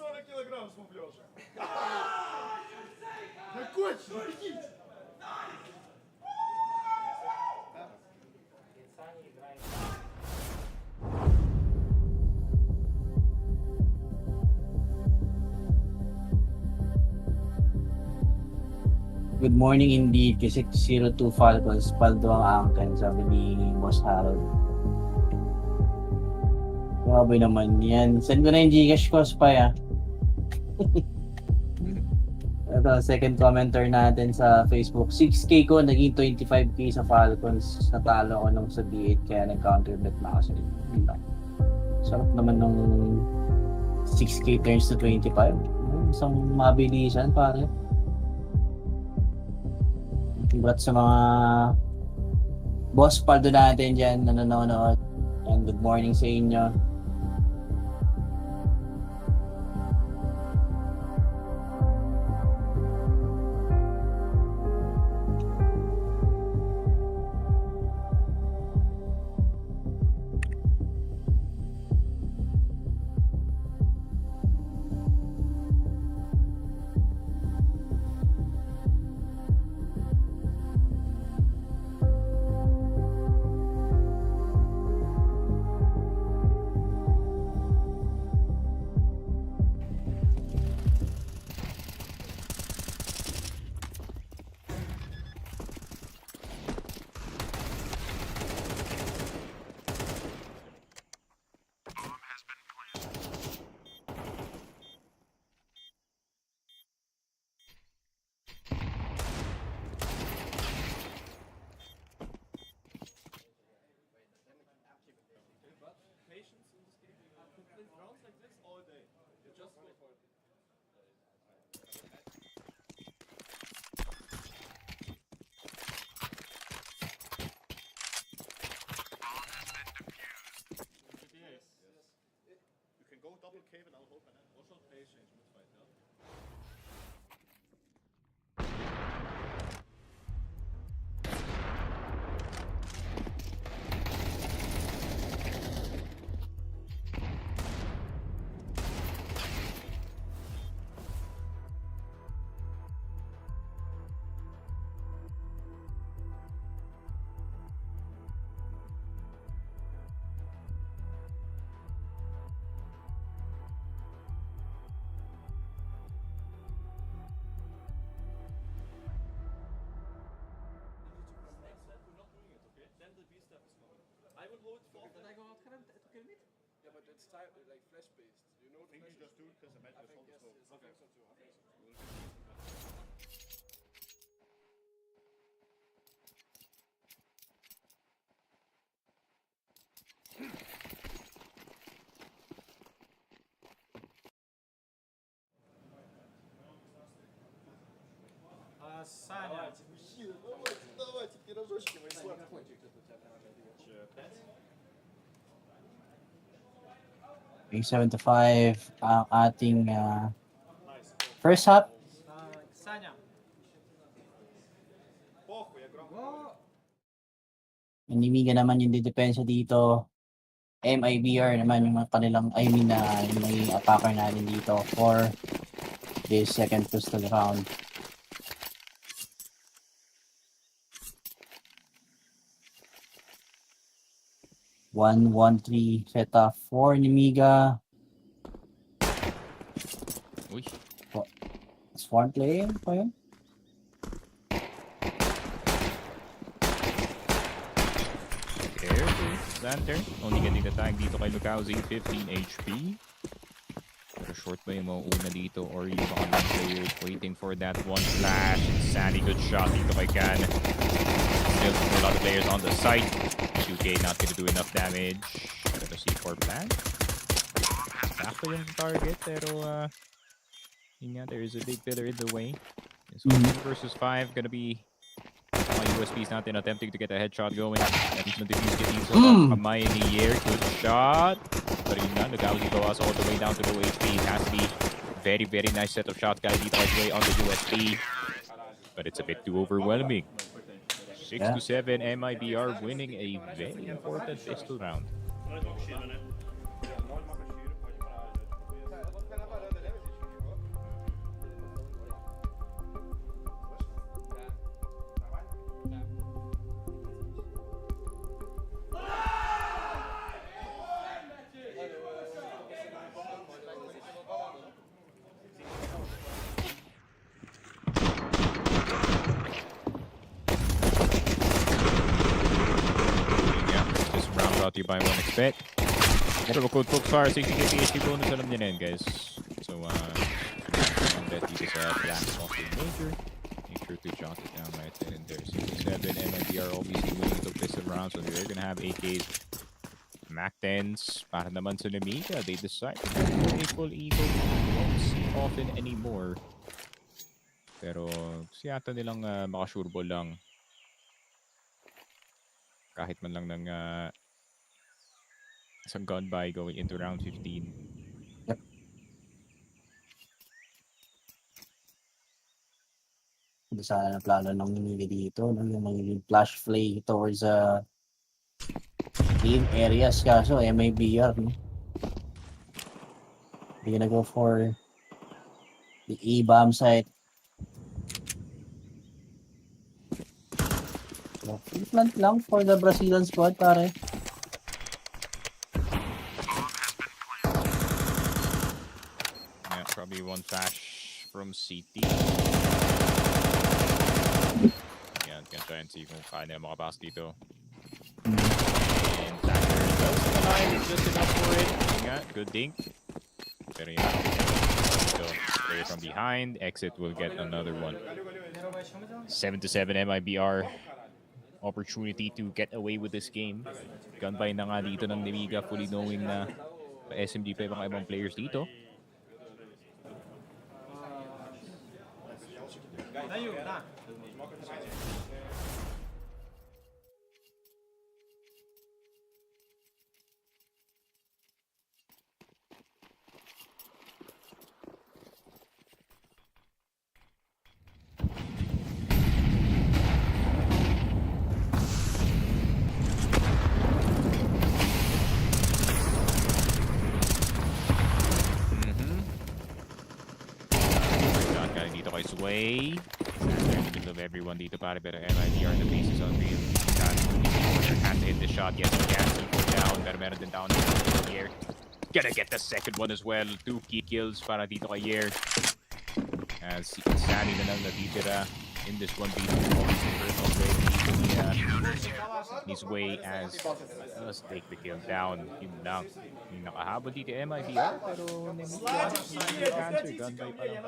Good morning indeed, kasi 02 Falcons, paldo ang angkan, sabi ni Boss Harold. Grabe naman yan. Send ko na yung Gcash ko, Spy ah. Ito, second commenter natin sa Facebook. 6K ko, naging 25K sa Falcons. Natalo ko nung sa B8, kaya nag-counterbet na kasi. Sarap naman nung 6K turns to 25. Isang mabilisan, pare. Congrats sa mga boss paldo natin dyan na nanonood. And good morning sa inyo. it's type like flash based. You know, I think you just do it because I imagine it's all the smoke. I think so too. Саня. Давайте, пирожочки мои сладкие. May 7-5 ang ating first half. Саня. Nemiga naman yung depensa dito. MIBR naman yung kanilang, yung may attacker natin dito for this second pistol round. One 1-3 setup for Nemiga. Uy. Swarm play pa yun? Careful, Lantern. Only getting the tag dito kay Lucauzi, 15 HP. Pero short ba yung mauuna dito or yung mga long players waiting for that one flash. Sandy, good shot dito kay Can. Still a lot of players on the site. 2K not gonna do enough damage. Pero C4 plan. Sakto yung target pero yun nga, there is a big pillar in the way. So 2 versus 5 gonna be USPs natin attempting to get a headshot going. At least mag-defuse getting so kamay in the air. Good shot. Pero yun nga, Lucauzi bawas all the way down to low HP. It has to be very, very nice set of shots guys dito all the way on the USP. But it's a bit too overwhelming. 6-7, MIBR winning a very important pistol round. Brought to you by 1xBet. Promo code FocusFire, 60k PHP bonus. Alam niyo na yan, guys. So, bet dito sa Black Austin Major. Make sure to jot it down right then and there. 67, MIBR obviously winning the pistol round, so they're gonna have AKs. Mac 10s, para naman sa Nemiga. They decide to go a full eagle. Won't see often anymore. Pero, siyata nilang makasureball lang. Kahit man lang ng isang gun by going into round 15. Yep. Hindi sana na plano ng Nemiga dito. No? Yung magiging flash play towards game areas. Kaso MIBR. No? They're gonna go for the A-bomb site. So, plant lang for the Brazilian squad, pare. Yeah, probably one flash from CT. Yeah, gonna try and see kung kaya nila makapasok dito. And Tucker does alive, it's just enough for it. Yeah, good dink. Pero yeah, so player from behind, exit will get another one. 7-7 MIBR. Opportunity to get away with this game. Gunbuy na nga dito ng Nemiga, fully knowing na SMG pa yung mga ibang players dito. Way. In the middle of everyone dito pare, pero MIBR the base is unreal. Has to hit the shot, yes he can, C4 down, pero meron din down dito Yer. Gonna get the second one as well, 2 key kills para dito kay Yer. As Sandy na lang natitira in this 1v2. His way as does take the kill down. Yun lang. Yung nakahabol dito MIBR pero Nemiga answer gunby pa lang.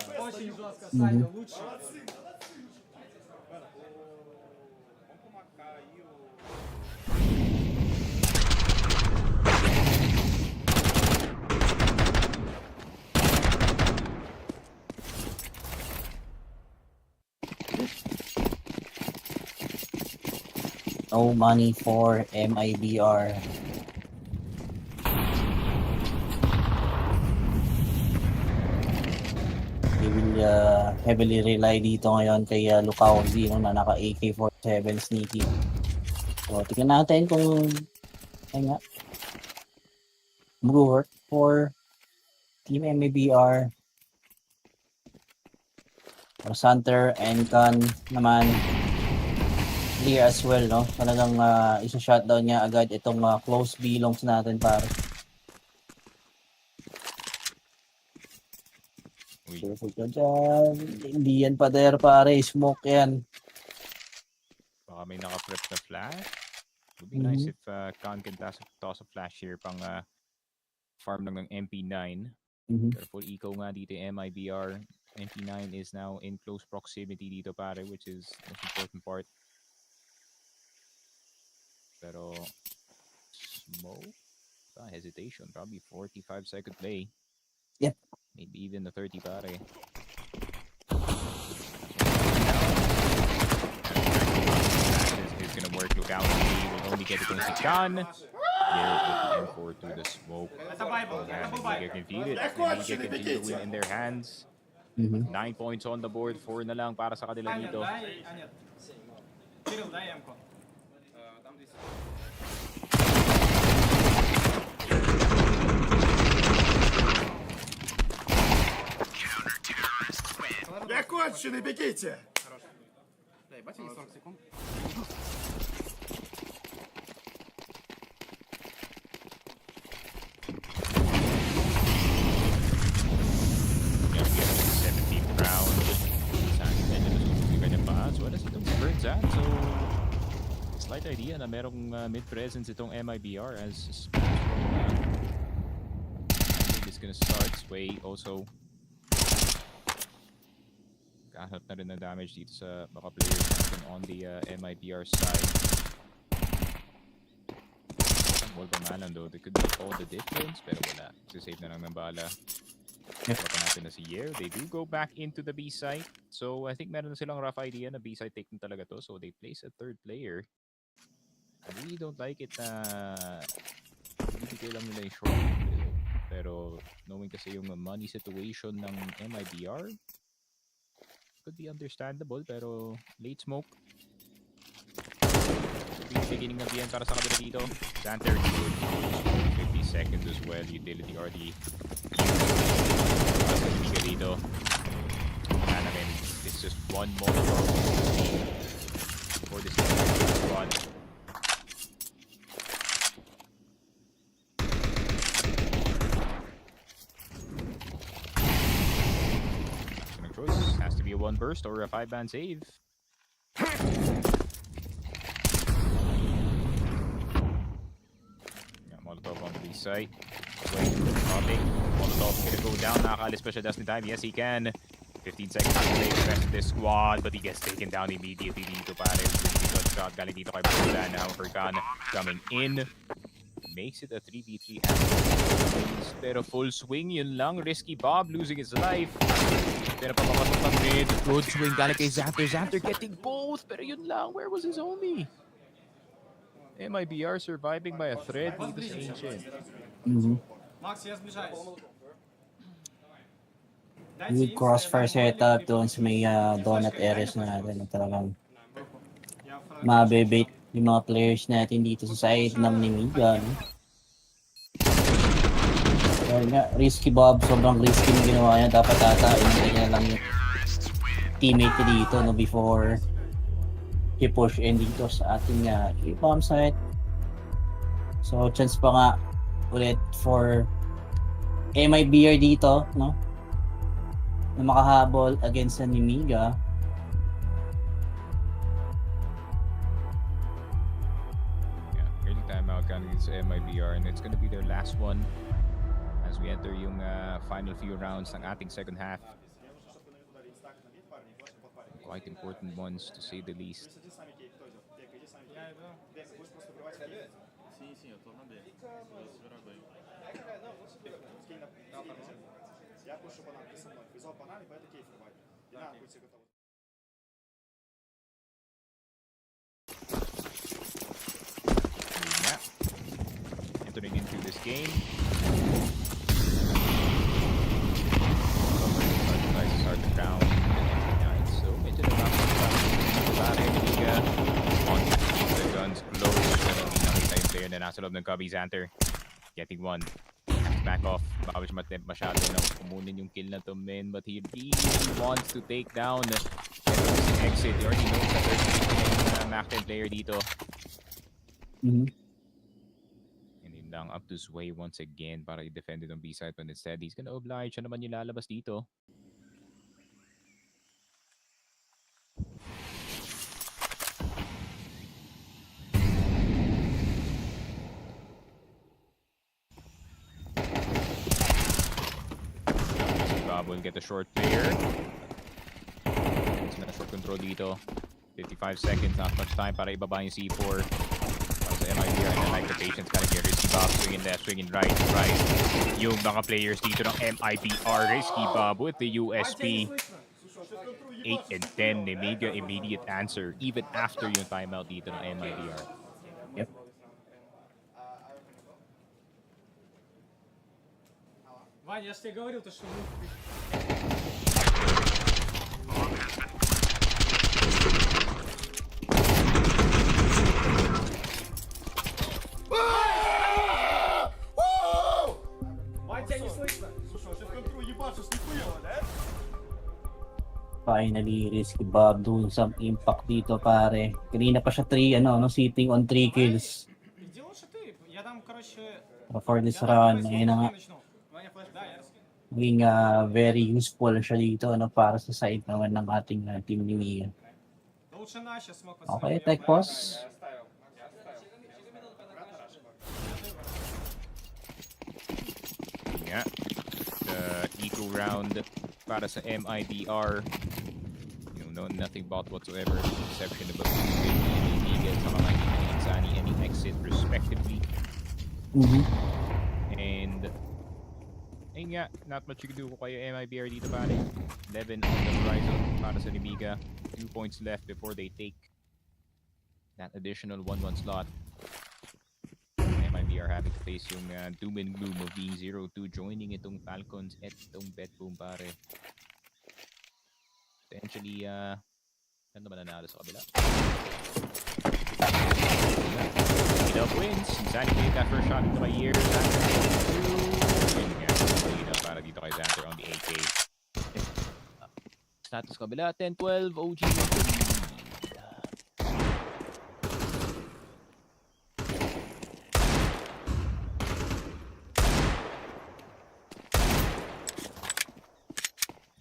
No money for MIBR. They will heavily rely dito ngayon kay Lukauzi, no, na naka AK-47 sneaky. So, tingnan natin kung ay nga mag-work for Team MIBR. Hunter and Khan naman clear as well, no? Talagang isa-shutdown niya agad itong close B-longs natin, pare. Careful ka dyan. Hindi yan pader, pare. Smoke yan. Baka may naka-prep na flash. Would be nice if Khan can toss a flash here pang farm lang ng MP9. Careful eco nga dito MIBR. MP9 is now in close proximity dito, pare, which is the most important part. Pero smoke, hesitation, probably 45-second play. Yep. Maybe even the 30, pare. It's gonna work. Look out, he will only get it on si Khan. Here with the M4 through the smoke. Nemiga can feed it. Nemiga can feed the win in their hands. 9 points on the board, 4 na lang para sa kanila dito. Я конченый, бегите! Да, ебать, они 40 секунд. So, slight idea na merong mid-presence itong MIBR as I think it's gonna start. Sway also kahanap na rin ng damage dito sa baka players natin on the MIBR side. Wall pa man though, they could make all the difference pero wala. Save na lang ng bala. Wala natin na si Yer. They do go back into the B site. So I think meron na silang rough idea na B site take na talaga to. So they place a third player. I really don't like it na hindi lang nila yung short. Pero knowing kasi yung money situation ng MIBR could be understandable. Pero late smoke. Beginning of the end para sa kabila dito. Xanter good. 50 seconds as well. Utility RD. Nemiga dito. And I mean, it's just one more for this squad. Choice has to be a one burst or a 5-man save. Molotov on the site. Wait, nothing. Molotov gonna go down. Nakakaalis pa siya just in time. Yes, he can. 15 seconds to play the rest of this squad, but he gets taken down immediately dito, pare. Good shot galing dito kay Buda. Now for Khan coming in. Makes it a 3v3. Pero full swing, yun lang. Risky Bob losing his life. Pero papapasok ng mid. Good swing galing kay Xanter. Xanter getting both. Pero yun lang. Where was his homie? MIBR surviving by a thread dito sa Ancient. Max, я сближаюсь. Good crossfire setup doon sa may donut areas natin. Talagang mabebait yung mga players natin dito sa side ng Nemiga. No? Kaya nga, risky Bob. Sobrang risky na ginawa niya. Dapat inintay niya lang yung teammate niya dito no, before he push in dito sa ating bomb site. So, chance pa nga ulit for MIBR dito, no? Na makahabol against sa Nemiga. It's MIBR and it's gonna be their last one as we enter yung final few rounds ng ating second half. Quite important ones to say the least. Sim, sim, eu tô na B. Entering into this game. Start the round. So medyo nabasa Nemiga on the guns close. Pero nakita yung player na nasa loob ng cubby. Xanter getting one. Back off. Baka siya matempt masyado na kumunin yung kill na to, men. But he really wants to take down the exit. He already knows that there's a Mac-10 player dito. And yun lang, up to Sway once again para i-defend it on B-side. But instead, he's gonna oblige. Siya naman yung lalabas dito. Will get the short player. It's na short control dito. 55 seconds, not much time para ibaba yung C4. Para sa MIBR, and then like the patience gotta get risky bob, swinging left, swinging right. Yung mga players dito ng MIBR, risky bob with the USP. 8 and 10, Nemiga immediate answer even after yung timeout dito ng MIBR. Yep. Вань, я же тебе говорил, то что мы... Вань, тебя не слышно. Слушай, он сейчас контру ебашишь, нихуево, да? Finally, risky Bob doing some impact dito, pare. Kanina pa siya sitting on 3 kills. Иди лучше ты, я там, короче... For this run, ayun na nga. Maging very useful siya dito para sa side naman ng ating team ni Mia. Okay, tech pause. Yeah, the eco round para sa MIBR. You know, nothing bought whatsoever, with the exception of Nemiga at saka Insani any exit respectively. And ayun nga, not much you can do kung kayo MIBR dito pare. 11 on the horizon para sa Nemiga. 2 points left before they take that additional 1-1 slot. MIBR having to face yung doom and gloom of being 0-2, joining itong Falcons at itong Betboom pare. Potentially, ano ba nanalo sa kabila? Enough wins. Xanter made that first shot into my ear. Para dito kay Xanter on the AK. Status kabila, 10-12, OG.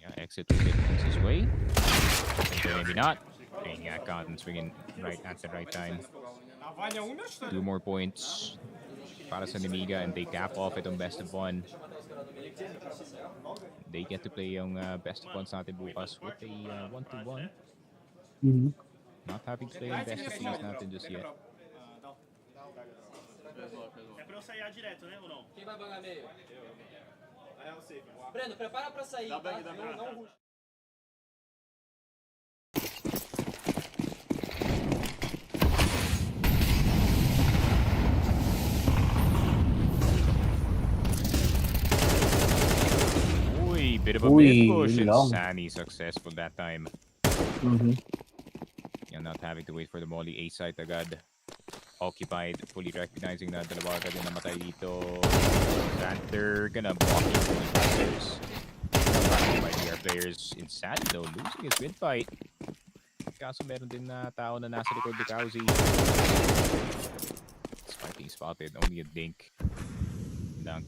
Yeah, exit will get his way. Maybe not. Ayun nga, Cotton swinging right at the right time. 2 more points para sa Nemiga and they cap off itong best of 1. They get to play yung best of 1s natin bukas with a 1-1. Not having to play yung best of 3s natin just yet. É pra eu sair direto, né, ou não? Quem vai bangar meio? Breno, prepara pra sair, tá? Não rush. Bit of a mid push and Sani successful that time. You're not having to wait for the molly A site agad. Occupied, fully recognizing na dalawa agad yung namatay dito. Xanter gonna block into the players. MIBR players in Sani though, losing his mid fight. Kaso meron din na tao na nasa likod ni Kauzi. Despite being spotted, only a dink. Lang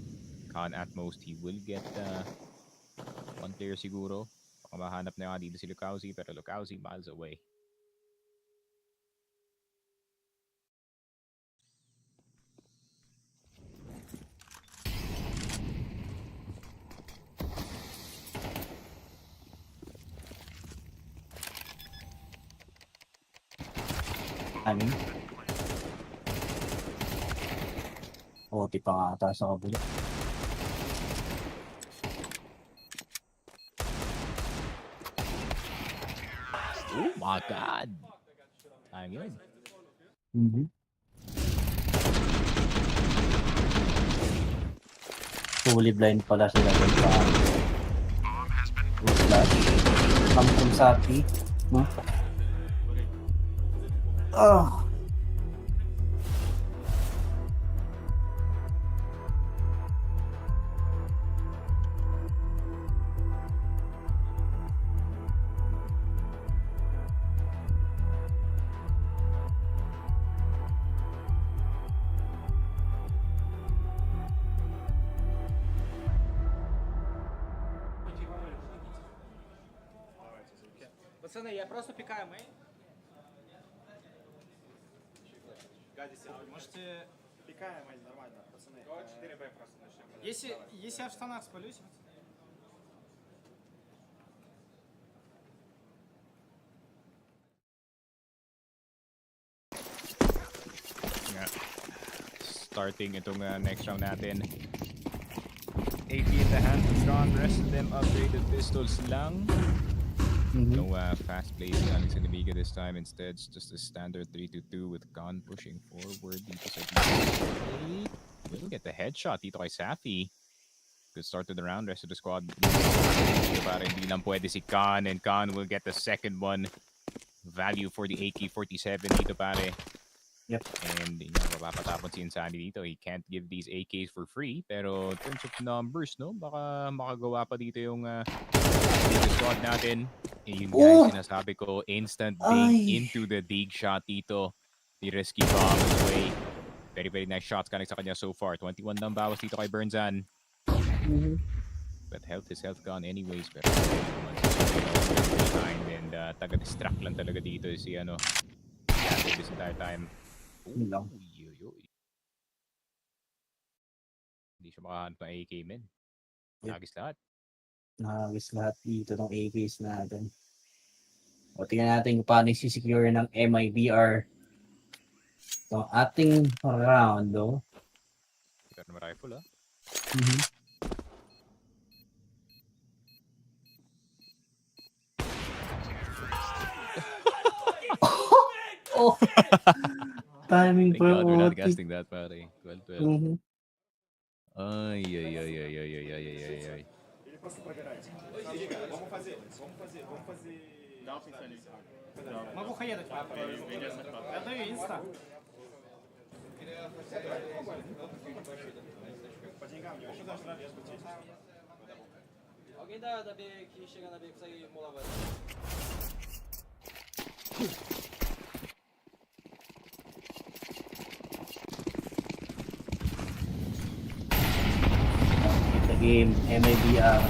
Khan at most, he will get 1 player siguro. Baka mahanap na nga dito si Lukauzi, pero Lukauzi miles away. Timing. OT pa nga ata sa kabila. Oh my God! Sayang yun. Fully blind pala sila doon sa flash. Kampung sapi. No? Пацаны, я просто пикаю мейн. Можете... Пикаем мейн, нормально, пацаны. 4Б просто начнем. Если я в штанах спалюсь... Yeah. Starting itong next round natin. AP in the hand of Sean. Rest of them upgraded pistols lang. No fast plays galing sa Nemiga this time. Instead, it's just a standard 3-2-2 with Gun pushing forward dito sa D. Will get the headshot dito kay Safi. Good start to the round. Rest of the squad. Para hindi lang pwede si Khan, and Khan will get the second one. Value for the AK-47 dito pare. Yep. And yun nga, mapapatapon si Insani dito. He can't give these AKs for free. Pero in terms of numbers, no? Baka makagawa pa dito yung squad natin. Yung guys, sinasabi ko, instant dig into the dig shot dito. The risky bomb away. Very, very nice shots galing sa kanya so far. 21 lang bawas dito kay Burnzan. But health is health gone anyways. Pero behind and taga-distract lang talaga dito si ano. This entire time. Hindi siya makahanap ng AK, men. Nagis lahat. Nagis lahat dito ng AKs natin. O tingnan natin kung paano isi-secure ng MIBR itong ating round, no? Ito na rifle, ah. Oh! Timing Thank for God we're not OT. casting that, pare. 12-12. Ay. Могу хаедать. Я даю инста. Alguém da B que chega na B consegue molar agora? The game, MIBR.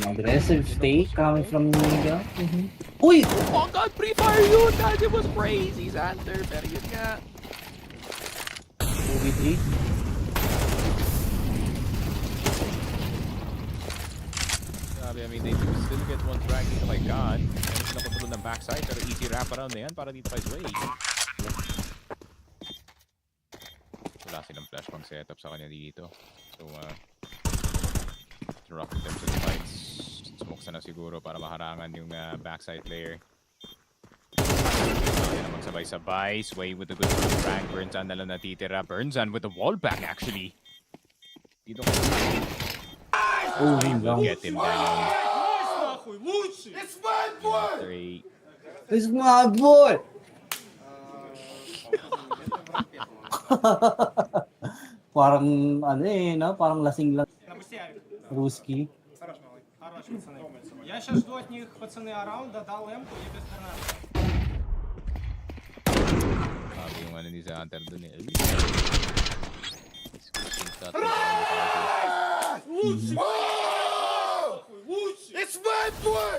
Aggressive stake coming from Nemiga. Uy! Oh God, pre-fire yun! That was crazy, Xander. Pero yun nga. 2v3. I mean, they do still get one frag dito kay God. Meron silang kontrol ng backside, pero easy wraparound na yan para dito kay Sway. Wala silang flashbang setup sa kanya dito. So, rough in terms of the fights. Smoke na siguro para maharangan yung backside player. Kaya naman sabay-sabay. Sway with a good frag. Burnzan na lang natitira. Burnzan with the wall bang actually. Dito kay Sway will get him down. It's my boy! It's my boy! Parang ano no? Parang lasing lang. Русский. Хорош, малый. Хорош, пацаны. Я сейчас жду от них, пацаны, араунда, дал эмку и без гранаты. Sabi yung ano ni Xander dun eh. It's my boy!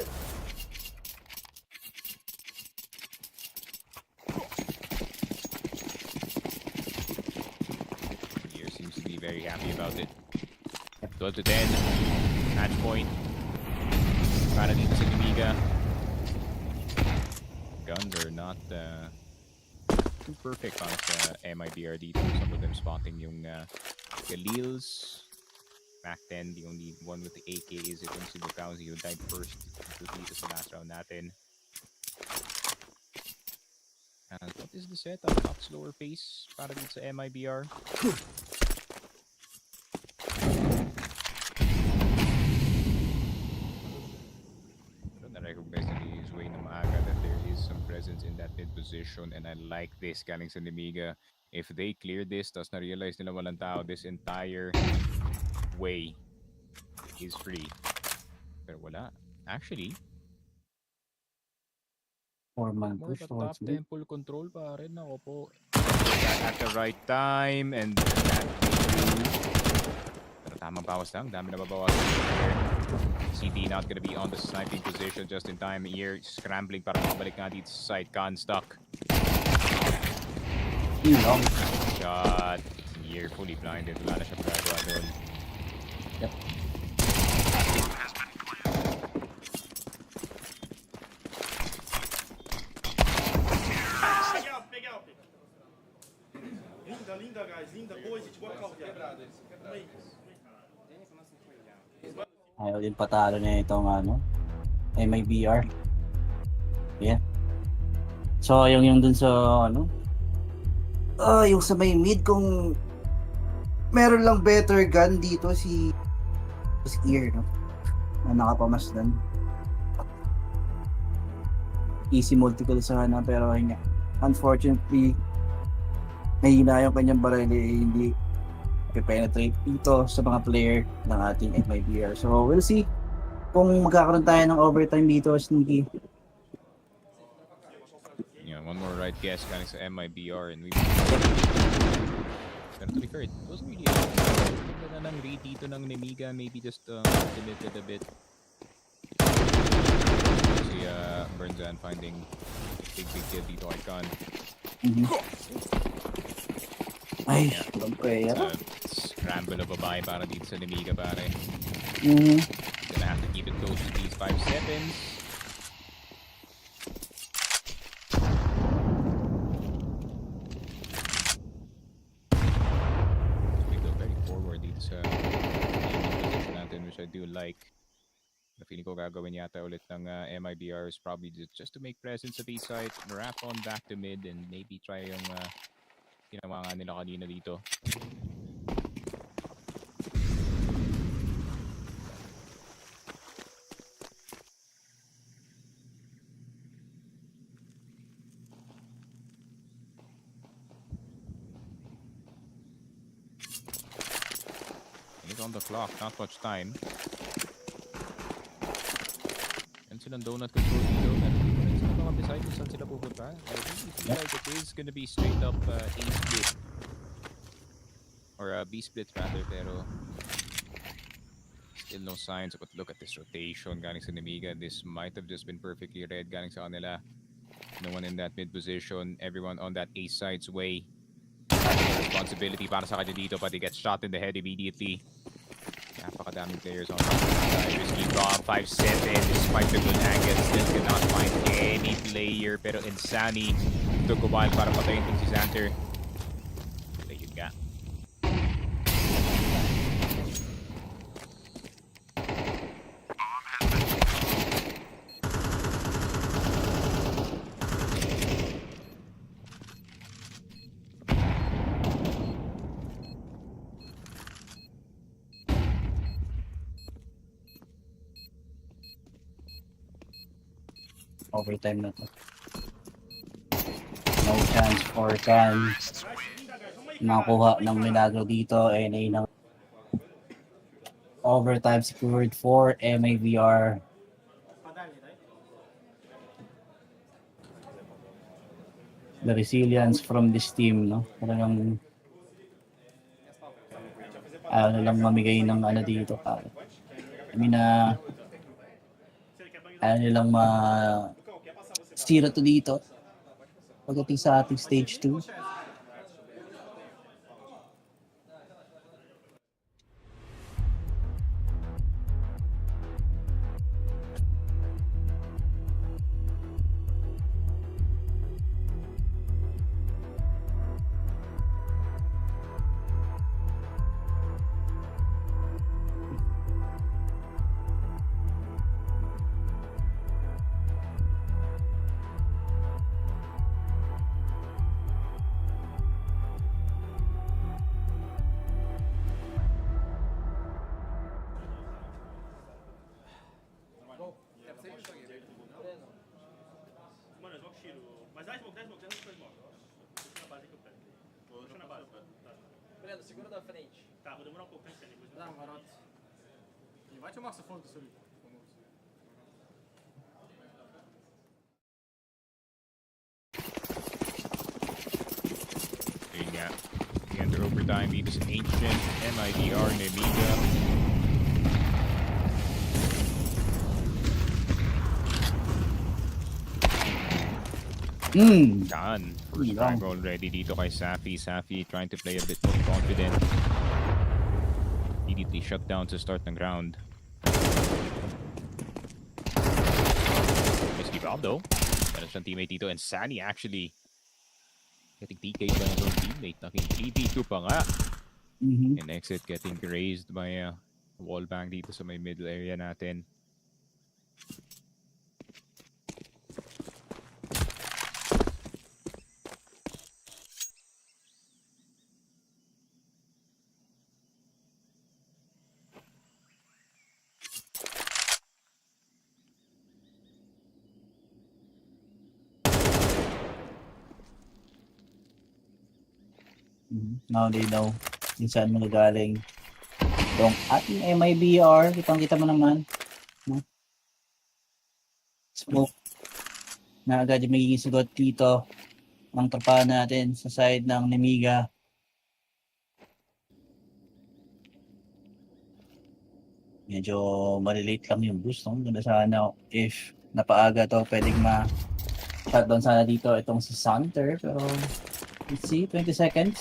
Seems to be very happy about it. 12 to 10. Match point. Para dito sa Nemiga. Guns are not too perfect para sa MIBR dito. Some of them spotting yung Galils. Back then, the only one with the AK is itong si Bukowski who died first dito sa last round natin. And what is the setup? Not slower pace para dito sa MIBR. Na-recognize na ni Zway na maaga that there is some presence in that mid position, and I like this galing sa Nemiga. If they clear this, tapos na-realize nila walang tao, this entire way is free. Pero wala. Actually, More more push of a towards top mid. temple control pa rin. Ako po. At the right time, and that pero tamang bawas lang. Dami na babawasan. CT not gonna be on the sniping position just in time. Here, scrambling para makabalik nga dito sa side. Gun stuck. Shot. Here, fully blinded. Wala na siya magagawa doon. Yep. Linda, guys. Linda, boys. It's workout, yeah. Ayaw din patalo na itong MIBR. Yeah. So yung dun sa yung sa may mid, kung meron lang better gun dito si Ear, no? Na nakapamasdan. Easy multiple sana, pero yun nga. Unfortunately, mahina yung kanyang baril, hindi penetrate dito sa mga player ng ating MIBR. So we'll see kung magkakaroon tayo ng overtime dito, Sneaky. Yeah, one more right guess galing sa MIBR, and we pero to be fair, it wasn't really a lang read dito ng Nemiga, maybe just limited a bit. Si Burnzan finding big kill dito kay Khan. Ay, walang prayer. Scramble of a buy para dito sa Nemiga, pare. Mm-hmm. Gonna have to keep it close to these 5 seconds. We go very forward dito sa position natin, which I do like. Na feeling ko gagawin yata ulit ng MIBR is probably just to make presence sa B-side, wrap on back to mid, and maybe try yung ginawa nga nila kanina dito. He's on the clock, not much time. And silang donut control dito. Sila mga beside kung saan sila pupunta. I think it like it is gonna be straight up A split. Or B split rather, pero still no signs. But look at this rotation galing sa Nemiga. This might have just been perfectly read galing sa kanila. No one in that mid position. Everyone on that A side's way. Responsibility para sa kanya dito, but he gets shot in the head immediately. Napakadaming players on the side. Risky bomb, 5-7, despite the good angles, still cannot find any player. Pero Insani took a while para patayin itong si Xanter. There you go. Overtime na to. No chance for Can. Nakuha ng milagro dito. NA ng overtime secured for MIBR. The resilience from this team, no? Talagang ayaw nilang mamigay ng dito. I mean, ayaw nilang sira to dito pagdating sa ating stage 2. na frente. Tá, vou demorar um pouco pra entender. Dá, garoto. E vai tomar essa foto do seu. Yun nga. Enter overtime dito sa Ancient, MIBR, Nemiga. Done. First frag already dito kay Safi. Safi trying to play a bit more confident. Immediately shut down to start ng round. Risky bomb though. Meron siyang teammate dito and Sani actually getting TK'd by his own teammate. Naking 3v2 pa nga. And Exit getting grazed by a wallbang dito sa may middle area natin. Now they know kung saan magagaling itong ating MIBR. Kitang-kita mo naman. Smoke na agad yung magiging sagot dito ng tropa natin sa side ng Nemiga. Medyo malilate lang yung boost. Ganda sana if napaaga to, pwedeng ma-shutdown sana dito itong si Santer. Pero let's see, 20 seconds.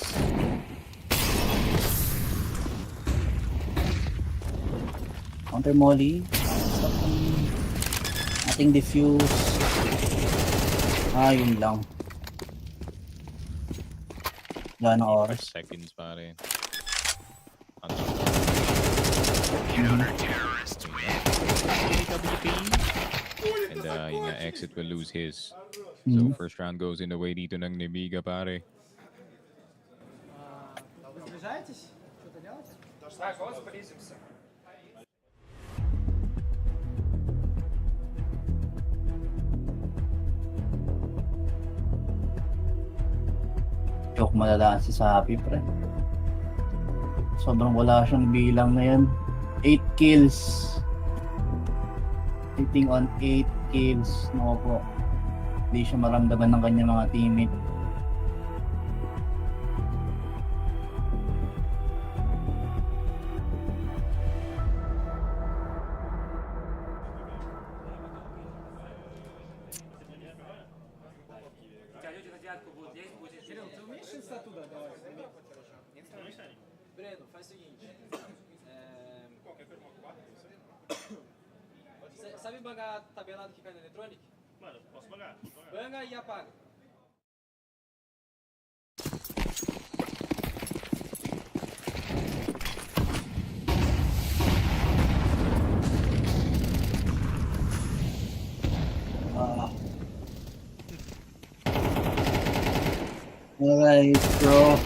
Counter molly. Ating diffuse. Yun lang. Wala na oras. Seconds pare. And yun nga, Exit will lose his. So first round goes in the way dito ng Nemiga pare. Заряжаетесь? Что-то делаете? Так, вот сблизимся. Joke malalaan si Sapi, pre. Sobrang wala siyang bilang ngayon. 8 kills. Hitting on 8 kills. No po. Hindi siya maramdaman ng kanyang mga teammate. Breno, faz o seguinte. Sabe bangar a tabela do que cai na eletrônica? Mano, posso bangar? Banga e apaga. Alright, bro.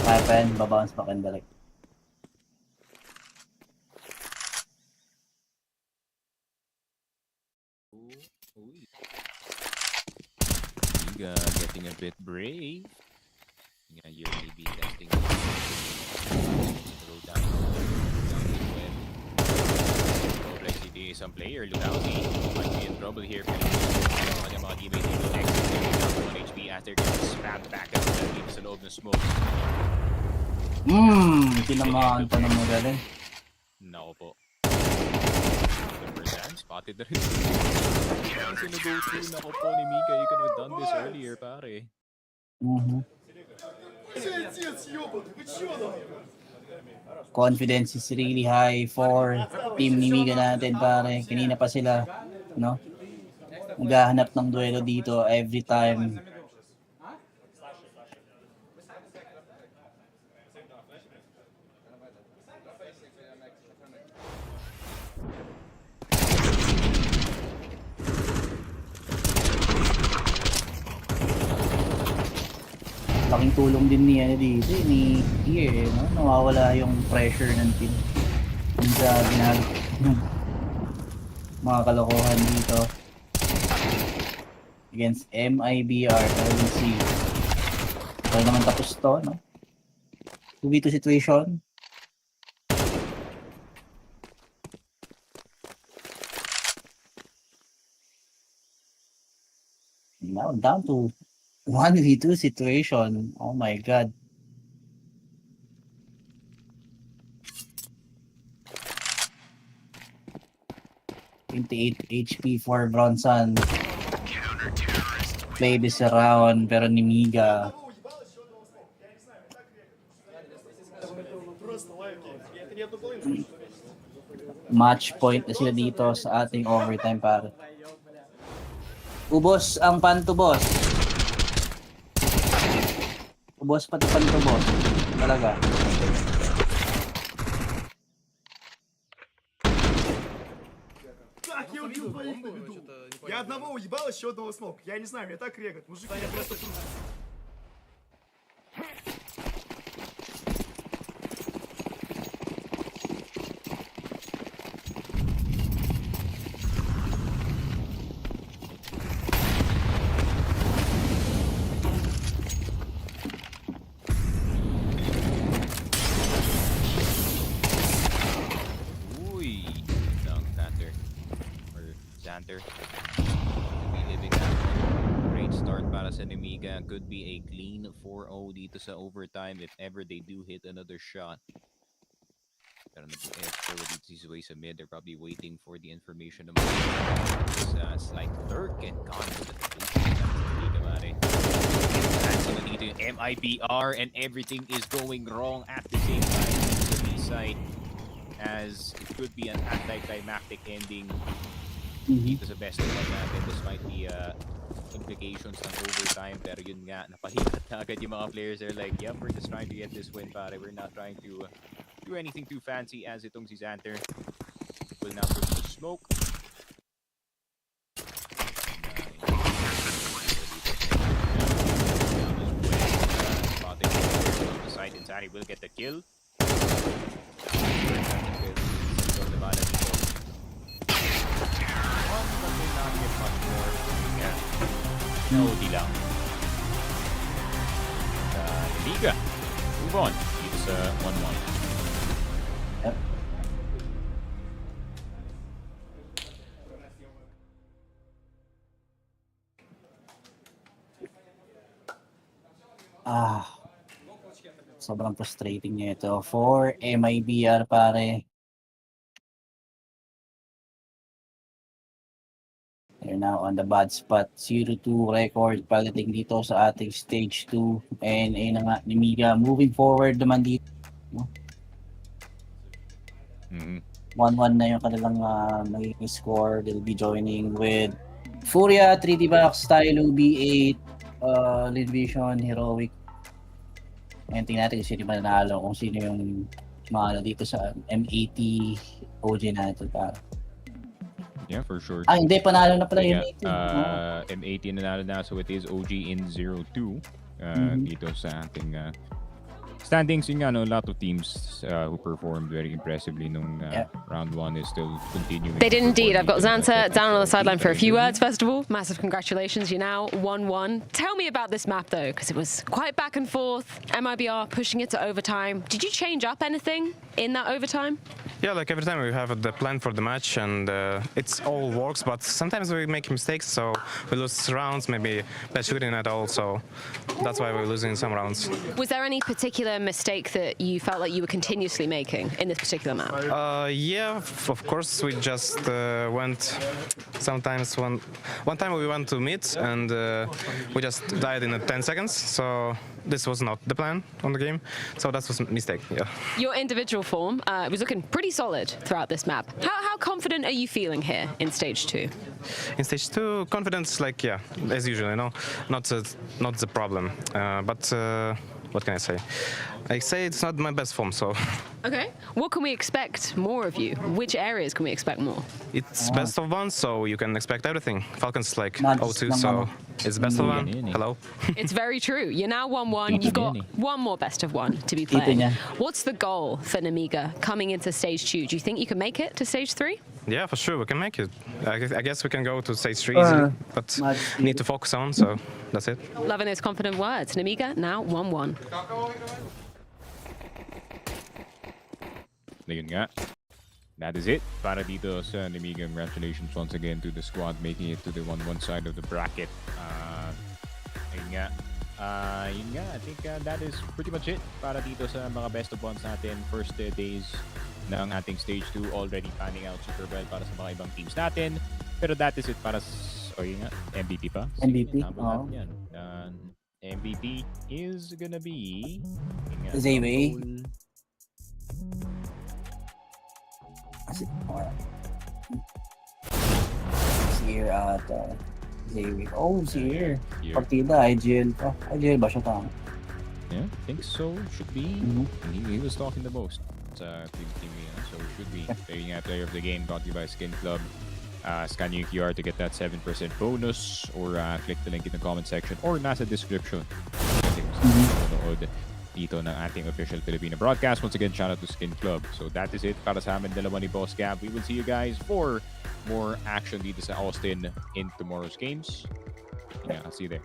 Happen, babounce back and balik. Nemiga getting a bit brave. Yeah, you're maybe testing. Throw down. Some player, Lunauti might be in trouble here. Mga teammate dito, Exit getting down to 1 HP after getting spammed back at the team sa loob ng smoke. Tinamaan pa naman galing. Nako po. Spotted na rin. Kasi nag-go-through, nako po, Nemiga, you could have done this earlier, pare. Confidence is really high for Team Nemiga natin, pare. Kanina pa sila, no? Naghahanap ng duelo dito every time. Laking tulong din niya dito, ni Here, no? Nawawala yung pressure ng team. Yung sa mga kalokohan dito. against MIBR. We'll see. Kaya naman tapos to, no? 2v2 situation. Now down to 1v2 situation. Oh my god. HP for Bronson. Play this around, pero Nemiga. Match point na sila dito sa ating overtime, pare. Ubos ang panto, boss. Ubos pati panto, boss. Talaga. Так, я убил двоих на виду. Я одного уебал, еще одного смог. Я не знаю, мне так регат. Мужик, я просто... Great start para sa Nemiga. Could be a clean 4-0 dito sa overtime if ever they do hit another shot. Pero nag-explore dito si Sway sa mid. They're probably waiting for the information of this slight lurk and gone with the Nemiga, mare. Cancel na dito yung MIBR and everything is going wrong at the same time sa B-side as it could be an anticlimactic ending. Dito sa best of one natin, despite the implications ng overtime, pero yun nga, napahilat na agad yung mga players. They're like, yep, we're just trying to get this win, pare. We're not trying to do anything too fancy as itong si Xanter will now push the smoke. Spotting on the side, Insani will get the kill. Di lang. Nemiga, move on. Dito sa 1-1. Yep. Sobrang frustrating niya ito. For MIBR, pare. They're now on the bad spot. 0-2 record pagdating dito sa ating stage 2. And ayun na nga, Nemiga moving forward naman dito. 1-1 na yung kanilang magiging score. They'll be joining with Furia, 3D Box, TYLOO, B8, Lynn Vision, Heroic. Ngayon tingnan natin kung sino mananalo, kung sino yung mga dito sa M80 OG natin para. Yeah, for sure. Hindi, panalo na pala yung M80. M80 nanalo na, so it is OG in 0-2 dito sa ating standings. Yun nga, no, a lot of teams who performed very impressively nung round 1 is still continuing. They did indeed. I've got Xanter down on the sideline for a few words. First of all, massive congratulations. You're now 1-1. Tell me about this map, though, because it was quite back and forth. MIBR pushing it to overtime. Did you change up anything in that overtime? Yeah, like every time we have the plan for the match and it's all works, but sometimes we make mistakes, so we lose rounds, maybe bad shooting at all, so that's why we're losing some rounds. Was there any particular mistake that you felt like you were continuously making in this particular map? Yeah, of course, we just went sometimes one time we went to mid and we just died in 10 seconds, so this was not the plan on the game, so that was a mistake, yeah. Your individual form was looking pretty solid throughout this map. How confident are you feeling here in stage 2? In stage 2, confidence, like, yeah, as usual, you know, not the problem, but what can I say? I say it's not my best form, so. Okay. What can we expect more of you? Which areas can we expect more? It's best of 1, so you can expect everything. Falcons like 0-2, so it's best of 1. Hello. It's very true. You're now 1-1. You've got one more best of 1 to be playing. What's the goal for Nemiga coming into stage 2? Do you think you can make it to stage 3? Yeah, for sure, we can make it. I guess we can go to stage 3 easily, but need to focus on, so that's it. Loving those confident words. Nemiga now 1-1. Ayun nga. That is it. Para dito sa Nemiga, congratulations once again to the squad making it to the 1-1 side of the bracket. Ayun nga. I think that is pretty much it para dito sa mga best of ones natin. First days ng ating stage 2 already panning out super well para sa mga ibang teams natin. Pero that is it para sa MVP pa. MVP? Oo. MVP is gonna be Zayway. Zir at Zayway. Oh, Zir. Partida, IGL pa. IGL ba siya tama? Yeah, I think so. Should be. He was talking the most. So should be playing a player of the game brought to you by Skin Club. Scan yung QR to get that 7% bonus or click the link in the comment section or nasa description. Dito ng ating official Filipino broadcast. Once again, shout out to Skin Club. So that is it para sa amin dalawa ni Boss Gab. We will see you guys for more action dito sa Austin in tomorrow's games. Yeah, I'll see you there.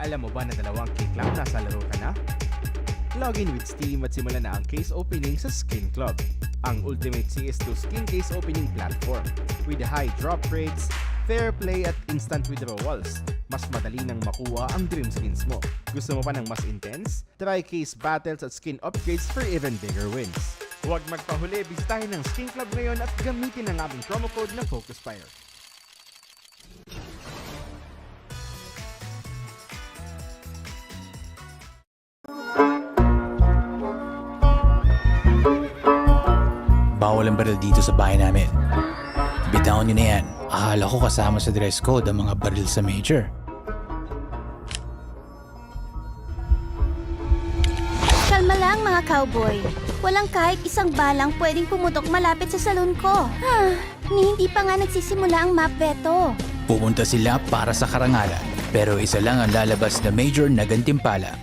Alam mo ba na dalawang kick lang nasa laro ka na? Login with Steam at simulan na ang case opening sa Skin Club, ang ultimate CS2 skin case opening platform. With high drop rates, fair play at instant withdrawals, mas madali nang makuha ang dream skins mo. Gusto mo pa ng mas intense? Try case battles at skin upgrades for even bigger wins. Huwag magpahuli, bisitahin ng Skin Club ngayon at gamitin ang aming promo code na FocusFire. Bawal ang baril dito sa bahay namin. Bitawan nyo na yan. Akala ko kasama sa dress code ang mga baril sa major. Kalma lang mga cowboy. Walang kahit isang balang pwedeng pumutok malapit sa salon ko. Hindi pa nga nagsisimula ang map veto. Pupunta sila para sa karangalan. Pero isa lang ang lalabas na major na gantimpala.